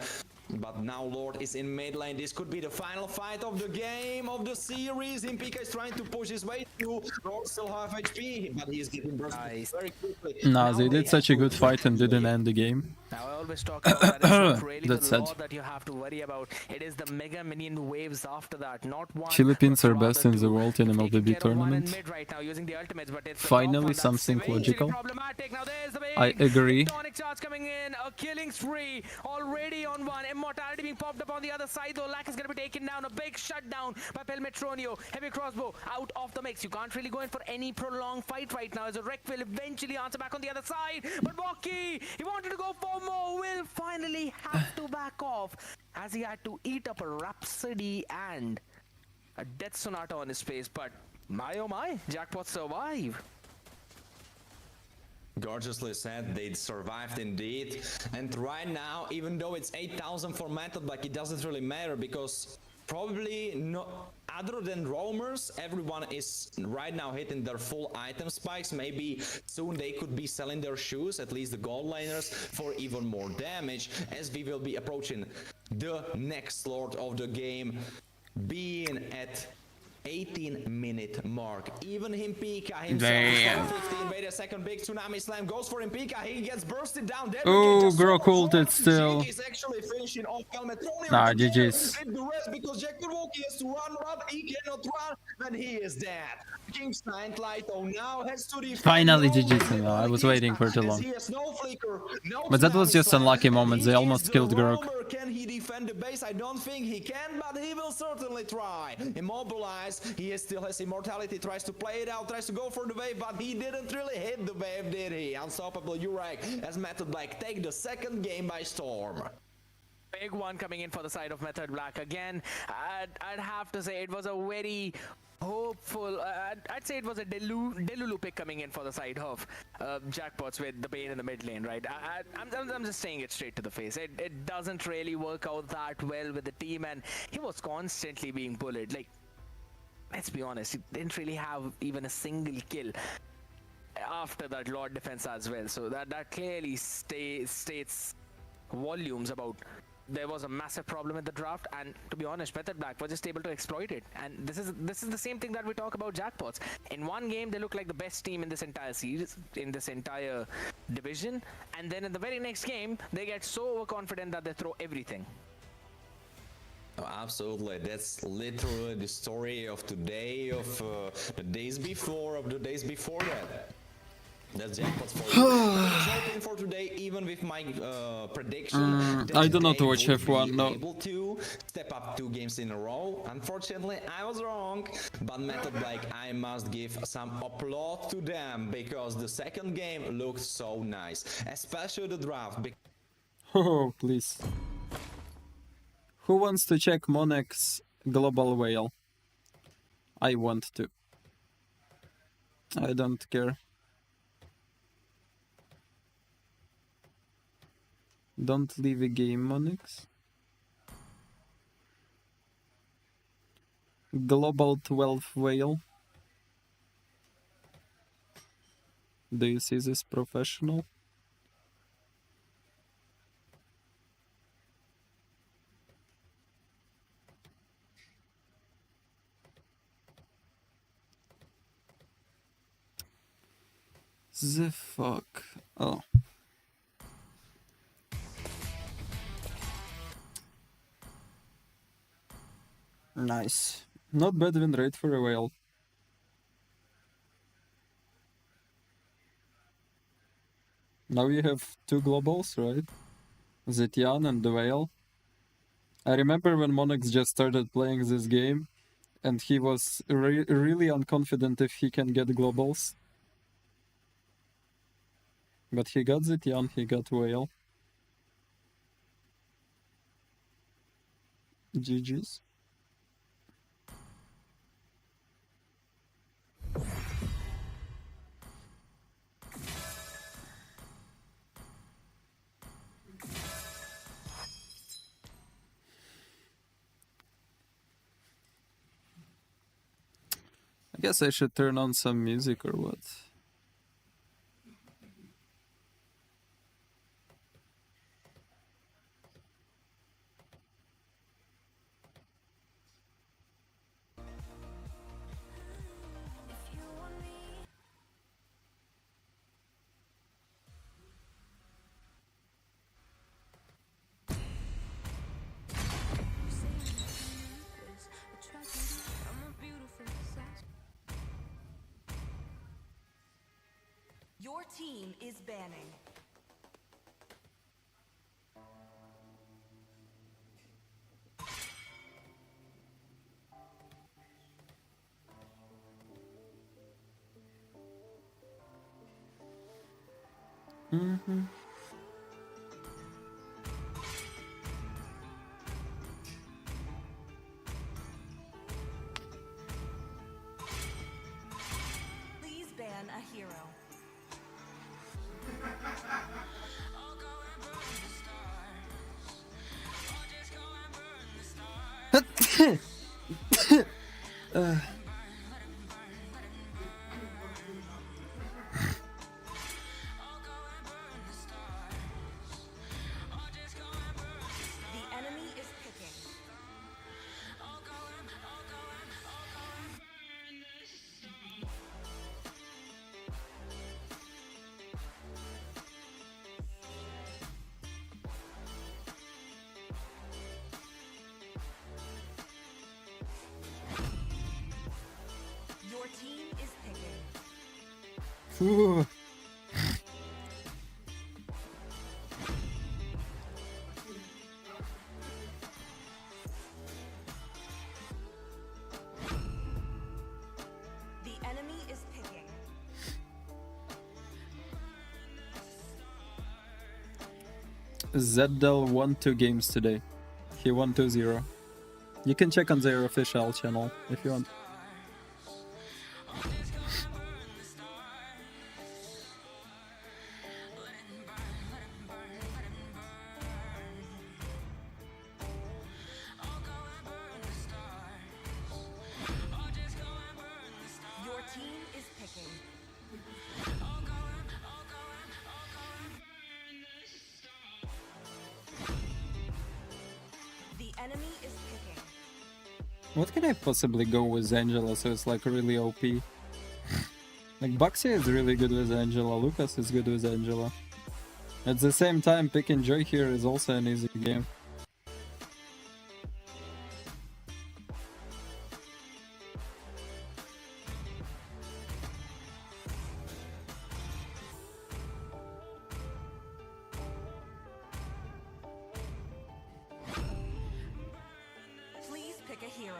But now Lord is in mid lane. This could be the final fight of the game, of the series. Himpika is trying to push his way through. Lord still half HP, but he's getting burst very quickly. Nah, they did such a good fight and didn't end the game. Now I always talk about that. It's not really That's the sad. Lord that you have to worry about. It is the mega minion waves after that. Not one. Philippines but are best rather in the two. world in Taking mlbb care of one in tournament. mid right now using the ultimates, but it's the Finally top one that's something eventually logical. problematic. Now there's the big I agree. tonic charge coming in. A killing spree already on one. Immortality being popped up on the other side, though. Lack is going to be taken down. A big shutdown by Pelmetronio. Heavy crossbow out of the mix. You can't really go in for any prolonged fight right now, as a wreck will eventually answer back on the other side. But Walkie, he wanted to go for more, will finally have to back off, as he had to eat up a Rhapsody and a Death Sonata on his face. But my oh my, Jackpot survive. Gorgeously said, they survived indeed. And right now, even though it's 8,000 for Method, like, it doesn't really matter, because probably no other than roamers, everyone is right now hitting their full item spikes. Maybe soon they could be selling their shoes, at least the gold laners, for even more damage, as we will be approaching the next Lord of the game, being at 18-minute mark. Even Himpika himself is 15. Wait a second, big Tsunami Slam goes for Himpika. He gets bursted down. Oh, Grok ulted still. Is actually finishing off Pelmetronio. Nah, GG's. The rest, because Jackpot Walkie has to run, he cannot run, and he is dead. King's Knight Laito now has to defend. Finally GG's. No, I was waiting for too long. He has no flicker, no But that was just unlucky moment. They almost killed Grok. Can he defend the base? I don't think he can, but he will certainly try. Immobilize. He still has immortality, tries to play it out, tries to go for the wave, but he didn't really hit the wave, did he? Unstoppable Urek as Method Black take the second game by storm. Big one coming in for the side of Method Black again. I'd have to say it was a very hopeful. I'd say it was a Delulu pick coming in for the side of Jackpots with the Bane in the mid lane, right? I'm just saying it straight to the face. It doesn't really work out that well with the team, and he was constantly being bullied. Like, let's be honest, he didn't really have even a single kill after that Lord defense as well. So that clearly states volumes about there was a massive problem in the draft, and to be honest, Method Black was just able to exploit it. And this is the same thing that we talk about Jackpots. In one game, they look like the best team in this entire series, in this entire division, and then in the very next game, they get so overconfident that they throw everything. Oh, absolutely, that's literally the story of today, of the days before, of the days before that. That's Jackpots for you. I was hoping for today, even with my prediction. I do not they watch would F1, be no. able to step up 2 games in a row. Unfortunately, I was wrong. But Method Black, I must give some applause to them, because the second game looked so nice, especially the draft. Oh, please. Who wants to check Monex's global whale? I want to. I don't care. Don't leave a game, Monex. Global 12 whale. Do you see this professional? The fuck? Oh. Nice. Not bad win rate for a whale. Now you have 2 globals, right? Zetian and the whale. I remember when Monex just started playing this game, and he was really unconfident if he can get globals. But he got Zetian, he got whale. GG's. I guess I should turn on some music or what? Your team is banning. Mm-hmm. Please ban a hero. The enemy is picking. Your team is picking. Ooh. The enemy is picking. Zedel won 2 games today. He won 2-0. You can check on their official channel if you want. is picking. The enemy is picking. What can I possibly go with Angela so it's like really OP? Like Baxia is really good with Angela, Lucas is good with Angela. At the same time, pick and Joy here is also an easy game. Please pick a hero.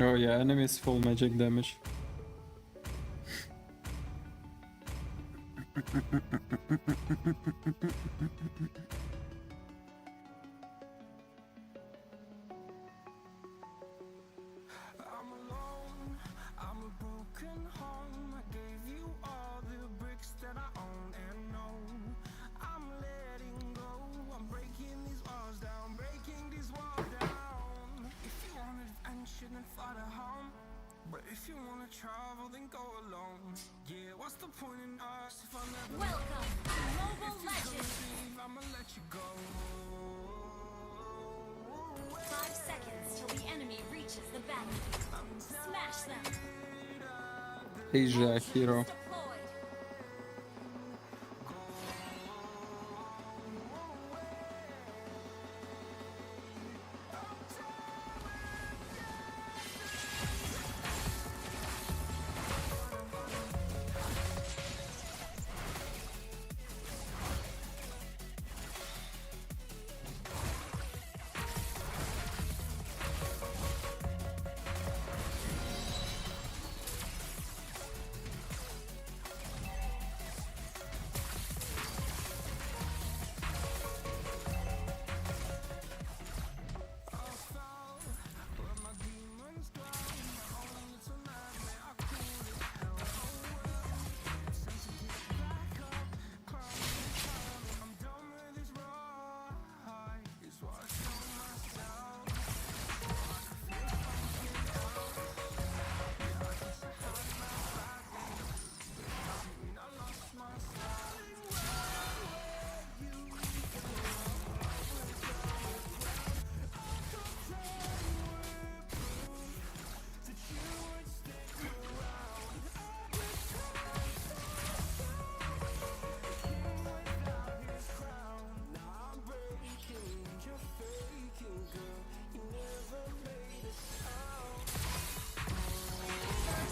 Oh yeah, enemies full magic damage. I'm alone, I'm a broken home. I gave you all the bricks that I own and know. I'm letting go, I'm breaking these walls down, breaking these walls down. If you want adventure, then fly to home. But if you wanna travel, then go alone. Yeah, what's the point in us if I never Welcome to Mobile if you Legends. gonna leave, I'ma let you go. 5 seconds till the enemy reaches the battlefield. Smash them. Asia hero. Deployed.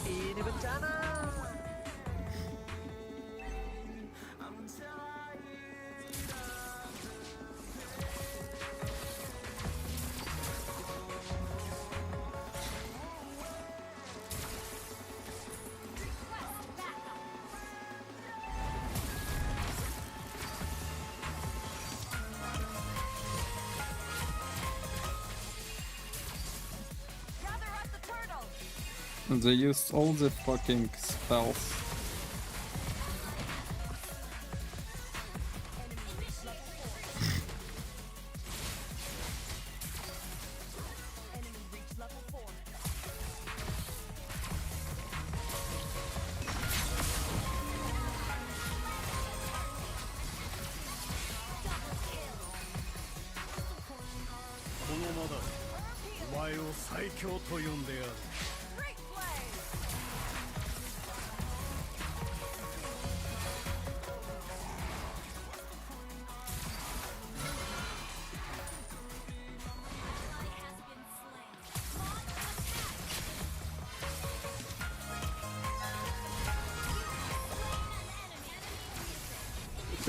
Ini bencana. Gather up the turtle. They used all the fucking spells. Enemy reached level 4. Great play.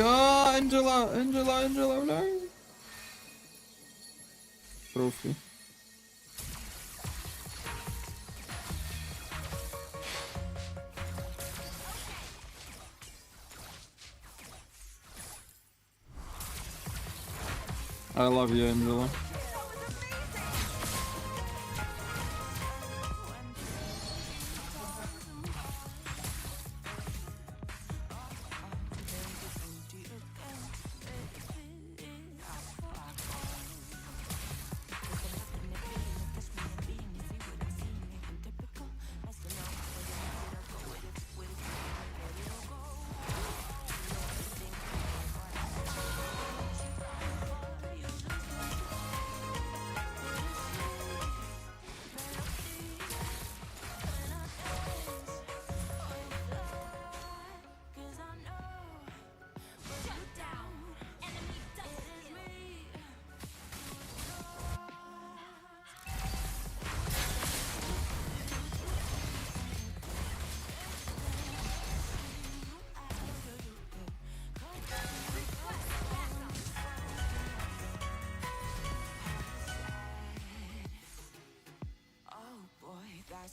Ah, Angela, no. Trophy. I love you, Angela.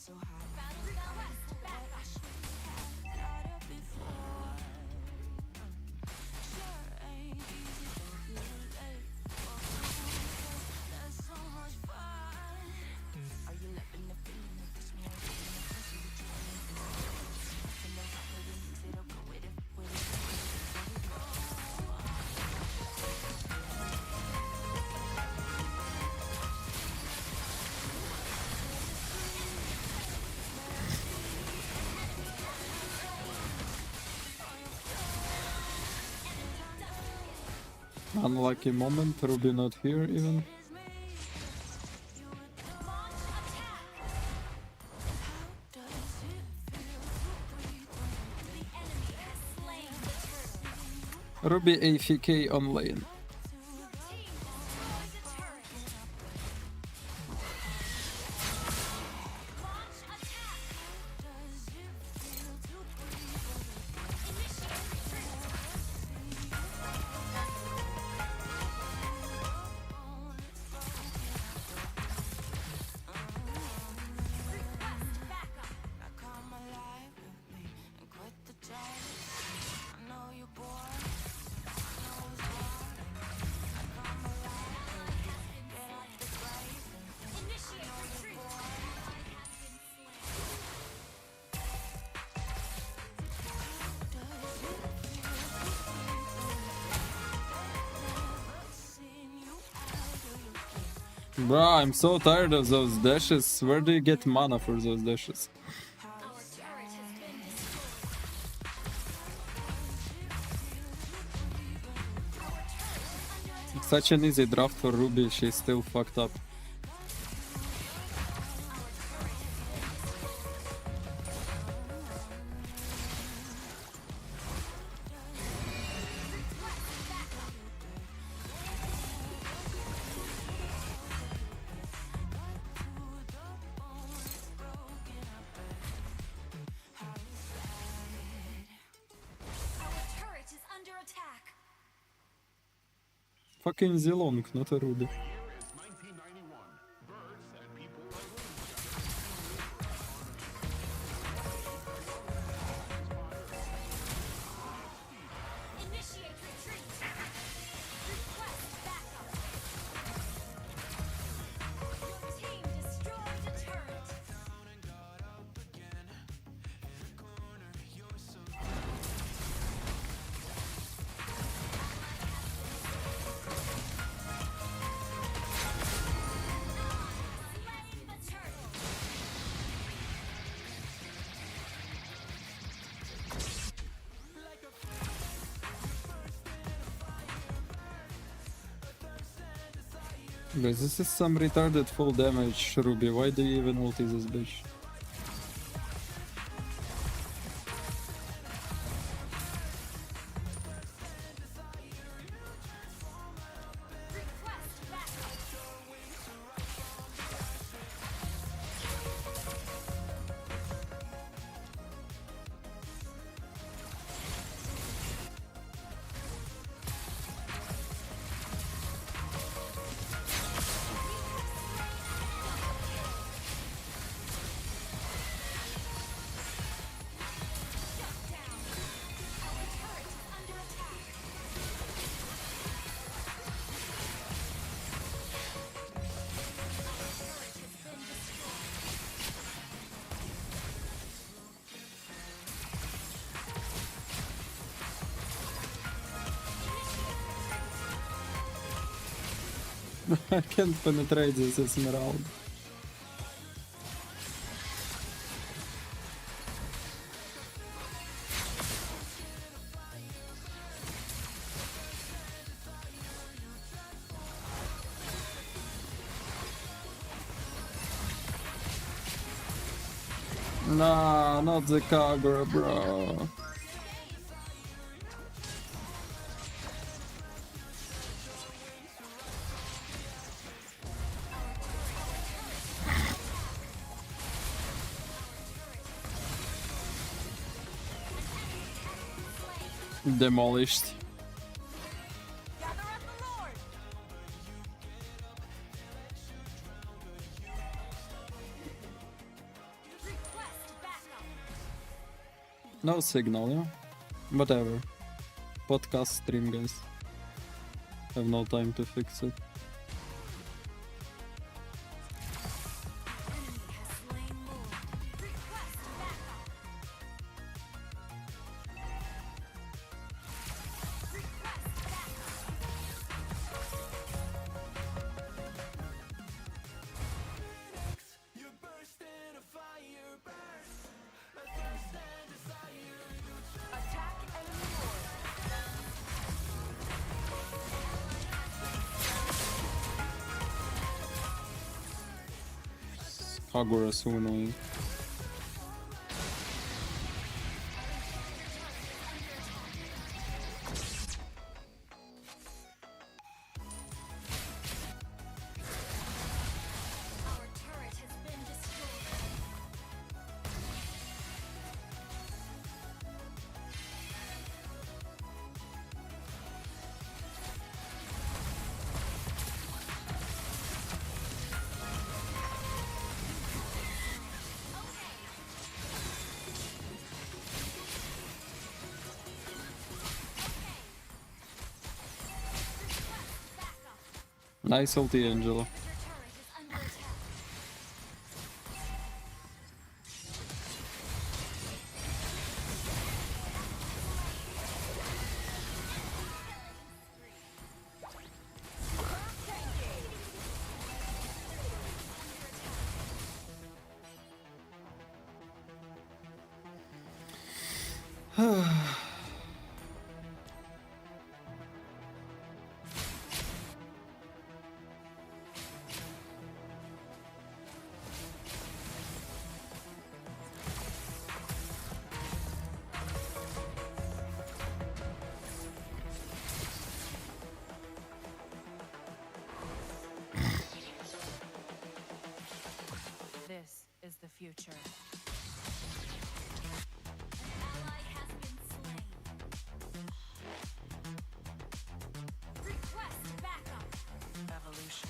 so high. Got it before. Sure ain't easy, don't be late. That's so much fun. Are you loving the feeling of this more? To know how it is, it'll go with it, with it. Unlucky moment, Ruby not here even. Ruby AFK on lane. Bruh, I'm so tired of those dashes. Where do you get mana for those dashes? It's such an easy draft for Ruby, she's still fucked up. Fucking Zilong, not a Ruby. Guys, this is some retarded full damage, Ruby. Why do you even ulti this bitch? I can't penetrate this Esmeralda. Nah, not the Kagura, bro. Demolished. Gather up the Lord. Request backup. No signal, yeah? Whatever. Podcast stream, guys. Have no time to fix it. Enemy has slain Lord. Request backup. Request backup. You burst in a fire burst, a thirst and desire. Attack enemy lord. Kagura so annoying. Our turret has been destroyed. Nice ulti, Angela. Your turret is under attack. This is the future. Ally has been slain. Request backup. Evolution.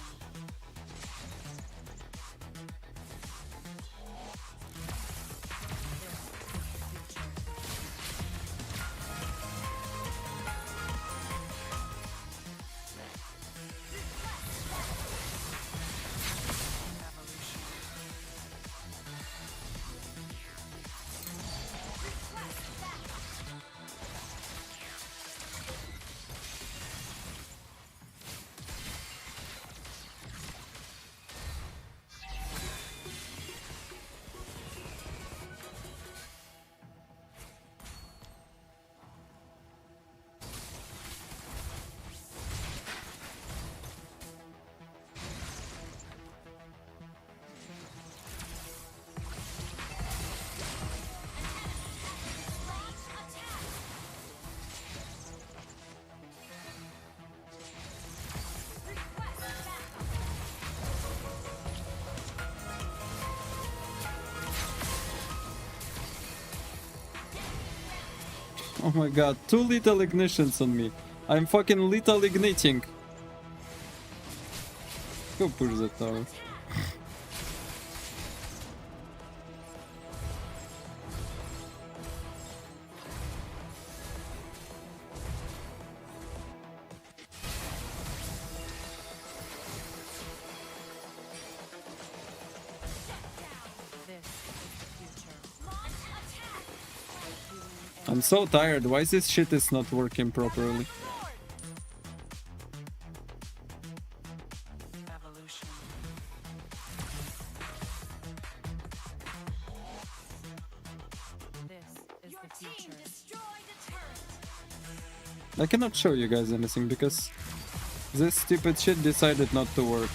Oh my god, 2 lethal ignitions on me. I'm fucking lethal igniting. Go push the tower. I'm so tired. Why this shit is not working properly? team destroyed a turret. I cannot show you guys anything because this stupid shit decided not to work.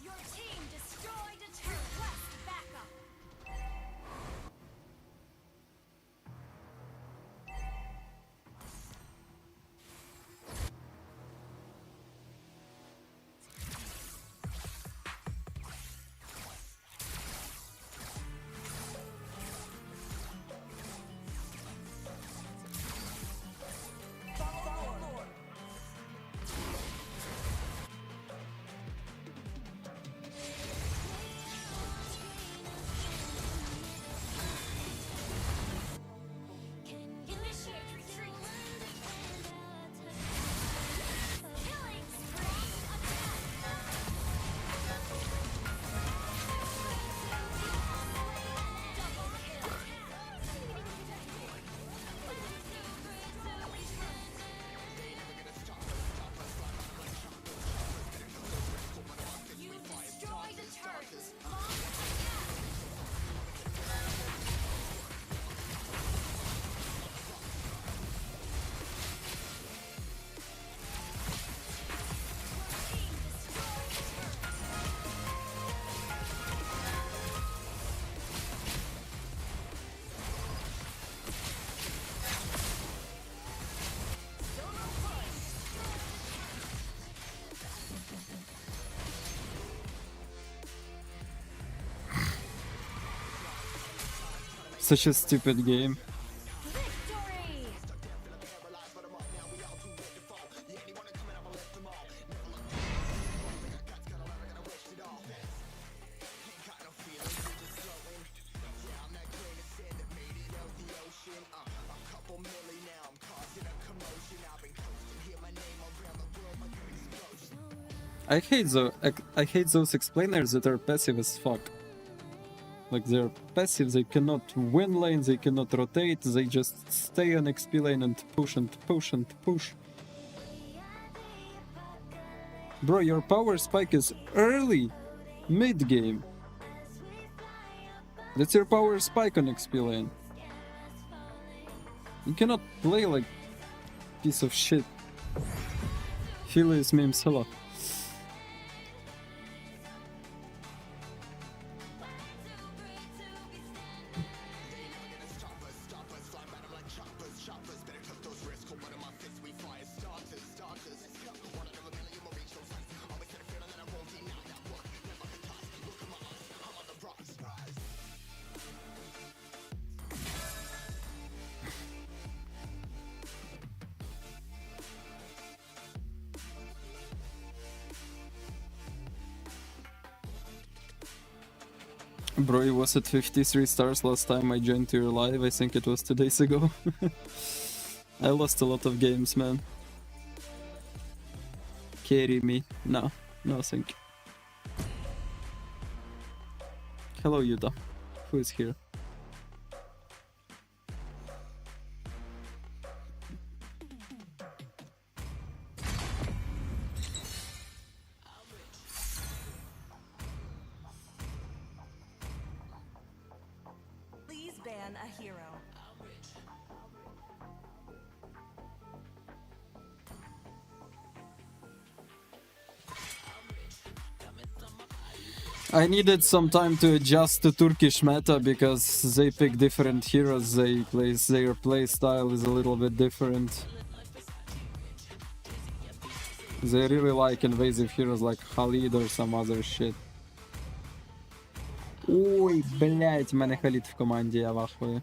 Your team destroyed a turret. Request backup. Initiate retreat. Killing spree. Double kill. You destroyed a turret. Such a stupid game. Victory. I hate those explainers that are passive as fuck. Like they're passive, they cannot win lane, they cannot rotate, they just stay on XP lane and push and push and push. Bro, your power spike is early, mid game. That's your power spike on XP lane. You cannot play like piece of shit. Philly's memes, hello. Bro, it was at 53 stars last time I joined your live, I think it was 2 days ago. I lost a lot of games, man. Carry me. No, no thank you. Hello Yuta. Who is here? Please ban a hero. I needed some time to adjust to Turkish meta because they pick different heroes, their play style is a little bit different. They really like invasive heroes like Khalid or some other shit. Ой, блять, в мене Khalid в команді, я вахую.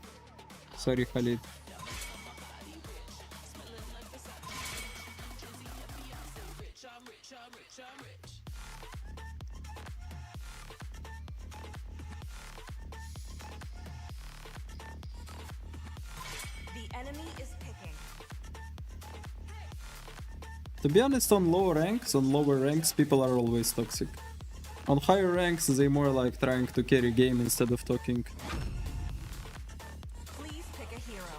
Sorry, Khalid. The enemy is picking. To be honest, on lower ranks, people are always toxic. On higher ranks, they more like trying to carry game instead of talking. Please pick a hero.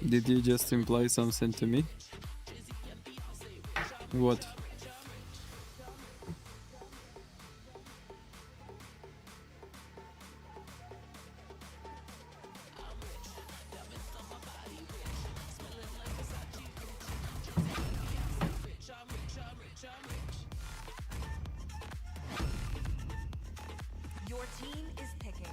Did you just imply something to me? What? Your team is picking.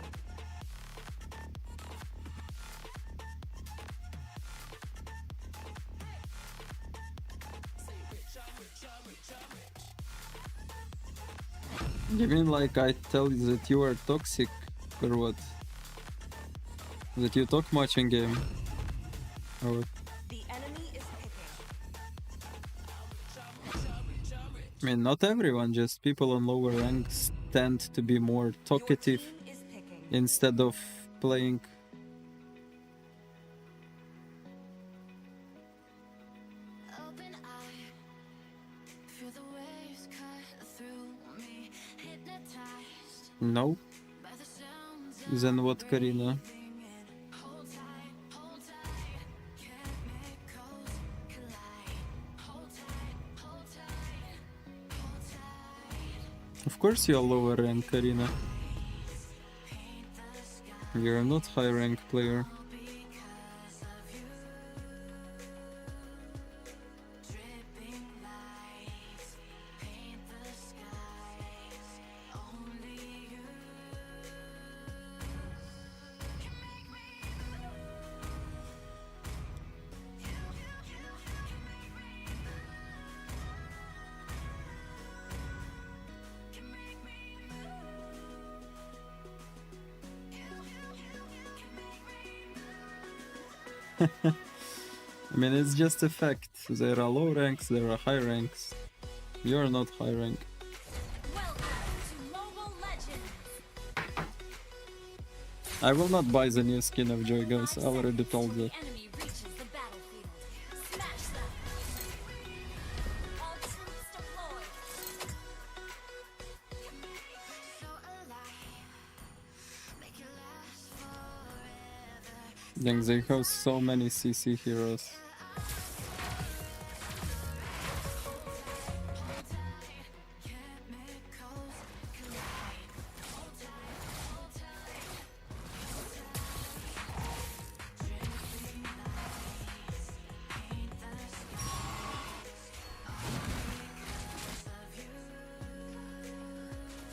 You mean like I tell you that you are toxic, or what? That you talk much in game? Or what? The enemy is picking. I mean, not everyone, just people on lower ranks tend to be more talkative Is picking. instead of playing. Open eye, feel the waves cut through me, hypnotized No? by the sounds Then what, Karina? hold tight, chemicals collide. Hold tight, hold tight, hold tight. Of course you're lower rank, Karina. You're not high rank player. Dripping lights paint the skies. Only you can make me I mean, it's just a fact. There are low ranks, there are high ranks. You're not high rank. welcome to Mobile Legends. I will not buy the new skin of Joy, guys. I already told you. Enemy reaches the battlefield. Smash them. All troops deployed. So alive. Make it last forever. Dang, they have so many CC heroes.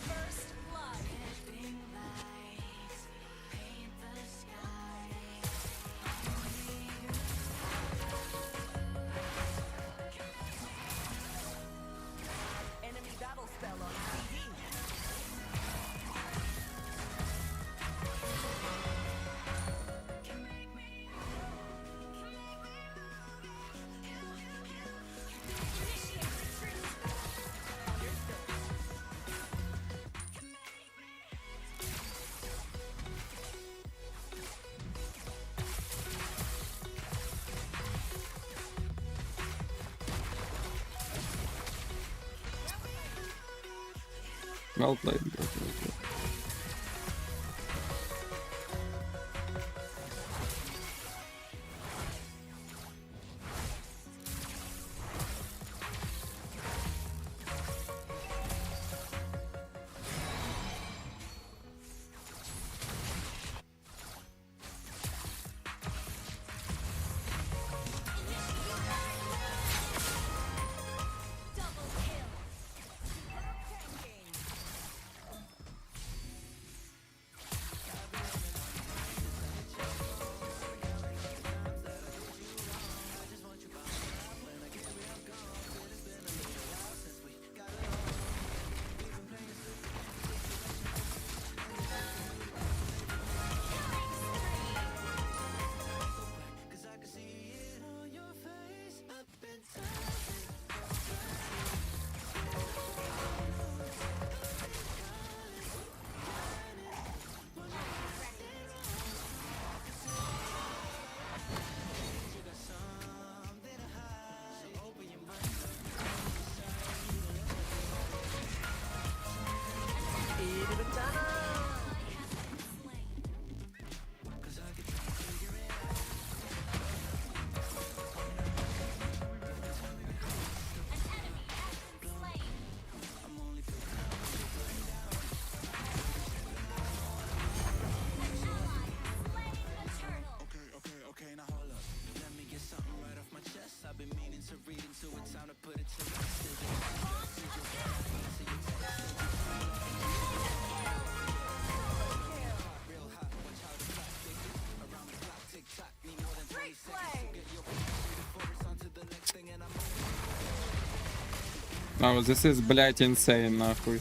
First blood. Enemy battle spell on CD. Well played, guys. Well played. Double kill. Oh, this is, блять, insane, нахуй.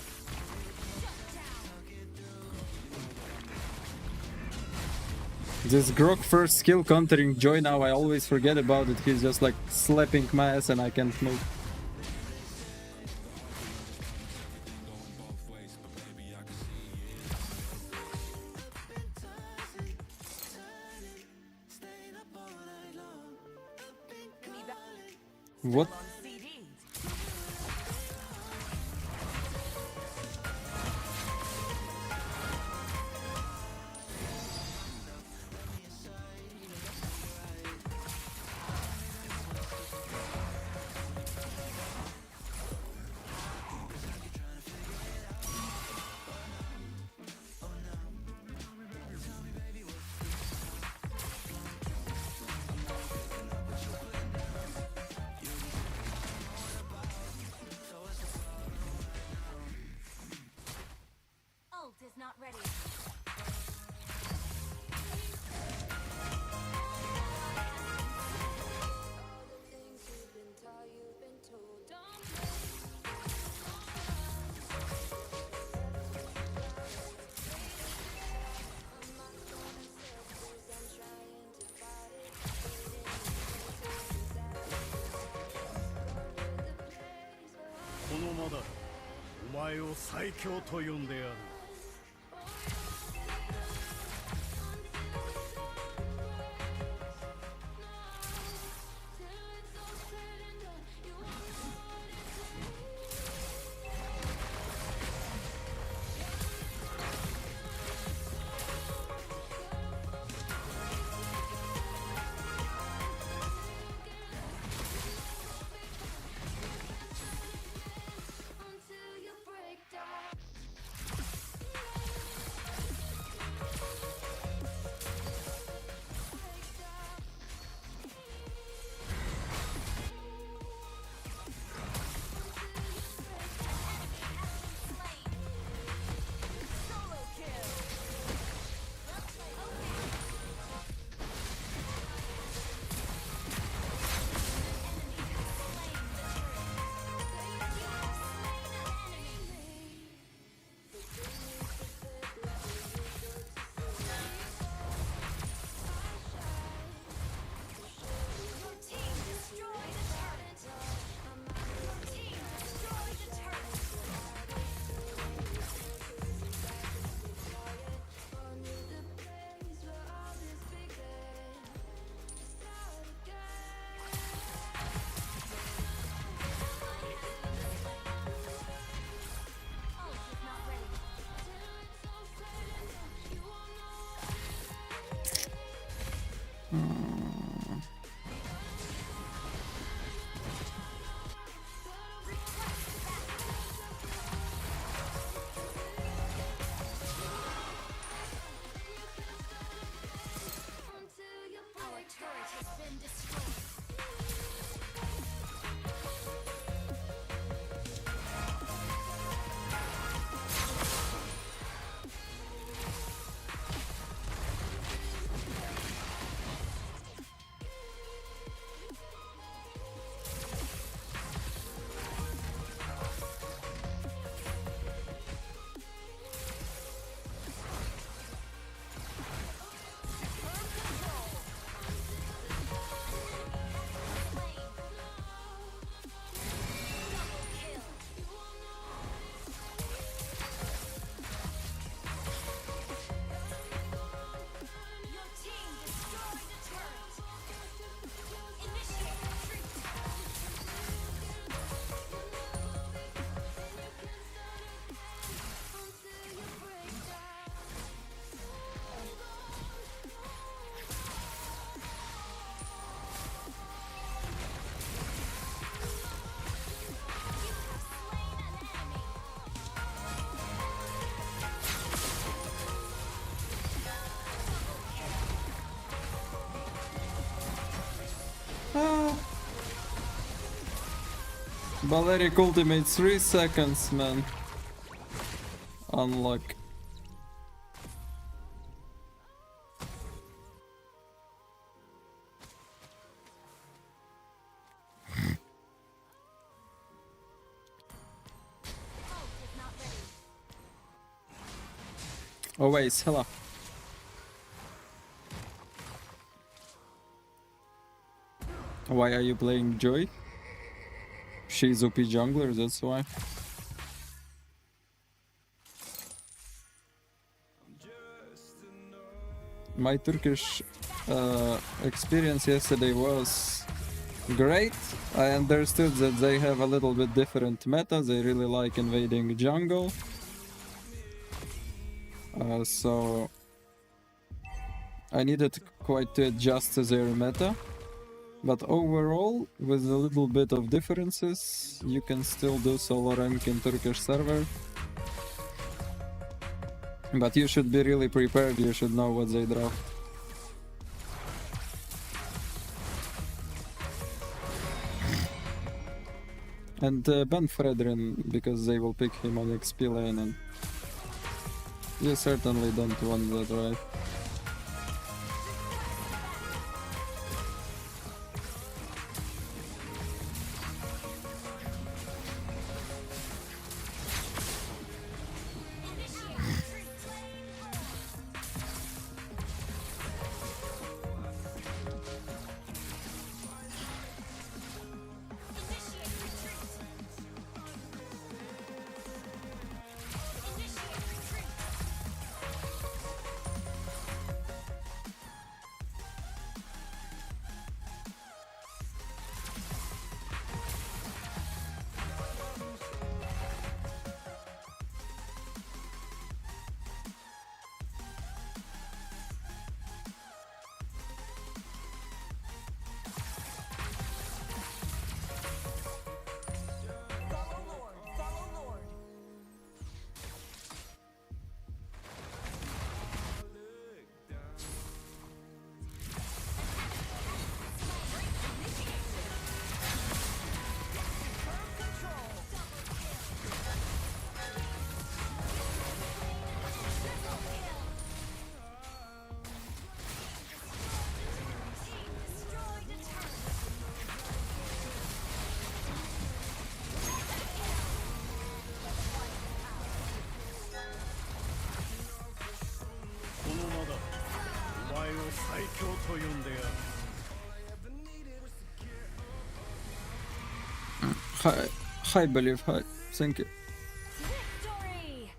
This Grok first skill countering Joy now, I always forget about it. He's just like slapping my ass and I can't move. What? Ult is not ready. Balearic ultimate 3 seconds, man. Unlock. Always, hello. Why are you playing Joy? She's OP jungler, that's why. My Turkish experience yesterday was great. I understood that they have a little bit different meta. They really like invading jungle. So I needed quite to adjust to their meta. But overall, with a little bit of differences, you can still do solo rank in Turkish server. But you should be really prepared, you should know what they draft. And ban Fredrin, because they will pick him on XP lane, and you certainly don't want that, right? Hi, believe, hi, thank you. Victory!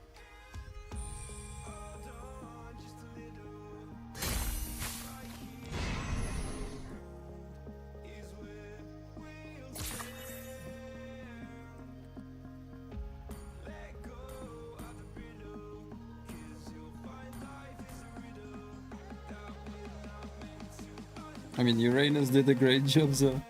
I mean, Uranus did a great job though.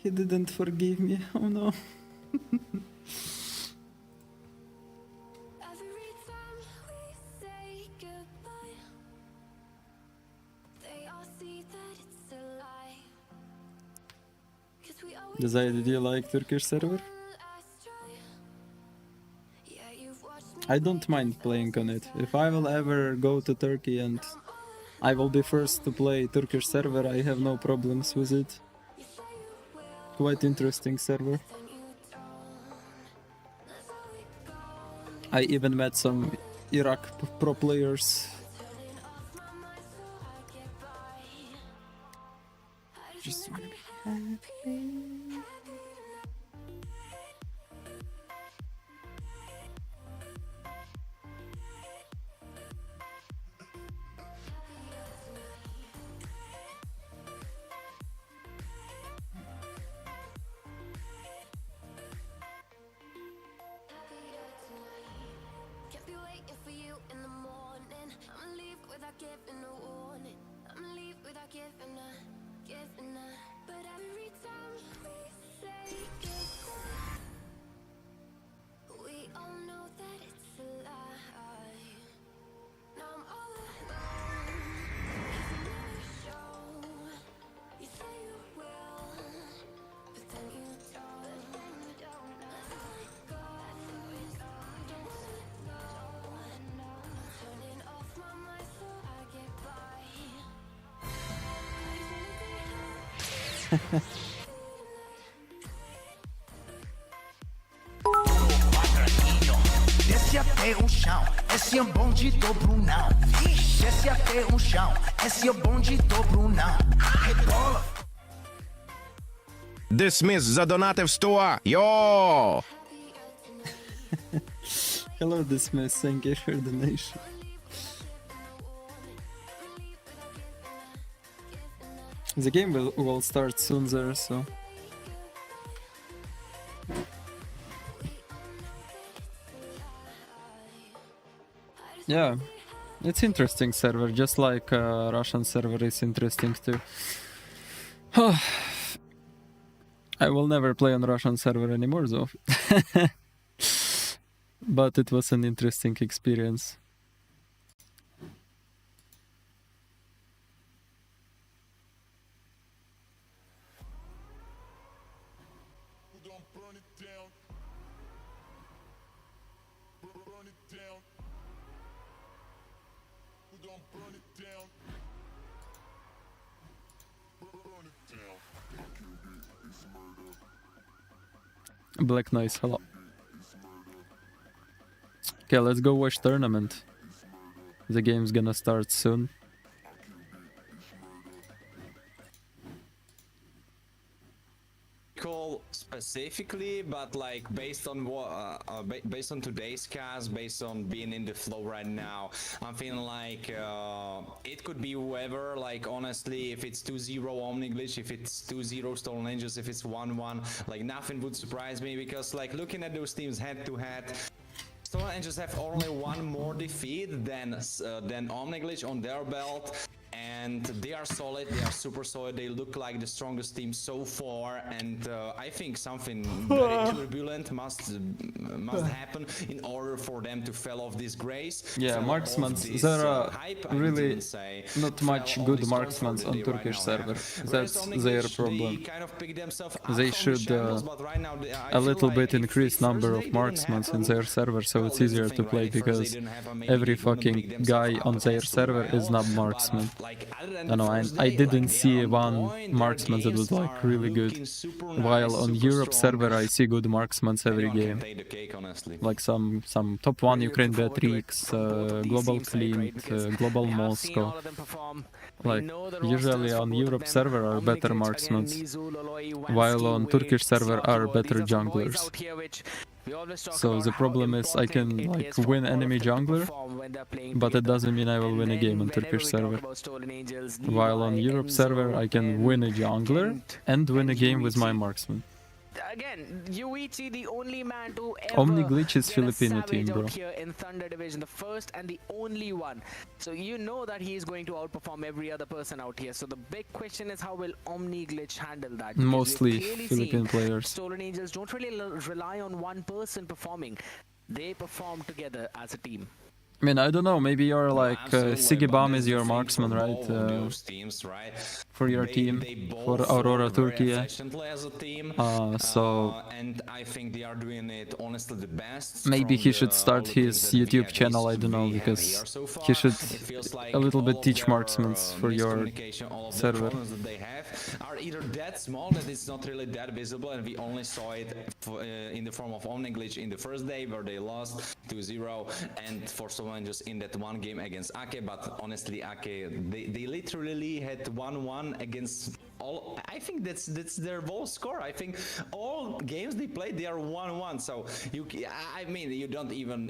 He didn't forgive me, oh no. Every time we say goodbye, they all see that it's a lie. 'Cause we always Dazai, did you like Turkish server? I don't mind playing on it. If I will ever go to Turkey and I will be first to play Turkish server, I have no problems with it. Quite interesting server. I even met some Iraq pro players. Just wanna be happy. Can't be waiting for you in the morning. I'ma leave without giving a warning. I'ma leave without giving a. But every time we say goodbye, we all know that it's a lie. Now I'm all alone, 'cause you never show. You say you will, but then you don't. Let's let go. Don't wanna know. I'm turning off my mind so I get by. Desce até o chão, esse é um bonde dobro não. Desce até o chão, esse é um bonde dobro não. Rebola. Dismiss the donative store, yo! Hello, Dismiss. Thank you for the donation. The game will start soon there, so. Yeah, it's interesting server, just like Russian server is interesting too. I will never play on Russian server anymore though. But it was an interesting experience. Black Noise, hello. Okay, let's go watch tournament. The game's gonna start soon. Specifically, but like based on what based on today's cast, based on being in the flow right now, I'm feeling like it could be whoever. Like honestly, if it's 2-0 Omni Glitch, if it's 2-0 Stolen Angels, if it's 1-1, like nothing would surprise me, because like looking at those teams head to head, Stolen Angels have only one more defeat than Omni Glitch on their belt. And they are solid, they are super solid, they look like the strongest team so far, and I think something very turbulent must happen in order for them to fall off this grace. Yeah, marksmans, there are really not much good marksmans on Turkish server. That's their problem. They should a little bit increase number of marksmans in their server, so it's easier to play, because every fucking guy on their server is not marksman. I know, I didn't see one marksman that was like really good, while on Europe server I see good marksmen every game. Like some top 1 Ukraine Beatrix, Global Flint, Global Moscow. Like usually on Europe server are better marksmen, while on Turkish server are better junglers. So the problem is I can like win enemy jungler, but it doesn't mean I will win a game on Turkish server. While on Europe server I can win a jungler and win a game with my marksman. Again, UET the only man to ever Omni Glitch is Filipino team, bro. Here in Thunder Division, the first and the only one. So you know that he is going to outperform every other person out here. So the big question is, how will Omni Glitch handle that? Because Mostly Philippine players. Stolen Angels don't really rely on one person performing. They perform together as a team. I mean, I don't know, maybe you're like Sigibam is your marksman, right? For your team, for Aurora Turkey. So and I think they are doing it honestly the best. Maybe he should start his YouTube channel, I don't know, because he should a little bit teach marksmen for your server. That they have are either that small that it's not really that visible, and we only saw it in the form of Omni Glitch in the first day where they lost 2-0, and for someone just in that one game against Akke. But honestly, Akke, they literally had 1-1 1-1 against all. I think that's their whole score. I think all games they played, they are 1-1. So I mean, you don't even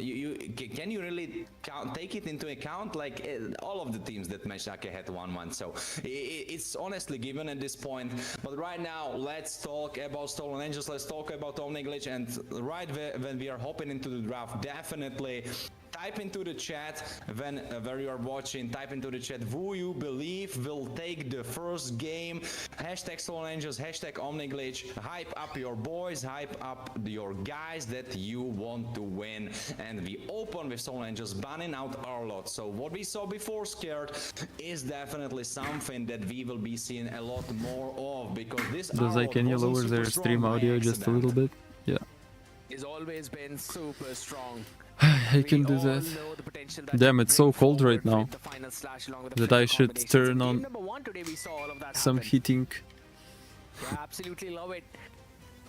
can you really take it into account? Like all of the teams that matched Akke had 1-1. So it's honestly given at this point. But right now, let's talk about Stolen Angels. Let's talk about Omniglitch. And right when we are hopping into the draft, definitely type into the chat where you are watching, type into the chat who you believe will take the first game. Hashtag Stolen Angels, hashtag Omniglitch. Hype up your boys, hype up your guys that you want to win. And we open with Stolen Angels banning out our lot. So what we saw before Scared is definitely something that we will be seeing a lot more of, because this Dazai, can you lower their stream audio just a little bit? Yeah. It's always been super strong. I can do that. Damn, it's so cold right now that I should turn on some heating. I absolutely love it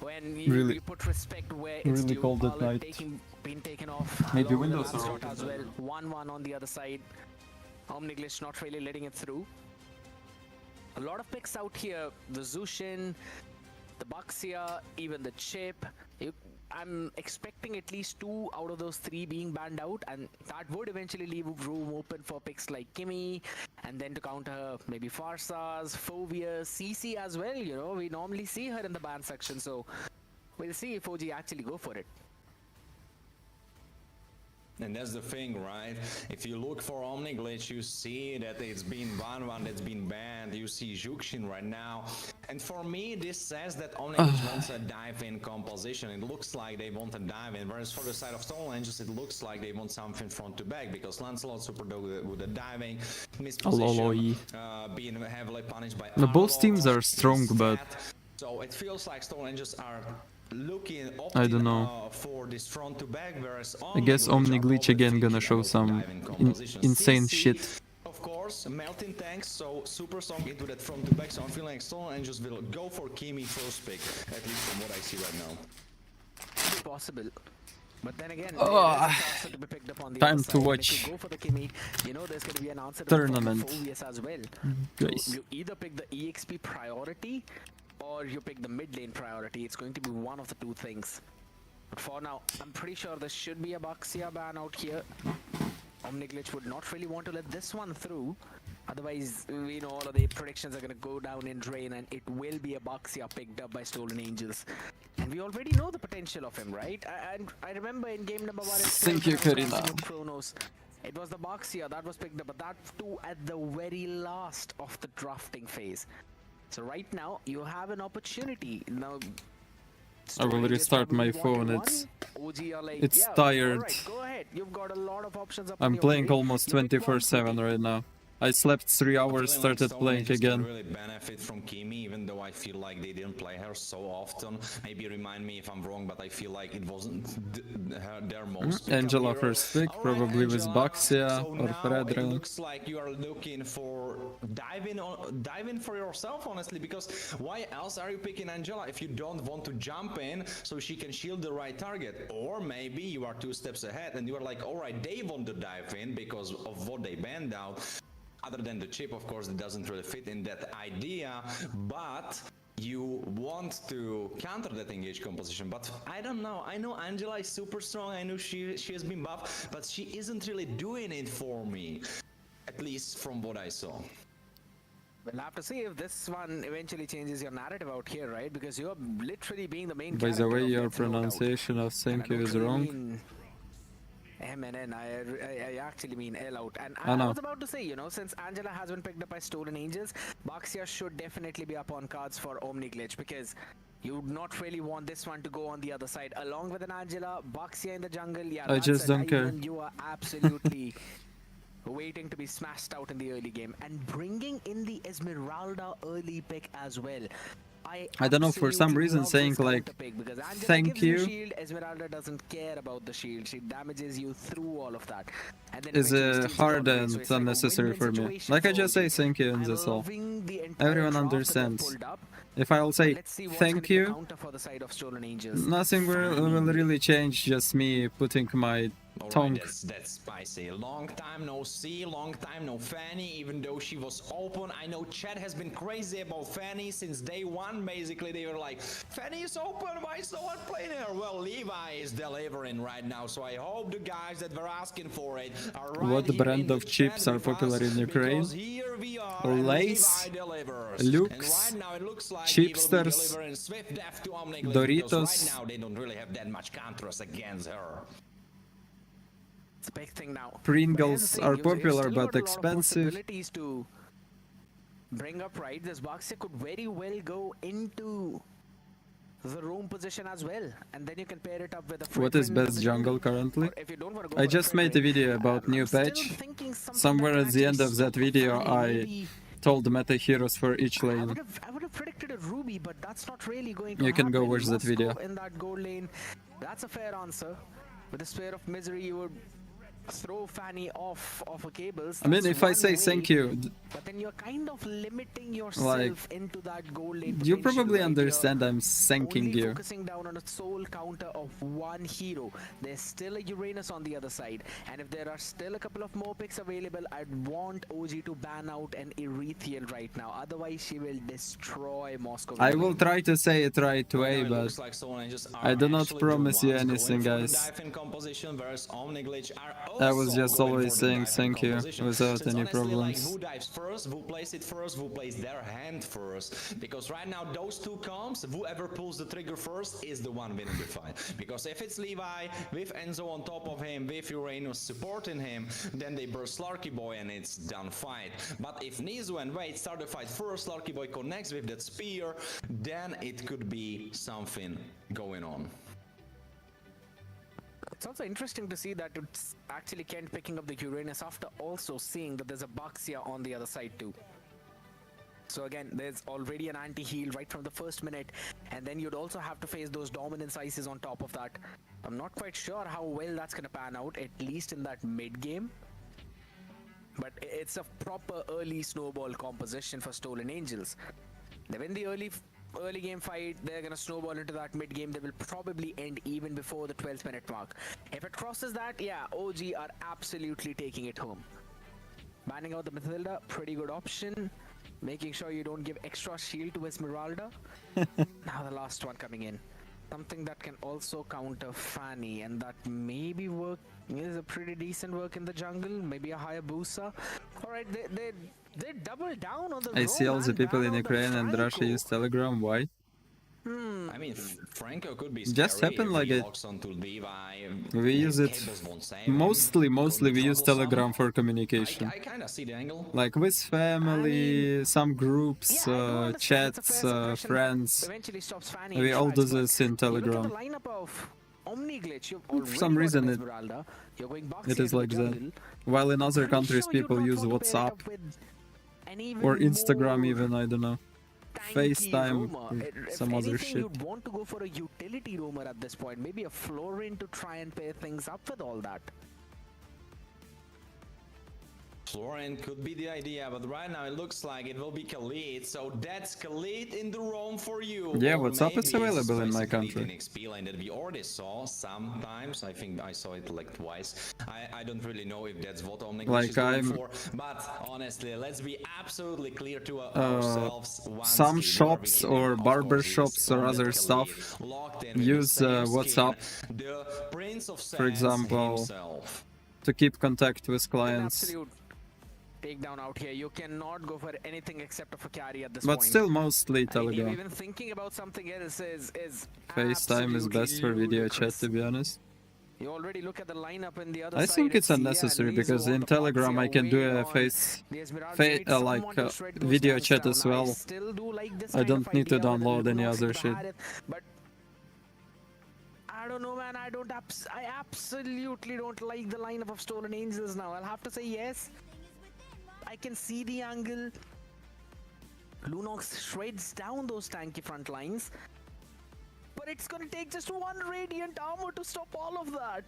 when Really, you put respect where it's really due. cold at Paula night. being taken off. Maybe along with windows are Lancelot open. as well. 1-1 on the other side. Omniglitch not really letting it through. A lot of picks out here. The Zushin, the Baxia, even the Chip. I'm expecting at least 2 out of those 3 being banned out, and that would eventually leave room open for picks like Kimmy, and then to counter maybe Farsas, Fovia, CC as well. You know, we normally see her in the ban section, so we'll see if OG actually go for it. And that's the thing, right? If you look for Omniglitch, you see that it's been 1-1 that's been banned. You see Jukshin right now. And for me, this says that Omniglitch wants a dive-in composition. It looks like they want a dive-in. Whereas for the side of Stolen Angels, it looks like they want something front to back. Because Lancelot Super Dog with the diving, misposition, being heavily punished by Both teams are strong, but so it feels like Stolen Angels are looking I don't know. for this front to back, whereas I guess Omniglitch again gonna show some insane shit. Of course, melting tanks, so super strong into that front to back. So I'm feeling like Stolen Angels will go for Kimi first pick, at least from what I see right now. Possible. But then again, to be picked up on the Time other to side. watch If you go for the Kimi, you know there's going to be an answer tournament. as well. Guys. So you either pick the EXP priority or you pick the mid lane priority. It's going to be one of the 2 things. But for now, I'm pretty sure there should be a Baxia ban out here. Omniglitch would not really want to let this one through. Otherwise, we know all of the predictions are going to go down in drain, and it will be a Baxia picked up by Stolen Angels. And we already know the potential of him, right? And I remember in game number 1, Thank you, Karina. Chronos, it was the Baxia that was picked up, but that too at the very last of the drafting phase. So right now, you have an opportunity. Now, I will restart my phone. It's tired. Right, go ahead. You've got a lot of options up I'm playing almost 24/7 right now. I slept 3 hours, started playing again. Really benefit from Kimi, even though I feel like they didn't play her so often. Maybe remind me if I'm wrong, but I feel like it wasn't their most. Angela first pick, probably with Baxia or It Fredrin. looks like you are looking for diving for yourself, honestly, because why else are you picking Angela if you don't want to jump in so she can shield the right target? Or maybe you are 2 steps ahead and you are like, all right, they want to dive in because of what they banned out. Other than the chip, of course, it doesn't really fit in that idea, but you want to counter that engage composition. But I don't know. I know Angela is super strong. I know she has been buffed, but she isn't really doing it for me, at least from what I saw. We'll have to see if this one eventually changes your narrative out here, right? Because you're literally being the main By the character way, of your Death Note out. pronunciation of thank you is wrong. MNN, I actually mean L out. And I I know. was about to say, you know, since Angela has been picked up by Stolen Angels, Baxia should definitely be up on cards for Omniglitch, because you would not really want this one to go on the other side. Along with an Angela, Baxia in the jungle, yeah, I just don't care. You are absolutely waiting to be smashed out in the early game. And bringing in the Esmeralda early pick as well. I don't know, for some reason saying like thank you Shield, Esmeralda doesn't care about the shield. She damages you through all of that. And then is eventually steals hard the ball away. and So it's like a unnecessary win-win for me. situation Like I for just say OG. thank you and I'm that's all. loving the entire Everyone draft that they've understands. pulled up. If I'll say Let's see what's thank gonna be the you, counter for the side of Stolen Angels. nothing will really change, just me putting my Tonk. That's spicy. Long time no see, long time no Fanny, even though she was open. I know chat has been crazy about Fanny since day one. Basically, they were like, Fanny is open, why is no one playing her? Well, Levi is delivering right now, so I hope the guys that were asking for it are right. What here brand in the of chips chat are with popular us, in Ukraine? because here we are, and Lay's, Levi delivers. Lux, And right now it looks like he will be Chipsters, delivering swift death to Omniglitch, because Doritos. right now they don't really have that much counters against her. It's a big thing now. Pringles are popular but expensive. To bring up right, this Baxia could very well go into the roam position as well, and then you can pair it up with a What is best jungle currently? I just made a video about new patch. Somewhere at the end of that video I told meta heroes for each lane. I would have predicted a Ruby, but that's not really going to You can go happen. watch that video. In that gold lane, that's a fair answer. With the Sphere of Misery, you would throw Fanny off a cables. I mean, That's if I one say way, thank you, but then you're kind of limiting yourself into that gold lane. you potential, probably right? understand I'm thanking Only you. focusing down on a soul counter of one hero. There's still a Uranus on the other side, and if there are still a couple of more picks available, I'd want OG to ban out an Erethiel right now. Otherwise, she will destroy Moscow. I will try to say it right way, but I do not promise you anything, guys. I was just always saying thank you without any problems. Who dives first, who plays it first, who plays their hand first. Because right now those two comps, whoever pulls the trigger first is the one winning the fight. Because if it's Levi with Enzo on top of him, with Uranus supporting him, then they burst Slarky Boy and it's done fight. But if Nizu and Wade start the fight first, Slarky Boy connects with that spear, then it could be something going on. It's also interesting to see that it's actually Kent picking up the Uranus after also seeing that there's a Baxia on the other side too. So again, there's already an anti-heal right from the first minute, and then you'd also have to face those dominance ices on top of that. I'm not quite sure how well that's going to pan out, at least in that mid-game. But it's a proper early snowball composition for Stolen Angels. They win the early game fight, they're gonna snowball into that mid game. They will probably end even before the 12th minute mark. If it crosses that, yeah, OG are absolutely taking it home. Banning out the Mathilda, pretty good option. Making sure you don't give extra shield to Esmeralda. Now the last one coming in. Something that can also counter Fanny, and that maybe is a pretty decent work in the jungle. Maybe a Hayabusa. Alright, they double down on the I see all the people in Ukraine and Russia use Telegram. Why? I mean, Franco could be Just scary happened if like he it. locks onto Levi. We use it mostly we use Telegram for communication. I kind of see the angle. Like with family, some groups, chats, friends. We all do this in Telegram. For some reason it is like that. While in other countries people use WhatsApp or Instagram even, I don't know. FaceTime, some other shit. You'd want to go for a utility roamer at this point, maybe a Florin to try and pair things up with all that. Florin could be the idea, but right now it looks like it will be Khalid, so that's Khalid in the roam for you. Yeah, Or WhatsApp is maybe available in my Khalid country. in XP lane that we already saw sometimes. I think I saw it like twice. I don't really know if that's what Omniglitch Like is going I'm- for, but honestly, let's be absolutely clear to ourselves. once Some in shops our beginning, or of barber course, shops is or on other that stuff Khalid, locked in with use the same WhatsApp skin, the Prince of for Sands example, himself. to keep contact with clients. Absolute takedown out here. You cannot go for anything except for carry at this But point. still mostly And Telegram. even thinking about something else is FaceTime is best for video chat, to be honest. You already look at the lineup in the other I side. think it's unnecessary because in Telegram I can do a video chat as well. I don't need to download any other shit. But I don't know, man. I absolutely don't like the lineup of Stolen Angels now. I'll have to say yes. I can see the angle. Lunox shreds down those tanky front lines. But it's gonna take just one Radiant Armor to stop all of that.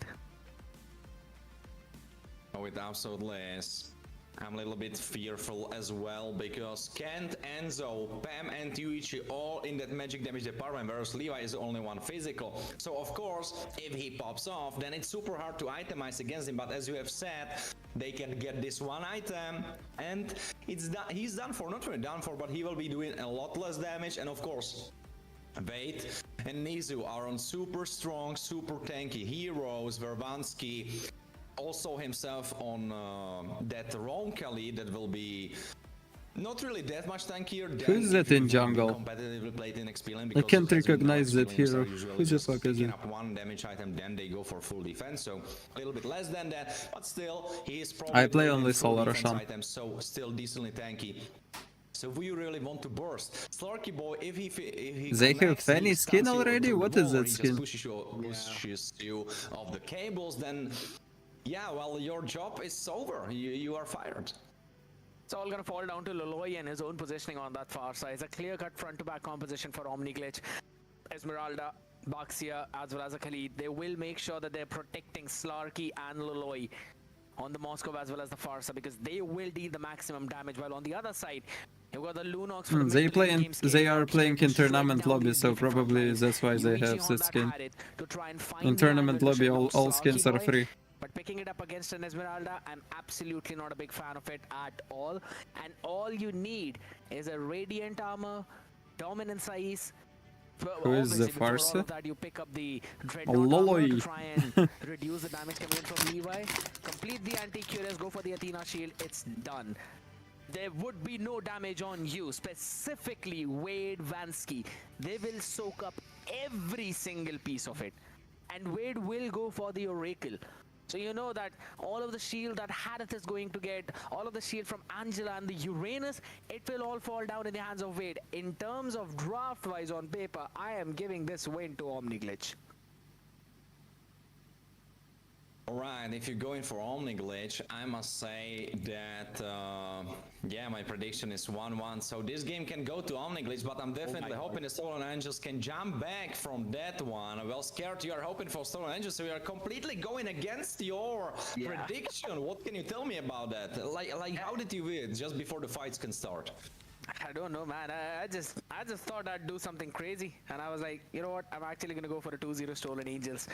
Oh, it absolutely is. I'm a little bit fearful as well because Kent, Enzo, Pam and Yuichi all in that magic damage department, whereas Levi is only one physical. So of course, if he pops off, then it's super hard to itemize against him, but as you have said, they can get this one item and it's done. He's done for, not really done for, but he will be doing a lot less damage. And of course, Vade and Nizu are on super strong, super tanky heroes. Vervansky also himself on that Ronkali that will be not really that much tankier. Who's that in jungle? Competitively played in XP lane I because, can't as we know, recognize that XP lanes hero. are usually Who the just fuck is picking it? up one damage item, then they go for full defense. So a little bit less than that, but still he is probably I play doing only full solo defense Roshan. items, so still decently tanky. So we really want to burst. Slarky boy, if he They have connects, he Fanny stuns skin you already? through the What is wall, that he just skin? pushes you off the cables, then yeah, well, your job is over. You are fired. It's all gonna fall down to Loloi and his own positioning on that far side. It's a clear-cut front-to-back composition for Omniglitch. Esmeralda, Baxia, as well as a Khalid. They will make sure that they're protecting Slarky and Loloi on the Moscow as well as the Farsa, because they will deal the maximum damage. While on the other side, you've got the Lunox. For the They are playing in tournament lobby, so probably that's why they have this skin. In tournament lobby, all skins are free. But picking it up against an Esmeralda, I'm absolutely not a big fan of it at all. And all you need is a Radiant Armor, Dominance Ice. Who is the Obviously, before all Farsa? of that, you pick up the Oh, Dreadnought Armor to Loloi. try and reduce the damage coming in from Levi. Complete the Anti-Curious, go for the Athena Shield, it's done. There would be no damage on you, specifically Wade Vansky. They will soak up every single piece of it. And Wade will go for the Oracle. So you know that all of the shield that Hadith is going to get, all of the shield from Angela and the Uranus, it will all fall down in the hands of Wade. In terms of draft-wise on paper, I am giving this win to Omniglitch. Alright, if you're going for Omniglitch, I must say that, yeah, my prediction is 1-1. So this game can go to Omniglitch, but I'm definitely hoping the Stolen Angels can jump back from that one. Well, Scared, you are hoping for Stolen Angels, so you are completely going against your prediction. What can you tell me about that? Like, how did you win just before the fights can start? I don't know, man. I just thought I'd do something crazy, and I was like, you know what? I'm actually gonna go for a 2-0 Stolen Angels.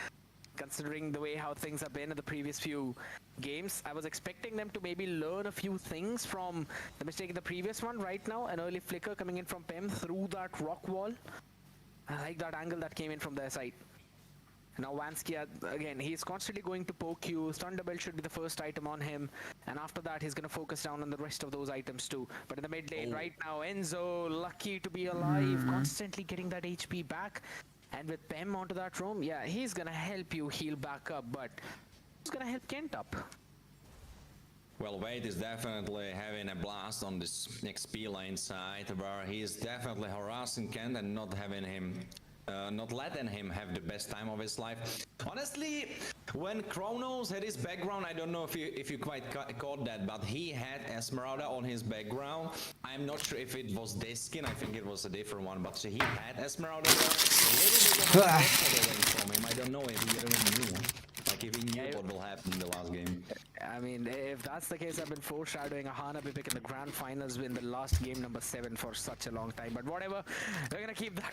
Considering the way how things have been in the previous few games, I was expecting them to maybe learn a few things from the mistake in the previous one. Right now, an early flicker coming in from Pem through that rock wall. I like that angle that came in from their side. Now Vansky, again, he's constantly going to poke you. Thunderbelt should be the first item on him, and after that he's going to focus down on the rest of those items too. But in the mid lane right now, Enzo, lucky to be alive, constantly getting that HP back. And with Pem onto that roam, yeah, he's gonna help you heal back up, but who's gonna help Kent up? Well, Wade is definitely having a blast on this XP lane side, where he is definitely harassing Kent and not having him, not letting him have the best time of his life. Honestly, when Kronos had his background, I don't know if you quite caught that, but he had Esmeralda on his background. I'm not sure if it was this skin, I think it was a different one, but he had Esmeralda there. A little bit of a foreshadowing from him. I don't know if he even knew. Like if he knew what will happen in the last game. I mean, if that's the case, I've been foreshadowing a Hanabi pick in the grand finals in the last game number 7 for such a long time. But whatever, we're gonna keep that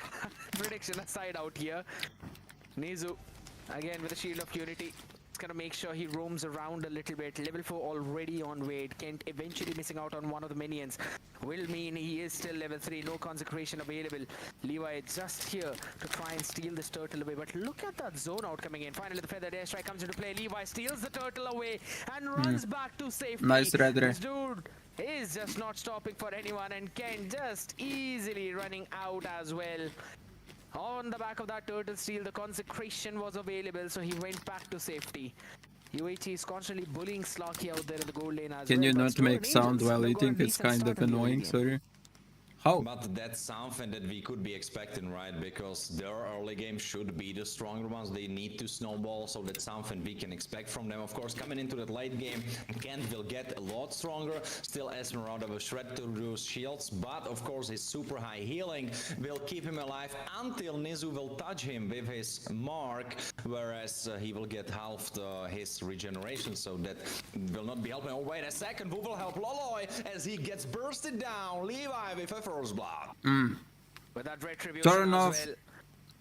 prediction aside out here. Nizu, again with the Shield of Unity. It's gonna make sure he roams around a little bit. Level 4 already on Wade. Kent eventually missing out on one of the minions will mean he is still level 3. No consecration available. Levi just here to try and steal this turtle away. But look at that zone out coming in. Finally the feathered airstrike comes into play. Levi steals the turtle away and runs back to safety. Nice red ray. This dude is just not stopping for anyone, and Kent just easily running out as well. On the back of that turtle steal, the consecration was available, so he went back to safety. UHE is constantly bullying Slarky out there in the gold lane as well. Can you but not Stolen make sound Angels while have got a eating? It's decent kind start of on the early annoying, game. sorry. How? But that's something that we could be expecting, right? Because their early game should be the stronger ones. They need to snowball, so that's something we can expect from them. Of course, coming into that late game, Kent will get a lot stronger. Still, Esmeralda will shred to those shields, but of course, his super high healing will keep him alive until Nizu will touch him with his mark, whereas he will get halved his regeneration, so that will not be helping. Oh, wait a second, who will help Loloi as he gets bursted down? Levi with a first blood. With that retribution Turn as off. well,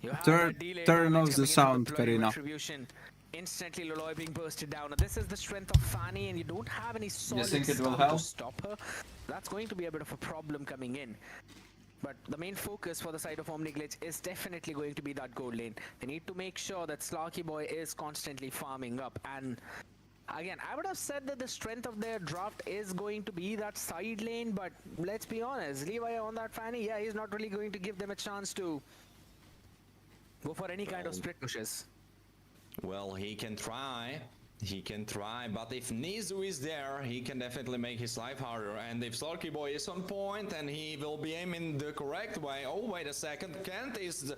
you have Turn that delay turn damage off the coming in sound, with bloody Karina. retribution. Instantly Loloi being bursted down. Now, this is the strength of Fanny, and you don't have any solid think it will stun help? to stop her. That's going to be a bit of a problem coming in. But the main focus for the side of Omniglitch is definitely going to be that gold lane. They need to make sure that Slarky Boy is constantly farming up. And again, I would have said that the strength of their draft is going to be that side lane, but let's be honest, Levi on that Fanny, yeah, he's not really going to give them a chance to go for any kind of split pushes. Well, he can try. He can try, but if Nizu is there, he can definitely make his life harder. And if Slarky Boy is on point and he will be aiming the correct way. Oh, wait a second. Kent is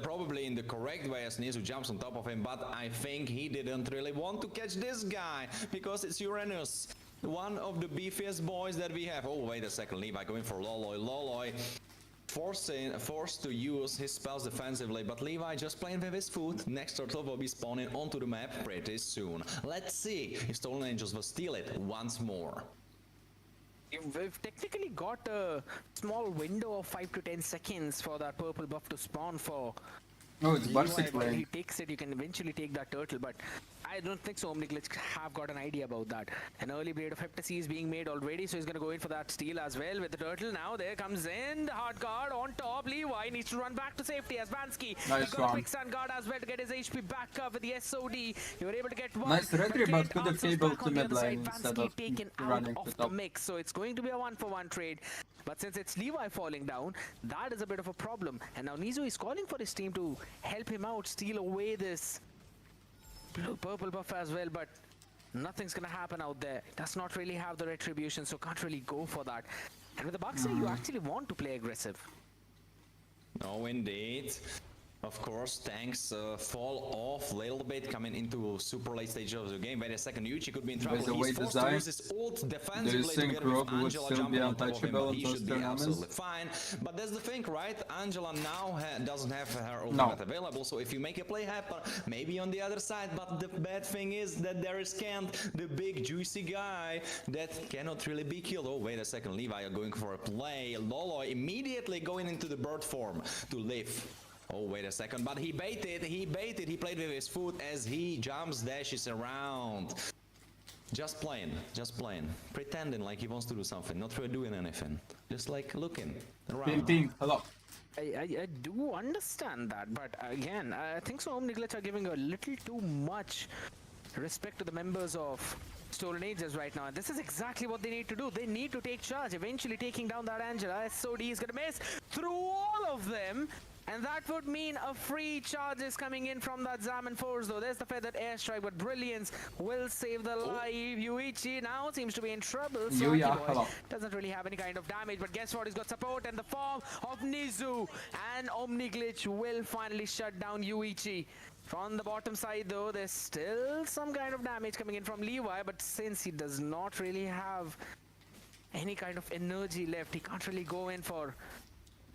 probably in the correct way as Nizu jumps on top of him, but I think he didn't really want to catch this guy because it's Uranus, one of the beefiest boys that we have. Oh, wait a second. Levi going for Loloi. Loloi forced to use his spells defensively, but Levi just playing with his foot. Next turtle will be spawning onto the map pretty soon. Let's see if Stolen Angels will steal it once more. We've technically got a small window of 5 to 10 seconds for that purple buff to spawn for. Oh, it's Levi. Barsic When he playing. takes it, you can eventually take that turtle, but I don't think so Omniglitch have got an idea about that. An early Blade of Heptasy is being made already, so he's going to go in for that steal as well with the turtle. Now there comes in the hard guard on top. Levi needs to run back to safety as Vansky. Nice He's got a one. quicksand guard as well to get his HP back up with the SOD. You were able to get one. Nice retry, but Kent could have answers cabled back to on the mid other lane side. instead Vansky of taken out running to of the top. mix, so it's going to be a 1-for-1 trade. But since it's Levi falling down, that is a bit of a problem. And now Nizu is calling for his team to help him out, steal away this purple buff as well, but nothing's gonna happen out there. Does not really have the retribution, so can't really go for that. And with the Bucks, you actually want to play aggressive. No, indeed. Of course, tanks fall off a little bit coming into super late stage of the game. Wait a second, Yuichi could be in trouble. By the way, He's forced to Dazai, use his ult do you defensively think together with Rob would Angela still jumping be on top of him, untouchable but in he those should be tournaments? absolutely fine. But that's the thing, right? Angela now doesn't have her ultimate available, so if you make a play happen, maybe on the other side. But the bad thing is that there is Kent, the big juicy guy that cannot really be killed. Oh, wait a second, Levi are going for a play. Loloi immediately going into the bird form to live. Oh, wait a second, but he baited, he played with his foot as he jumps, dashes around. Just playing, pretending like he wants to do something, not really doing anything. Just like looking around. Ping, hello. I do understand that, but again, I think so Omniglitch are giving a little too much respect to the members of Stolen Ages right now, and this is exactly what they need to do. They need to take charge, eventually taking down that Angela. SOD is gonna miss through all of them, and that would mean a free charge is coming in from that Zaman force, though. There's the feathered airstrike, but Brilliance will save the life. Yuichi now seems to be in trouble. Slarky Boy doesn't really have any kind of damage, but guess what? He's got support in the form of Nizu, and Omniglitch will finally shut down Yuichi. From the bottom side, though, there's still some kind of damage coming in from Levi, but since he does not really have any kind of energy left, he can't really go in for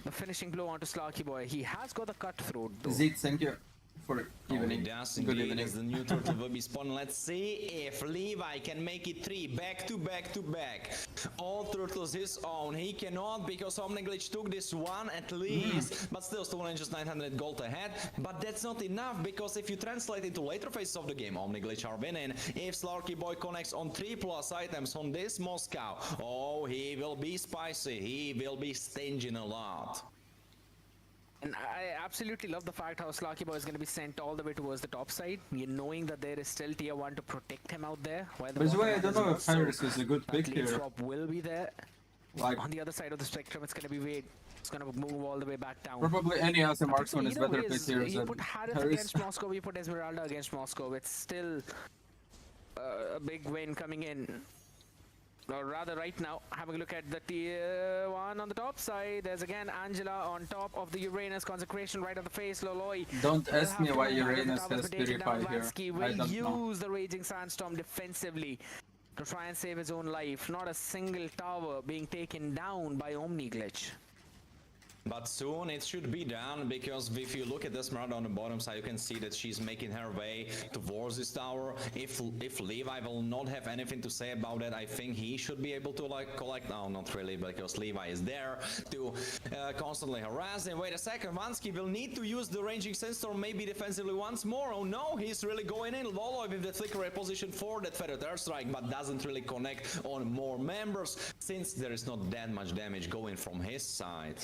the finishing blow onto Slarky Boy. He has got the cutthroat, though. Zed, thank you for evening. He does Good indeed, evening. as the new turtle will be spawning. Let's see if Levi can make it 3 back to back. All turtles his own. He cannot because Omniglitch took this one at least, but still Stolen just 900 gold ahead. But that's not enough because if you translate it to later phases of the game, Omniglitch are winning. If Slarky Boy connects on 3+ items on this Moscow, oh, he will be spicy. He will be stinging a lot. And I absolutely love the fact how Slarky Boy is going to be sent all the way towards the top side, knowing that there is still tier 1 to protect him out there. By the way, I don't know if Harris is a good pick here. Drop will be there. Like, on the other side of the spectrum, it's going to be Wade. It's going to move all the way back down. Probably any other marksman is better pick here You than put Harris Harris. against Moscow, you put Esmeralda against Moscow. It's still a big win coming in. or rather right now, having a look at the tier 1 on the top side. There's again Angela on top of the Uranus consecration right on the face. Loloi Don't will ask have me to why move back as the Uranus towers has been taken down. Purify here. Vansky I will don't know. use the Raging Sandstorm defensively to try and save his own life. Not a single tower being taken down by Omni Glitch. But soon it should be done, because if you look at this Minerva on the bottom side, you can see that she's making her way towards this tower. If Levi will not have anything to say about that, I think he should be able to like collect. No, not really, because Levi is there to constantly harass him. Wait a second, Vansky will need to use the Raging Sandstorm maybe defensively once more. Oh no, he's really going in. Lolo with the flicker position for that feathered airstrike, but doesn't really connect on more members, since there is not that much damage going from his side.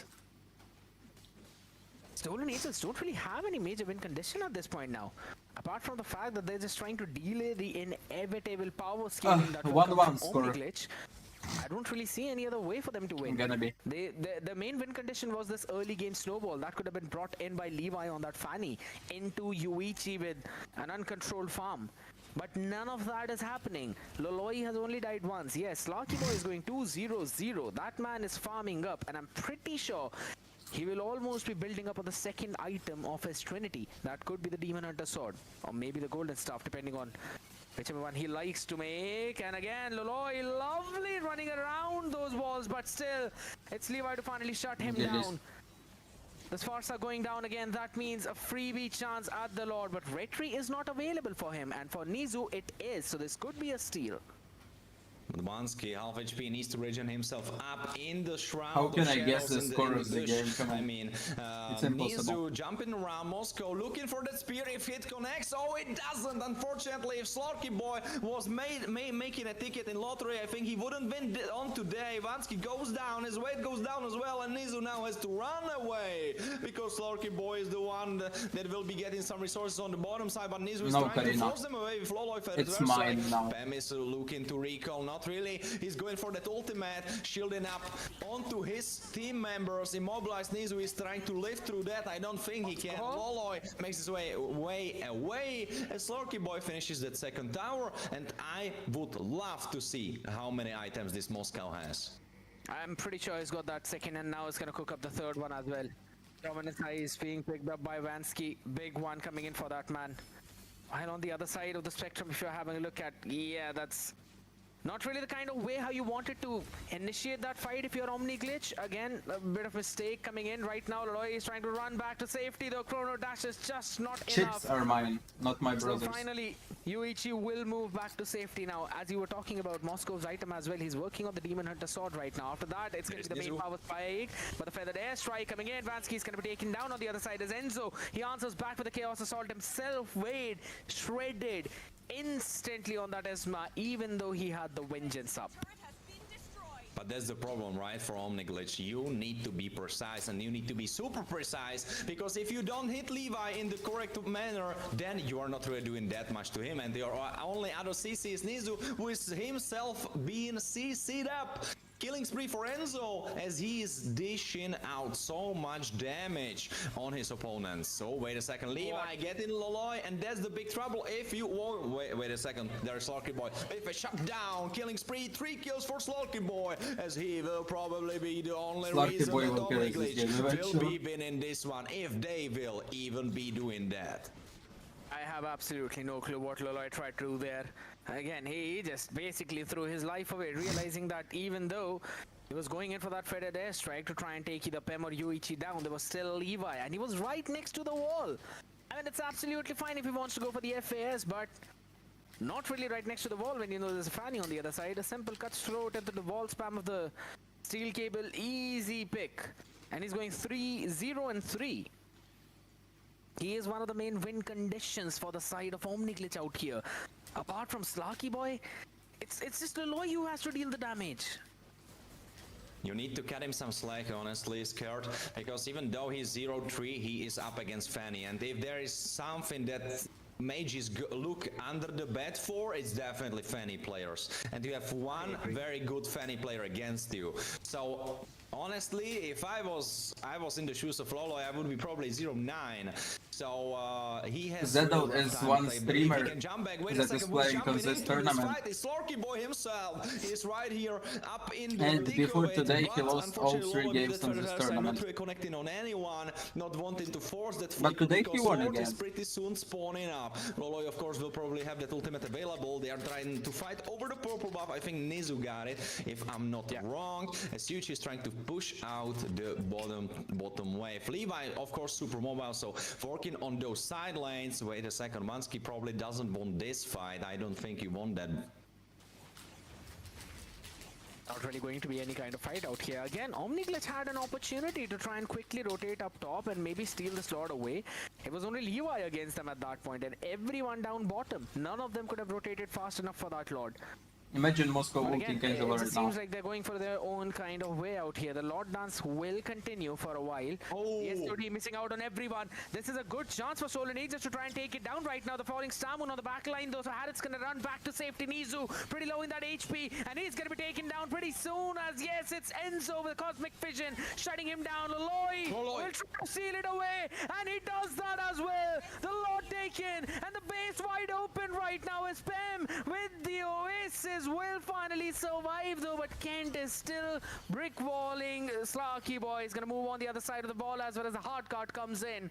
Stolen Aces don't really have any major win condition at this point now. Apart from the fact that they're just trying to delay the inevitable power scaling that will come 1-1 from score. Omni Glitch. I don't really see any other way for them to win. Gonna be. The main win condition was this early game snowball that could have been brought in by Levi on that Fanny into Yuichi with an uncontrolled farm. But none of that is happening. Loloi has only died once. Yes, Lucky Boy is going 2-0-0. That man is farming up, and I'm pretty sure he will almost be building up on the second item of his Trinity. That could be the Demon Hunter Sword, or maybe the Golden Staff, depending on whichever one he likes to make. And again, Loloi lovely running around those walls, but still, it's Levi to finally shut him down. The Sparsa going down again. That means a freebie chance at the Lord, but Retry is not available for him, and for Nizu it is, so this could be a steal. Vansky, half HP, needs to regen himself up in the shroud. How can of I guess shadows the in score in of the bush. game? Come on. I mean, It's impossible. Nizu jumping around Moscow, looking for that spear. If it connects, oh, it doesn't. Unfortunately, if Slorky Boy was making a ticket in lottery, I think he wouldn't win on today. Vansky goes down, his weight goes down as well, and Nizu now has to run away because Slorky Boy is the one that will be getting some resources on the bottom side. But Nizu is trying to force them away with Loloi. It's mine now. Pam is looking to recall, not really. He's going for that ultimate, shielding up onto his team members. Immobilized Nizu is trying to live through that. I don't think he can. Loloi makes his way away as Slorky Boy finishes that second tower, and I would love to see how many items this Moscow has. I'm pretty sure he's got that second, and now he's gonna cook up the third one as well. Dominance High is being picked up by Vansky. Big one coming in for that man. While on the other side of the spectrum, if you're having a look at, yeah, that's not really the kind of way how you wanted to initiate that fight if you're Omni Glitch. Again, a bit of mistake coming in right now. Loloi is trying to run back to safety. The Chrono Dash is just not enough. Chips are mine, not my So brothers. finally, Yuichi will move back to safety now. As you were talking about Moscow's item as well, he's working on the Demon Hunter Sword right now. After that, it's going to be the main power spike. But the Feathered Airstrike coming in. Vansky is going to be taken down. On the other side is Enzo. He answers back with the Chaos Assault himself. Wade shredded instantly on that Esma, even though he had the Vengeance up. But that's the problem, right, for Omni Glitch. You need to be precise, and you need to be super precise, because if you don't hit Levi in the correct manner, then you are not really doing that much to him, and your only other CC is Nizu, who is himself being CC'd up. Killing spree for Enzo, as he is dishing out so much damage on his opponents. So wait a second, Levi getting Loloi, and that's the big trouble. If you wait a second, there's Slorky Boy. If a shutdown, killing spree, 3 kills for Slorky Boy, as he will probably be the only reason that Omni Glitch will be winning this one, if they will even be doing that. I have absolutely no clue what Loloi tried to do there. Again, he just basically threw his life away, realizing that even though he was going in for that Feathered Airstrike to try and take either Pem or Yuichi down, there was still Levi, and he was right next to the wall. I mean, it's absolutely fine if he wants to go for the FAS, but not really right next to the wall when you know there's a Fanny on the other side. A simple cut throat into the wall spam of the steel cable, easy pick. And he's going 3-0-3. He is one of the main win conditions for the side of Omni Glitch out here. Apart from Slorky Boy, it's just Loloi who has to deal the damage. You need to cut him some slack, honestly, Scared, because even though he's 0-3, he is up against Fanny, and if there is something that mages look under the bed for, it's definitely Fanny players, and you have one very good Fanny player against you. So Honestly, if I was in the shoes of Lolo, I would be probably 0-9. So he has Zedel really is rough time one to play, but if streamer he can jump back, wait a that is second, who's playing jumping on this into tournament. fight? It's Slorky Boy himself. He's right here up in the And thick before of it, today, he but lost all unfortunately, 3 Lolo games needed on further this help, so tournament. not connecting on anyone, not wanting to force that But flicker today he because won Lord again. is pretty soon spawning up. Lolo, of course, will probably have that ultimate available. They are trying to fight over the purple buff. I think Nizu got it, if I'm not wrong. As Huge is trying to push out the bottom wave. Levi, of course, super mobile, so working on those side lanes. Wait a second, Mansky probably doesn't want this fight. I don't think he won that. Not really going to be any kind of fight out here. Again, Omniglitch had an opportunity to try and quickly rotate up top and maybe steal the slot away. It was only Levi against them at that point, and everyone down bottom. None of them could have rotated fast enough for that Lord. Imagine Moscow But ulting again, Angela it right now. seems like they're going for their own kind of way out here. The Lord Dance will continue for a while. Yes, Todi missing out on everyone. This is a good chance for Stolen Ages to try and take it down right now. The falling Star Moon on the back line, though, so Harriet's going to run back to safety. Nizu pretty low in that HP, and he's going to be taken down pretty soon as, yes, it's Enzo with Cosmic Vision, shutting him down. Loloi will try to seal it away, and he does that as well. The Lord taken, and the base wide open right now as Pem with the Oasis will finally survive though, but Kent is still brick walling. Slarky Boy is gonna move on the other side of the ball as well as the hard card comes in.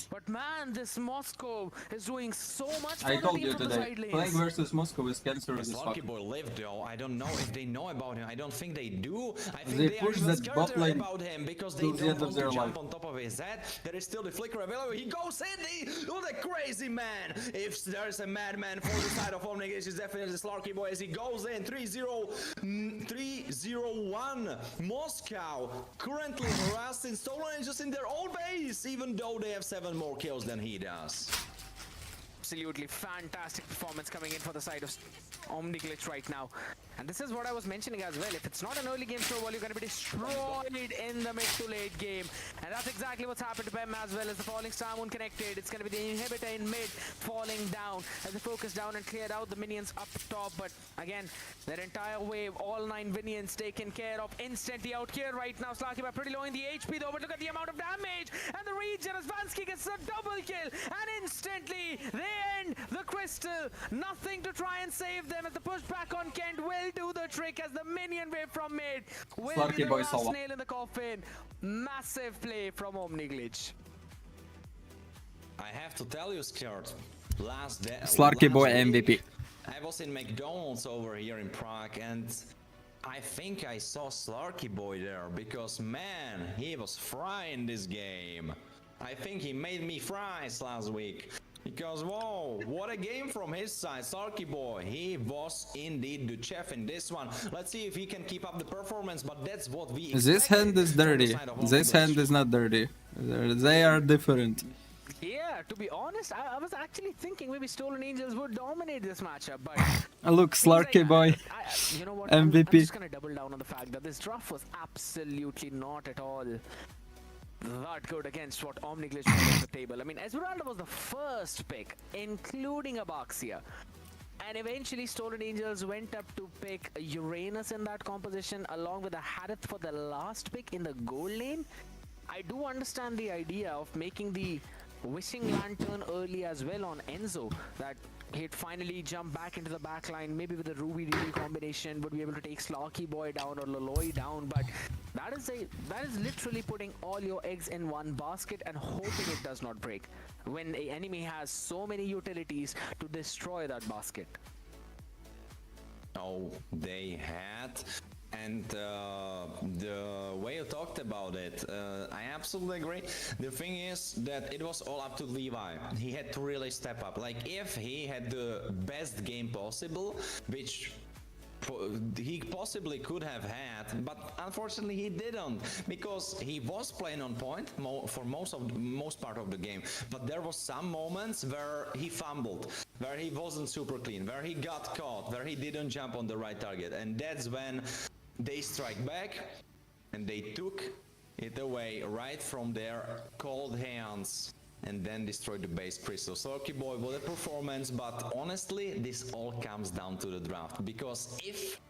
But man, this Moscow is doing so much for I the told team you from the today, side lanes. playing versus Moscow is cancerous as fuck. Lucky Boy lived though. I don't know if they know about him. I don't think they do. I think They they push are even that bot scared lane about him because to they the don't end of want to their jump life. on top of his head. There is still the flicker available. He goes in. Oh, the crazy man. If there's a madman for the side of Omniglitch, it's definitely Slarky Boy as he goes in. 3-0-1. Moscow currently harassing Stolen Angels in their own base, even though they have 7 more kills than he does. Absolutely fantastic performance coming in for the side of Omniglitch right now. And this is what I was mentioning as well. If it's not an early game snowball, you're going to be destroyed in the mid to late game. And that's exactly what's happened to Pem as well as the falling Star Moon connected. It's going to be the inhibitor in mid falling down as they focus down and cleared out the minions up top. But again, their entire wave, all 9 minions taken care of instantly out here right now. Slarky by pretty low in the HP though, but look at the amount of damage. And the regen as Vansky gets a double kill. And instantly, they end the crystal. Nothing to try and save them as the pushback on Kent will do the trick as the minion wave from mid will be the last nail in the coffin. Massive play from Omniglitch. I have to tell you, Skjart, Slarky Boy week, MVP. I was in McDonald's over here in Prague and I think I saw Slarky Boy there because man, he was frying this game. I think he made me fries last week. Because whoa, what a game from his side. Slarky Boy, he was indeed the chef in this one. Let's see if he can keep up the performance, but that's what we This hand is dirty. This hand is not dirty. They are different. Yeah, to be honest, I was actually thinking maybe Stolen Angels would dominate this matchup, but Look, Slarky Boy, you know what, MVP. I'm just gonna double down on the fact that this draft was absolutely not at all that good against what Omniglitch brought on the table. I mean, Esmeralda was the first pick, including Abaxia. And eventually Stolen Angels went up to pick Uranus in that composition along with a Harith for the last pick in the gold lane. I do understand the idea of making the Wishing Lantern early as well on Enzo, that he'd finally jump back into the backline, maybe with a Ruby DD combination, would be able to take Slarky Boy down or Loloi down, but that is literally putting all your eggs in one basket and hoping it does not break, when the enemy has so many utilities to destroy that basket. Oh, they had. And the way you talked about it, I absolutely agree. The thing is that it was all up to Levi. He had to really step up. Like, if he had the best game possible, which he possibly could have had, but unfortunately he didn't, because he was playing on point for most part of the game, but there was some moments where he fumbled, where he wasn't super clean, where he got caught, where he didn't jump on the right target, and that's when they strike back and they took it away right from their cold hands and then destroyed the base crystal. Slarky Boy, what a performance, but honestly, this all comes down to the draft, because if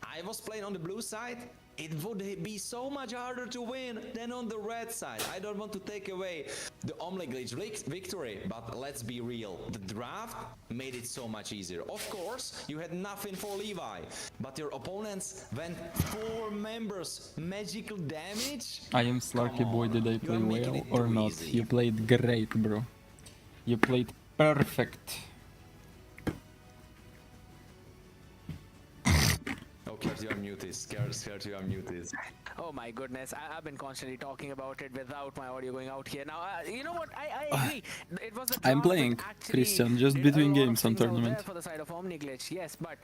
I was playing on the blue side, it would be so much harder to win than on the red side. I don't want to take away the Omniglitch victory, but let's be real. The draft made it so much easier. Of course, you had nothing for Levi, but your opponents went 4 members magical damage. I am Slarky Boy, did I play well or not? easy. You played great, bro. You played perfect. Oh, Kurt, you are muted. Kurt, you are muted. Oh my goodness, I've been constantly talking about it without my audio going out here. Now, you know what? I agree. It was the I'm draft playing, that actually Christian, just did between a lot of games on things out tournament. there for the side of Omniglitch, yes, but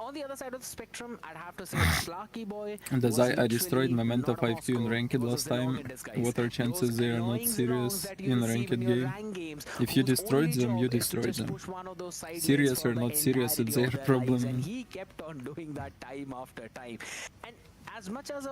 on the other side of the spectrum, I'd have to say Slarky Boy. Dazai, I destroyed literally Memento not a 5-2 in Moscow, Ranked was a last Zedel time. in disguise. What are chances Those they are not annoying serious Zedels that you in receive Ranked in your game? rank games, If you whose destroyed only them, you job is to destroyed just them. push one of those side lanes Serious for or the not serious, it's entirety their of their problem. lives, and he kept on doing that time after time. And as much as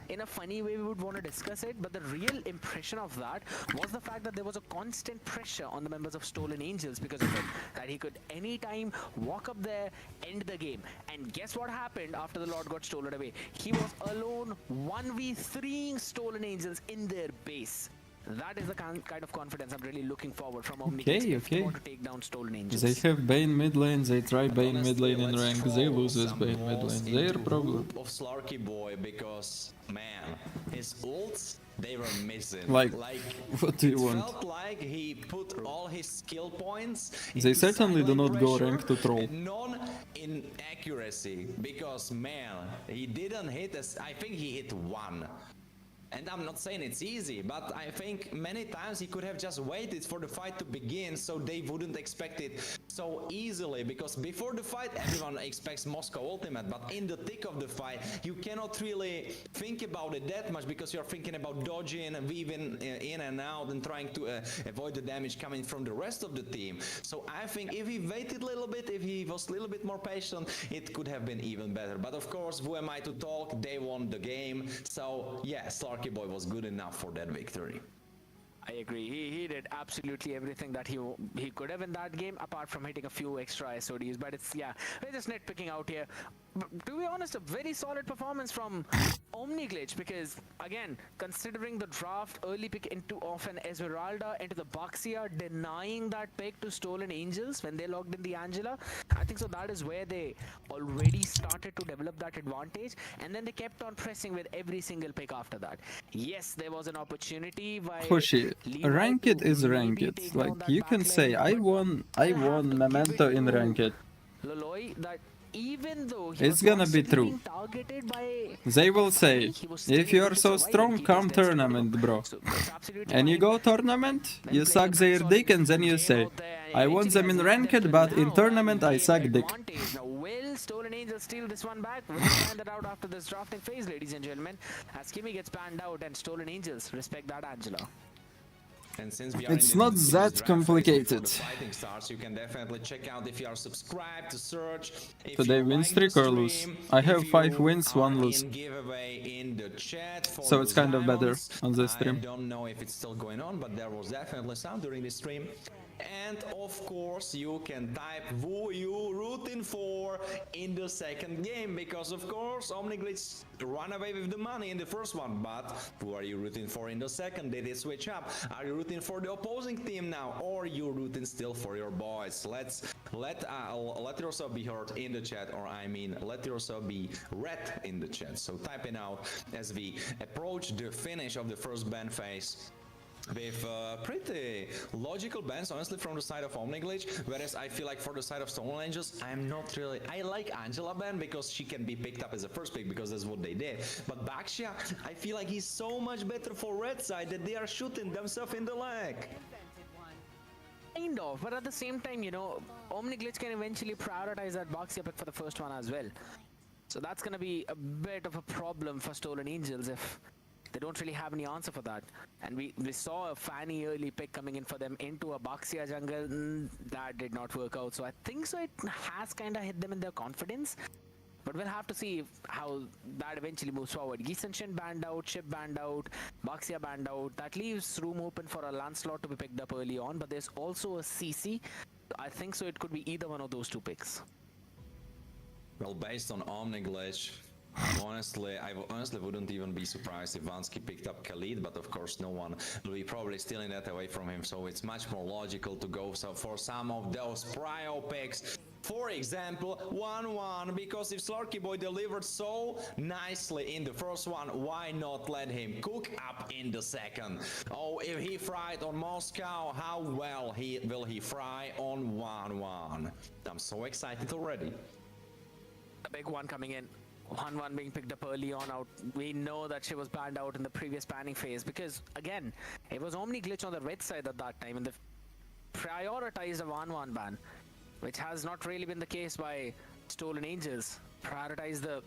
in a funny way we would want to discuss it, but the real impression of that was the fact that there was a constant pressure on the members of Stolen Angels because of it, that he could anytime walk up there, end the game. And guess what happened after the Lord got stolen away? He was alone 1v3ing Stolen Angels in their base. That is the kind of confidence I'm really looking forward from Omniglitch if they want to take down Stolen Angels. They have Bane mid lane, they try Bane mid lane in rank, they lose with Bane mid lane, their problem. Of Slarky Boy, because man, his ults, they were missing. Like, what do you want? It felt like he put all his skill points. They into certainly do silent not go pressure rank to troll. and none in accuracy, because man, he didn't hit us. I think he hit 1. And I'm not saying it's easy, but I think many times he could have just waited for the fight to begin so they wouldn't expect it so easily, because before the fight everyone expects Moscow ultimate, but in the thick of the fight you cannot really think about it that much because you're thinking about dodging and weaving in and out and trying to avoid the damage coming from the rest of the team. So I think if he waited a little bit, if he was a little bit more patient, it could have been even better. But of course, who am I to talk? They won the game, so yeah, Slarky Boy was good enough for that victory. I agree. He did absolutely everything that he could have in that game, apart from hitting a few extra SODs. But it's, yeah, we're just nitpicking out here. But to be honest, a very solid performance from Omniglitch, because again, considering the draft early pick of an Esmeralda into the Baxia, denying that pick to Stolen Angels when they logged in the Angela, I think so that is where they already started to develop that advantage, and then they kept on pressing with every single pick after that. Yes, there was an opportunity by Pushy. Ranked is ranked. Like, you can say, I won Memento in Ranked. Loloi, that even though It's gonna be true. They will say, if you're so strong, come tournament, bro. And you go tournament, you suck their dick, and then you say, I won them in Ranked, but in tournament I suck dick. Now, will Stolen Angels steal this one back? We'll find that out after this drafting phase, ladies and gentlemen, as Kimmy gets banned out and Stolen Angels respect that Angela. And since we are It's in the not series that draft complicated. phase before the fighting starts, you can definitely check out if you are subscribed to search. If Today you win like streak the or lose? stream, I if have you 5 wins, are 1 lose. in giveaway in the chat for So it's those kind of better diamonds. on this stream. I don't know if it's still going on, but there was definitely some during the stream. And of course you can type who you rooting for in the second game, because of course Omniglitch run away with the money in the first one, but who are you rooting for in the second? Did it switch up? Are you rooting for the opposing team now, or you rooting still for your boys? Let yourself be heard in the chat, or I mean let yourself be read in the chat. So type it out as we approach the finish of the first ban phase with pretty logical bans, honestly, from the side of Omniglitch, whereas I feel like for the side of Stolen Angels, I'm not really... I like Angela ban because she can be picked up as a first pick because that's what they did, but Baxia, I feel like he's so much better for red side that they are shooting themselves in the leg. Kind of, but at the same time, you know, Omniglitch can eventually prioritize that Baxia pick for the first one as well. So that's gonna be a bit of a problem for Stolen Angels if they don't really have any answer for that. And we saw a Fanny early pick coming in for them into a Baxia jungle. That did not work out. So I think so it has kind of hit them in their confidence. But we'll have to see how that eventually moves forward. Gisanshin banned out, Chip banned out, Baxia banned out. That leaves room open for a Lancelot to be picked up early on. But there's also a CC. I think so it could be either one of those two picks. Well, based on Omniglitch, Honestly, I honestly wouldn't even be surprised if Vansky picked up Khalid, but of course no one will be probably stealing that away from him, so it's much more logical to go for some of those prio picks. For example, 1-1, because if Slurky Boy delivered so nicely in the first one, why not let him cook up in the second? Oh, if he fried on Moscow, how well will he fry on 1-1? I'm so excited already. A big one coming in. 1-1 being picked up early on out. We know that she was banned out in the previous banning phase because, again, it was Omni glitch on the red side at that time and they prioritized a 1-1 ban, which has not really been the case by Stolen Angels. Prioritized the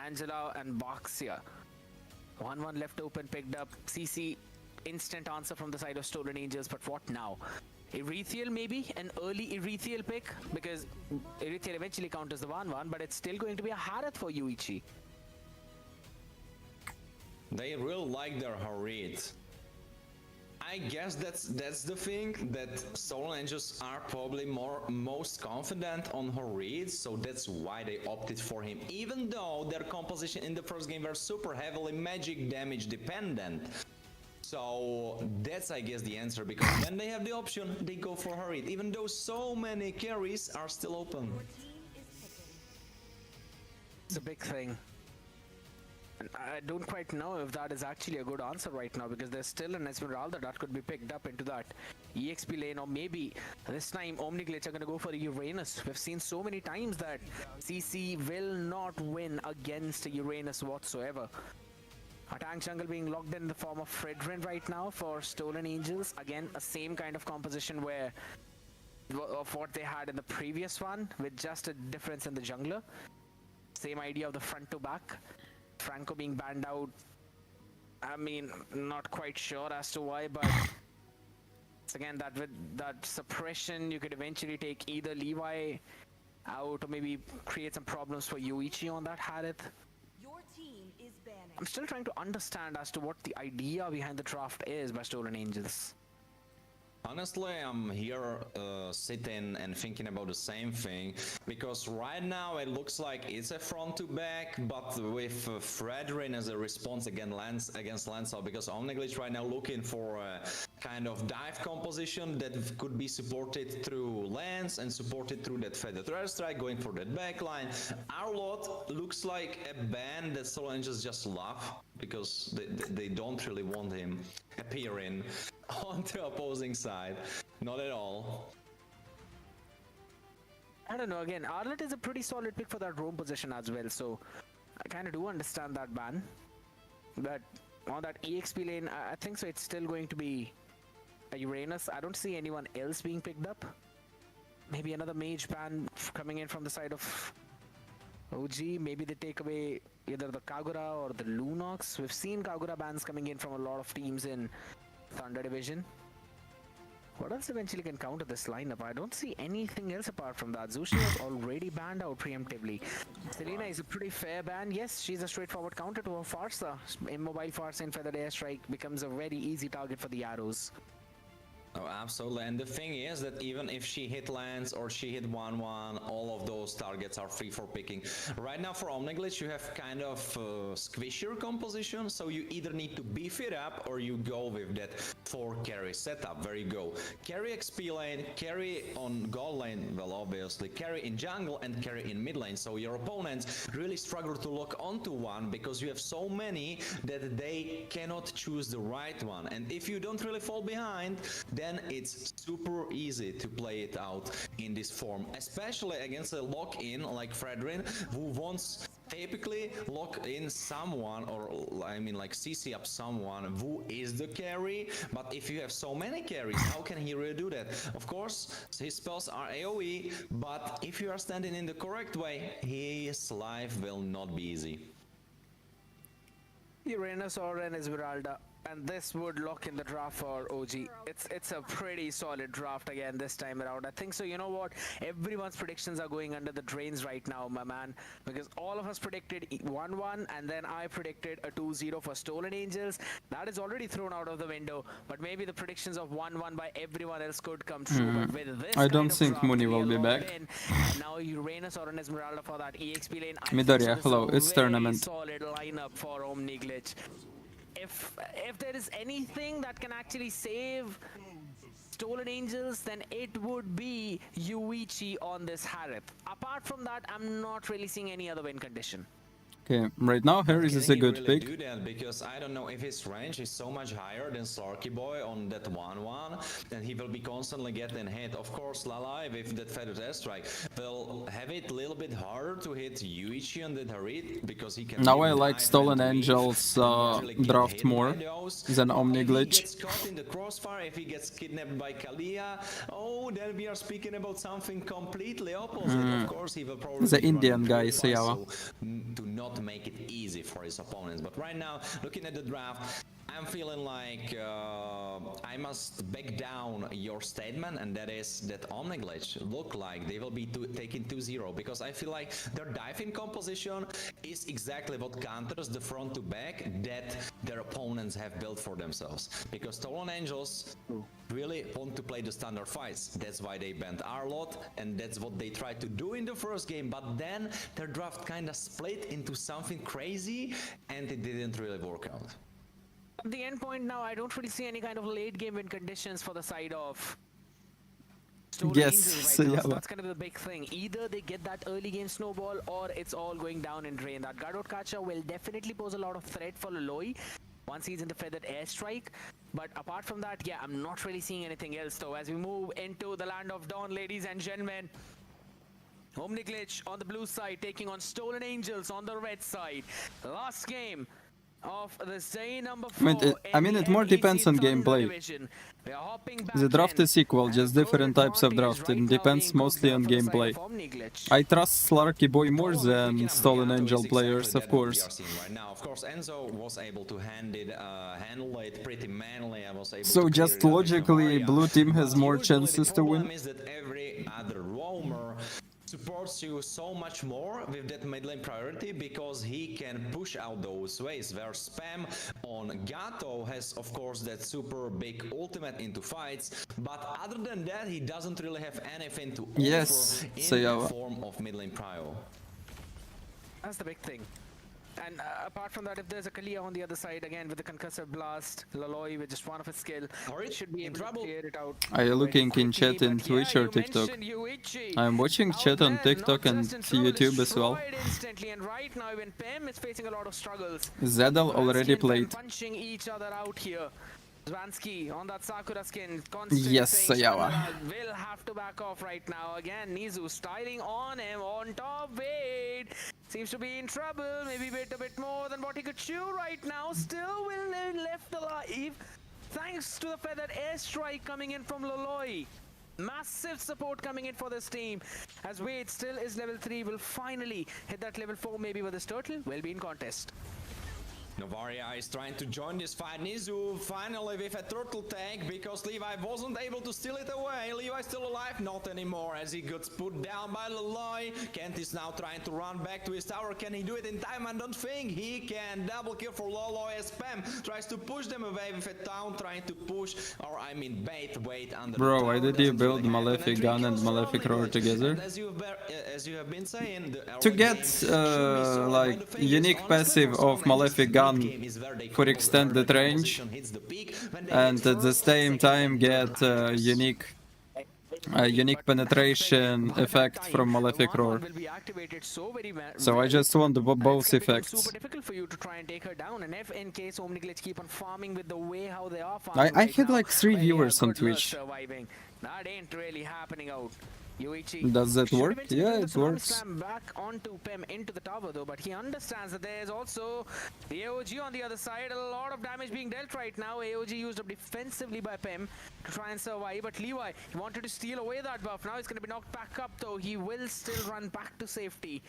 Angela and Boxia. 1-1 left open, picked up. CC, instant answer from the side of Stolen Angels, but what now? Erethiel maybe, an early Erethiel pick, because Erethiel eventually counters the 1-1, but it's still going to be a Harith for Yuichi. They really like their Harit. I guess that's the thing, that Stolen Angels are probably most confident on Harit, so that's why they opted for him, even though their composition in the first game were super heavily magic damage dependent. So that's, I guess, the answer, because when they have the option, they go for Harit, even though so many carries are still open. It's a big thing. And I don't quite know if that is actually a good answer right now, because there's still an Esmeralda that could be picked up into that EXP lane, or maybe this time Omni Glitch are going to go for a Uranus. We've seen so many times that CC will not win against a Uranus whatsoever. A tank jungle being locked in the form of Fredrin right now for Stolen Angels. Again, a same kind of composition of what they had in the previous one, with just a difference in the jungler. Same idea of the front to back. Franco being banned out. I mean, not quite sure as to why, but it's again that with that suppression, you could eventually take either Levi out or maybe create some problems for Yuichi on that Harith. I'm still trying to understand as to what the idea behind the draft is by Stolen Angels. Honestly, I'm here sitting and thinking about the same thing, because right now it looks like it's a front to back, but with Fredrin as a response against Lancel, because Omni Glitch right now looking for a kind of dive composition that could be supported through Lance and supported through that Feathered Airstrike, going for that backline. Our lot looks like a ban that Stolen Angels just love, because they don't really want him appearing on the opposing side. Not at all. I don't know, again, Arlet is a pretty solid pick for that roam position as well, so I kind of do understand that ban. But on that EXP lane, I think so it's still going to be a Uranus. I don't see anyone else being picked up. Maybe another mage ban coming in from the side of OG. Maybe they take away either the Kagura or the Lunox. We've seen Kagura bans coming in from a lot of teams in Thunder Division. What else eventually can counter this lineup? I don't see anything else apart from that. Zushi was already banned out preemptively. Selena is a pretty fair ban. Yes, she's a straightforward counter to her Farsa. Immobile Farsa and Feathered Airstrike becomes a very easy target for the arrows. Oh, absolutely. And the thing is that even if she hit lands or she hit 1-1, all of those targets are free for picking. Right now for Omni Glitch you have kind of squishier composition, so you either need to beef it up or you go with that 4 carry setup. There you go. Carry XP lane, carry on gold lane, well obviously, carry in jungle and carry in mid lane. So your opponents really struggle to lock onto one because you have so many that they cannot choose the right one. And if you don't really fall behind, then it's super easy to play it out in this form, especially against a lock-in like Fredrin, who wants typically lock in someone, or I mean like CC up someone who is the carry. But if you have so many carries, how can he really do that? Of course, his spells are AoE, but if you are standing in the correct way, his life will not be easy. Uranus or an Esmeralda. and this would lock in the draft for OG. It's a pretty solid draft again this time around. I think so. You know what? Everyone's predictions are going under the drains right now, my man, because all of us predicted 1-1, and then I predicted a 2-0 for Stolen Angels. That is already thrown out of the window, but maybe the predictions of 1-1 by everyone else could come true. But with this I don't kind of think draft, Mooney we will are be locked back. in, and now Uranus or an Esmeralda for that EXP lane. I think Midoriya, so this is hello, a it's very tournament. solid lineup for Omniglitch. If there is anything that can actually save Stolen Angels, then it would be Yuichi on this Harith. Apart from that, I'm not really seeing any other win condition. Okay, right now Harris is a Can he good really pick. do that? Because I don't know if his range is so much higher than Slarky Boy on that 1-1, then he will be constantly getting hit. Of course, Lala with that feathered airstrike will have it a little bit harder to hit Yuichi on that Harit because he can. Now I like Stolen Angels draft more than Omniglitch. If he gets caught in the crossfire, if he gets kidnapped by Kalia, oh, then we are speaking about something completely opposite. Of course, he will probably The be running Indian guy, Purify, Sayawa. so to not make it easy for his opponents. But right now, looking at the draft, I'm feeling like I must back down your statement, and that is that Omniglitch look like they will be taking 2-0, because I feel like their diving composition is exactly what counters the front to back that their opponents have built for themselves. Because Stolen Angels really want to play the standard fights. That's why they banned Arlot, and that's what they tried to do in the first game. But then their draft kind of split into something crazy, and it didn't really work out. At the end point now, I don't really see any kind of late game win conditions for the side of Stolen Angels right now. So that's kind of the big thing. Either they get that early game snowball, or it's all going down in drain. That Gadot Kacha will definitely pose a lot of threat for Loloi once he's in the feathered airstrike. But apart from that, yeah, I'm not really seeing anything else though. As we move into the land of dawn, ladies and gentlemen, Omniglitch on the blue side taking on Stolen Angels on the red side. Last game of the day number 4. I mean, it more depends on gameplay. The draft is equal, just different types of draft. It depends mostly on gameplay. I trust Slarky Boy more than Stolen Angel players, of course. Right now, of course, Enzo was able to handle it pretty manly. I was able So to just clear it out logically, with blue team has But more usually chances the to problem win. is that every other roamer supports you so much more with that mid lane priority, because he can push out those waves, where spam on Gato has of course that super big ultimate into fights, but other than that he doesn't really have anything to Yes, offer in the Sayawa. form of mid lane prio. That's the big thing. And apart from that, if there's a Kalia on the other side, again with the concussive blast, Loloi with just one of his skill, should be able to clear it out. Are you looking in chat in Twitch or TikTok? I'm watching chat on TikTok and YouTube as well. Instantly, and right now even Pem is facing a lot of struggles. Zedel already played. Punching each other out here. Zvansky on that Sakura skin, constantly Yes, saying Sayawa. Shanala will have to back off right now. Again, Nizu styling on him on top. Wait, seems to be in trouble. Maybe wait a bit more than what he could chew right now. Still will left alive, thanks to the feathered airstrike coming in from Loloi. Massive support coming in for this team, as Wade still is level 3, will finally hit that level 4 maybe with this turtle, will be in contest. Novaria is trying to join this fight. Nizu finally with a turtle tag, because Levi wasn't able to steal it away. Levi still alive? Not anymore, as he gets put down by Loloi. Kent is now trying to run back to his tower. Can he do it in time? I don't think he can. Double kill for Loloi as Spam tries to push them away with a town, trying to push, or I mean bait weight under Bro, the why tower. did you Doesn't build really happen. Malefic And Gun three and kills from Malefic Roar Omniglitch. together? And as you have been saying, the early To get game should be so like when the thing is, unique honestly, passive for of Stolen Angels, Malefic mid Gun game is where they for extended range, and at the same time get unique penetration effect from Malefic Roar. So I just want both effects. Super difficult for you to try and take her down, and if in case Omniglitch keep on farming with the way how they are farming I right had now, like 3 well, viewers yeah, on good luck Twitch. surviving. That ain't really happening out. Yuichi Does that should work? eventually Yeah, bring the it tsunami works. slam back onto Pem into the tower though, but he understands that there's also the AOG on the other side. A lot of damage being dealt right now. AOG used up defensively by Pem to try and survive, but Levi, he wanted to steal away that buff. Now he's going to be knocked back up though. He will still run back to safety.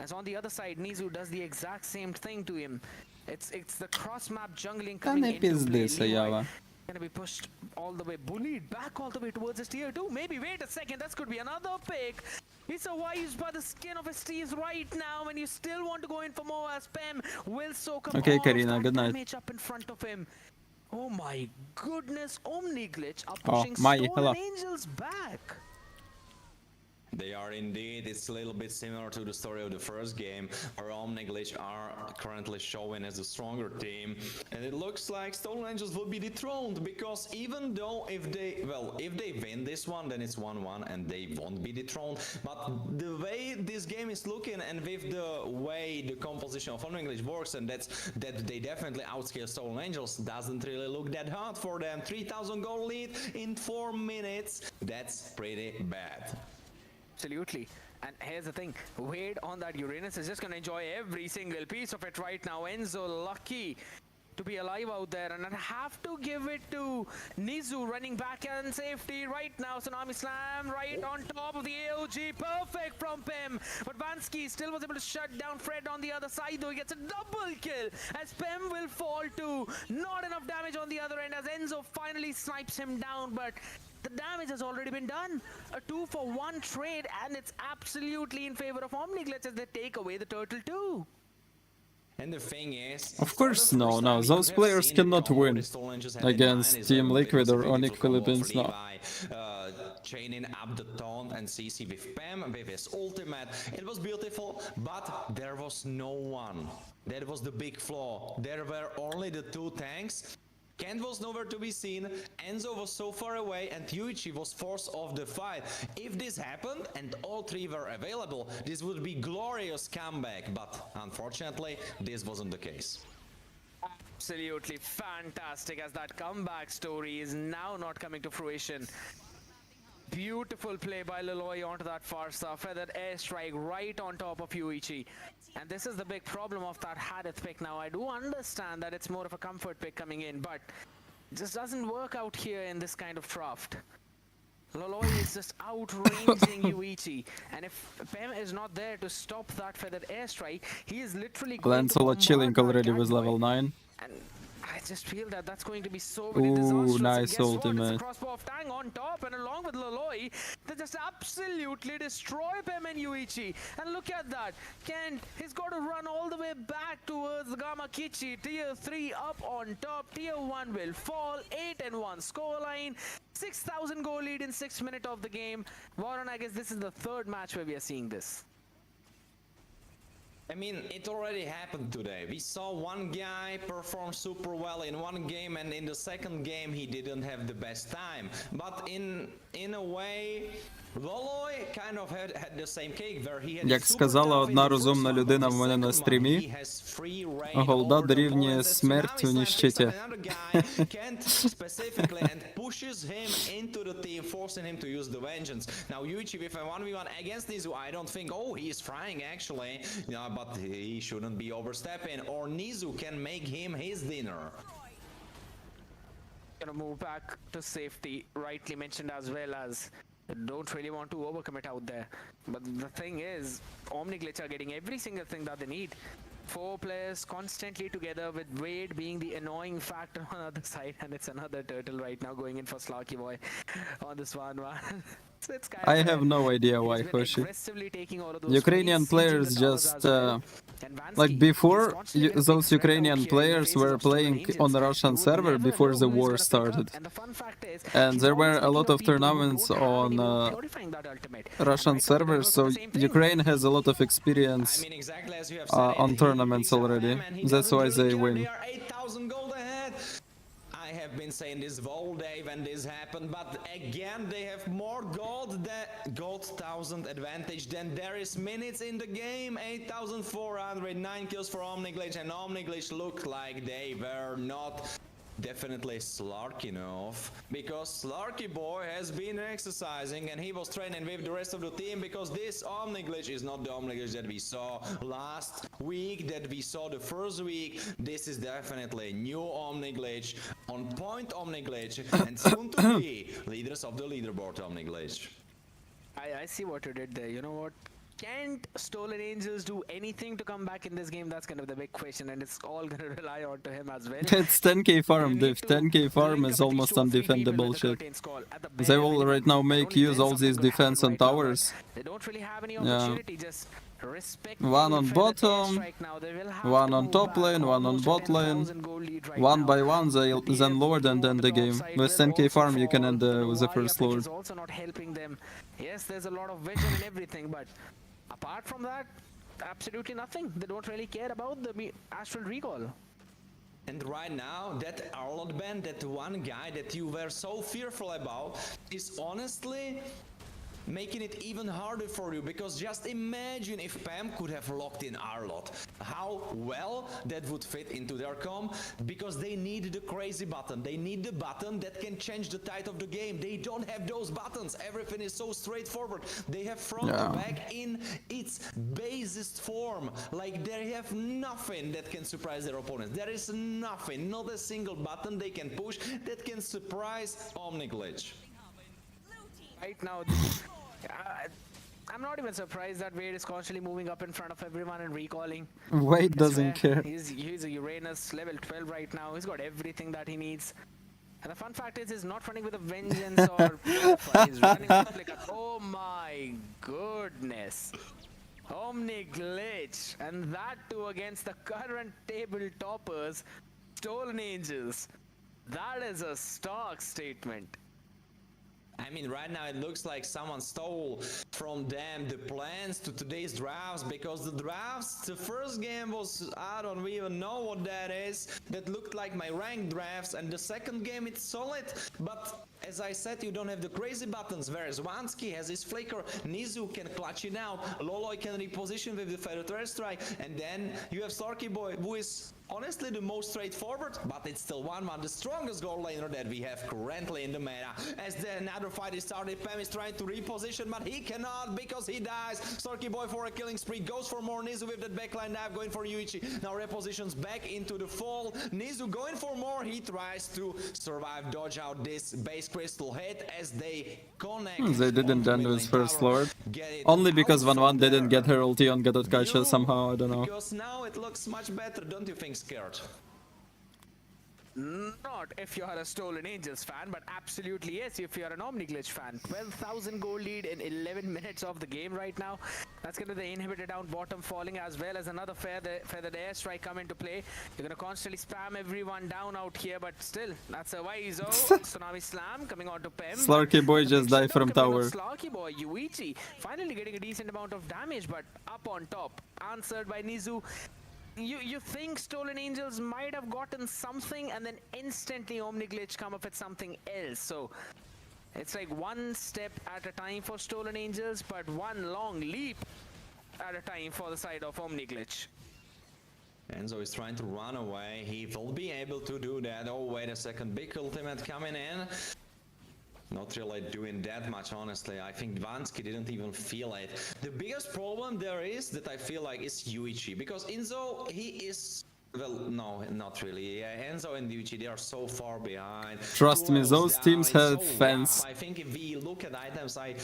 As on the other side, Nizu does the exact same thing to him. It's the cross map jungling Та coming не into play. пиздися, Leroy Ява. gonna be pushed all the way, bullied back all the way towards his tier 2. Maybe wait a second, that could be another pick. He survives by the skin of his teeth right now, and you still want to go in for more as Pem will soak up Okay, all Karina, of good that night. damage up in front of him. Oh my goodness, Omni Glitch are Oh, pushing Mai, Stolen hello. Angels back. They are indeed. It's a little bit similar to the story of the first game, where Omniglitch are currently showing as a stronger team, and it looks like Stolen Angels will be dethroned, because even though if they win this one, then it's 1-1 and they won't be dethroned. But the way this game is looking, and with the way the composition of Omniglitch works, and that they definitely outscale Stolen Angels, doesn't really look that hard for them. 3,000 gold lead in 4 minutes. That's pretty bad. Absolutely. And here's the thing, Wade on that Uranus is just going to enjoy every single piece of it right now. Enzo lucky to be alive out there, and I have to give it to Nizu running back and safety right now. Tsunami Slam right on top of the AOG, perfect from Pem, but Vansky still was able to shut down Fred on the other side, though he gets a double kill as Pem will fall to not enough damage on the other end as Enzo finally snipes him down, but the damage has already been done. A 2-for-1 trade, and it's absolutely in favor of Omniglitch as they take away the turtle too. And the thing is, Of course, no, those players cannot win against Team Liquid or Onyx Philippines, no. Chaining up the taunt and CC with Pam with his ultimate. It was beautiful, but there was no one. That was the big flaw. There were only the 2 tanks. Kent was nowhere to be seen, Enzo was so far away, and Yuichi was forced off the fight. If this happened and all 3 were available, this would be glorious comeback, but unfortunately this wasn't the case. Absolutely fantastic as that comeback story is now not coming to fruition. Beautiful play by Leloy onto that far side, feathered airstrike right on top of Yuichi. And this is the big problem of that Hadith pick now. I do understand that it's more of a comfort pick coming in, but it just doesn't work out here in this kind of draft. Leloy is just outranging Yuichi, and if Pem is not there to stop that feathered airstrike, he is literally going Lancelot chilling already with level 9. And I just feel that that's going to be so very Ooh, disastrous. nice And guess what? ultimate. It's a crossbow of Tang on top, and along with Leloy, they just absolutely destroy Pem and Yuichi. And look at that. Kent, he's got to run all the way back towards the Gamma Kichi. Tier 3 up on top. Tier 1 will fall. 8-1 scoreline. 6,000 goal lead in 6 minutes of the game. Warren, I guess this is the 3rd match where we are seeing this. I mean, it already happened today. We saw one guy perform super well in one game, and in the second game he didn't have the best time. But in a way, Leloy kind of had the same cake where he had Як сказала одна розумна людина в мене на стрімі, голда дорівнює смерть у нищеті. Kent specifically and pushes him into the team, forcing him to use the vengeance. Now Yuichi with a 1v1 against Nizu, I don't think, oh, he's trying actually, yeah, but he shouldn't be overstepping, or Nizu can make him his dinner. Gonna move back to safety, rightly mentioned as well, as don't really want to overcommit out there. But the thing is, Omniglitch are getting every single thing that they need. 4 players constantly together, with Wade being the annoying factor on the other side, and it's another turtle right now going in for Slarky Boy on this one. So it's kind I of have no idea why, Hoshi. aggressively taking all of those Ukrainian trades, sieging players the towers just, as well. And like Vansky, before, he's constantly getting those spread out Ukrainian here in the players faces were of Stolen playing Angels. on the Russian You would server never before know the who is war gonna pick up. started. And the fun fact is, And he's there were always a picking lot up of people who tournaments don't have on any way of purifying that ultimate. And Russian right now, servers, they're so doing the same thing. Ukraine has a lot of experience I mean, exactly as you have said, on tournaments already. That's why they win. They are 8,000 gold ahead. I have been saying this all day when this happened, but again they have more gold 1,000 advantage than there is minutes in the game. 8,400, 9 kills for Omniglitch, and Omniglitch looked like they were not definitely Slarky enough, because Slarky boy has been exercising and he was training with the rest of the team, because this Omniglitch is not the Omniglitch that we saw last week, that we saw the first week. This is definitely new Omniglitch, on point Omniglitch, and soon to be leaders of the leaderboard Omniglitch. I see what you did there. You know what? Can't Stolen Angels do anything to come back in this game? That's kind of the big question, and it's all going to rely on to him as well. It's 10k farm, diff. 10k farm is almost undefendable shit. They will right now make use all these defense on towers. They don't really have any Yeah. opportunity. Just respect. One on bottom, one on top lane, one on bot lane. One by one, they then lord and end the game. With 10k farm, you can end with the first lord. Is also not helping them. Yes, there's a lot of vision and everything, but apart from that, absolutely nothing. They don't really care about the Astral Recall. And right now, that Arlot band, that one guy that you were so fearful about, is honestly making it even harder for you, because just imagine if Pam could have locked in Arlot, how well that would fit into their comp, because they need the crazy button. They need the button that can change the tide of the game. They don't have those buttons. Everything is so straightforward. They have front to back in its basest form. Like, they have nothing that can surprise their opponents. There is nothing, not a single button they can push that can surprise Omniglitch. Right now, I'm not even surprised that Wade is constantly moving up in front of everyone and recalling. Wade doesn't care. He's a Uranus level 12 right now. He's got everything that he needs. And the fun fact is, he's not running with a vengeance or Purify. He's running with like a, oh my goodness. Omniglitch. And that too against the current table toppers, Stolen Angels. That is a stark statement. I mean, right now it looks like someone stole from them the plans to today's drafts, because the drafts, the first game was, I don't even know what that is, that looked like my ranked drafts, and the second game it's solid, but as I said, you don't have the crazy buttons, whereas Vansky has his flicker, Nizu can clutch it out, Loloi can reposition with the Feather Thread Strike, and then you have Starkey Boy, who is honestly the most straightforward, but it's still 1-1, the strongest gold laner that we have currently in the meta. As another fight is started, Pam is trying to reposition, but he cannot because he dies. Starkey Boy for a killing spree, goes for more. Nizu with that backline dive, going for Yuichi. Now repositions back into the fall. Nizu going for more, he tries to survive, dodge out this base crystal hit as they connect. They didn't end with first lord. Only because 1-1 didn't get her ulti on Gadot somehow, I don't know. Because now it looks much better, don't you think, Scared? Not if you're a Stolen Angels fan, but absolutely yes if you're an Omniglitch fan. 12,000 gold lead in 11 minutes of the game right now. That's going to be the inhibitor down bottom falling, as well as another feathered airstrike come into play. You're going to constantly spam everyone down out here, but still, that's a wise Tsunami Slam coming on to Pem. Slarky Boy just died from tower. Slarky Boy, Yuichi, finally getting a decent amount of damage, but up on top, answered by Nizu. You think Stolen Angels might have gotten something, and then instantly Omniglitch come up with something else. So it's like one step at a time for Stolen Angels, but one long leap at a time for the side of Omniglitch. Enzo is trying to run away. He will be able to do that. Oh, wait a second. Big ultimate coming in. Not really doing that much, honestly. I think Vansky didn't even feel it. The biggest problem there is that I feel like is Yuichi, because Enzo, he is... Well, no, not really. Yeah, Enzo and Yuichi, they are so far behind. Trust me, those teams have fans. I think if we look at items, I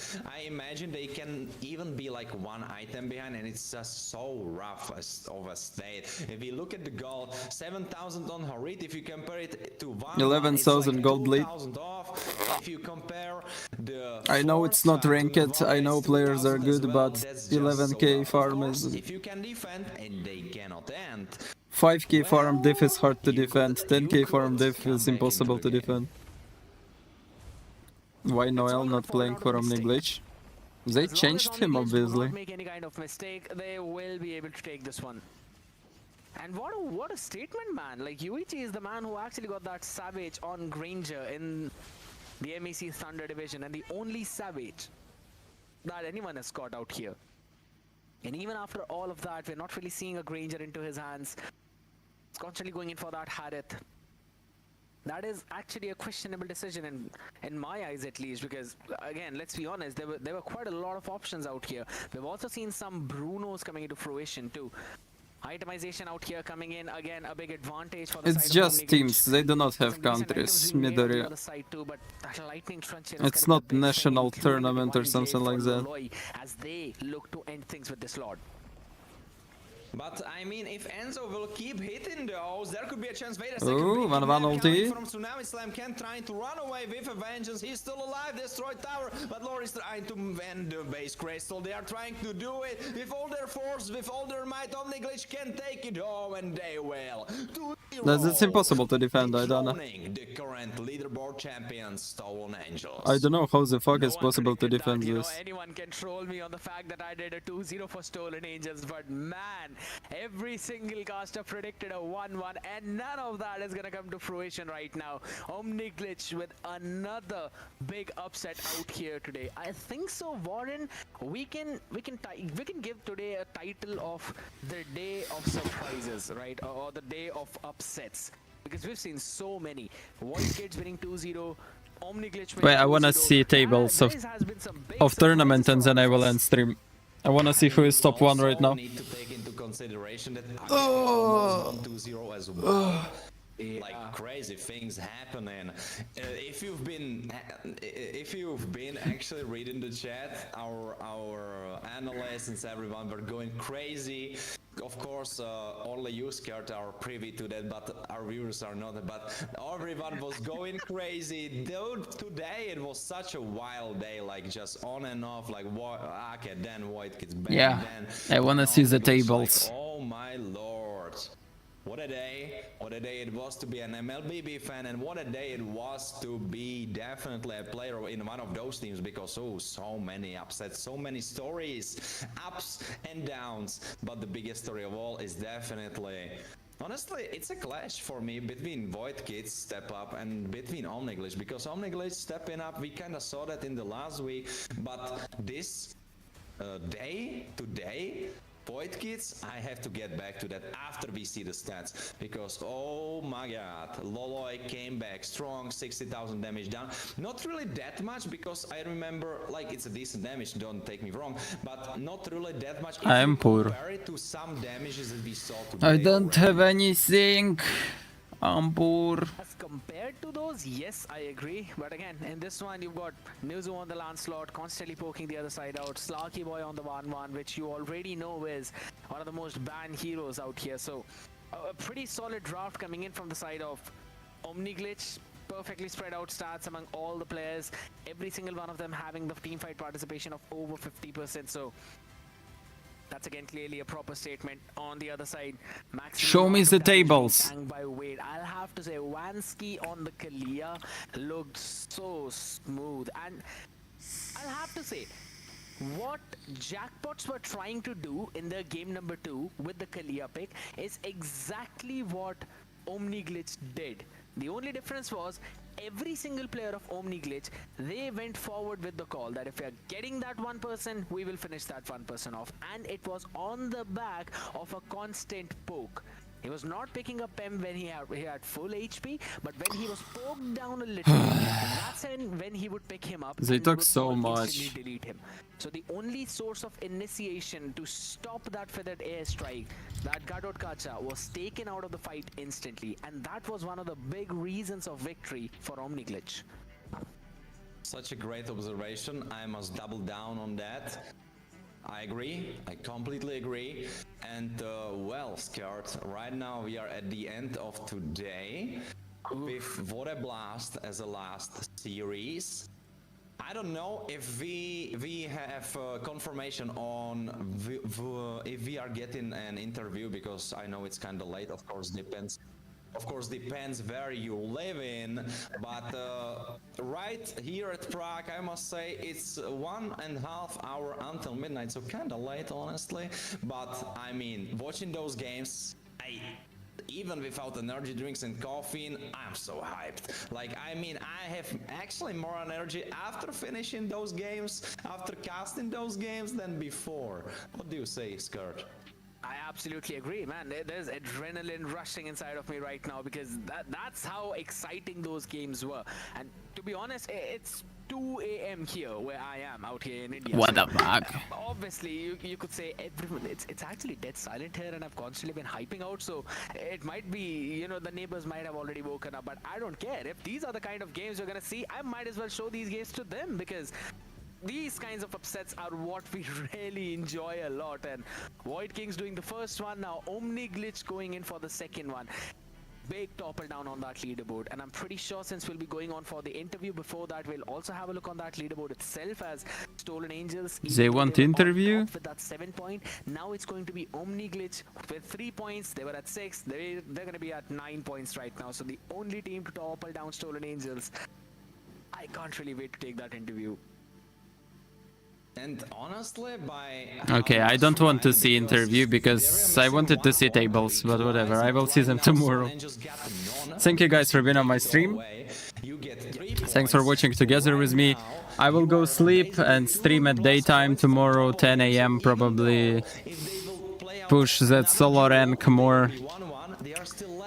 imagine they can even be like one item behind, and it's just so rough of a state. If we look at the gold, 7,000 on Harit, if you compare it to 11,000 like gold lead. Off. If you compare the... I know it's not ranked, I know players are good, but 11k farm is... If you can defend, and they cannot end. 5k farm diff is hard to defend, 10k farm diff is impossible to defend. Why Noel not playing for Omniglitch? They changed him, obviously. Not make any kind of mistake, they will be able to take this one. And what a statement, man. Like, Yuichi is the man who actually got that Savage on Granger in the MEC Thunder division, and the only Savage that anyone has got out here. And even after all of that, we're not really seeing a Granger into his hands. He's constantly going in for that Harith. That is actually a questionable decision in my eyes, at least, because again, let's be honest, there were quite a lot of options out here. We've also seen some Brunos coming into fruition too. Itemization out here coming in again, a big advantage for the It's side just of teams, they do not have Some decent countries, items being made on the mid-area. other side too, but that lightning truncheon is It's kind of not the big thing, national including tournament or 1J something for like that. Loloi as they look to end things with this Lord. But I mean, if Enzo will keep hitting those, there could be a chance. Wait a Ooh, second. 1-1 ulti. From Tsunami Slam, Ken trying to run away with a vengeance. He's still alive. Destroyed tower, but Lord is trying to win the base crystal. They are trying to do it with all their force, with all their might. Omni Glitch can take it home, and they will. It's impossible to defend, I don't know. The current leaderboard champions, Stolen Angels. I don't know how the fuck is possible to defend You know, this. anyone can troll me on the fact that I did a 2-0 for Stolen Angels, but man, every single caster predicted a 1-1, and none of that is gonna come to fruition right now. Omni Glitch with another big upset out here today. I think so, Warren. We can give today a title of the day of surprises, right, or the day of upsets, because we've seen so many. Voidkids winning 2-0. Omni Glitch winning Wait, I wanna 2-0. see tables There of has been some big tournament and surprises then for I will us. end stream. I wanna see who is top 1 right now. Need to take into consideration that almost 1-2-0 as well. Like crazy things happening. If you've been actually reading the chat, our analysts and everyone were going crazy. Of course, only you, Scared, are privy to that, but our viewers are not. But everyone was going crazy. Dude, today it was such a wild day, like just on and off, like Akke, then Voidkids, bang, Yeah, then I wanna see the Omni Glitch, tables. like, oh my lord. What a day it was to be an mlbb fan, and what a day it was to be definitely a player in one of those teams, because so many upsets, so many stories, ups and downs. But the biggest story of all is definitely, honestly, it's a clash for me between Voidkids step up and between Omni Glitch, because Omni Glitch stepping up, we kind of saw that in the last week, but this day today, Voidkids, I have to get back to that after we see the stats, because oh my god, Loloi came back strong, 60,000 damage down. Not really that much, because I remember, like, it's a decent damage, don't take me wrong, but not really that much if I am you poor. compare it to some damages that we saw today. I don't have anything. I'm poor. As compared to those, yes, I agree. But again, in this one, you've got Nizu on the Lancelot, constantly poking the other side out. Slarky Boy on the 1-1, which you already know is one of the most banned heroes out here. So, a pretty solid draft coming in from the side of Omni Glitch. Perfectly spread out stats among all the players. Every single one of them having the teamfight participation of over 50%. So, that's again clearly a proper statement. On the other side, Show me the tables. by Wade. I'll have to say, Vansky on the Kalia looked so smooth, and I'll have to say, what Jackpots were trying to do in their game number 2 with the Kalia pick is exactly what Omni Glitch did. The only difference was every single player of Omni Glitch, they went forward with the call that if we are getting that one person, we will finish that one person off. And it was on the back of a constant poke. He was not picking up Pem when he had full HP, but when he was poked down a little, that's when he would pick him up. They and took would so instantly much. delete him. So the only source of initiation to stop that feathered airstrike, that Gadot Kacha, was taken out of the fight instantly, and that was one of the big reasons of victory for Omni Glitch. Such a great observation. I must double down on that. I agree. I completely agree. And well, Scared, right now we are at the end of today with What a Blast as a last series. I don't know if we have confirmation on if we are getting an interview, because I know it's kind of late. Of course, depends. Of course, depends where you live in, but right here at Prague, I must say it's 1.5 hours until midnight, so kind of late, honestly. But I mean, watching those games, even without energy drinks and caffeine, I'm so hyped. Like, I mean, I have actually more energy after finishing those games, after casting those games, than before. What do you say, Skirt? I absolutely agree, man. There's adrenaline rushing inside of me right now because that's how exciting those games were. And to be honest, it's 2 a.m. here where I am out here in India. What So, the fuck? Obviously, you could say everyone. It's actually dead silent here, and I've constantly been hyping out. So it might be, you know, the neighbors might have already woken up, but I don't care. If these are the kind of games you're gonna see, I might as well show these games to them because these kinds of upsets are what we really enjoy a lot. And Voidkids doing the first one, now Omni Glitch going in for the second one. Big topple down on that leaderboard, and I'm pretty sure since we'll be going on for the interview before that, we'll also have a look on that leaderboard itself as Stolen Angels. They want interview? With that 7 point, now it's going to be Omni Glitch with 3 points. They were at 6. They're going to be at 9 points right now. So the only team to topple down Stolen Angels. I can't really wait to take that interview. And honestly, by Okay, I don't want to see interview because I wanted to see tables, but whatever, I will see them tomorrow. Thank you guys for being on my stream. Thanks for watching together with me. I will go sleep and stream at daytime tomorrow, 10 a.m. probably. Push that solo rank more.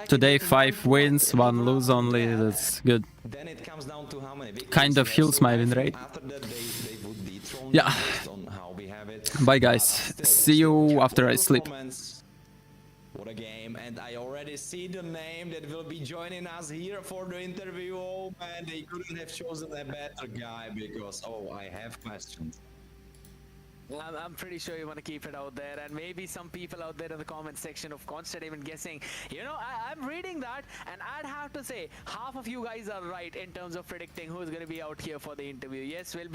Today 5 wins, 1 lose only, that's good. Kind of heals my win rate. Yeah. Bye guys. See you after I sleep. What a game. And I already see the name that will be joining us here for the interview. Oh man, they couldn't have chosen a better guy because, oh, I have questions. I'm pretty sure you want to keep it out there, and maybe some people out there in the comment section of constant even guessing. You know, I'm reading that, and I'd have to say half of you guys are right in terms of predicting who's going to be out here for the interview. Yes, we'll be